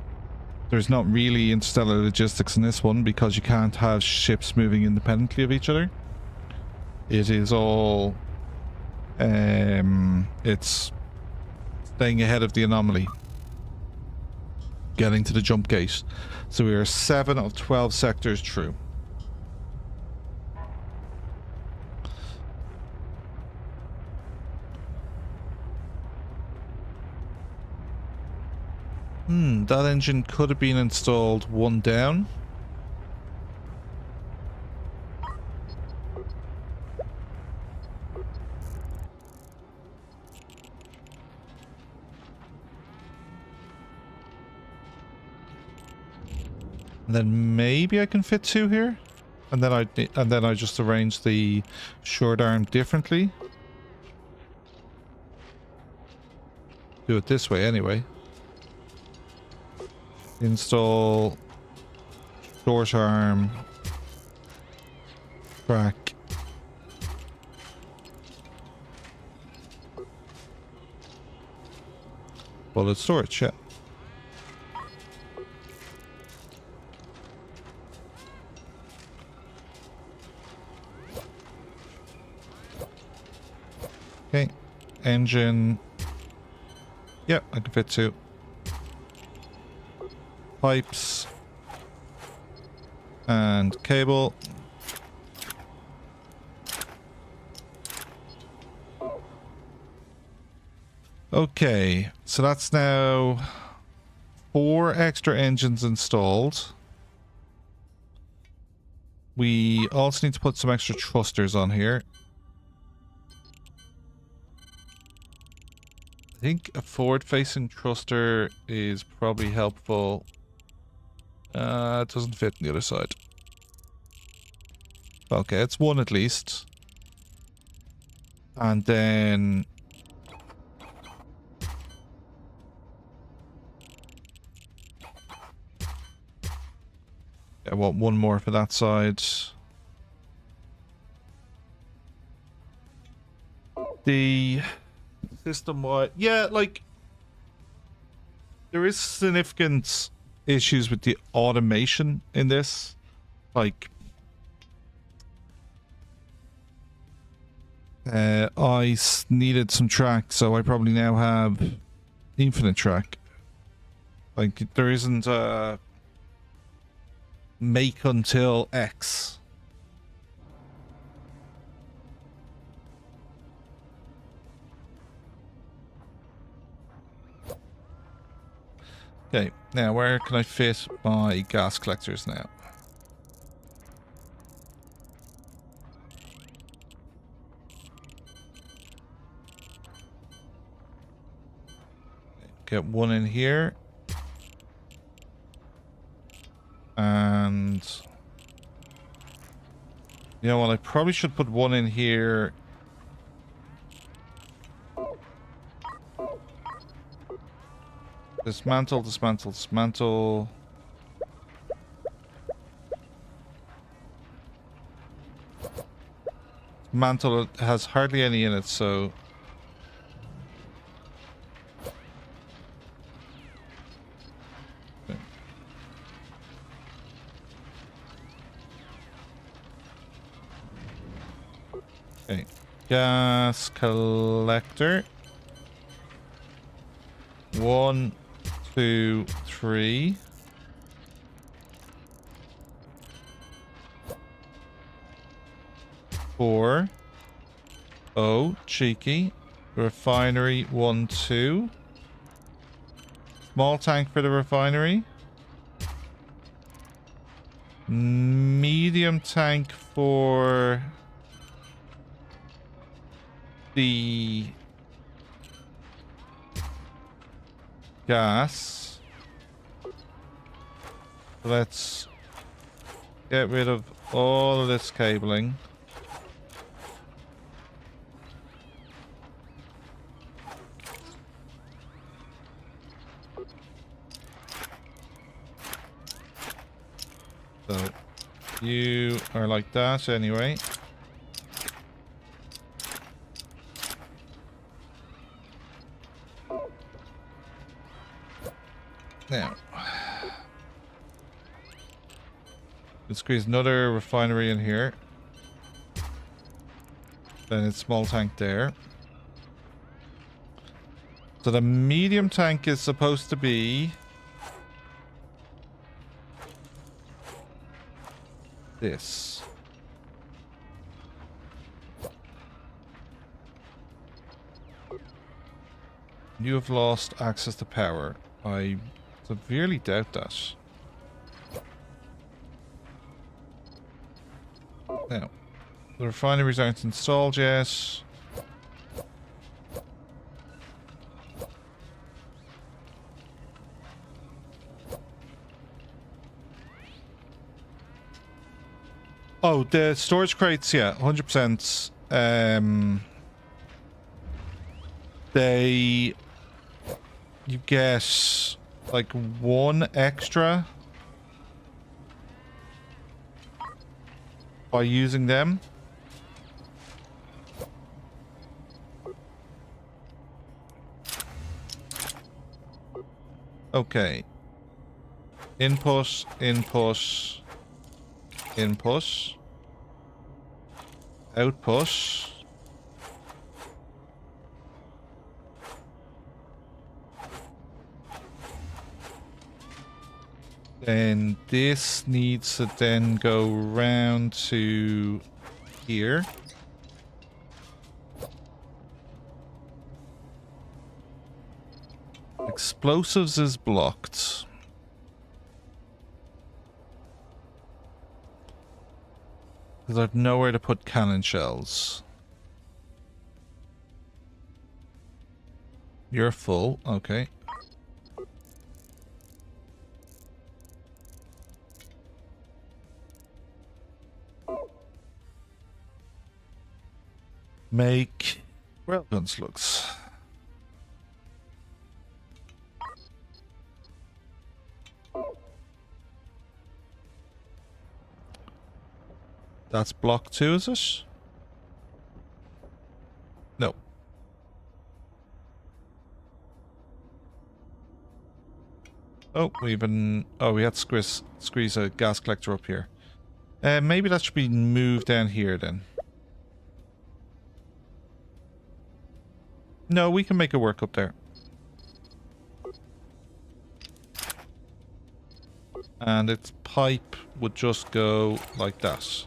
there's not really interstellar logistics in this one because you can't have ships moving independently of each other. It is all it's staying ahead of the anomaly, getting to the jump gate. So we are 7 of 12 sectors through. That engine could have been installed one down. And then maybe I can fit 2 here. And then I just arrange the short arm differently. Do it this way anyway. Install short arm track. Bullet storage, yeah. Okay, engine. Yep, I can fit 2. Pipes. And cable. Okay, so that's now 4 extra engines installed. We also need to put some extra thrusters on here. I think a forward-facing thruster is probably helpful. It doesn't fit on the other side. Okay, it's 1 at least. And then... I want 1 more for that side. The system-wide... Yeah, like... There is significant issues with the automation in this. Like... I needed some track, so I probably now have infinite track. Like, there isn't a... make until X. Okay, now where can I fit my gas collectors now? Get 1 in here. And... you know what, I probably should put 1 in here. Dismantle, dismantle, dismantle. Dismantle has hardly any in it, so... okay. Gas collector. 1, 2, 3. Four. Oh, cheeky. Refinery 1, 2. Small tank for the refinery. Medium tank for the gas. Let's get rid of all of this cabling. So you are like that anyway. Now, Let's squeeze another refinery in here. Then it's small tank there. So the medium tank is supposed to be this. You have lost access to power. I severely doubt that. Now, the refineries aren't installed yet. Oh, the storage crates, yeah, 100%. You get like one extra by using them. Okay. Input, input, input, output. Then this needs to then go round to here. Explosives is blocked. Because I've nowhere to put cannon shells. You're full, okay. Make railguns looks. That's block 2, is it? No. Oh, we had to squeeze a gas collector up here. Maybe that should be moved down here then. No, we can make it work up there. And its pipe would just go like that.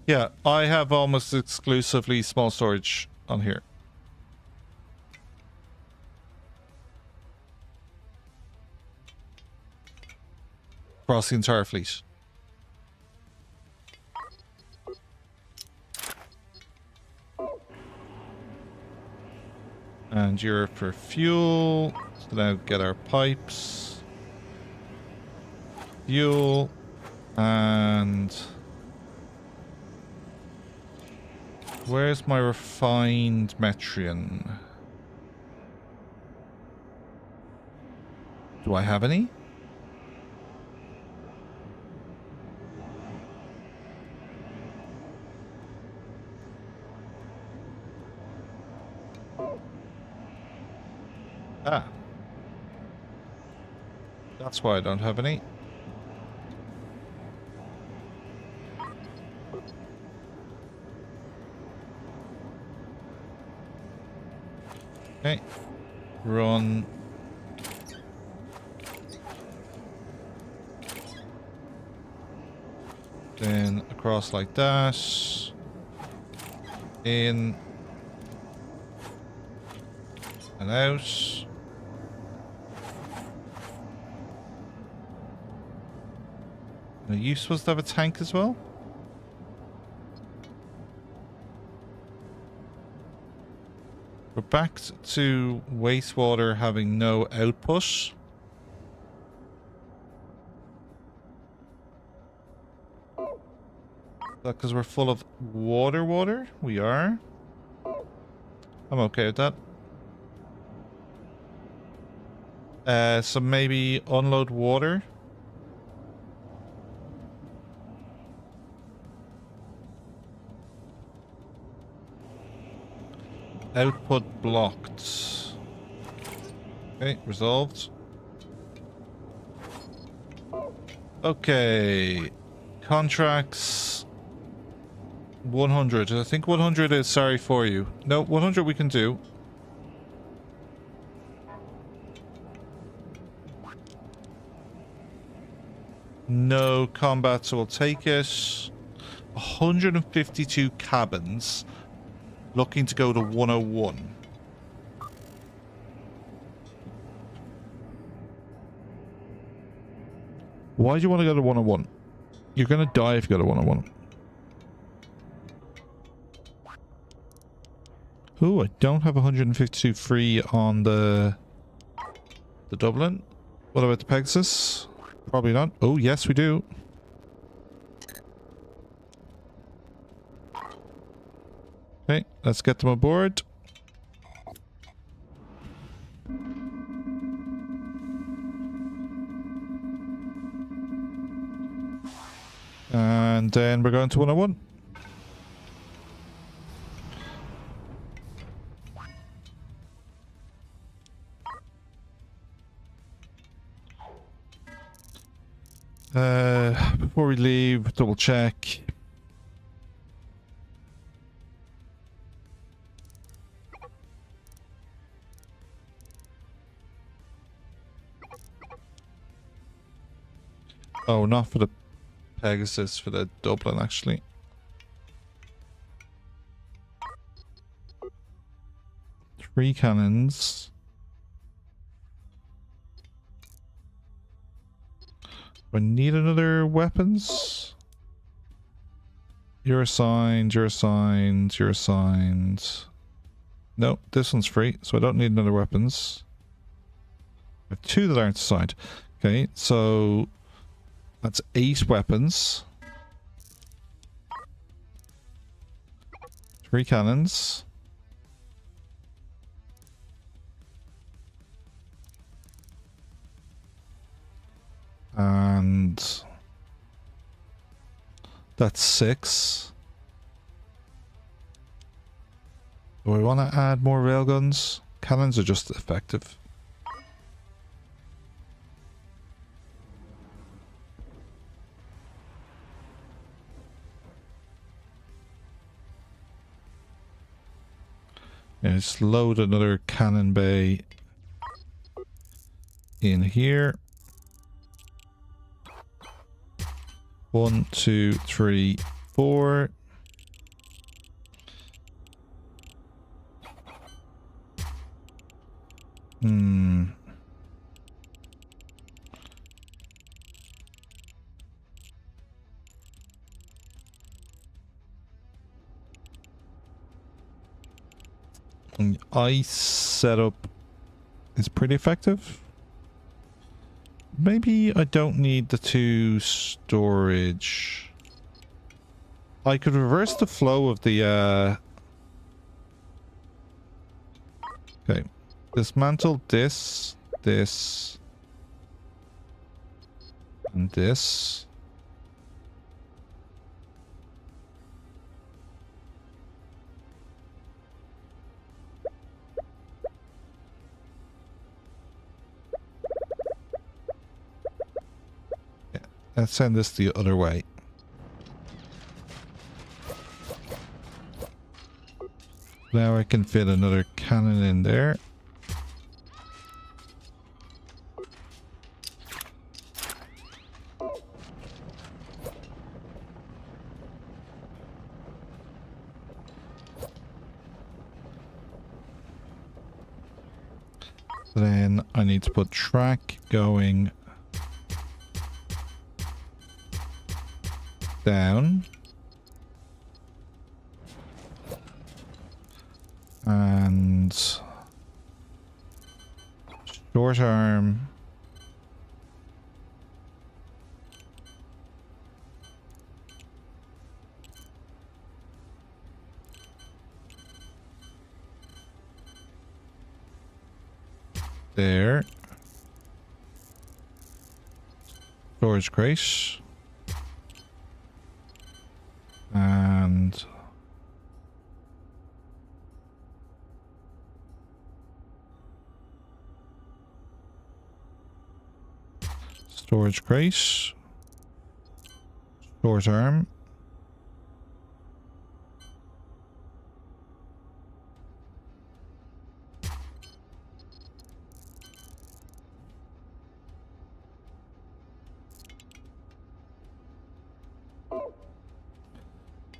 Yeah, I have almost exclusively small storage on here. Across the entire fleet. And you're for fuel. So now get our pipes. Fuel. And where's my refined Metrion? Do I have any? Ah. That's why I don't have any. Okay. Run. Then across like that. In. And out. Are you supposed to have a tank as well? We're back to wastewater having no output. That because we're full of water? We are. I'm okay with that. So maybe unload water. Output blocked. Okay, resolved. Okay. Contracts 100. I think 100 is sorry for you. No, 100 we can do. No combat, so we'll take it. 152 cabins. Looking to go to 101. Why do you want to go to 101? You're going to die if you go to 101. Oh, I don't have 152 free on the Dublin. What about the Pegasus? Probably not. Oh, yes, we do. Okay, let's get them aboard. And then we're going to 101. Before we leave, double check. Oh, not for the Pegasus, for the Dublin, actually. Three cannons. Do I need another weapons? You're assigned, you're assigned, you're assigned. No, this one's free, so I don't need another weapons. I have two that aren't assigned. Okay, so that's 8 weapons. 3 cannons. And that's 6. Do I want to add more railguns? Cannons are just effective. Yeah, just load another cannon bay in here. 1, 2, 3, 4. The ice setup is pretty effective. Maybe I don't need the 2 storage. I could reverse the flow of the okay. Dismantle this, this, and this. Yeah, let's send this the other way. Now I can fit another cannon in there. Then I need to put track going down. And short arm. There. Storage crate. And storage crate. Short arm.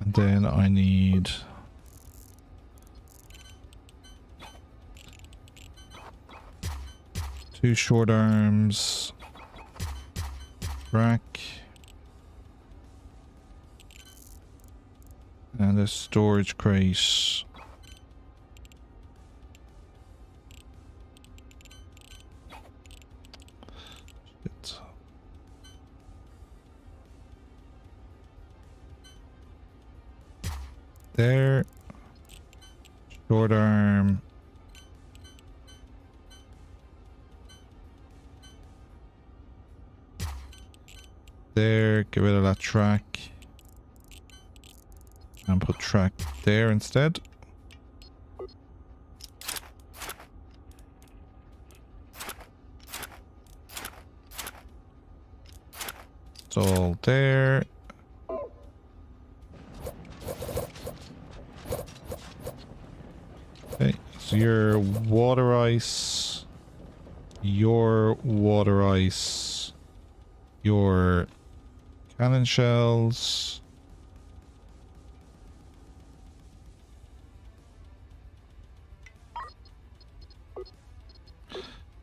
And then I need two short arms, rack, and a storage crate. Shit. There. Short arm. There. Get rid of that track. And put track there instead. It's all there. Okay, so your water ice, your water ice, your cannon shells.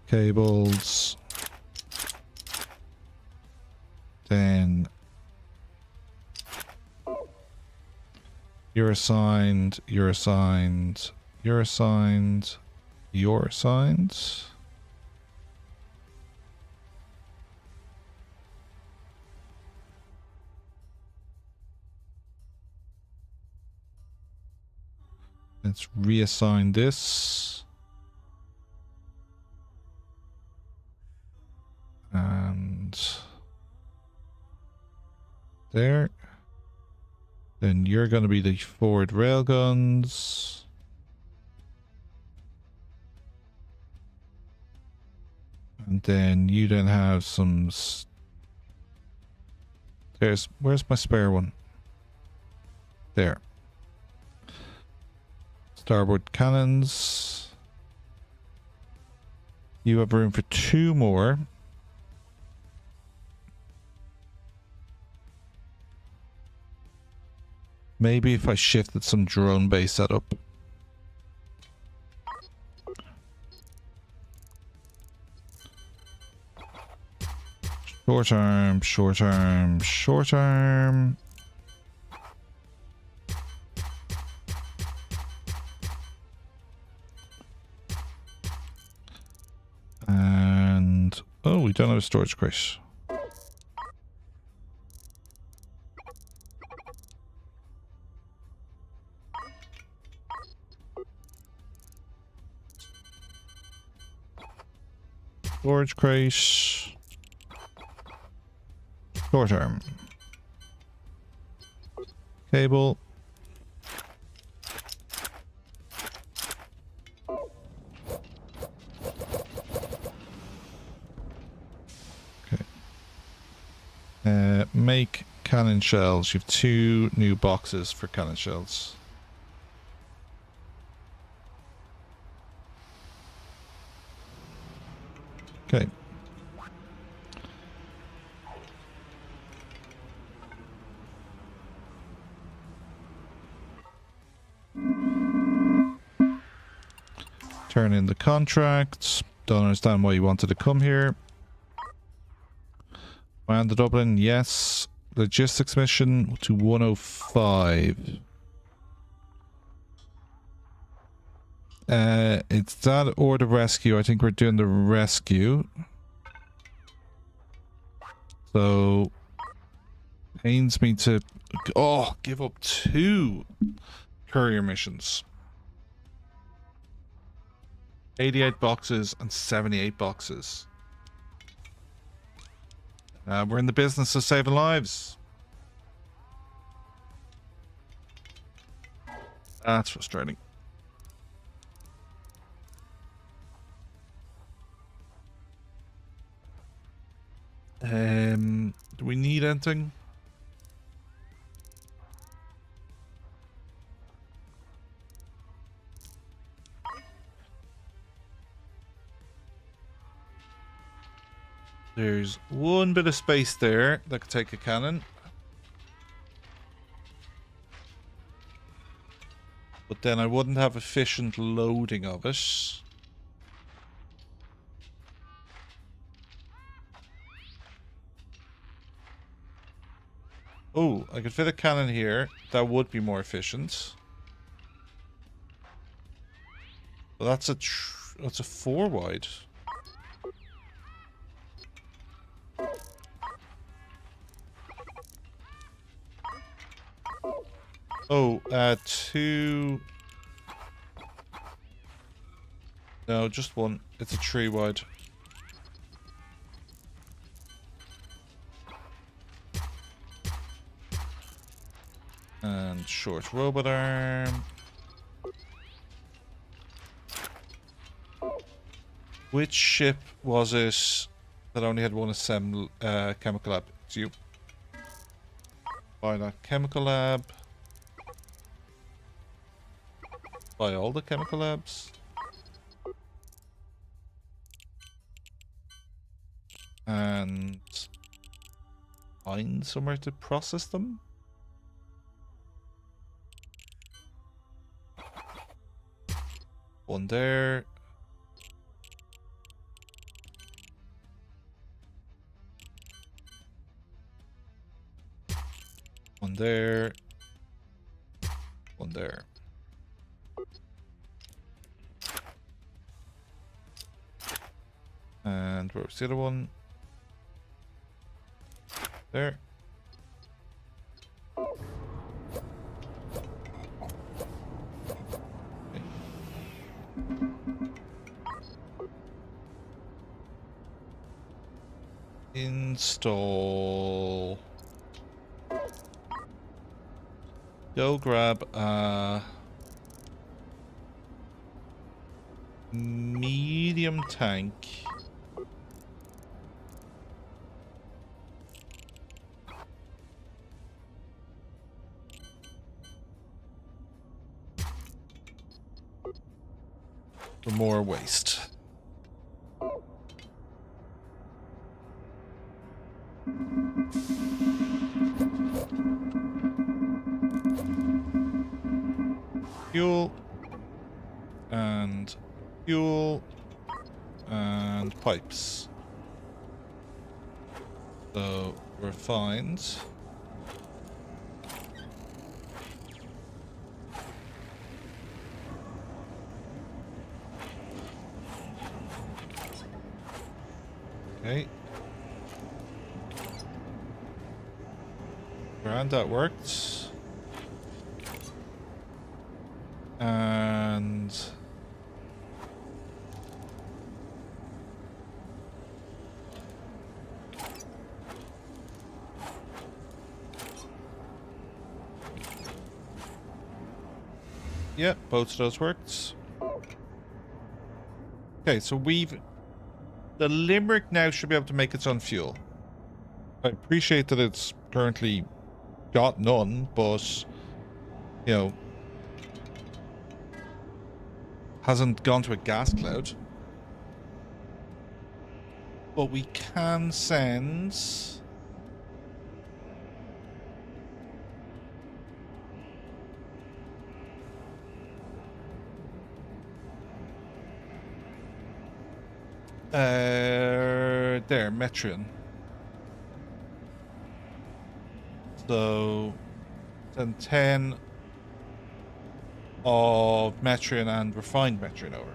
Cables. Then you're assigned, you're assigned, you're assigned, you're assigned. Let's reassign this. And there. Then you're going to be the forward railguns. And then you then have some... Where's my spare one? There. Starboard cannons. You have room for 2 more. Maybe if I shifted some drone base setup. Short arm, short arm, short arm. And oh, we don't have a storage crate. Storage crate. Short arm. Cable. Okay. Make cannon shells. You have 2 new boxes for cannon shells. Okay. Turn in the contracts. Don't understand why you wanted to come here. Land to Dublin, yes. Logistics mission to 105. It's that or the rescue. I think we're doing the rescue. So pains me to give up 2 courier missions. 88 boxes and 78 boxes. We're in the business of saving lives. That's frustrating. Do we need anything? There's one bit of space there that could take a cannon. But then I wouldn't have efficient loading of it. Oh, I could fit a cannon here. That would be more efficient. Well, that's a 4 wide. Oh, 2. No, just 1. It's a 3 wide. And short robot arm. Which ship was it that only had one chemical lab? It's you. Buy that chemical lab. Buy all the chemical labs. And find somewhere to process them. One there. One there. One there. And where's the other one? There. Install. Go grab a medium tank. For more waste. Fuel and fuel and pipes. So refined. Okay. Grand, that worked. And yeah, both of those worked. Okay, so the Limerick now should be able to make its own fuel. I appreciate that it's currently got none, but you know, hasn't gone to a gas cloud. But we can send there, Metrion. So send 10 of Metrion and refined Metrion over.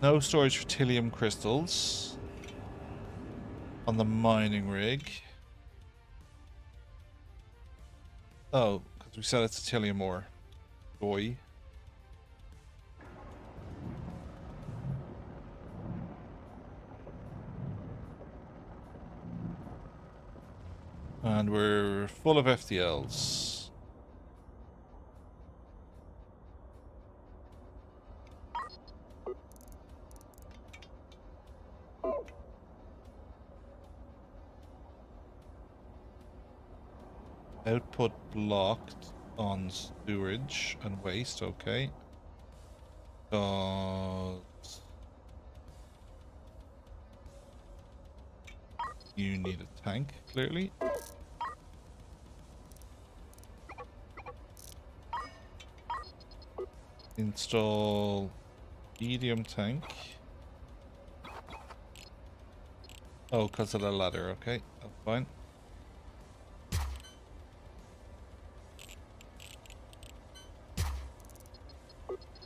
No storage for Tilium crystals on the mining rig. Oh, because we said it's a Tilium ore. Boy. And we're full of FTLs. Output blocked on storage and waste, okay. You need a tank, clearly. Install medium tank. Oh, because of the ladder. Okay, that's fine.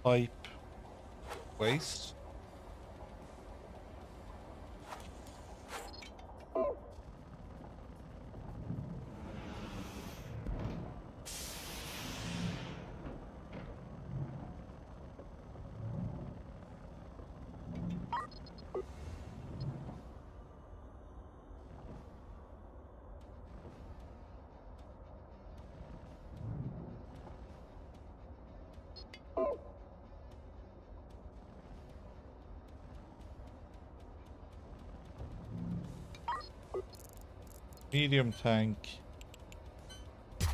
Pipe. Waste. Medium tank.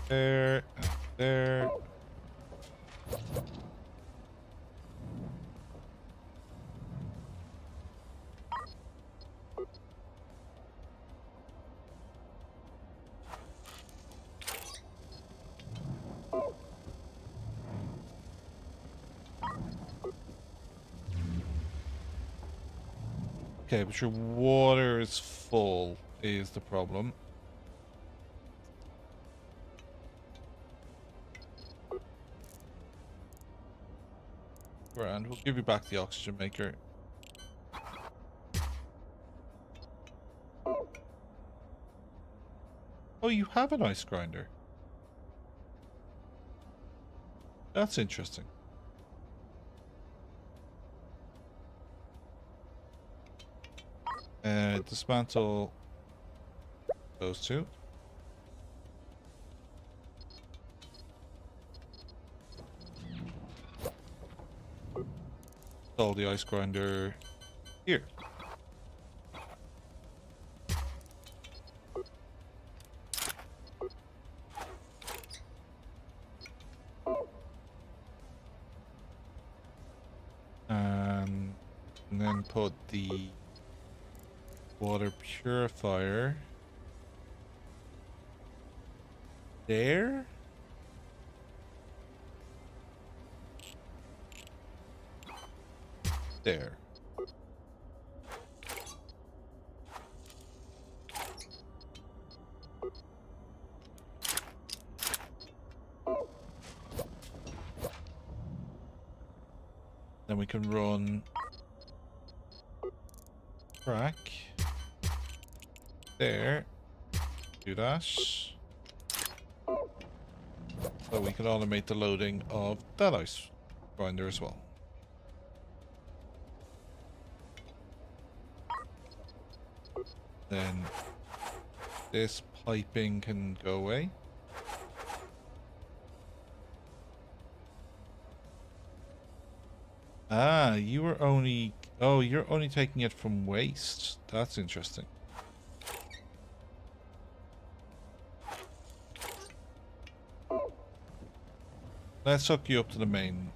There. There. Okay, but your water is full, is the problem. Grand, we'll give you back the oxygen maker. Oh, you have an ice grinder. That's interesting. Dismantle those two. Install the ice grinder here. And then put the water purifier there. There. Then we can run track there. Do that. So we can automate the loading of that ice grinder as well. Then this piping can go away. Ah, you were only... Oh, you're only taking it from waste. That's interesting. Let's hook you up to the main.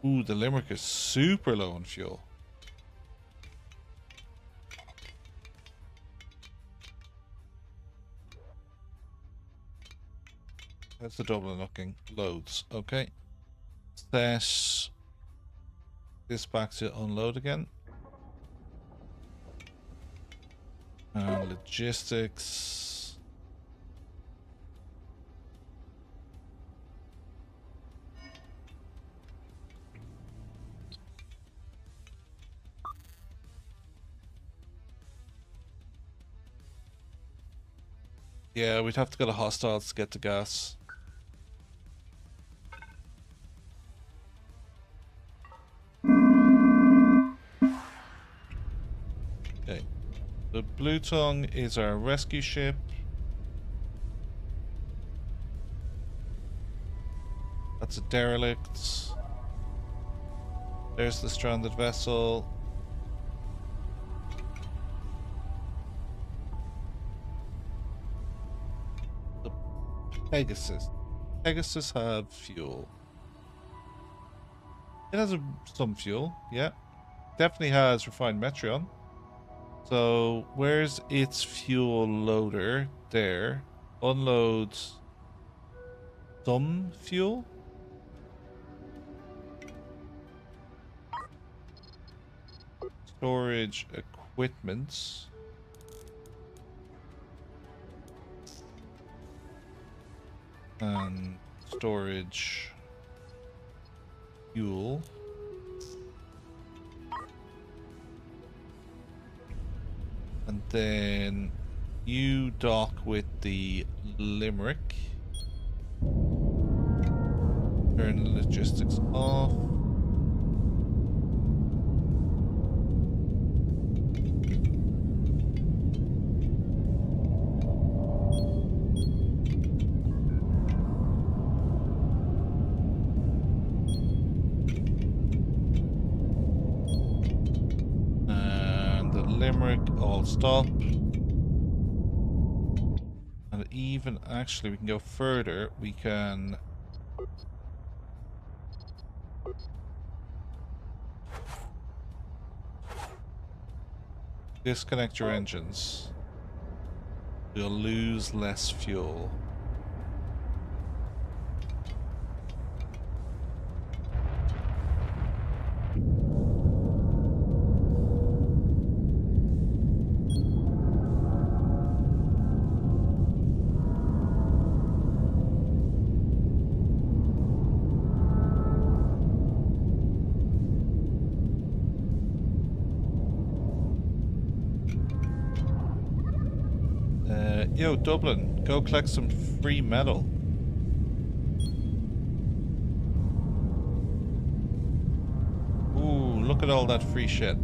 Ooh, the Limerick is super low on fuel. That's the Dublin looking. Loads. Okay. Set this back to unload again. And logistics. Yeah, we'd have to go to hostiles to get the gas. Okay. The Blue Tongue is our rescue ship. That's a derelict. There's the stranded vessel. The Pegasus. Pegasus have fuel. It has some fuel, yeah. definitely has refined Metreon. So where's its fuel loader? There. Unloads some fuel. Storage equipment. And storage fuel. And then you dock with the Limerick. Turn logistics off. And the Limerick all stop. And even actually we can go further. We can disconnect your engines. You'll lose less fuel. Yo, Dublin, go collect some free metal. Ooh, look at all that free shit.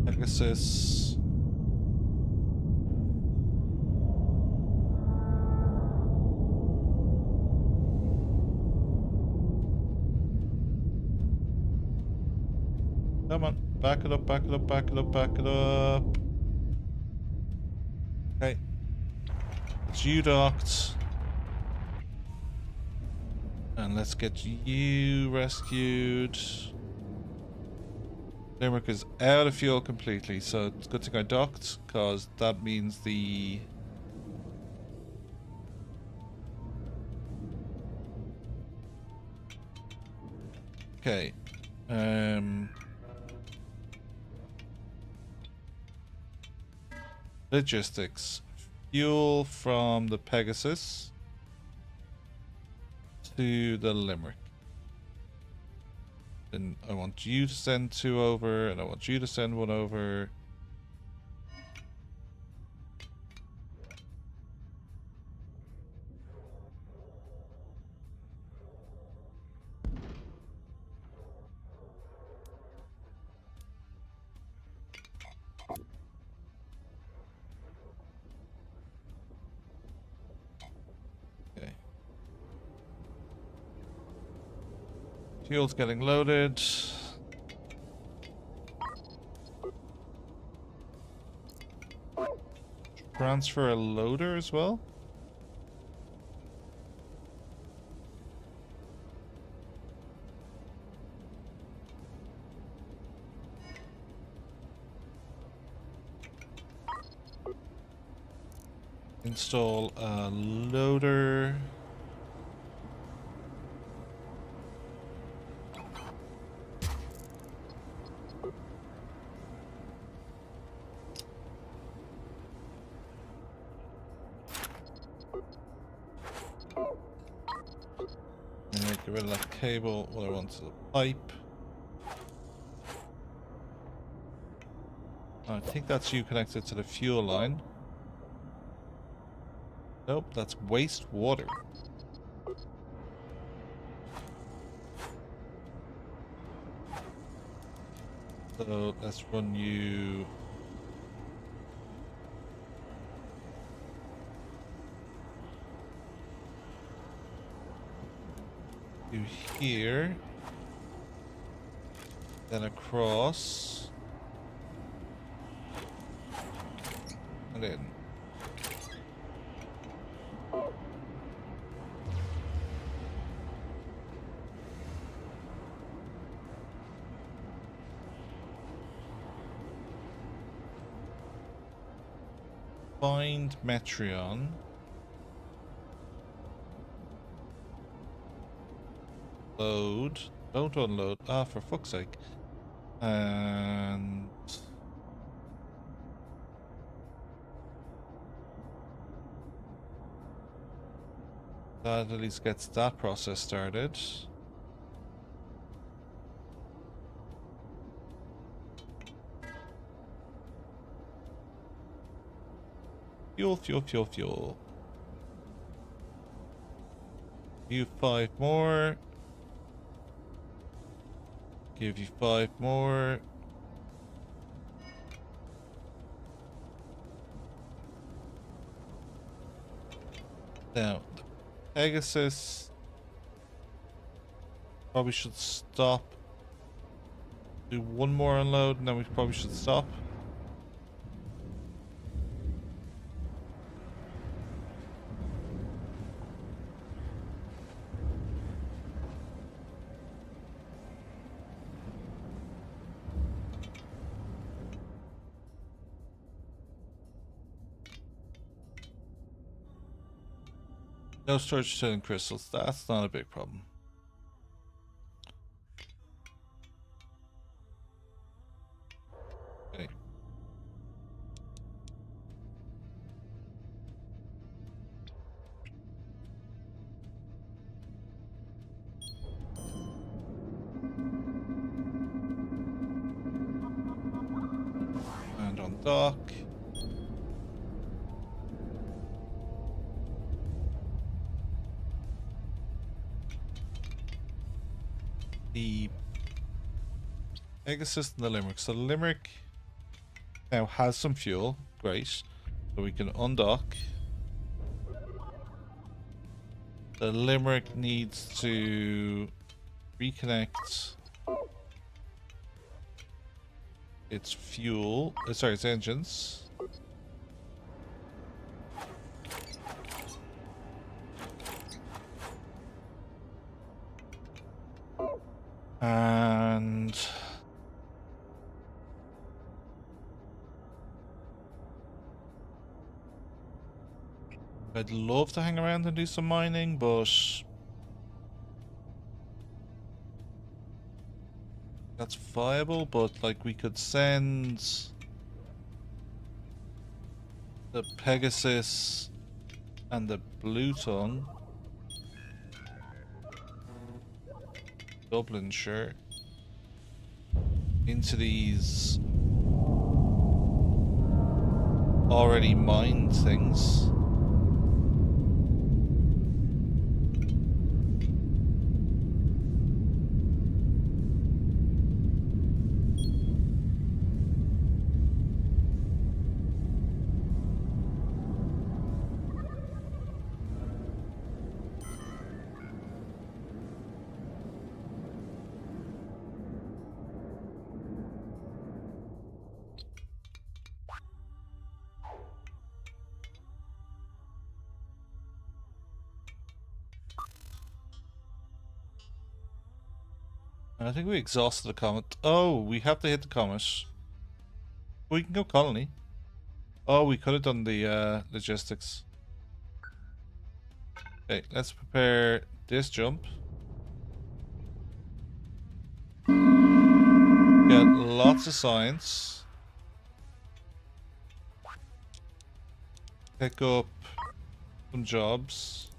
Pegasus. Come on, back it up, back it up, back it up, back it up. Okay. It's you docked. And let's get you rescued. Limerick is out of fuel completely, so it's a good thing I docked, because that means the... Okay. Logistics. Fuel from the Pegasus to the Limerick. Then I want you to send 2 over, and I want you to send 1 over. Okay. Fuel's getting loaded. Transfer a loader as well. Install a loader. Get rid of that cable. What I want is a pipe. I think that's you connected to the fuel line. Nope, that's wastewater. So let's run you. You here. Then across. And in. Find Metreon. Load. Don't unload. Ah, for fuck's sake. And that at least gets that process started. Fuel, fuel, fuel, fuel. You 5 more. Give you 5 more. Now, the Pegasus probably should stop. Do one more unload, and then we probably should stop. No storage filling crystals. That's not a big problem. Okay. And on dock. The Pegasus and the Limerick. So the Limerick now has some fuel. Great. So we can undock. The Limerick needs to reconnect its fuel. Sorry, its engines. And I'd love to hang around and do some mining, but that's viable. But like, we could send the Pegasus and the Blue Tongue, Dublin, sure, into these already mined things. I think we exhausted the comet. Oh, we have to hit the comet. We can go colony. Oh, we could have done the logistics. Okay, let's prepare this jump. Get lots of science. Pick up some jobs.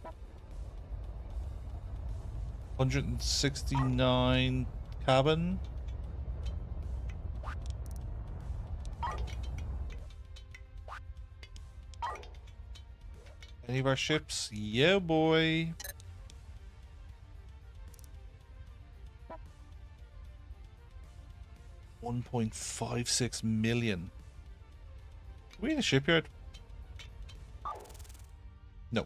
169 cabin. Any of our ships? Yeah, boy. $1.56 million. Are we in a shipyard? No.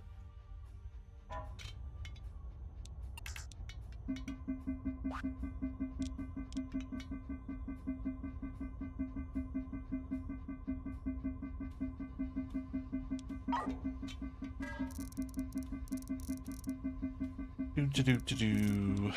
Do.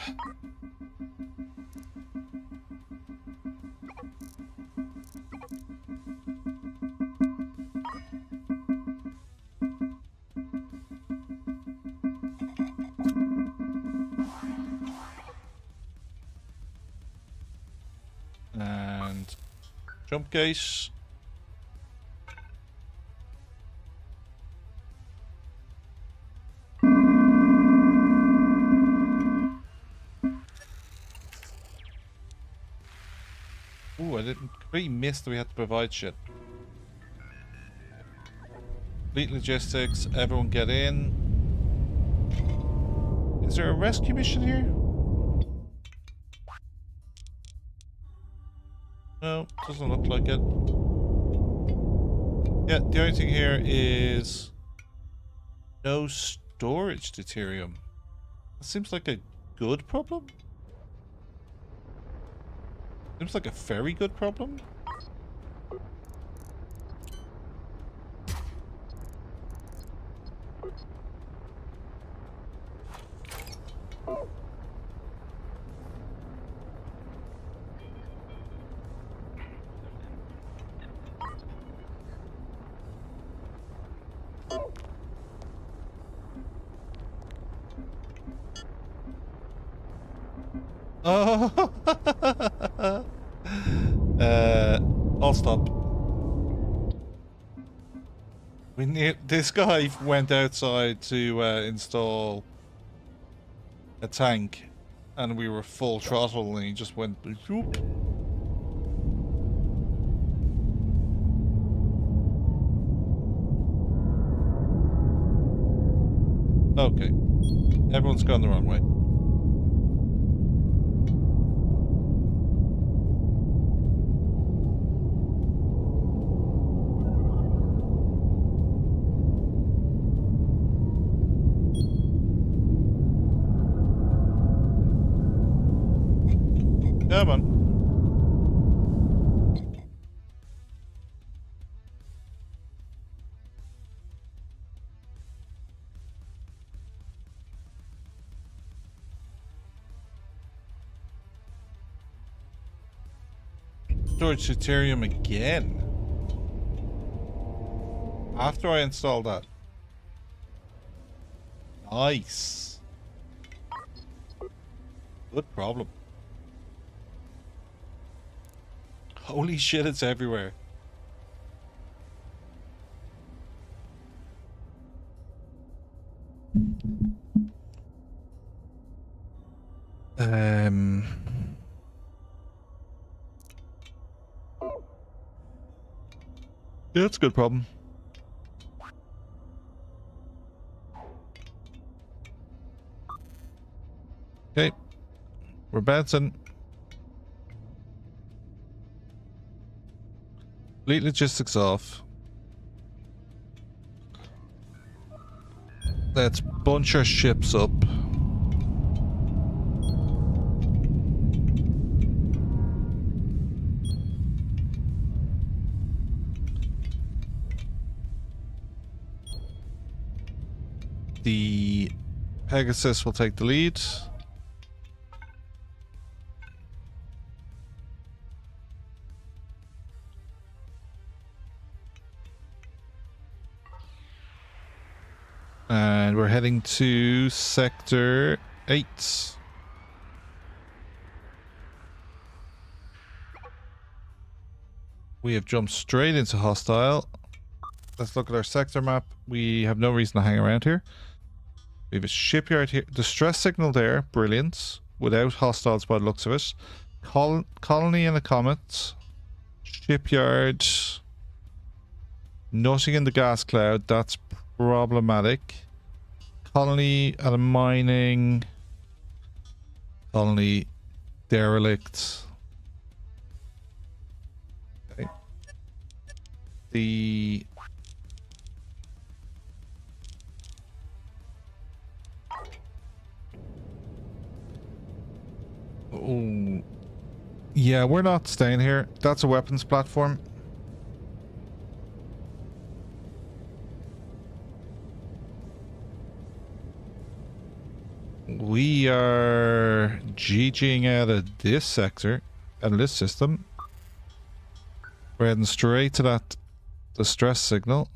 Jump gate. Ooh, I didn't completely miss that we had to provide shit. Fleet logistics, everyone get in. Is there a rescue mission here? No, doesn't look like it. Yeah, the only thing here is no storage deuterium. That seems like a good problem. Seems like a very good problem. Oh, I'll stop. This guy went outside to install a tank, and we were full throttle, and he just went. Whoop. Okay, everyone's gone the wrong way. Come on. Storage deuterium again. After I install that. Nice. Good problem. Holy shit, it's everywhere. Yeah, that's a good problem. Okay. We're bouncing. Fleet logistics off. Let's bunch our ships up. The Pegasus will take the lead. And we're heading to Sector 8. We have jumped straight into hostile. Let's look at our sector map. We have no reason to hang around here. We have a shipyard here. Distress signal there. Brilliant. Without hostiles by the looks of it. Colony in a comet. Shipyard. Nothing in the gas cloud. That's problematic. Colony at a mining. Colony derelict. Okay. The oh yeah, we're not staying here. That's a weapons platform. We are GGing out of this sector and this system. We're heading straight to that distress signal.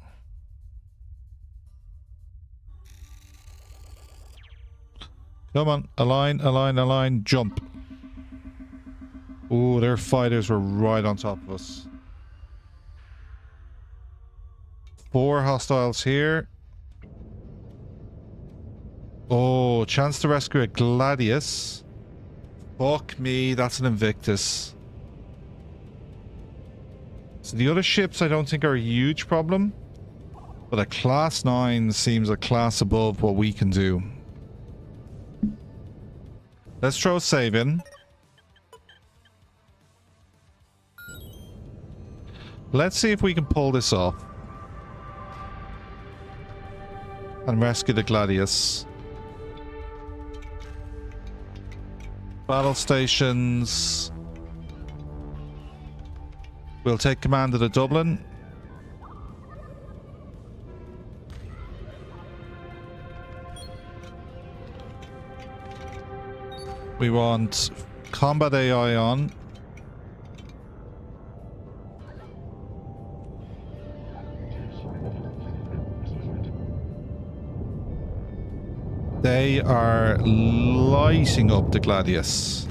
Come on, align, align, align, jump. Oh, their fighters were right on top of us. 4 hostiles here. Oh, chance to rescue a Gladius. Fuck me, that's an Invictus. So the other ships I don't think are a huge problem. But a class 9 seems a class above what we can do. Let's throw a save in. Let's see if we can pull this off. And rescue the Gladius. Battle stations. We'll take command of the Dublin. We want combat AI on. They are lighting up the Gladius.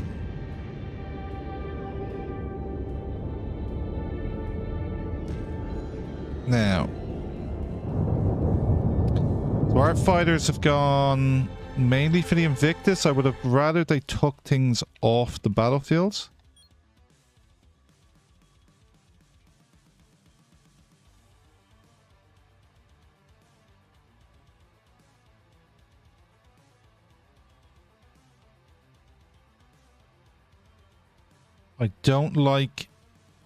Now, so our fighters have gone mainly for the Invictus. I would have rather they took things off the battlefield. I don't like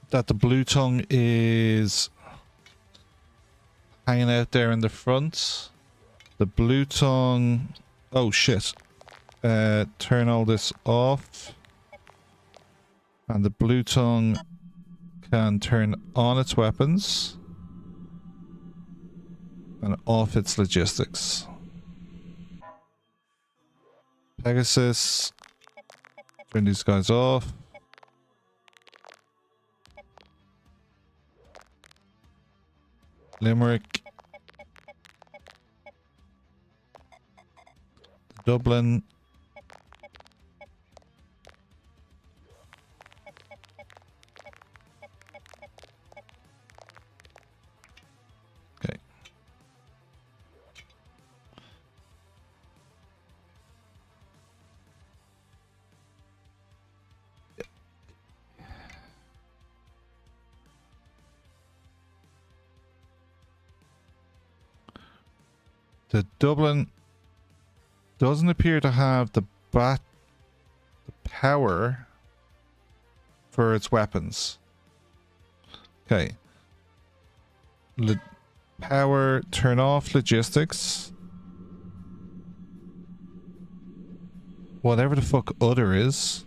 that the Blue Tongue is hanging out there in the front. The Blue Tongue... Oh shit. Turn all this off. And the Blue Tongue can turn on its weapons. And off its logistics. Pegasus. Turn these guys off. Limerick. Dublin. Okay. The Dublin doesn't appear to have the power for its weapons. Okay. Power, turn off logistics. Whatever the fuck other is.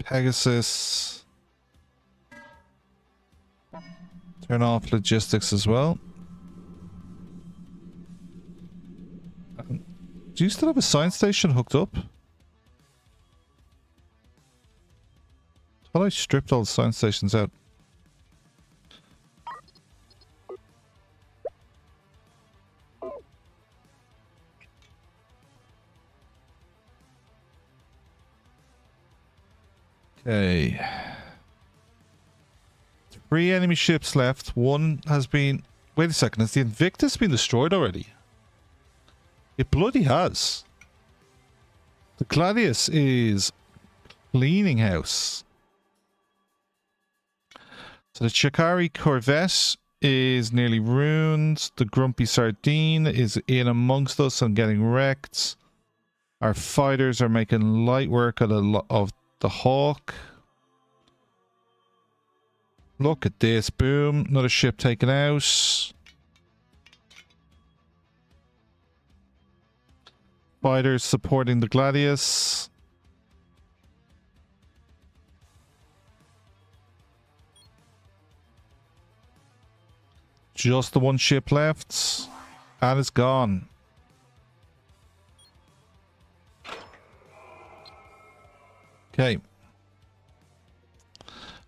Pegasus. Turn off logistics as well. Do you still have a science station hooked up? I thought I stripped all the science stations out. Okay. 3 enemy ships left. One has been... Wait a second. Has the Invictus been destroyed already? It bloody has. The Gladius is cleaning house. So the Chikari Corvette is nearly ruined. The Grumpy Sardine is in amongst us and getting wrecked. Our fighters are making light work of the Hawk. Look at this. Boom. Another ship taken out. Fighters supporting the Gladius. Just the one ship left. And it's gone. Okay.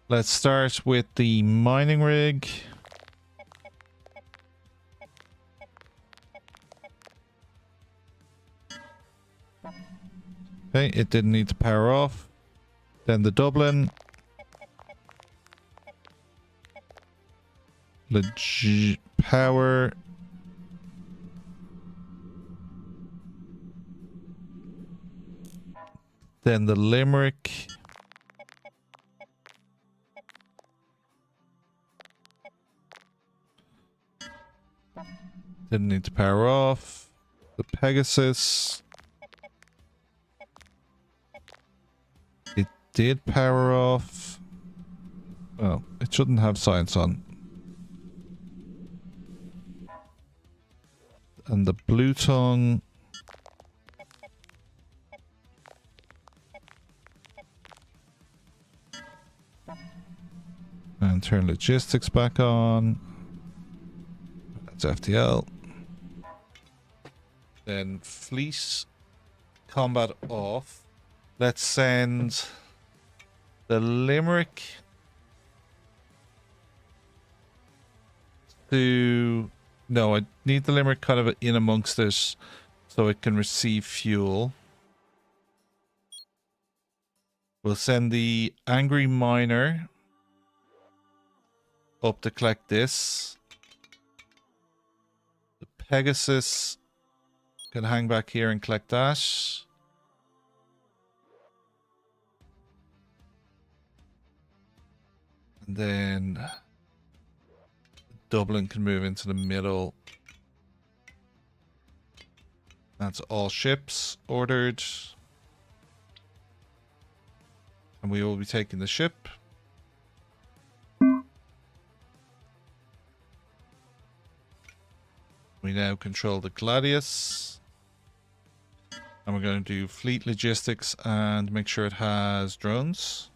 Let's start with the mining rig. Okay, it didn't need to power off. Then the Dublin. Power. Then the Limerick. Didn't need to power off. The Pegasus. It did power off. Well, it shouldn't have science on. And the Blue Tongue. And turn logistics back on. That's FTL. Then fleet combat off. Let's send the Limerick to... No, I need the Limerick kind of in amongst it so it can receive fuel. We'll send the Angry Miner up to collect this. The Pegasus can hang back here and collect that. And then Dublin can move into the middle. That's all ships ordered. And we will be taking the ship. We now control the Gladius. And we're going to do fleet logistics and make sure it has drones.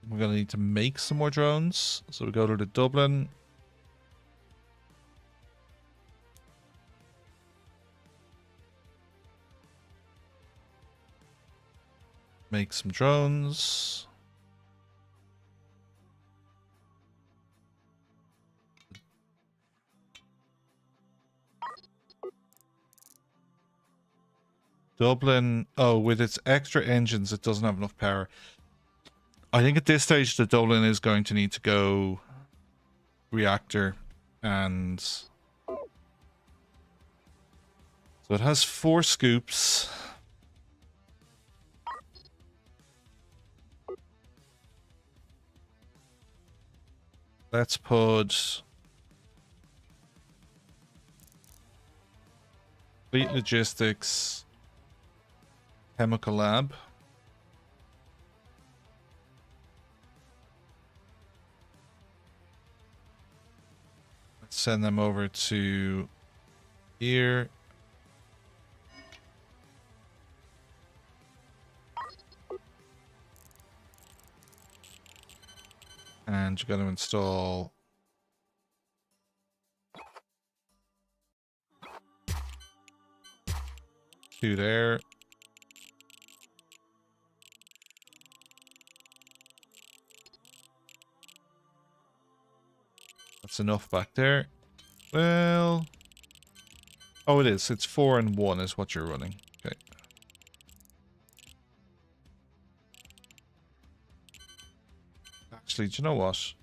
We're going to need to make some more drones. So we go to the Dublin. Make some drones. Dublin, oh, with its extra engines, it doesn't have enough power. I think at this stage, the Dublin is going to need to go reactor and... So it has 4 scoops. Let's put fleet logistics, chemical lab. Let's send them over to here. And you got to install two there. That's enough back there. Well, oh, it is. It's 4 and 1 is what you're running. Okay. Actually, do you know what?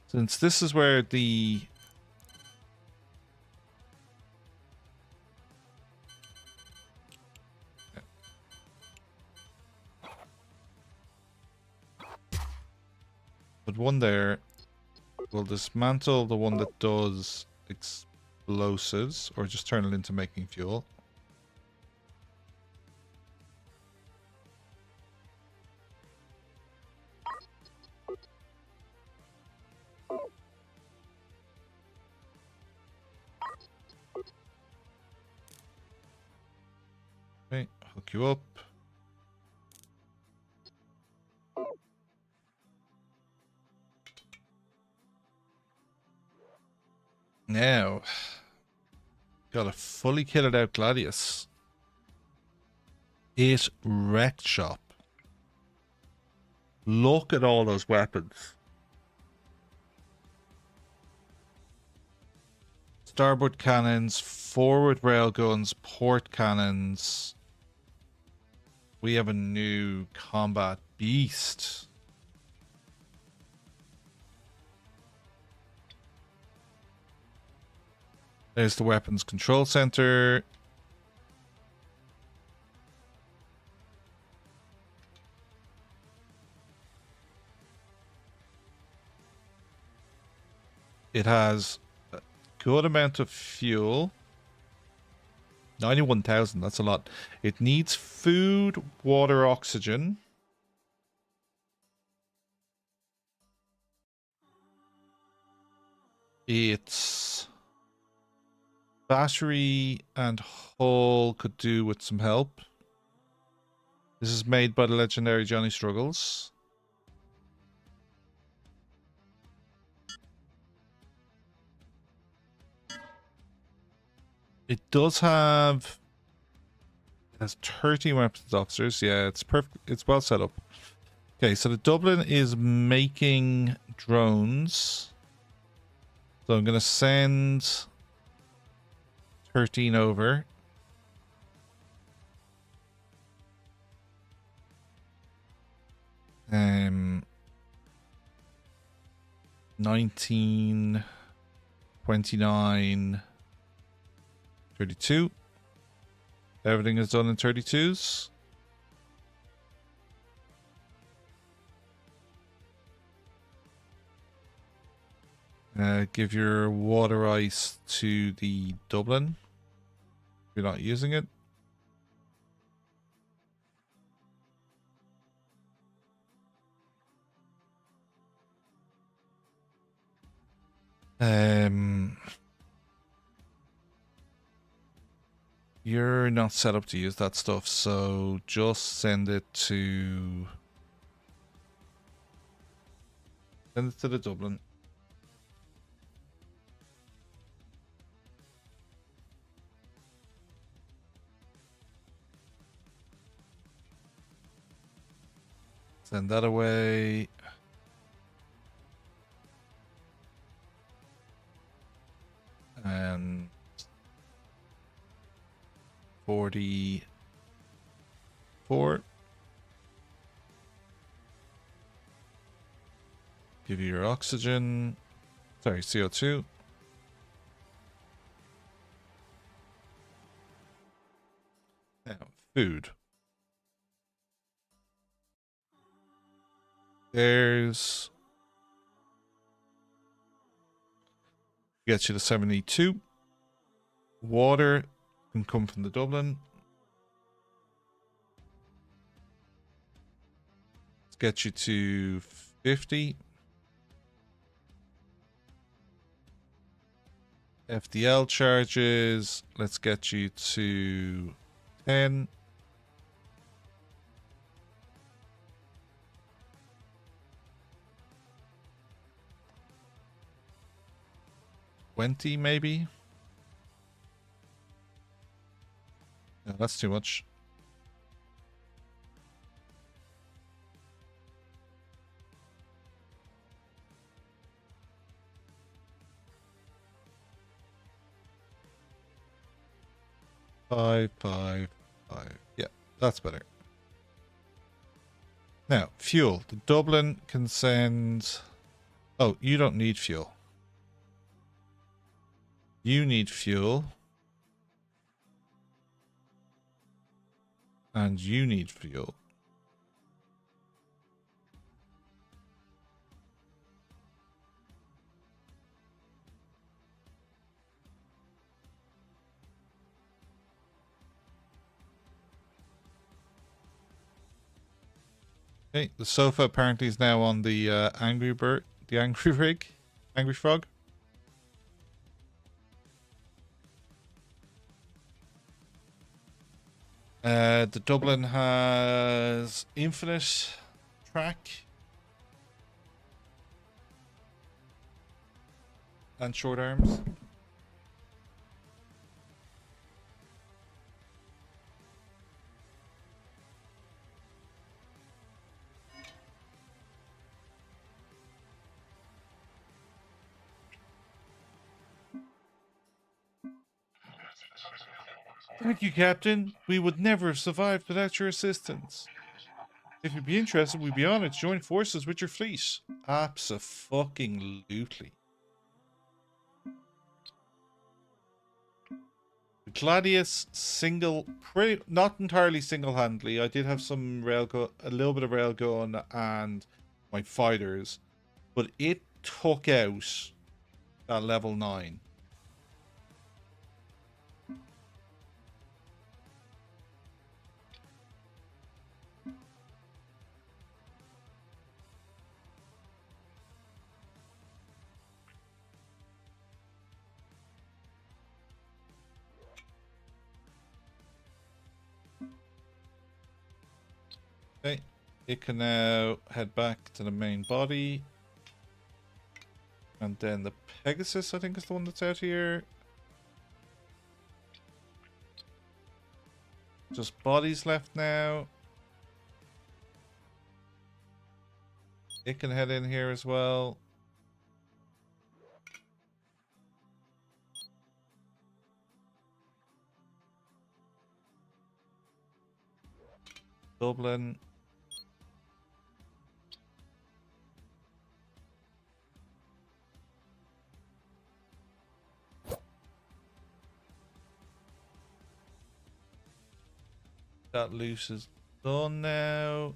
Since this is where the... Put one there. We'll dismantle the one that does explosives, or just turn it into making fuel. Okay, hook you up. Now, got a fully kitted out Gladius. 8 wrecked shop. Look at all those weapons. Starboard cannons, forward railguns, port cannons. We have a new combat beast. There's the weapons control center. It has a good amount of fuel. 91,000, that's a lot. It needs food, water, oxygen. Its battery and hull could do with some help. This is made by the legendary Johnny Struggles. It does have... It has 30 weapons officers. Yeah, it's perfect. It's well set up. Okay, so the Dublin is making drones. So I'm going to send 13 over. Um, 19, 29, 32. Everything is done in 32s. Give your water ice to the Dublin. If you're not using it. You're not set up to use that stuff, so just send it to the Dublin. Send that away. And 44. Give you your oxygen. Sorry, CO2. Now, food. There's... Gets you to 72. Water can come from the Dublin. Let's get you to 50. FDL charges. Let's get you to 10. $20 maybe? No, that's too much. Five. Yeah, that's better. Now, fuel. The Dublin can send... Oh, you don't need fuel. You need fuel. And you need fuel. Okay, the sofa apparently is now on the angry bird, the angry rig, angry frog. The Dublin has infinite track and short arms. Thank you, Captain. We would never have survived without your assistance. If you'd be interested, we'd be honored to join forces with your fleet. Abso-fucking-lutely. Gladius not entirely single-handedly. I did have some railgun, a little bit of railgun and my fighters, but it took out that level 9. Okay, it can now head back to the main body. And then the Pegasus, I think, is the one that's out here. Just bodies left now. It can head in here as well. Dublin. That loose is done now.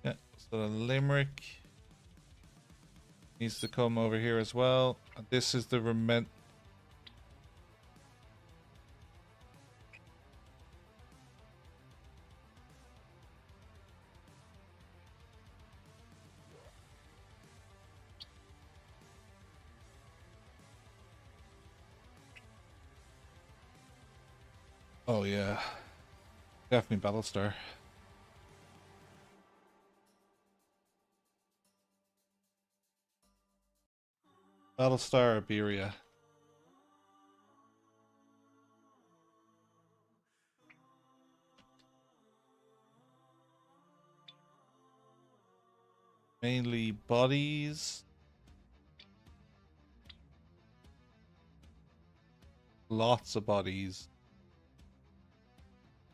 Yeah, so the Limerick needs to come over here as well. And this is the rement. Oh yeah, definitely Battlestar. Battlestar Iberia. Mainly bodies. Lots of bodies.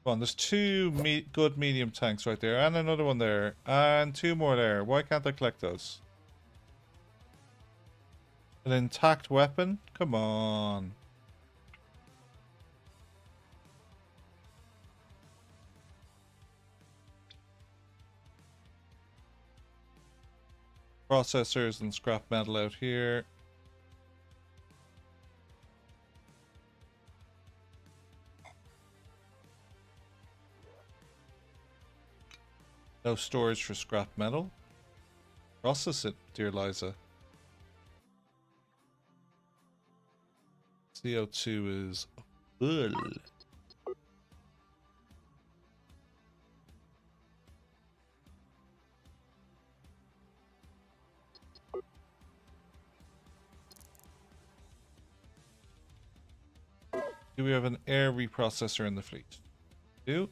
Come on, there's two good medium tanks right there, and another one there, and two more there. Why can't I collect those? An intact weapon? Come on. Processors and scrap metal out here. No storage for scrap metal. Process it, dear Liza. CO2 is full. Do we have an air reprocessor in the fleet? Do.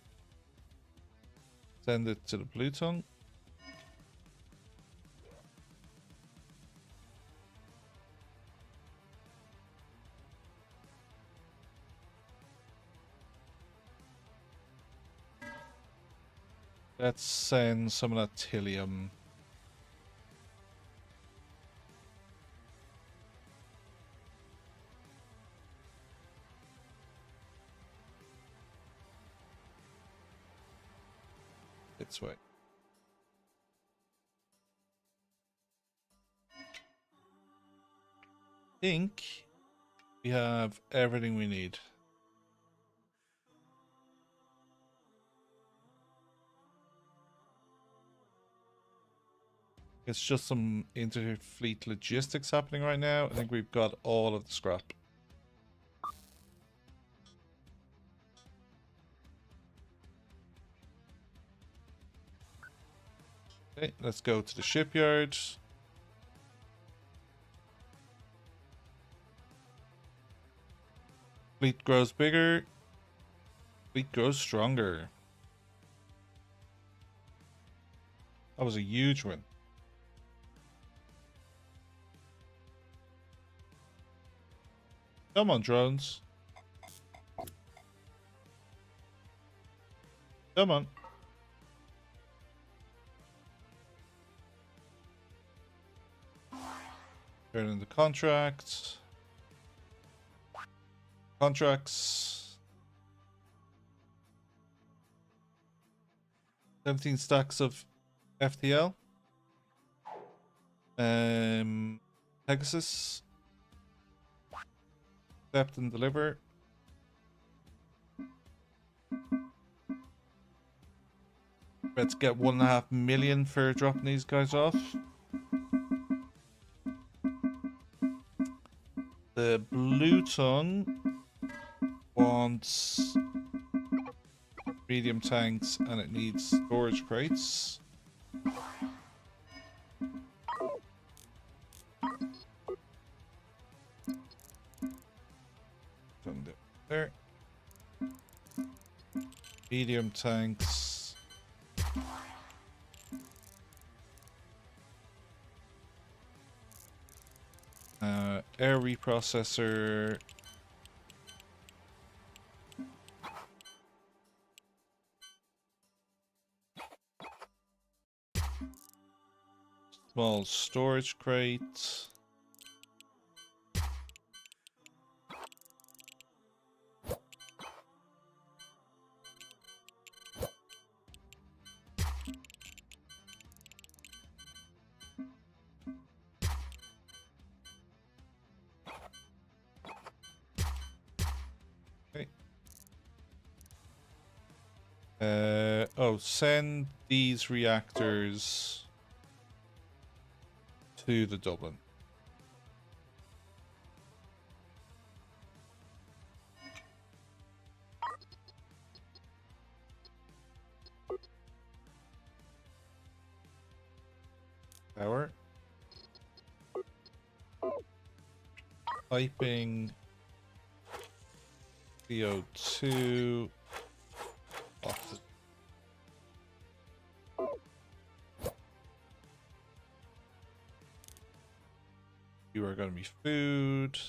Send it to the Blue Tongue. Let's send some of that Tilium. This way. I think we have everything we need. It's just some interfleet logistics happening right now. I think we've got all of the scrap. Okay, let's go to the shipyard. Fleet grows bigger. Fleet grows stronger. That was a huge win. Come on, drones. Come on. Turn in the contract. Contracts. 17 stacks of FTL. Pegasus. Accept and deliver. Let's get 1.5 million for dropping these guys off. The blue tongue wants medium tanks and it needs storage crates. There. Medium tanks. Air reprocessor. Small storage crate. Send these reactors to the Dublin. Power. Piping. CO2. Oxygen. You are going to be food.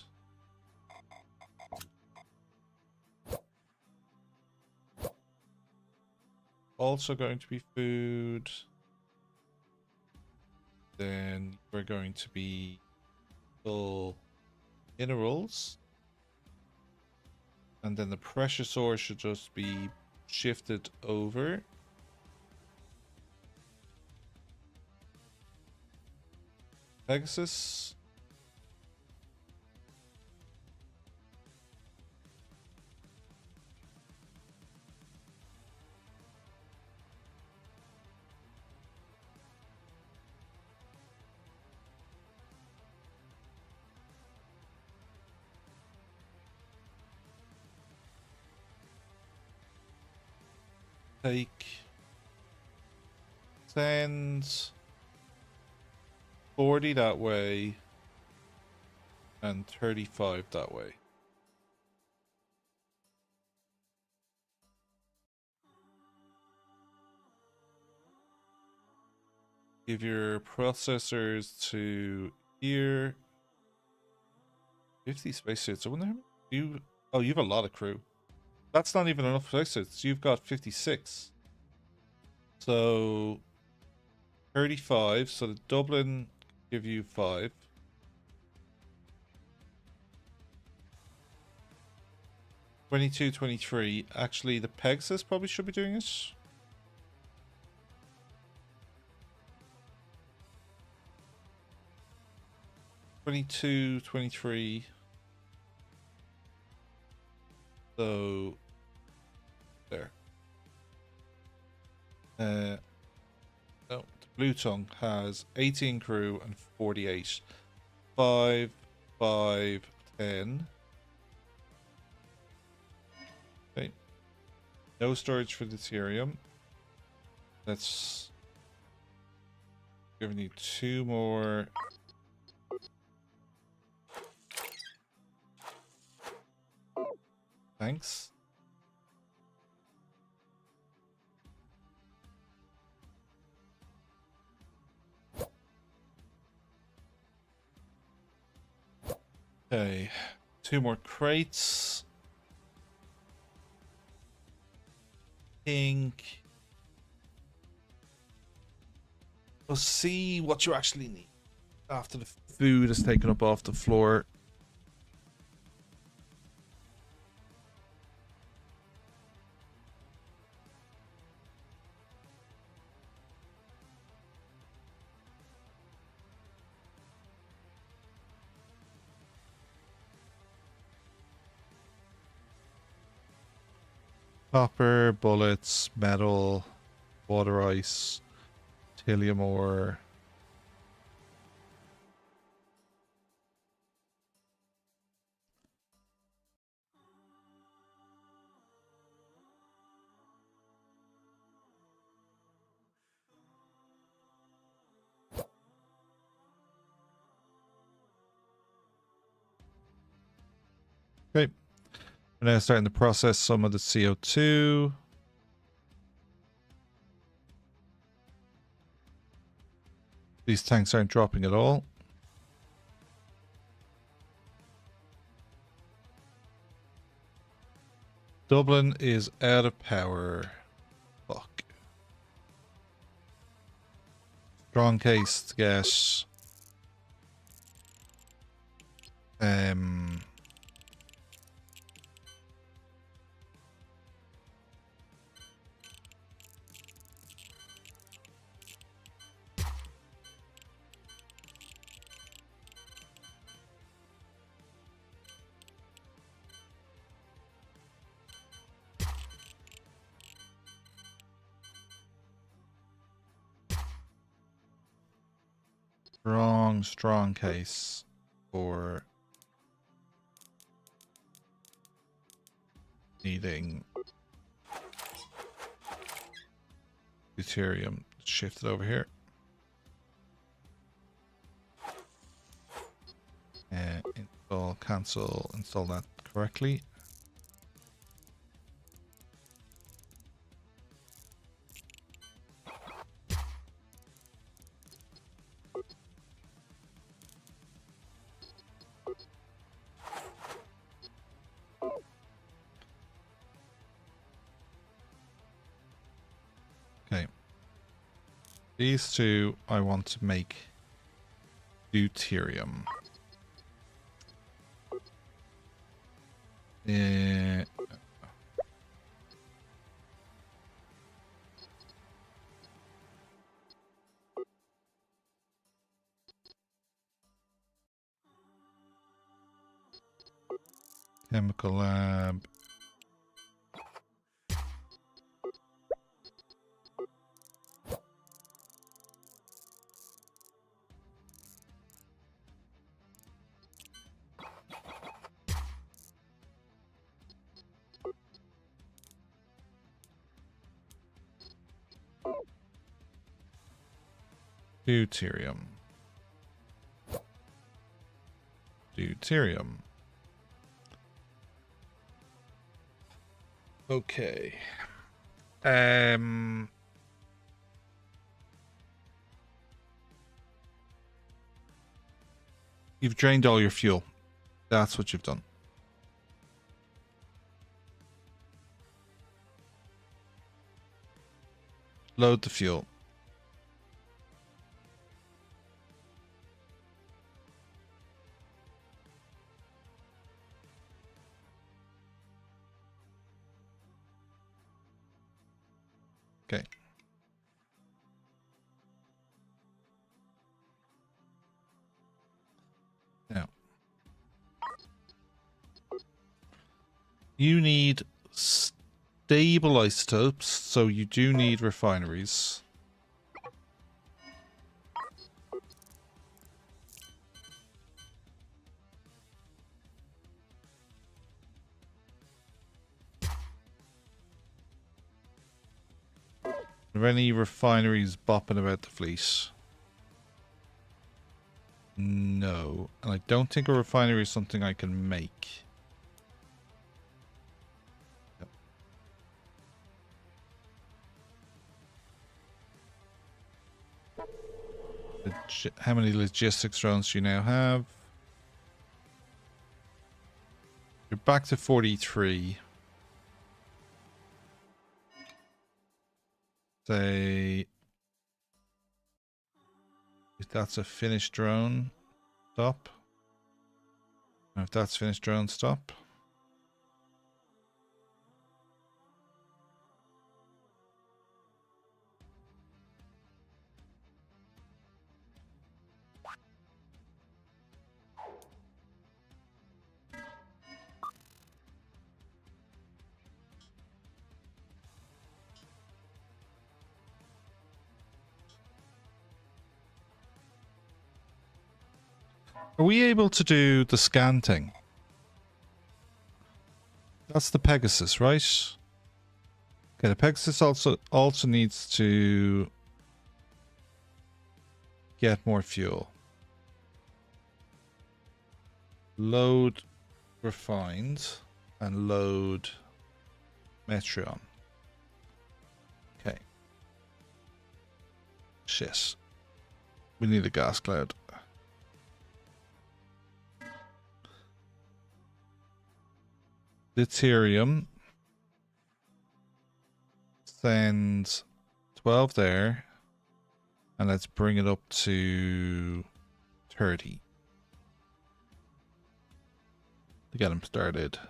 Also going to be food. Then we're going to be full minerals. And then the pressure source should just be shifted over. Pegasus. Send 40 that way and 35 that way. Give your processors to here. 50 spacesuits. I wonder how many you have a lot of crew. That's not even enough spacesuits. You've got 56. So 35. So the Dublin give you 5. 22, 23. Actually, the Pegasus probably should be doing it. '22, 23. So there. No, the blue tongue has 18 crew and 48. 5, 5, 10. Okay. No storage for deuterium. That's giving you 2 more. Thanks. Okay. 2 more crates. Think. We'll see what you actually need after the food is taken up off the floor. Copper, bullets, metal, water ice, titanium ore. Okay. We're now starting to process some of the CO2. These tanks aren't dropping at all. Dublin is out of power. Fuck. Strong case to get strong case for needing deuterium. Shift it over here. Install that correctly. Okay. These two I want to make deuterium. Chemical lab. Deuterium. Deuterium. Okay. You've drained all your fuel. That's what you've done. Load the fuel. Okay. Now, you need stable isotopes, so you do need refineries. Are there any refineries bopping about the fleet? No. And I don't think a refinery is something I can make. How many logistics drones do you now have? You're back to 43. Say if that's a finished drone, stop. And if that's finished drone, stop. Are we able to do the scan thing? That's the Pegasus, right? Okay, the Pegasus also needs to get more fuel. Load refined and load Metreon. Okay. Shit. We need a gas cloud. Deuterium. Send 12 there. And let's bring it up to 30. To get them started.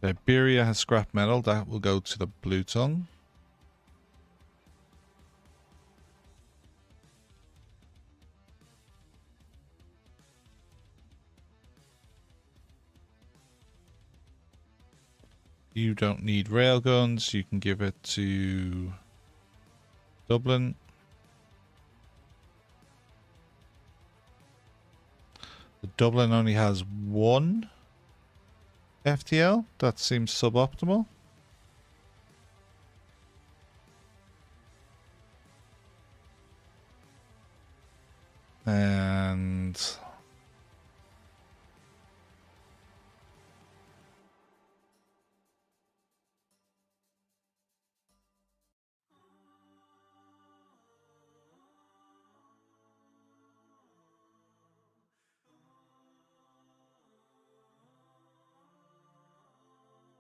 Iberia has scrap metal. That will go to the Blue Tongue. You don't need railguns. You can give it to Dublin. The Dublin only has one FTL. That seems suboptimal. And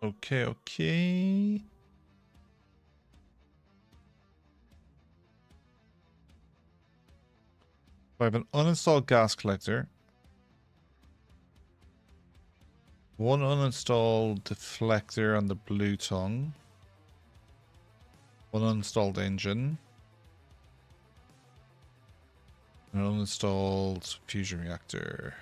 okay. I have an uninstalled gas collector. One uninstalled deflector on the Blue Tongue. One uninstalled engine. An uninstalled fusion reactor.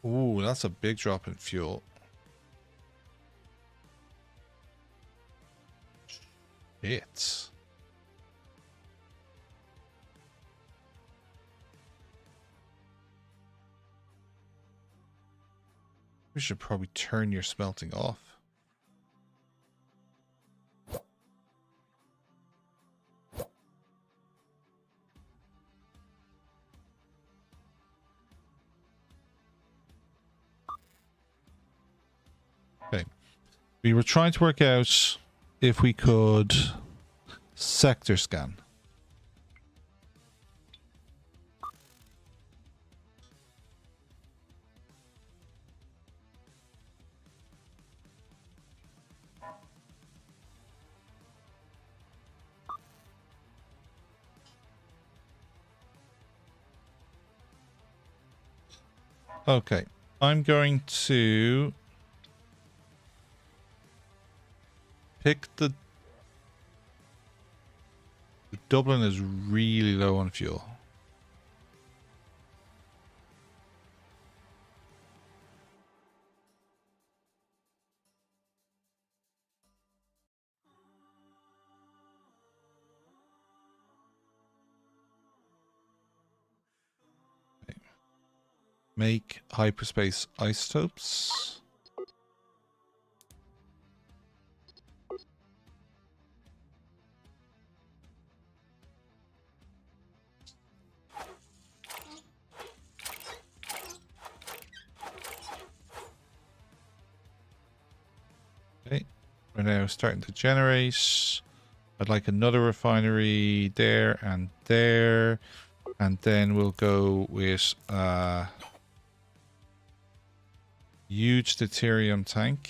Ooh, that's a big drop in fuel. Shit. We should probably turn your smelting off. Okay. We were trying to work out if we could sector scan. Okay. I'm going to pick the Dublin is really low on fuel. Okay. Make hyperspace isotopes. Okay. We're now starting to generate. I'd like another refinery there and there. And then we'll go with a huge deuterium tank.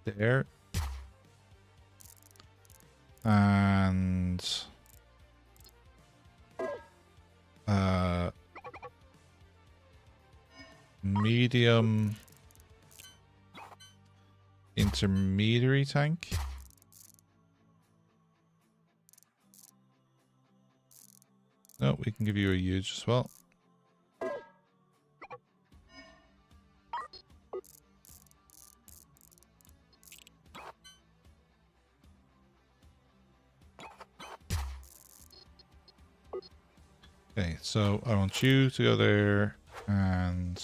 There. And medium intermediary tank. No, we can give you a huge as well. Okay, so I want you to go there and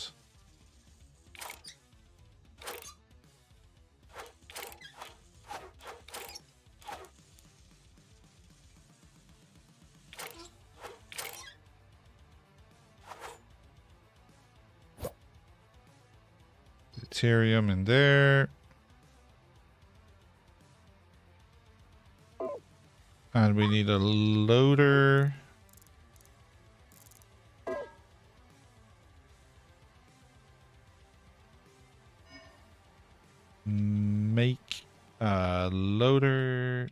deuterium in there. And we need a loader. Make a loader.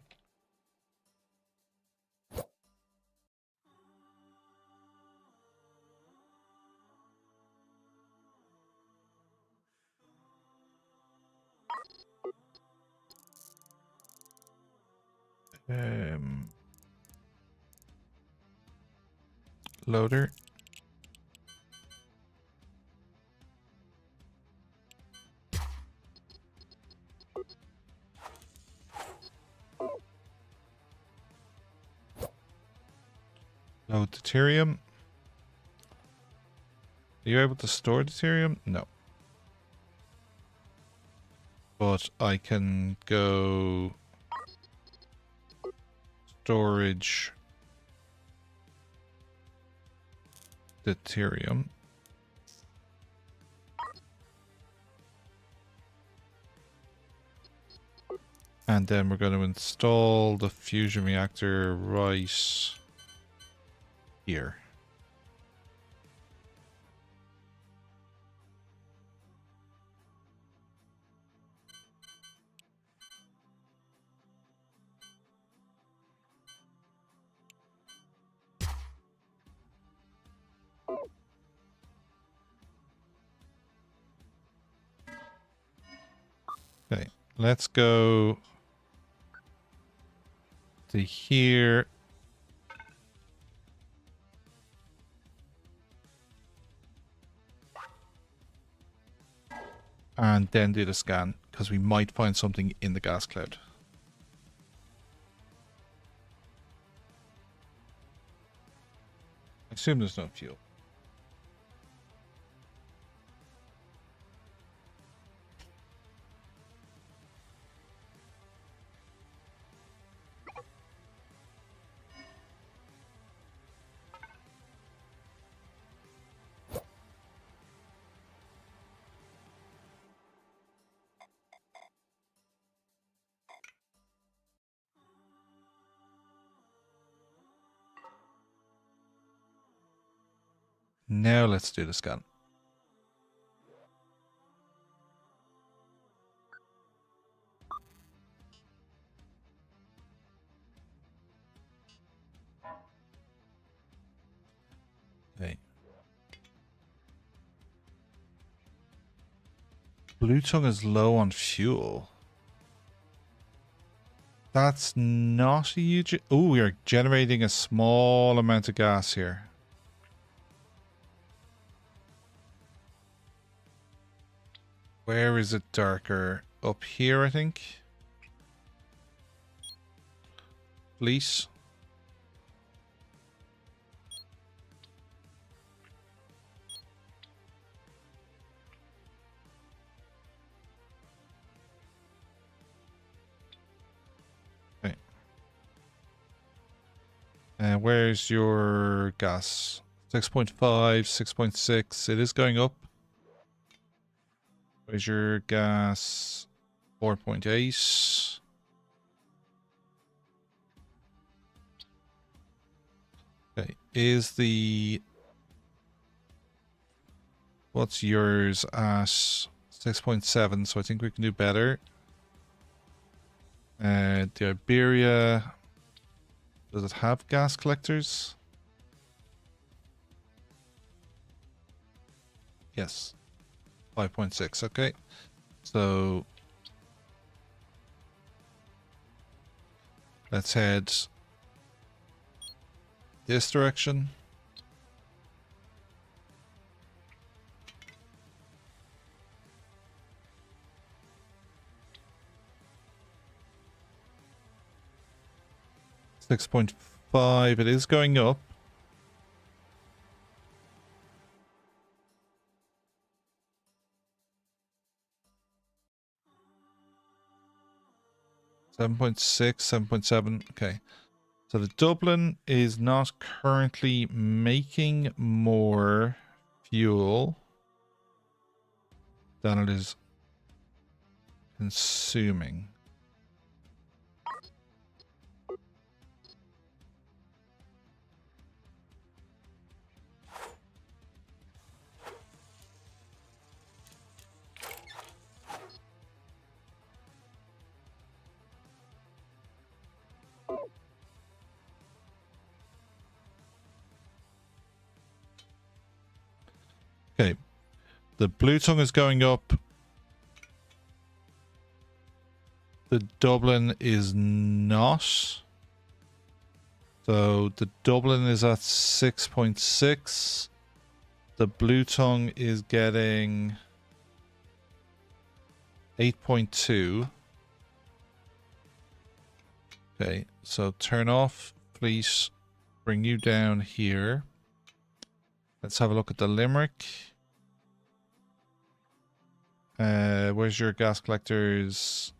Loader. Load deuterium. Are you able to store deuterium? No. But I can go storage deuterium. And then we're going to install the fusion reactor right here. Okay, let's go to here. And then do the scan, because we might find something in the gas cloud. I assume there's no fuel. Now let's do the scan. Okay. Blue Tongue is low on fuel. That's not a huge... Oh, we are generating a small amount of gas here. Where is it darker? Up here, I think. Please. Okay. Where's your gas 6.5, 6.6. It is going up. Where's your gas? 4.8. Okay. Is the... What's yours at 6.7? So I think we can do better. The Iberia... Does it have gas collectors? Yes. 5.6, okay. So let's head this direction. $6.5, it is going up. $7.6, 7.7, okay. So the Dublin is not currently making more fuel than it is consuming. Okay, the Blue Tongue is going up. The Dublin is not. So the Dublin is at 6.6. The Blue Tongue is getting 8.2. Okay, so turn off, please. Bring you down here. Let's have a look at the Limerick. Where's your gas collectors?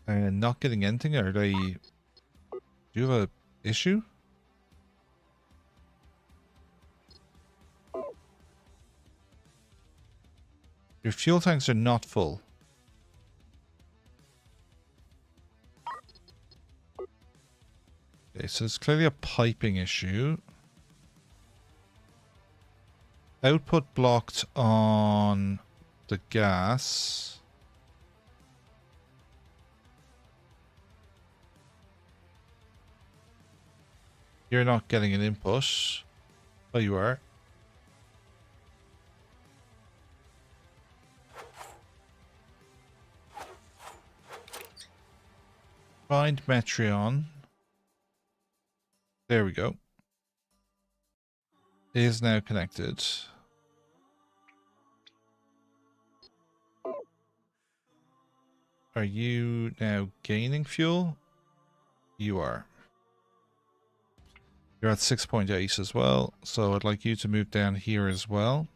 Not getting anything? Are they... Do you have a issue? Your fuel tanks are not full. Okay, so it's clearly a piping issue. Output blocked on the gas. You're not getting an input. Oh, you are. Find Metreon. There we go. It is now connected. Are you now gaining fuel? You are. You're at 6.8 as well, so I'd like you to move down here as well.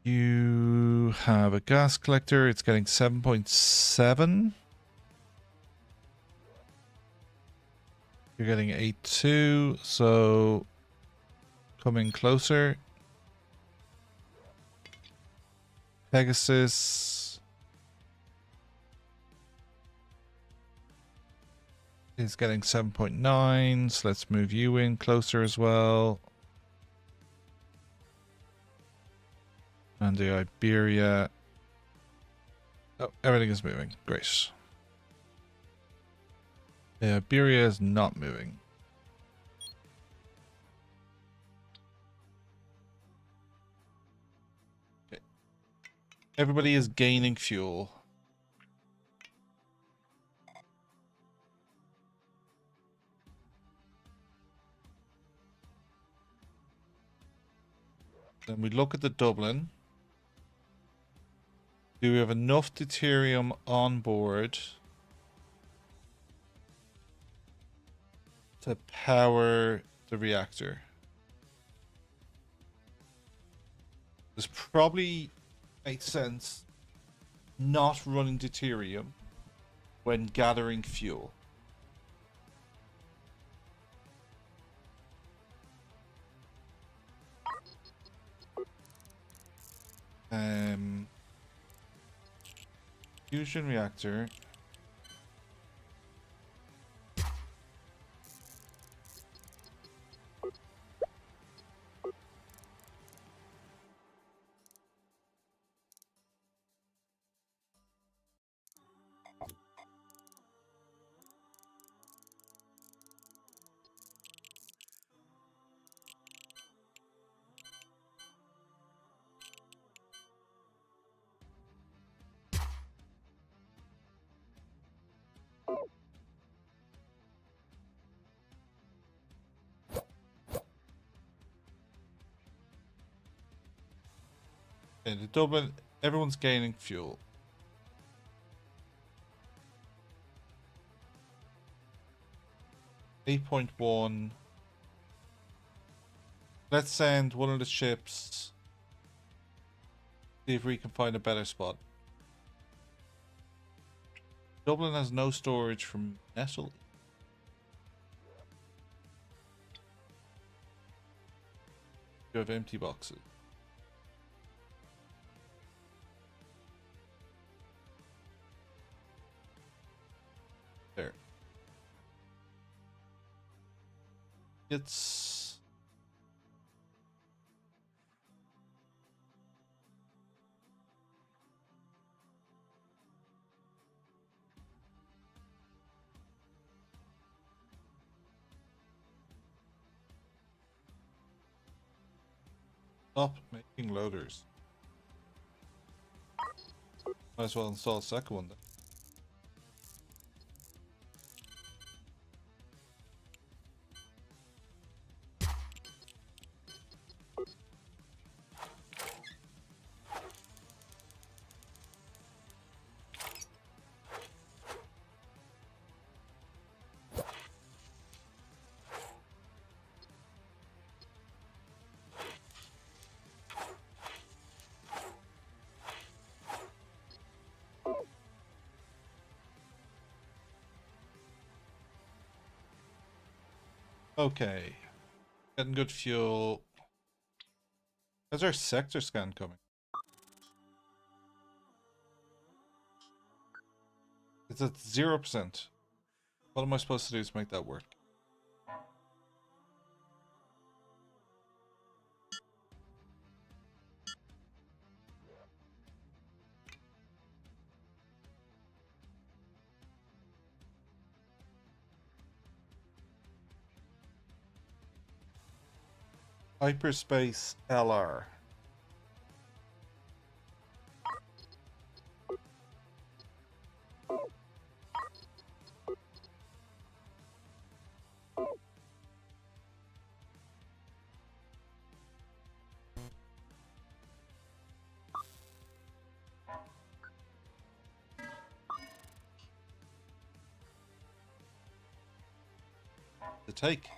You have a gas collector, it's getting 7.7. You're getting 8.2, so coming closer. Pegasus is getting 7.9, so let's move you in closer as well. And the Iberia. Oh, everything is moving. Great. The Iberia is not moving. Okay. Everybody is gaining fuel. Then we look at the Dublin. Do we have enough deuterium on board to power the reactor? This probably makes sense not running deuterium when gathering fuel. Fusion reactor. Okay, the Dublin, everyone's gaining fuel. .1. Let's send one of the ships. See if we can find a better spot. Dublin has no storage from metal. You have empty boxes. There. It's... Stop making loaders. Might as well install a second one then. Okay. Getting good fuel. How's our sector scan coming? It's at 0%. What am I supposed to do to make that work? Hyperspace LR. To take.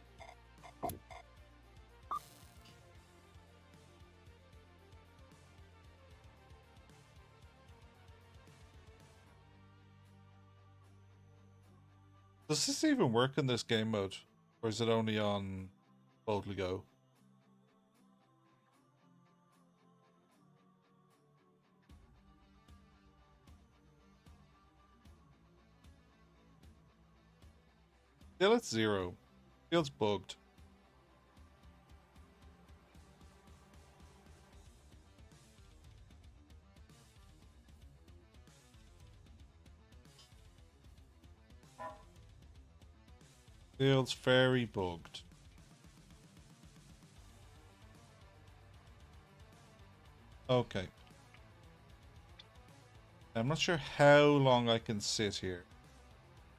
Does this even work in this game mode? Or is it only on Boldly Go? Still at 0. Feels bugged. Feels very bugged. Okay. I'm not sure how long I can sit here.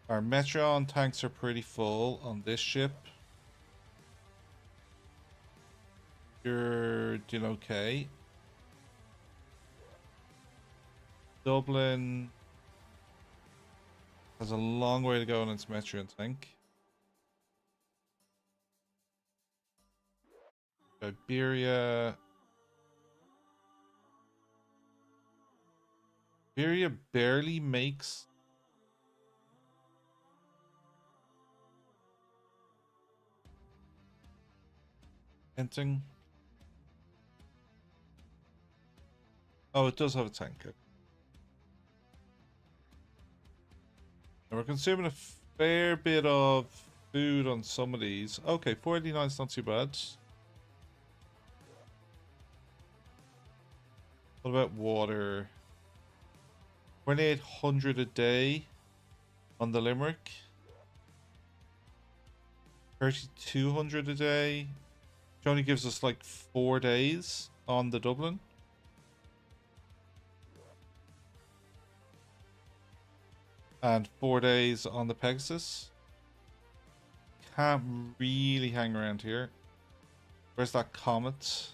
Our Metron tanks are pretty full on this ship. You're doing okay. Dublin has a long way to go on its Metron tank. Iberia barely makes Hinting. Oh, it does have a tank. And we're consuming a fair bit of food on some of these. Okay, 489 is not too bad. What about water? 2,800 a day on the Limerick. 3,200 a day. Which only gives us like 4 days on the Dublin. And 4 days on the Pegasus. Can't really hang around here. Where's that comet?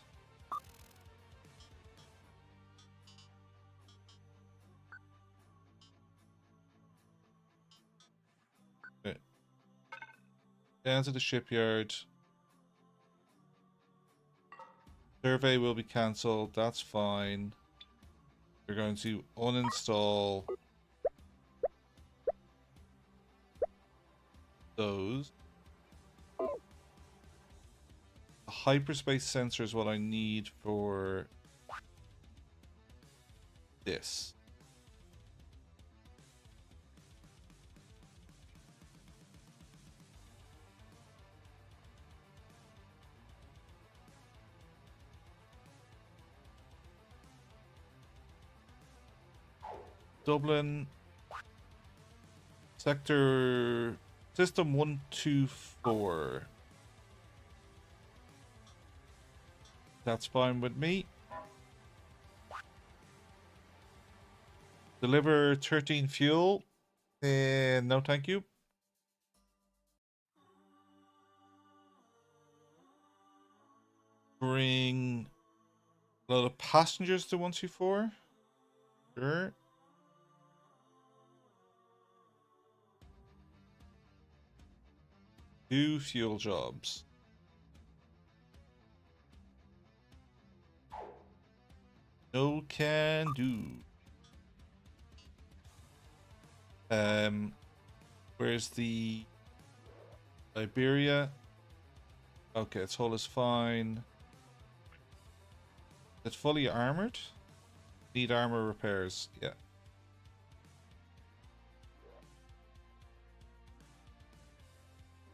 Okay. Down to the shipyard. Survey will be cancelled. That's fine. We're going to uninstall those. A hyperspace sensor is what I need for this. Dublin. Sector System 124. That's fine with me. Deliver 13 fuel. No, thank you. Bring a lot of passengers to 124. Sure. Do fuel jobs. No can do. Where's the Iberia? Okay, its hull is fine. Is it fully armored? Need armor repairs. Yeah.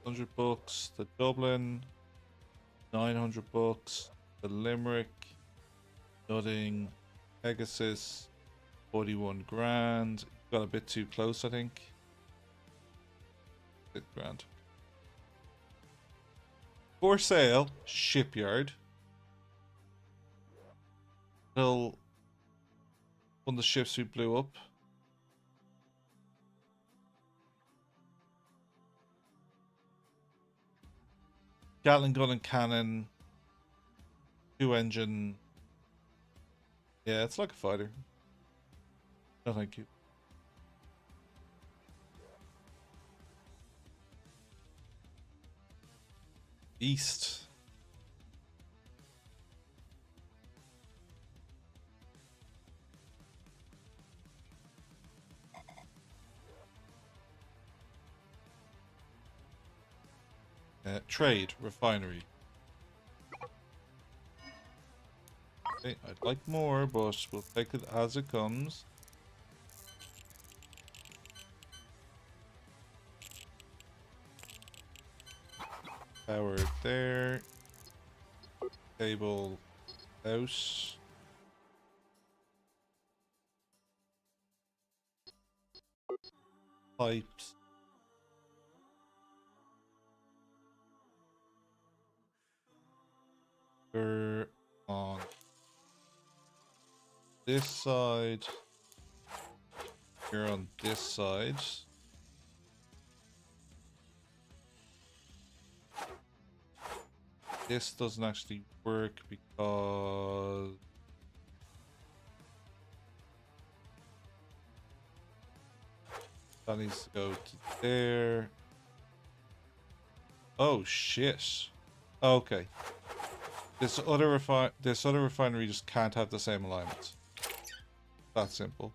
100 bucks. The Dublin. 900 bucks. The Limerick. Nothing. Pegasus. 41 grand. Got a bit too close, I think. 6 grand. For sale. Shipyard. Still one of the ships we blew up. Gatling gun and cannon. 2-engine. Yeah, it's like a fighter. No, thank you. East. Trade, refinery. Okay, I'd like more, but we'll take it as it comes. Power there. Cable out. Pipes. We're on this side. You're on this side. This doesn't actually work because that needs to go to there. Oh shit. Okay. This other refinery just can't have the same alignment. That simple.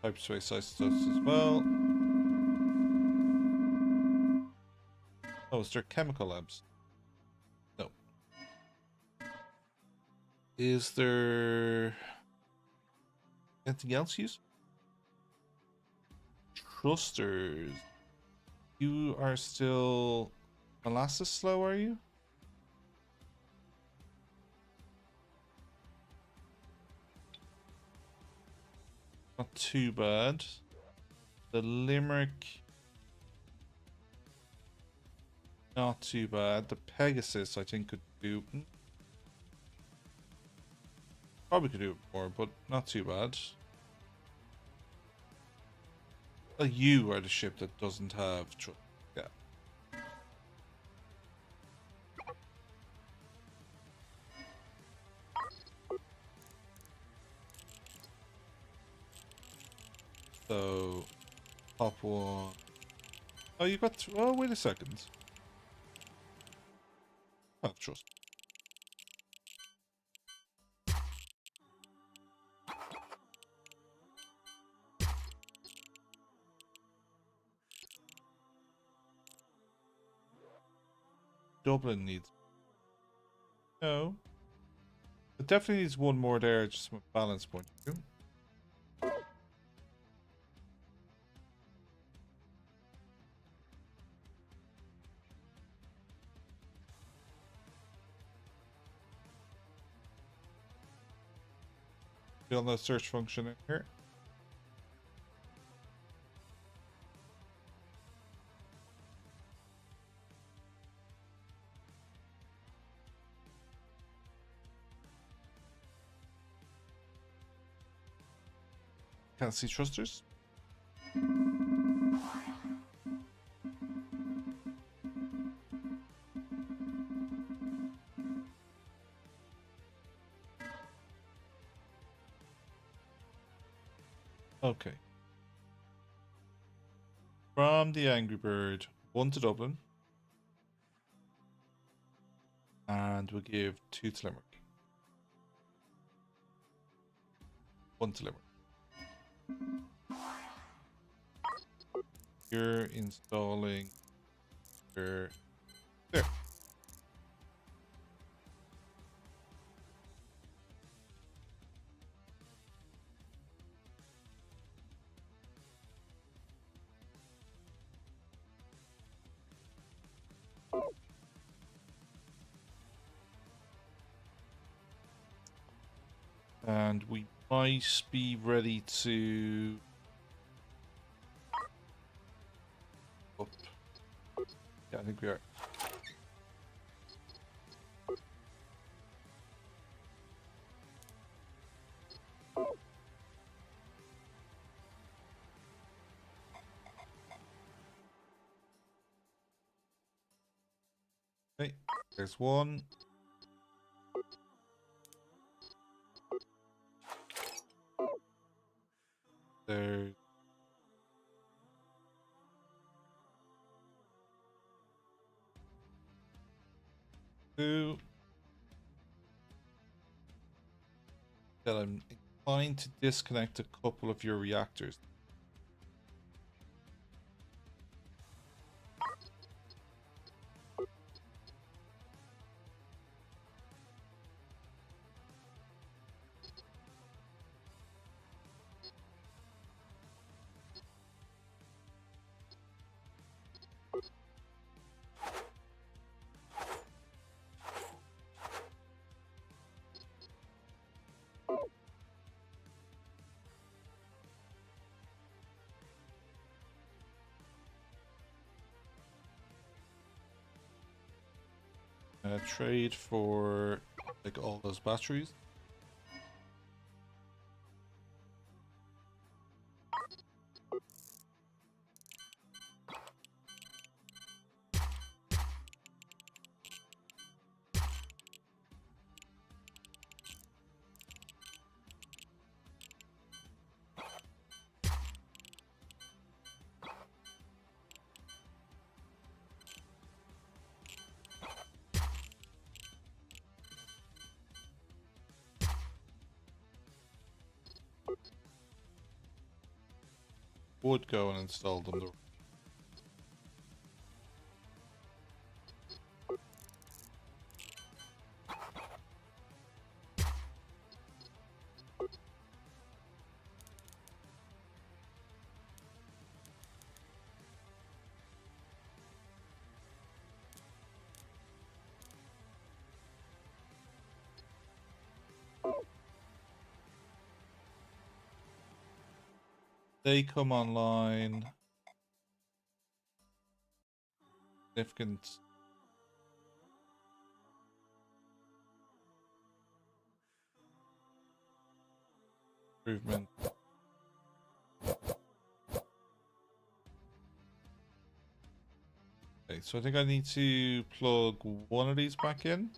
Hyperspace isotopes as well. Oh, is there chemical labs? No. Is there anything else used? Thrusters. You are still molasses slow, are you? Not too bad. The Limerick, not too bad. The Pegasus, I think, could do. Probably could do more, but not too bad. You are the ship that doesn't have. Yeah. So, top one. Oh, you got. Oh, wait a second. Oh, trust. Dublin needs. No. It definitely needs one more there, just from a balance point of view. Feel no search function in here. Can't see thrusters. Okay. From the Angry Bird, 1 to Dublin. And we'll give 2 to Limerick. 1 to Limerick. You're installing your. There. And we might be ready to. Up. Yeah, I think we are. Okay, there's one. There's two. That I'm inclined to disconnect a couple of your reactors. Trade for like all those batteries. would go and install them. They come online. Significant improvement. Okay, so I think I need to plug one of these back in.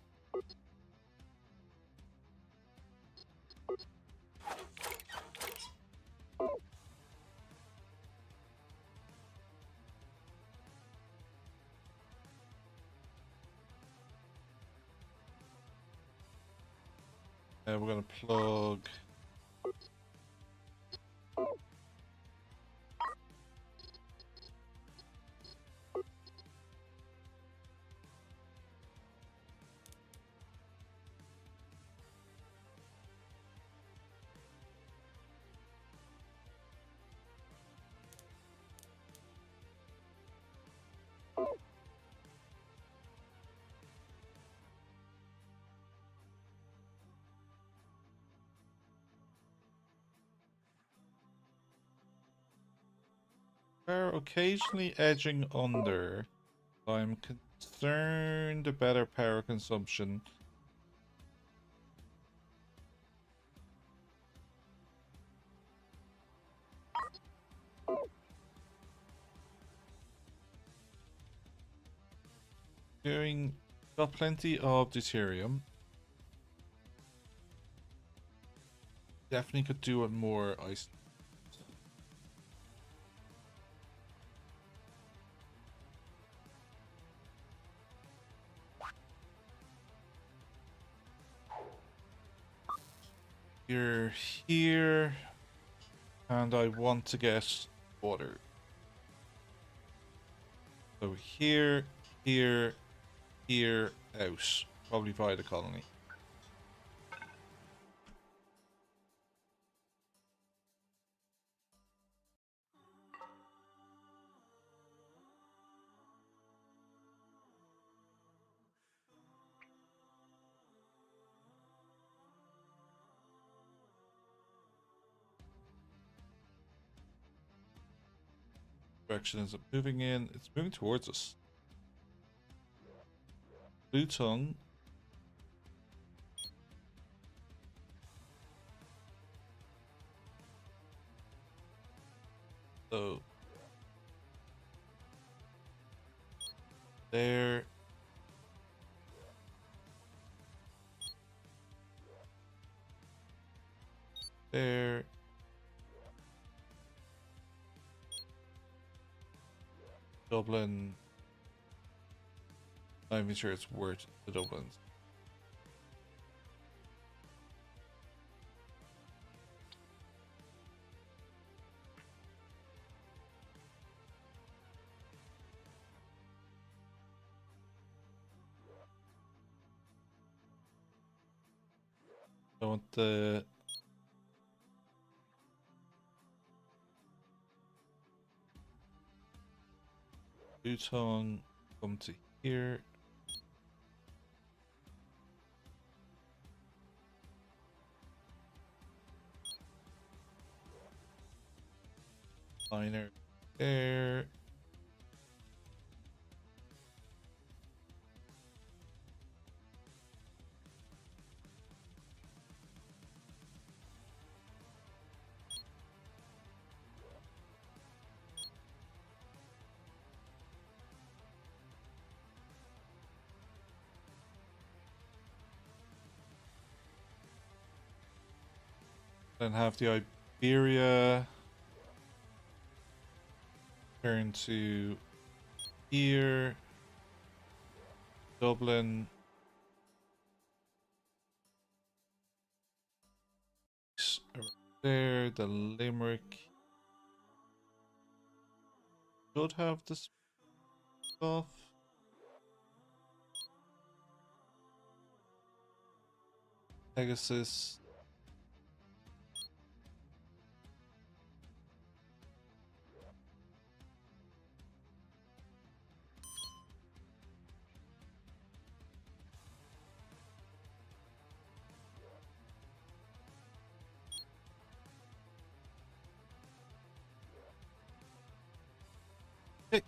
We're going to plug are occasionally edging under. I'm concerned about our power consumption. Got plenty of deuterium. Definitely could do it more ice. You're here, and I want to get water. So here, here, here, out. Probably via the colony. Direction is it moving in? It's moving towards us. Blue tongue. So there. There. Dublin. Not even sure it's worth the Dublins. I want the blue tongue come to here. Liner there. Then have the Iberia turn to here. Dublin. There, the Limerick. should have this stuff. Pegasus. Hey,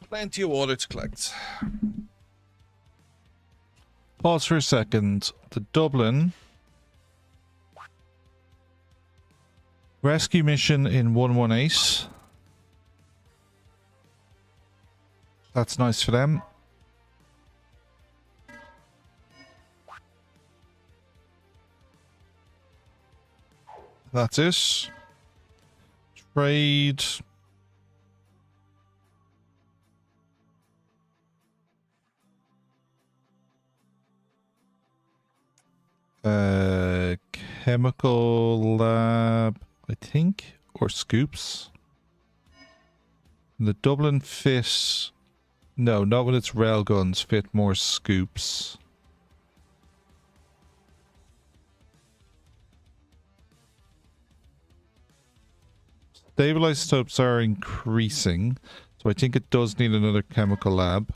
plenty of water to collect. Pause for a second. The Dublin rescue mission in 118. That's nice for them. That's it. Trade. Chemical lab, I think, or scoops. The Dublin fit. No, not with its rail guns. Fit more scoops. Stabilized stops are increasing, so I think it does need another chemical lab.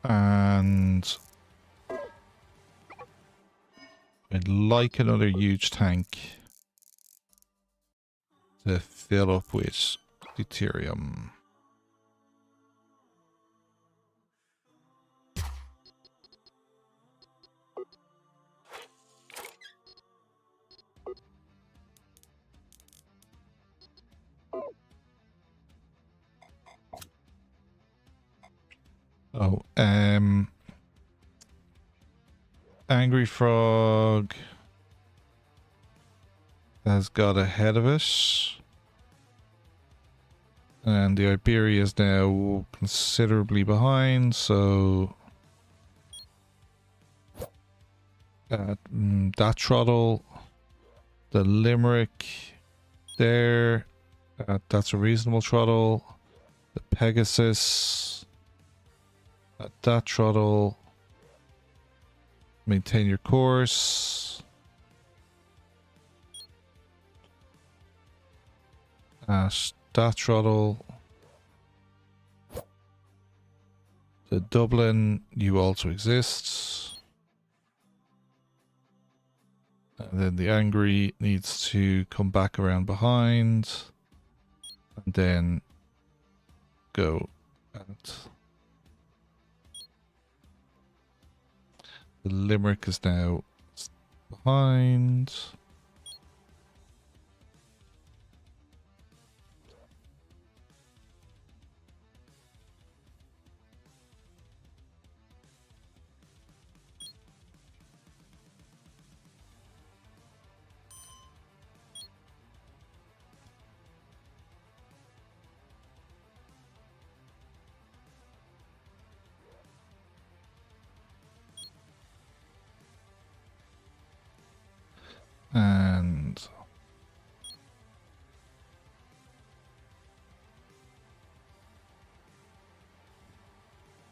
And I'd like another huge tank to fill up with deuterium. Oh, Angry Frog has got ahead of us. And the Iberia is now considerably behind, so that throttle, the Limerick there, that's a reasonable throttle. The Pegasus at that throttle, maintain your course. At that throttle, the Dublin, you also exist. And then the Angry needs to come back around behind. And then go at the Limerick is now behind. And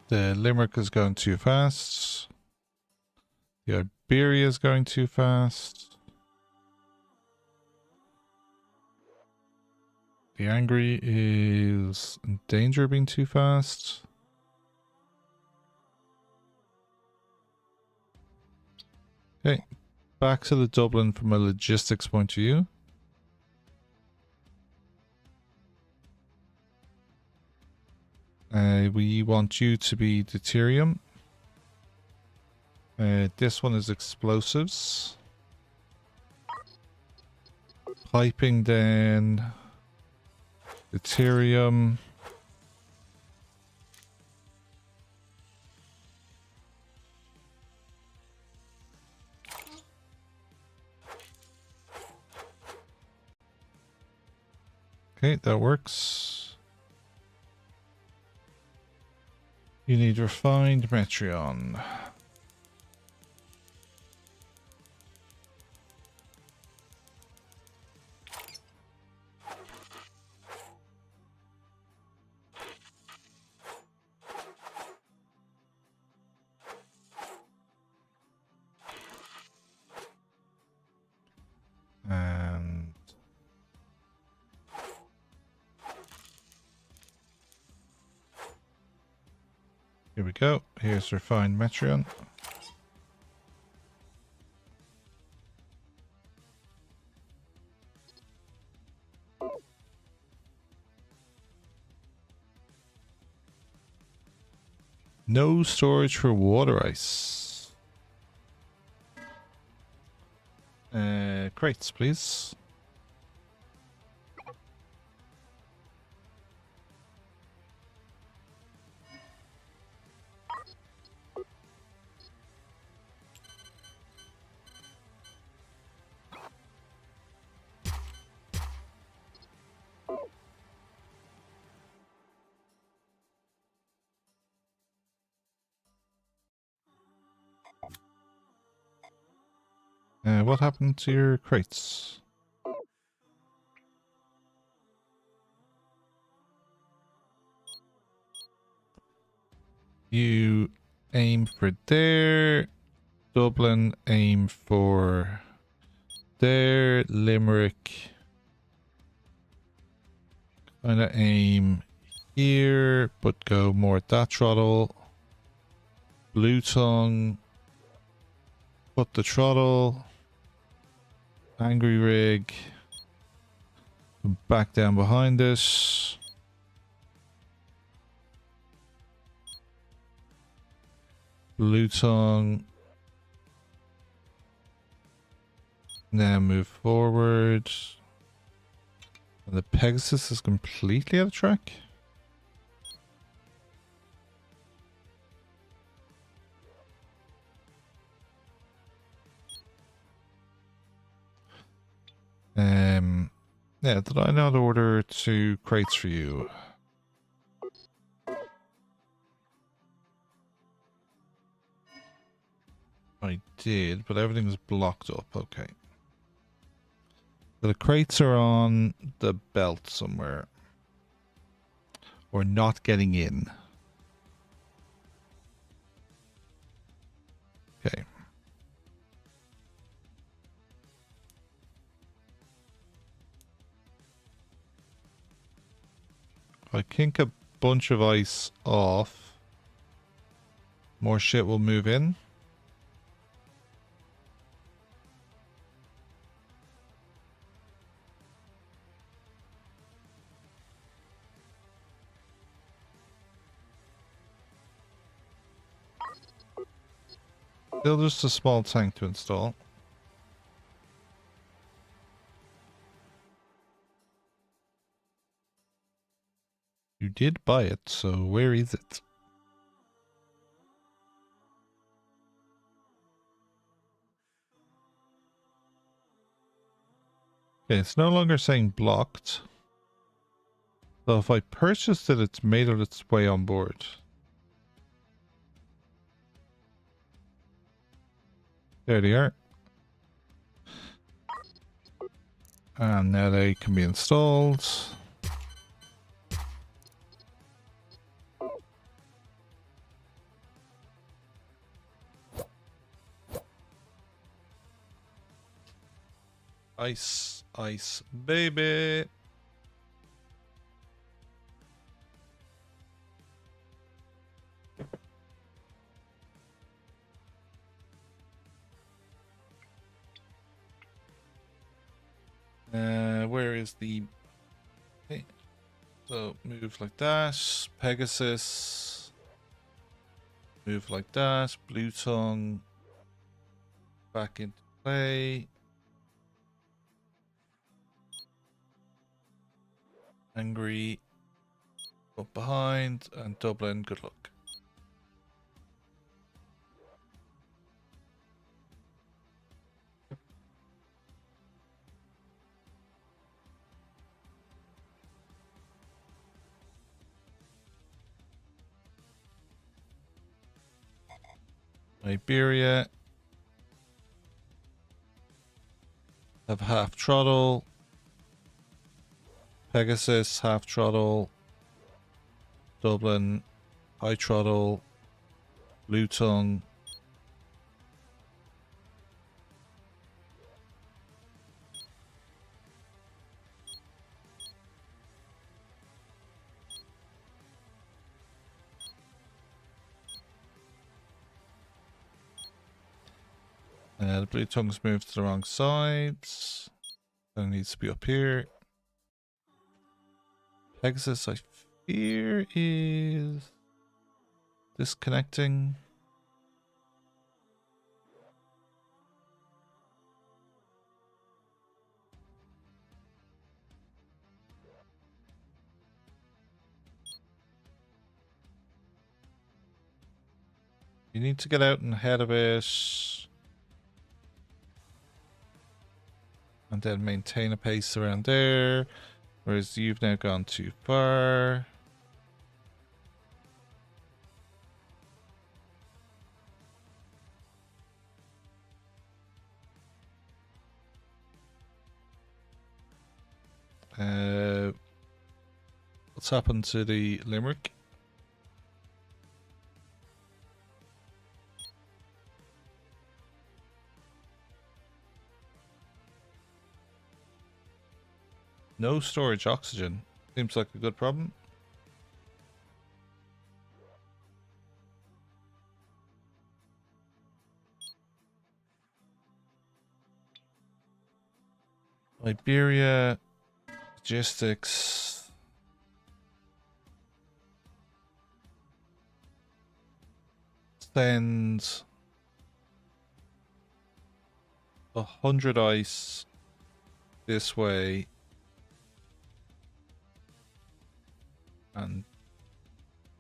the Limerick is going too fast. The Iberia is going too fast. The Angry is in danger of being too fast. Okay, back to the Dublin from a logistics point of view. We want you to be deuterium. This one is explosives. Piping then deuterium. Okay, that works. You need refined Metreon. And here we go. Here's refined Metreon. No storage for water ice. Crates, please. What happened to your crates? You aim for there. Dublin, aim for there. Limerick, kind of aim here, but go more at that throttle. Blue Tongue, put the throttle. Angry Rig, back down behind this. Blue Tongue. Now move forward. And the Pegasus is completely out of track. Yeah, did I not order 2 crates for you? I did, but everything's blocked up. Okay. The crates are on the belt somewhere. Or not getting in. Okay. If I kink a bunch of ice off, more shit will move in. Still just a small tank to install. You did buy it, so where is it? Okay, it's no longer saying blocked. So if I purchased it, it's made it its way on board. There they are. And now they can be installed. Ice, ice, baby. Where is the... Okay. So move like that. Pegasus. Move like that. Blue Tongue. Back into play. Angry. Up behind. And Dublin, good luck. Iberia have half throttle. Pegasus half throttle. Dublin high throttle. Luton the blue tongue's moved to the wrong sides. That needs to be up here. Pegasus, I fear, is disconnecting. You need to get out and ahead of it. And then maintain a pace around there. Whereas you've now gone too far. What's happened to the Limerick? No storage oxygen. Seems like a good problem. Iberia, logistics. Send 100 ice this way. And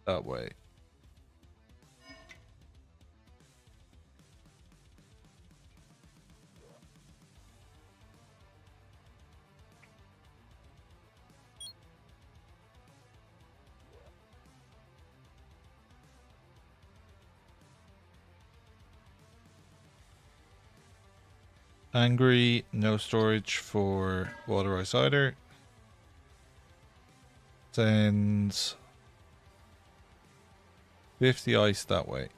that way. Angry, no storage for water ice either. Sends 50 ice that way.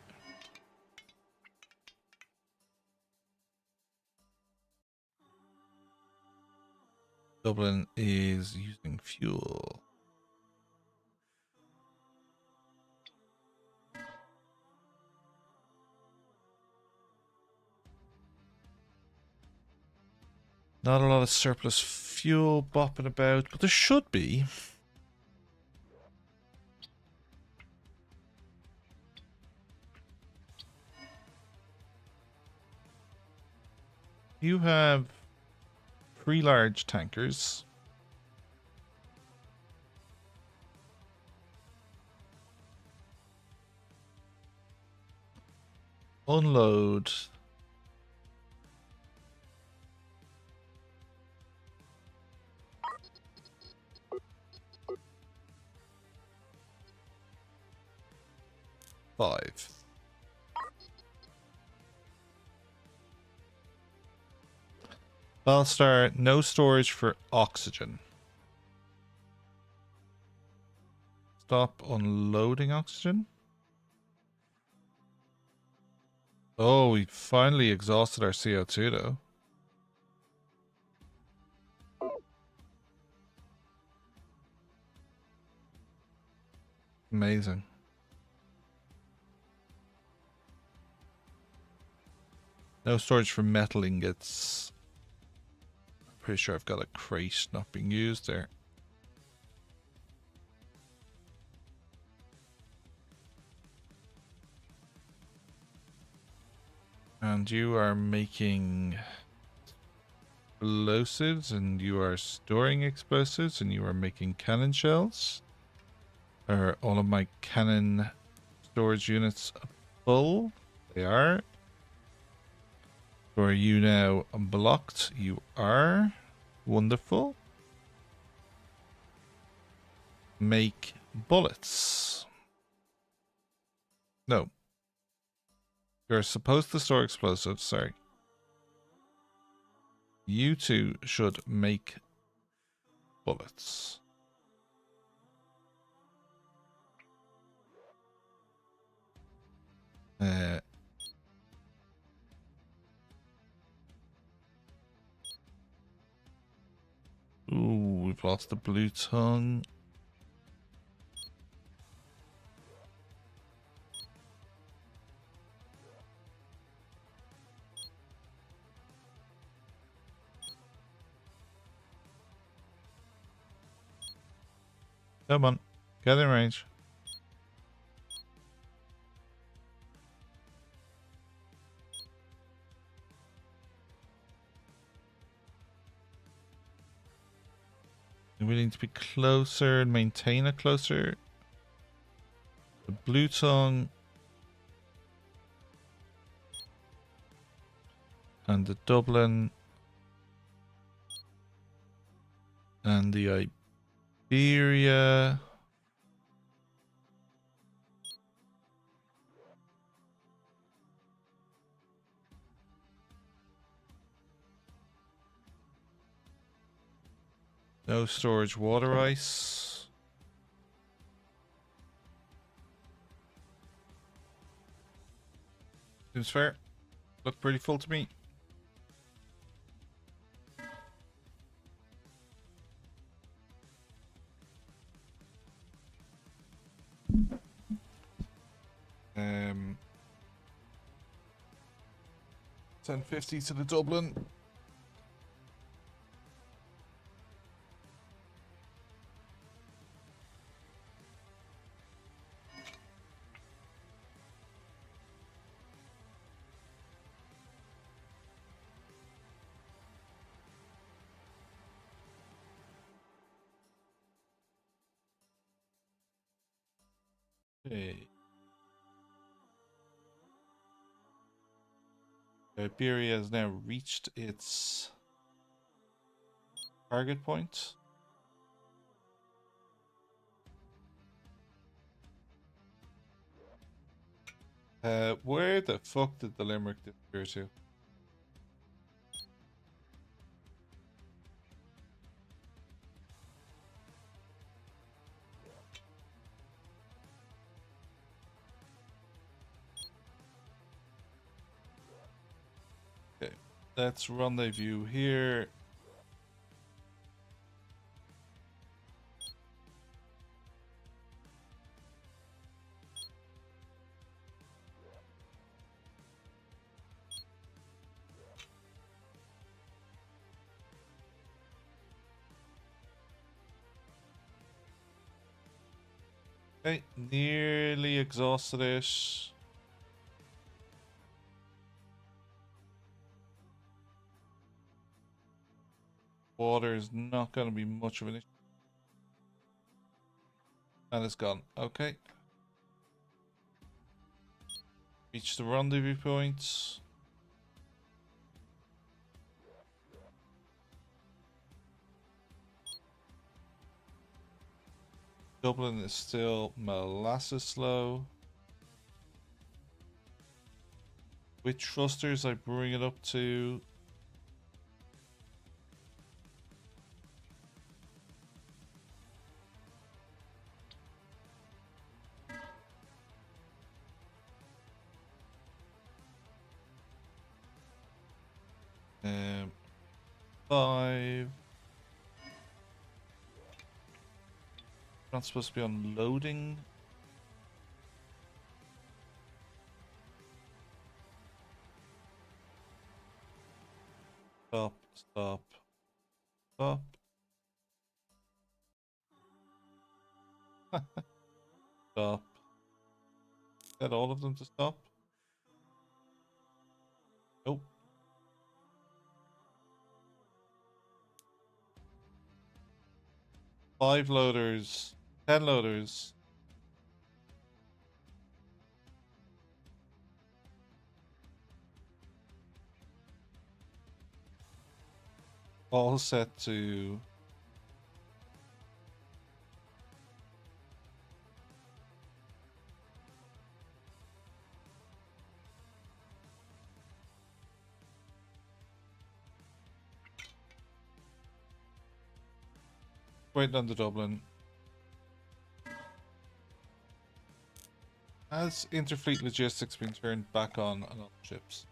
Dublin is using fuel. Not a lot of surplus fuel bopping about, but there should be. You have 3 large tankers. Unload. Five. Battlestar, no storage for oxygen. Stop unloading oxygen. Oh, we finally exhausted our CO2 though. Amazing. No storage for metal ingots. Pretty sure I've got a crate not being used there. And you are making explosives, and you are storing explosives, and you are making cannon shells. Are all of my cannon storage units full? They are. Are you now blocked? You are. Wonderful. Make bullets. No. You're supposed to store explosives, sorry. You two should make bullets. Ooh, we've lost the blue tongue. Come on, get in range. We need to be closer and maintain it closer. The blue tongue and the Dublin and the Iberia. No storage water ice. Seems fair. Look pretty full to me. Um, 1050 to the Dublin. Okay. Iberia has now reached its target point. Where the fuck did the Limerick disappear to? Okay, let's rendezvous here. Okay, nearly exhausted it. Water is not going to be much of an issue. And it's gone. Okay. Reach the rendezvous point. Dublin is still molasses slow. With thrusters, I bring it up to um, 5. Not supposed to be unloading. Stop, stop, stop. Stop. Get all of them to stop. Nope. Five loaders. 10 loaders. All set to waiting on the Dublin. Has Interfleet logistics been turned back on all ships?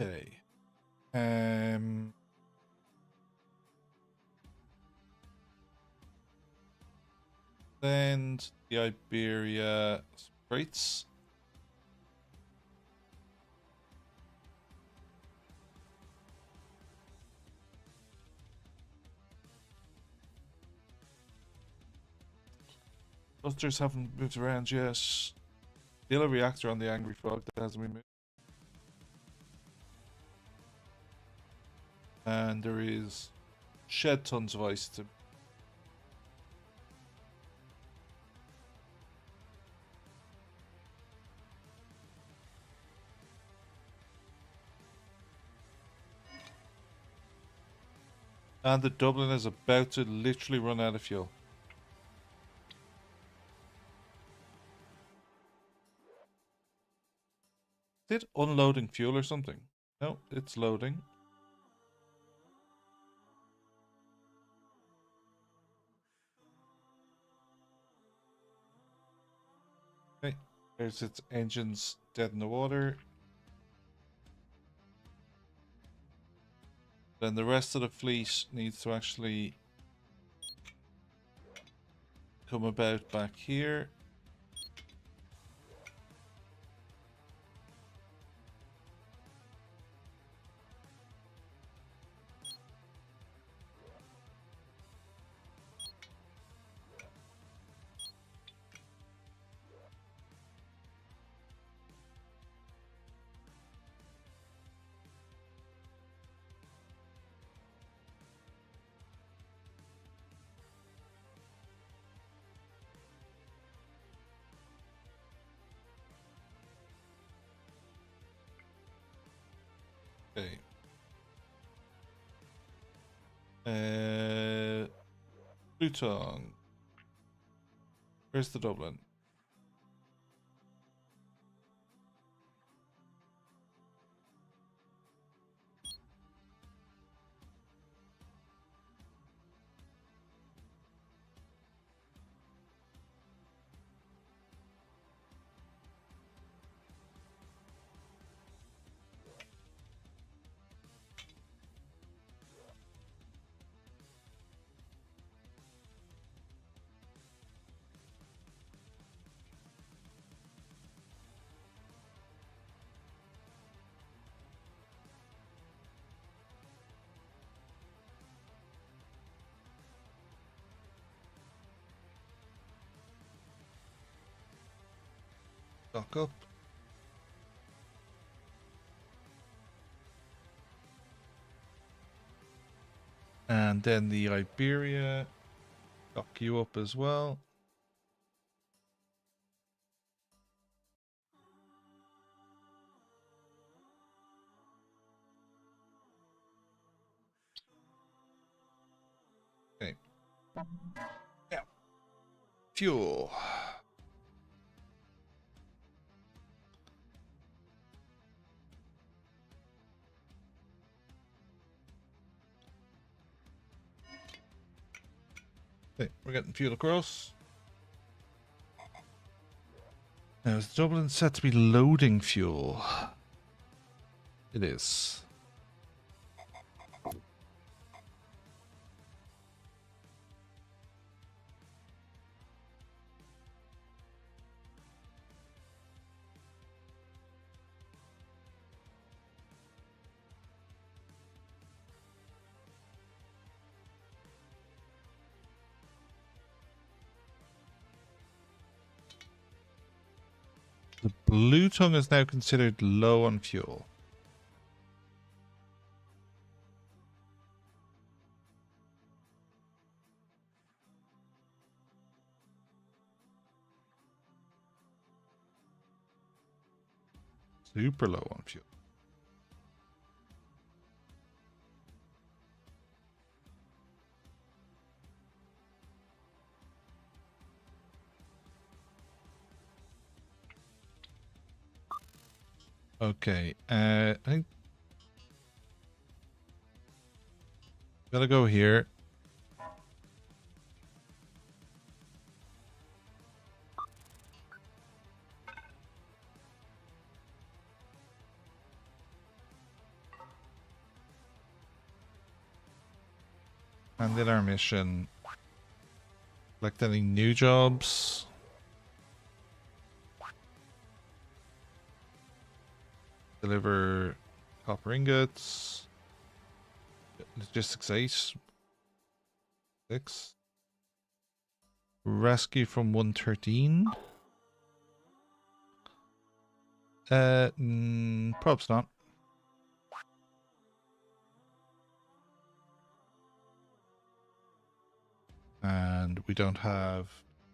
Okay. Then the Iberia Straits. Clusters haven't moved around yet. Still a reactor on the Angry Frog that hasn't been moved. And there is shed tons of ice to. And the Dublin is about to literally run out of fuel. Is it unloading fuel or something? No, it's loading. Okay, there's its engines dead in the water. Then the rest of the fleet needs to actually come about back here. Okay. Luton. Where's the Dublin? Dock up. And then the Iberia. Dock you up as well. Okay. Yeah. Fuel. Okay, we're getting fuel across. Now is Dublin set to be loading fuel? It is. The Blue Tongue is now considered low on fuel. Super low on fuel. Okay, I think gotta go here. And did our mission. Select any new jobs. Deliver copper ingots. Logistics 8. 6. Rescue from 113. Probs not. And we don't have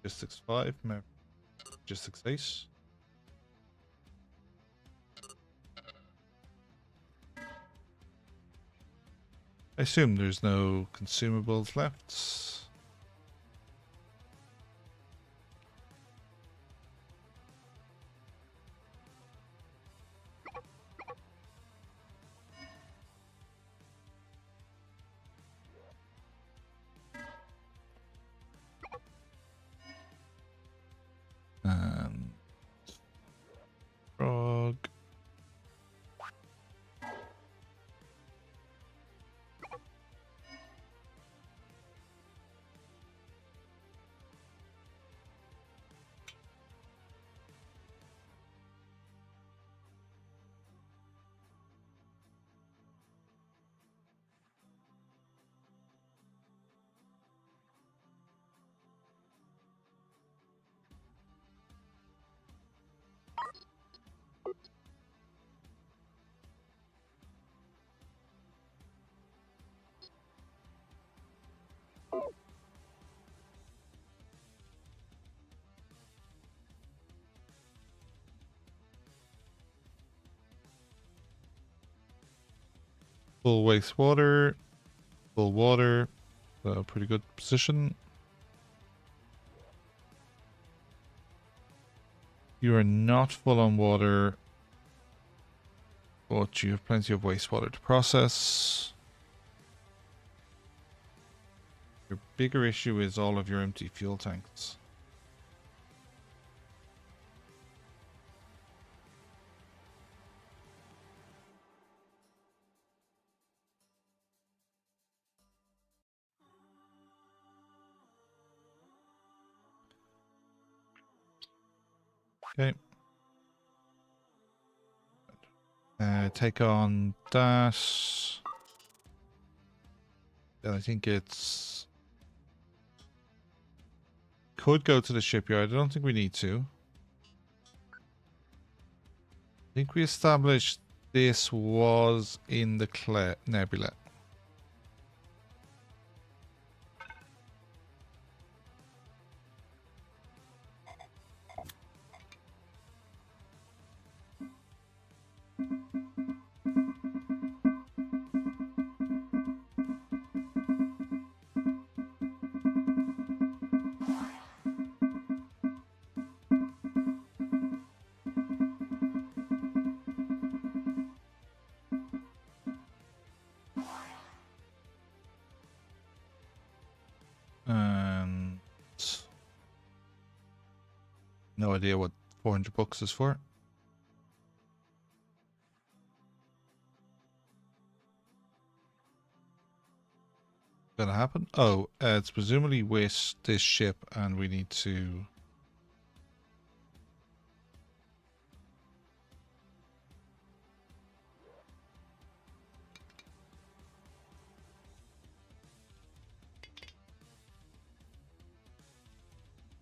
logistics 5. Logistics 8. I assume there's no consumables left. And frog. Full wastewater. Full water. So pretty good position. You are not full on water, but you have plenty of wastewater to process. Your bigger issue is all of your empty fuel tanks. Okay. Take on that. I think it's... Could go to the shipyard. I don't think we need to. I think we established this was in the nebula. And no idea what 400 bucks is for. Gonna happen? Oh, it's presumably with this ship, and we need to...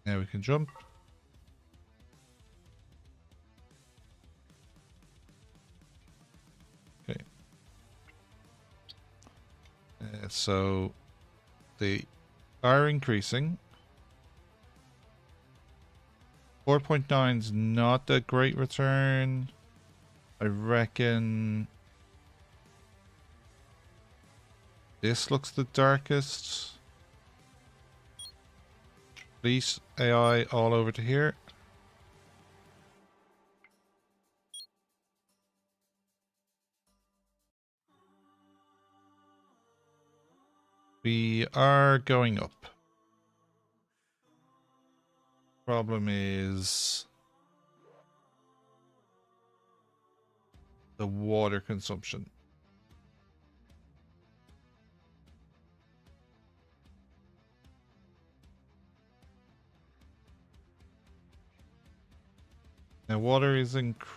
Now we can jump. Okay. So they are increasing. 4.9 is not a great return. I reckon this looks the darkest. Please, AI all over to here. We are going up. Problem is the water consumption. Now water is increasing.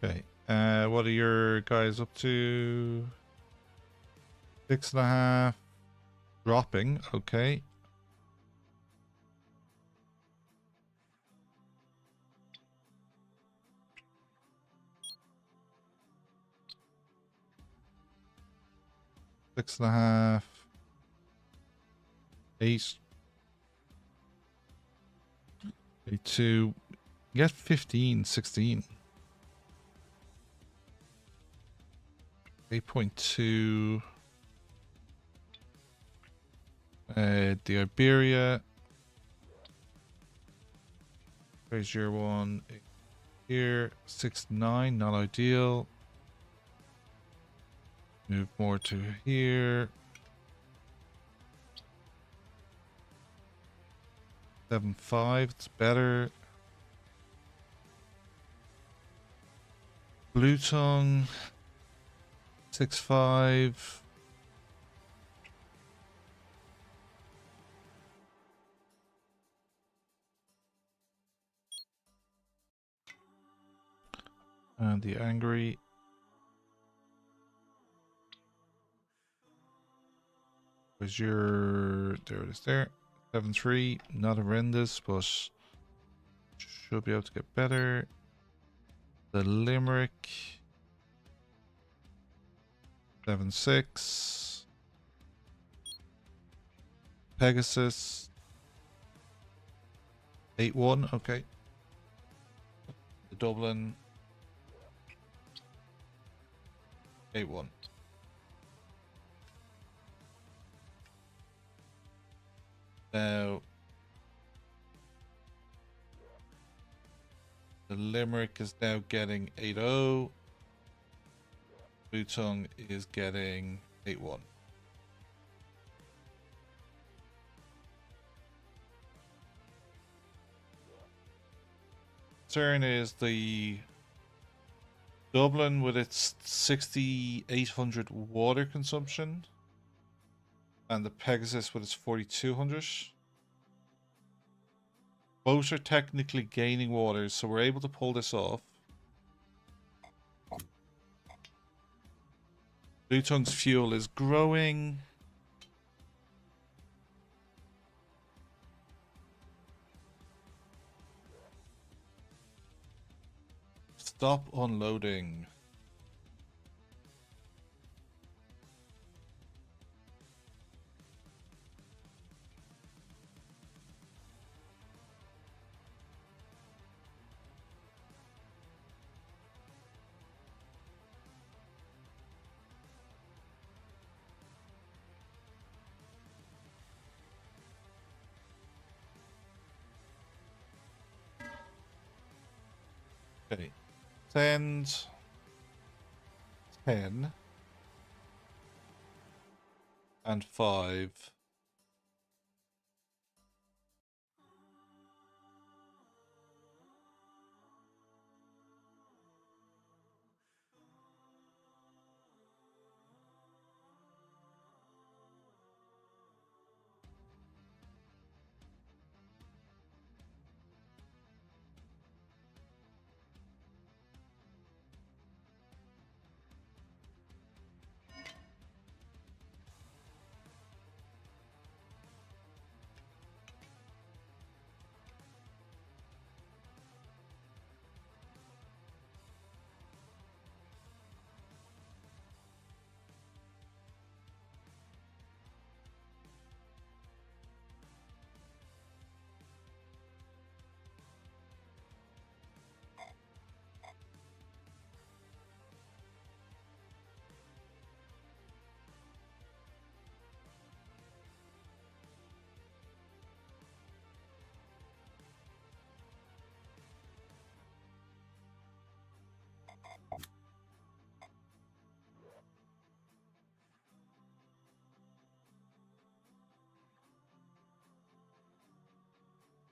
Okay. What are your guys up to? 6.5. Dropping. Okay. Six and a half. 8. 2. Get 15, 16. 8.2. The Iberia. Where's your one? Here. 6.9. Not ideal. Move more to here. 7.5. It's better. Blue tongue. 6.5. And the angry. Where's your... There it is there. 7.3. Not horrendous, but should be able to get better. The Limerick. 7.6. Pegasus. 8.1. Okay. The Dublin. 8.1. Now, the Limerick is now getting 8.0. Blue Tongue is getting 8.1. Concern is the Dublin with its 6,800 water consumption, and the Pegasus with its 4,200. Both are technically gaining water, so we're able to pull this off. Blue Tongue's fuel is growing. Stop unloading. Okay. Send 10 and 5.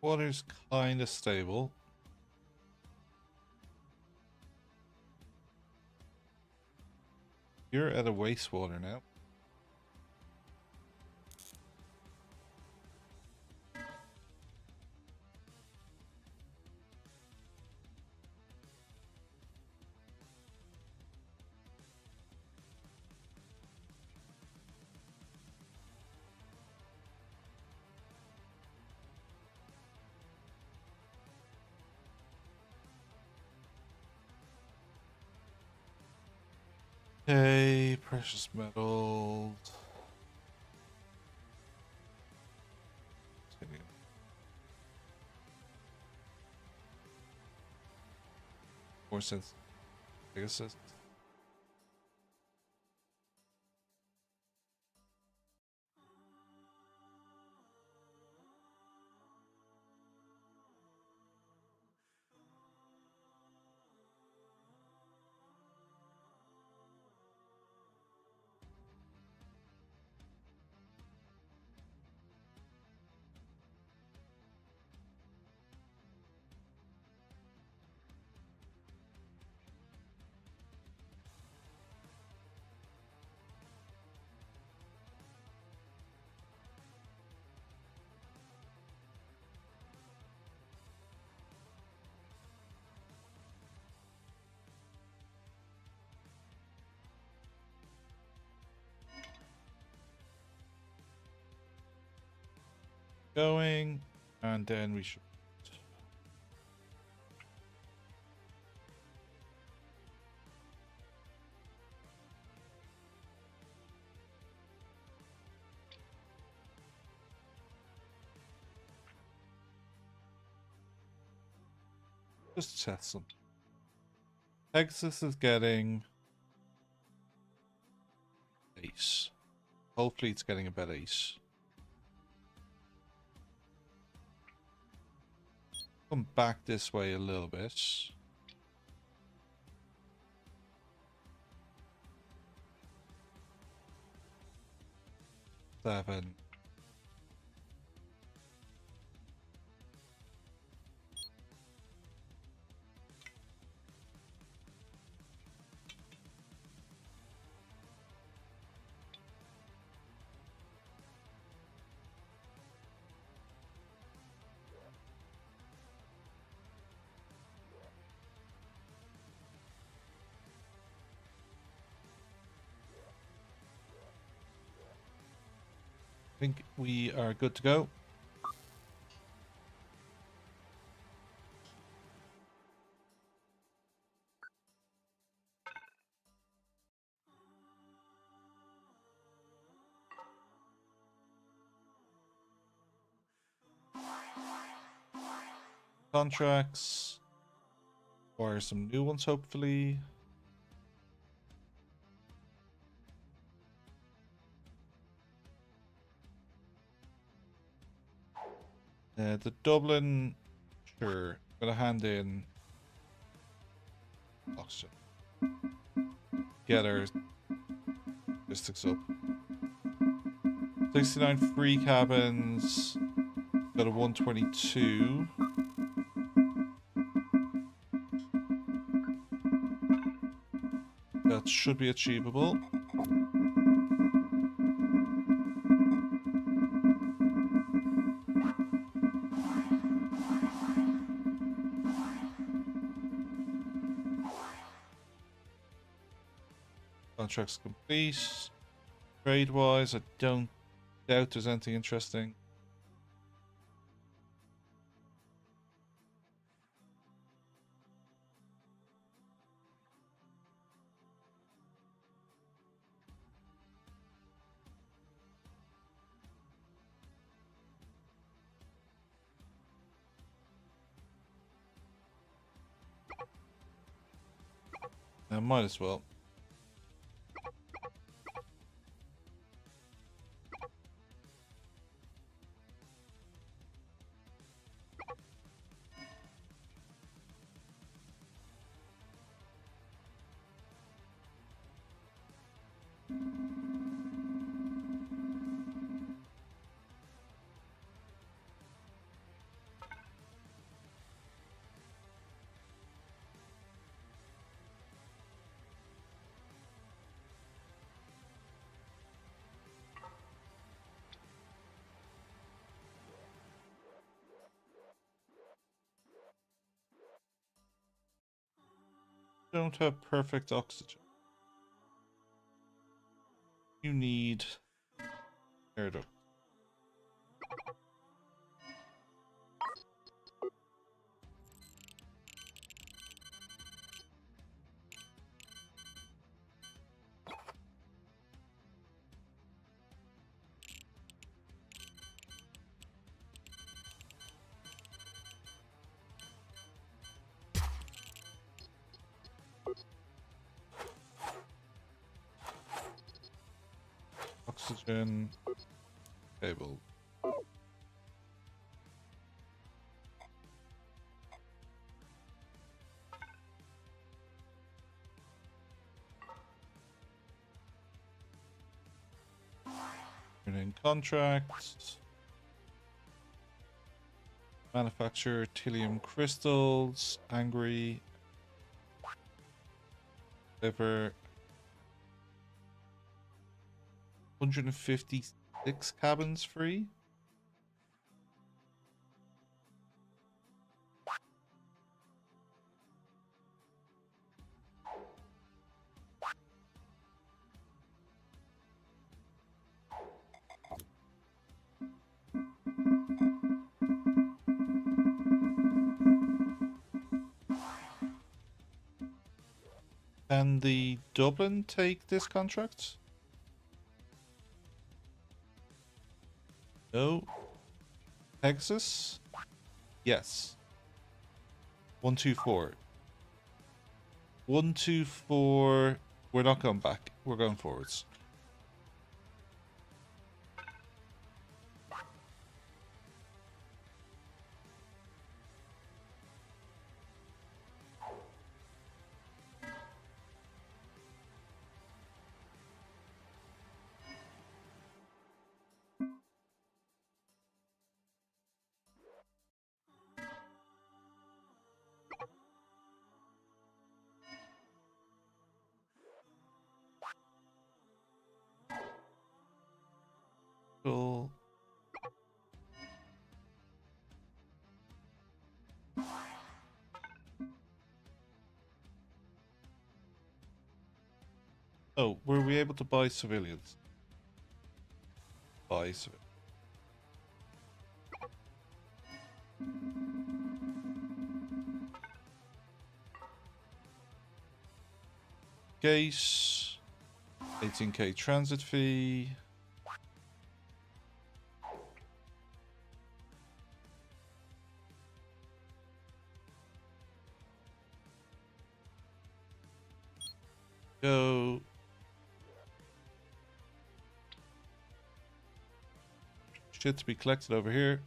Water's kind of stable. You're at a wastewater now. Okay, precious metals. More sense. I guess that's going, and then we should just test some. Pegasus is getting ace. Hopefully it's getting a better ace. Come back this way a little bit. 7. I think we are good to go. Contracts. Or some new ones, hopefully. The Dublin, sure. Gonna hand in oxygen. Get our statistics up. 69 free cabins. Got a 122. That should be achievable. Contracts complete. Trade-wise, I don't doubt there's anything interesting. Might as well. Don't have perfect oxygen. You need air duct. Oxygen cable. In contracts. Manufacture Tilium crystals. Angry. Deliver 156 cabins free. Can the Dublin take this contract? No. Texas? Yes. 124. 124. We're not going back. We're going forwards. Cool. Oh, were we able to buy civilians? Buy civilians. Gate. 18k transit fee. Go. Shit to be collected over here.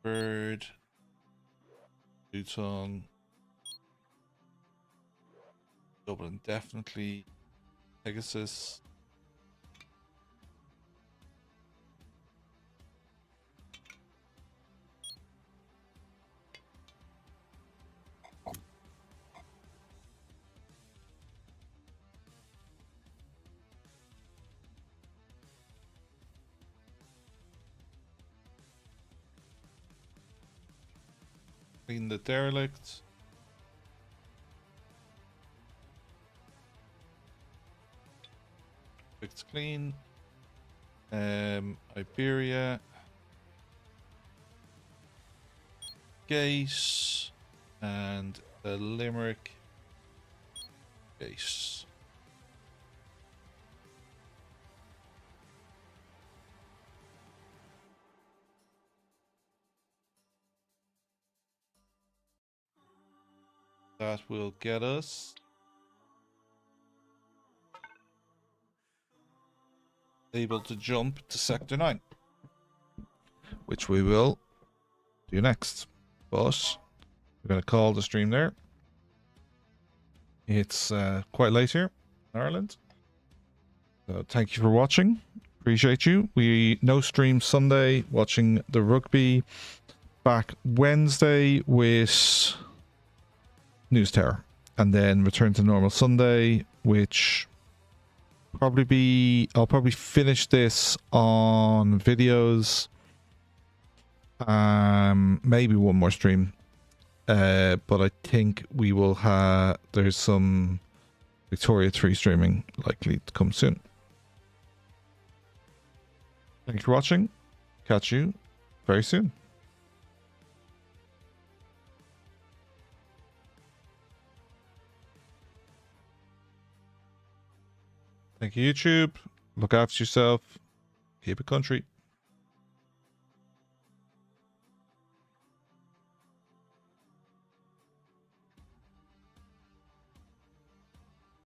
Bird. Luton. Dublin, definitely. Pegasus. Clean the derelict. It's clean. Iberia. Gate. And the Limerick Gate. That will get us able to jump to Sector 9, which we will do next. But we're going to call the stream there. It's quite late here in Ireland. So thank you for watching. Appreciate you. We no stream Sunday watching the rugby. Back Wednesday with News Tower. And then return to normal Sunday, which I'll probably finish this on videos. Maybe one more stream. But I think we will have, there's some Victoria 3 streaming likely to come soon. Thank you for watching. Catch you very soon. Thank you, YouTube. Look after yourself. Keep it country.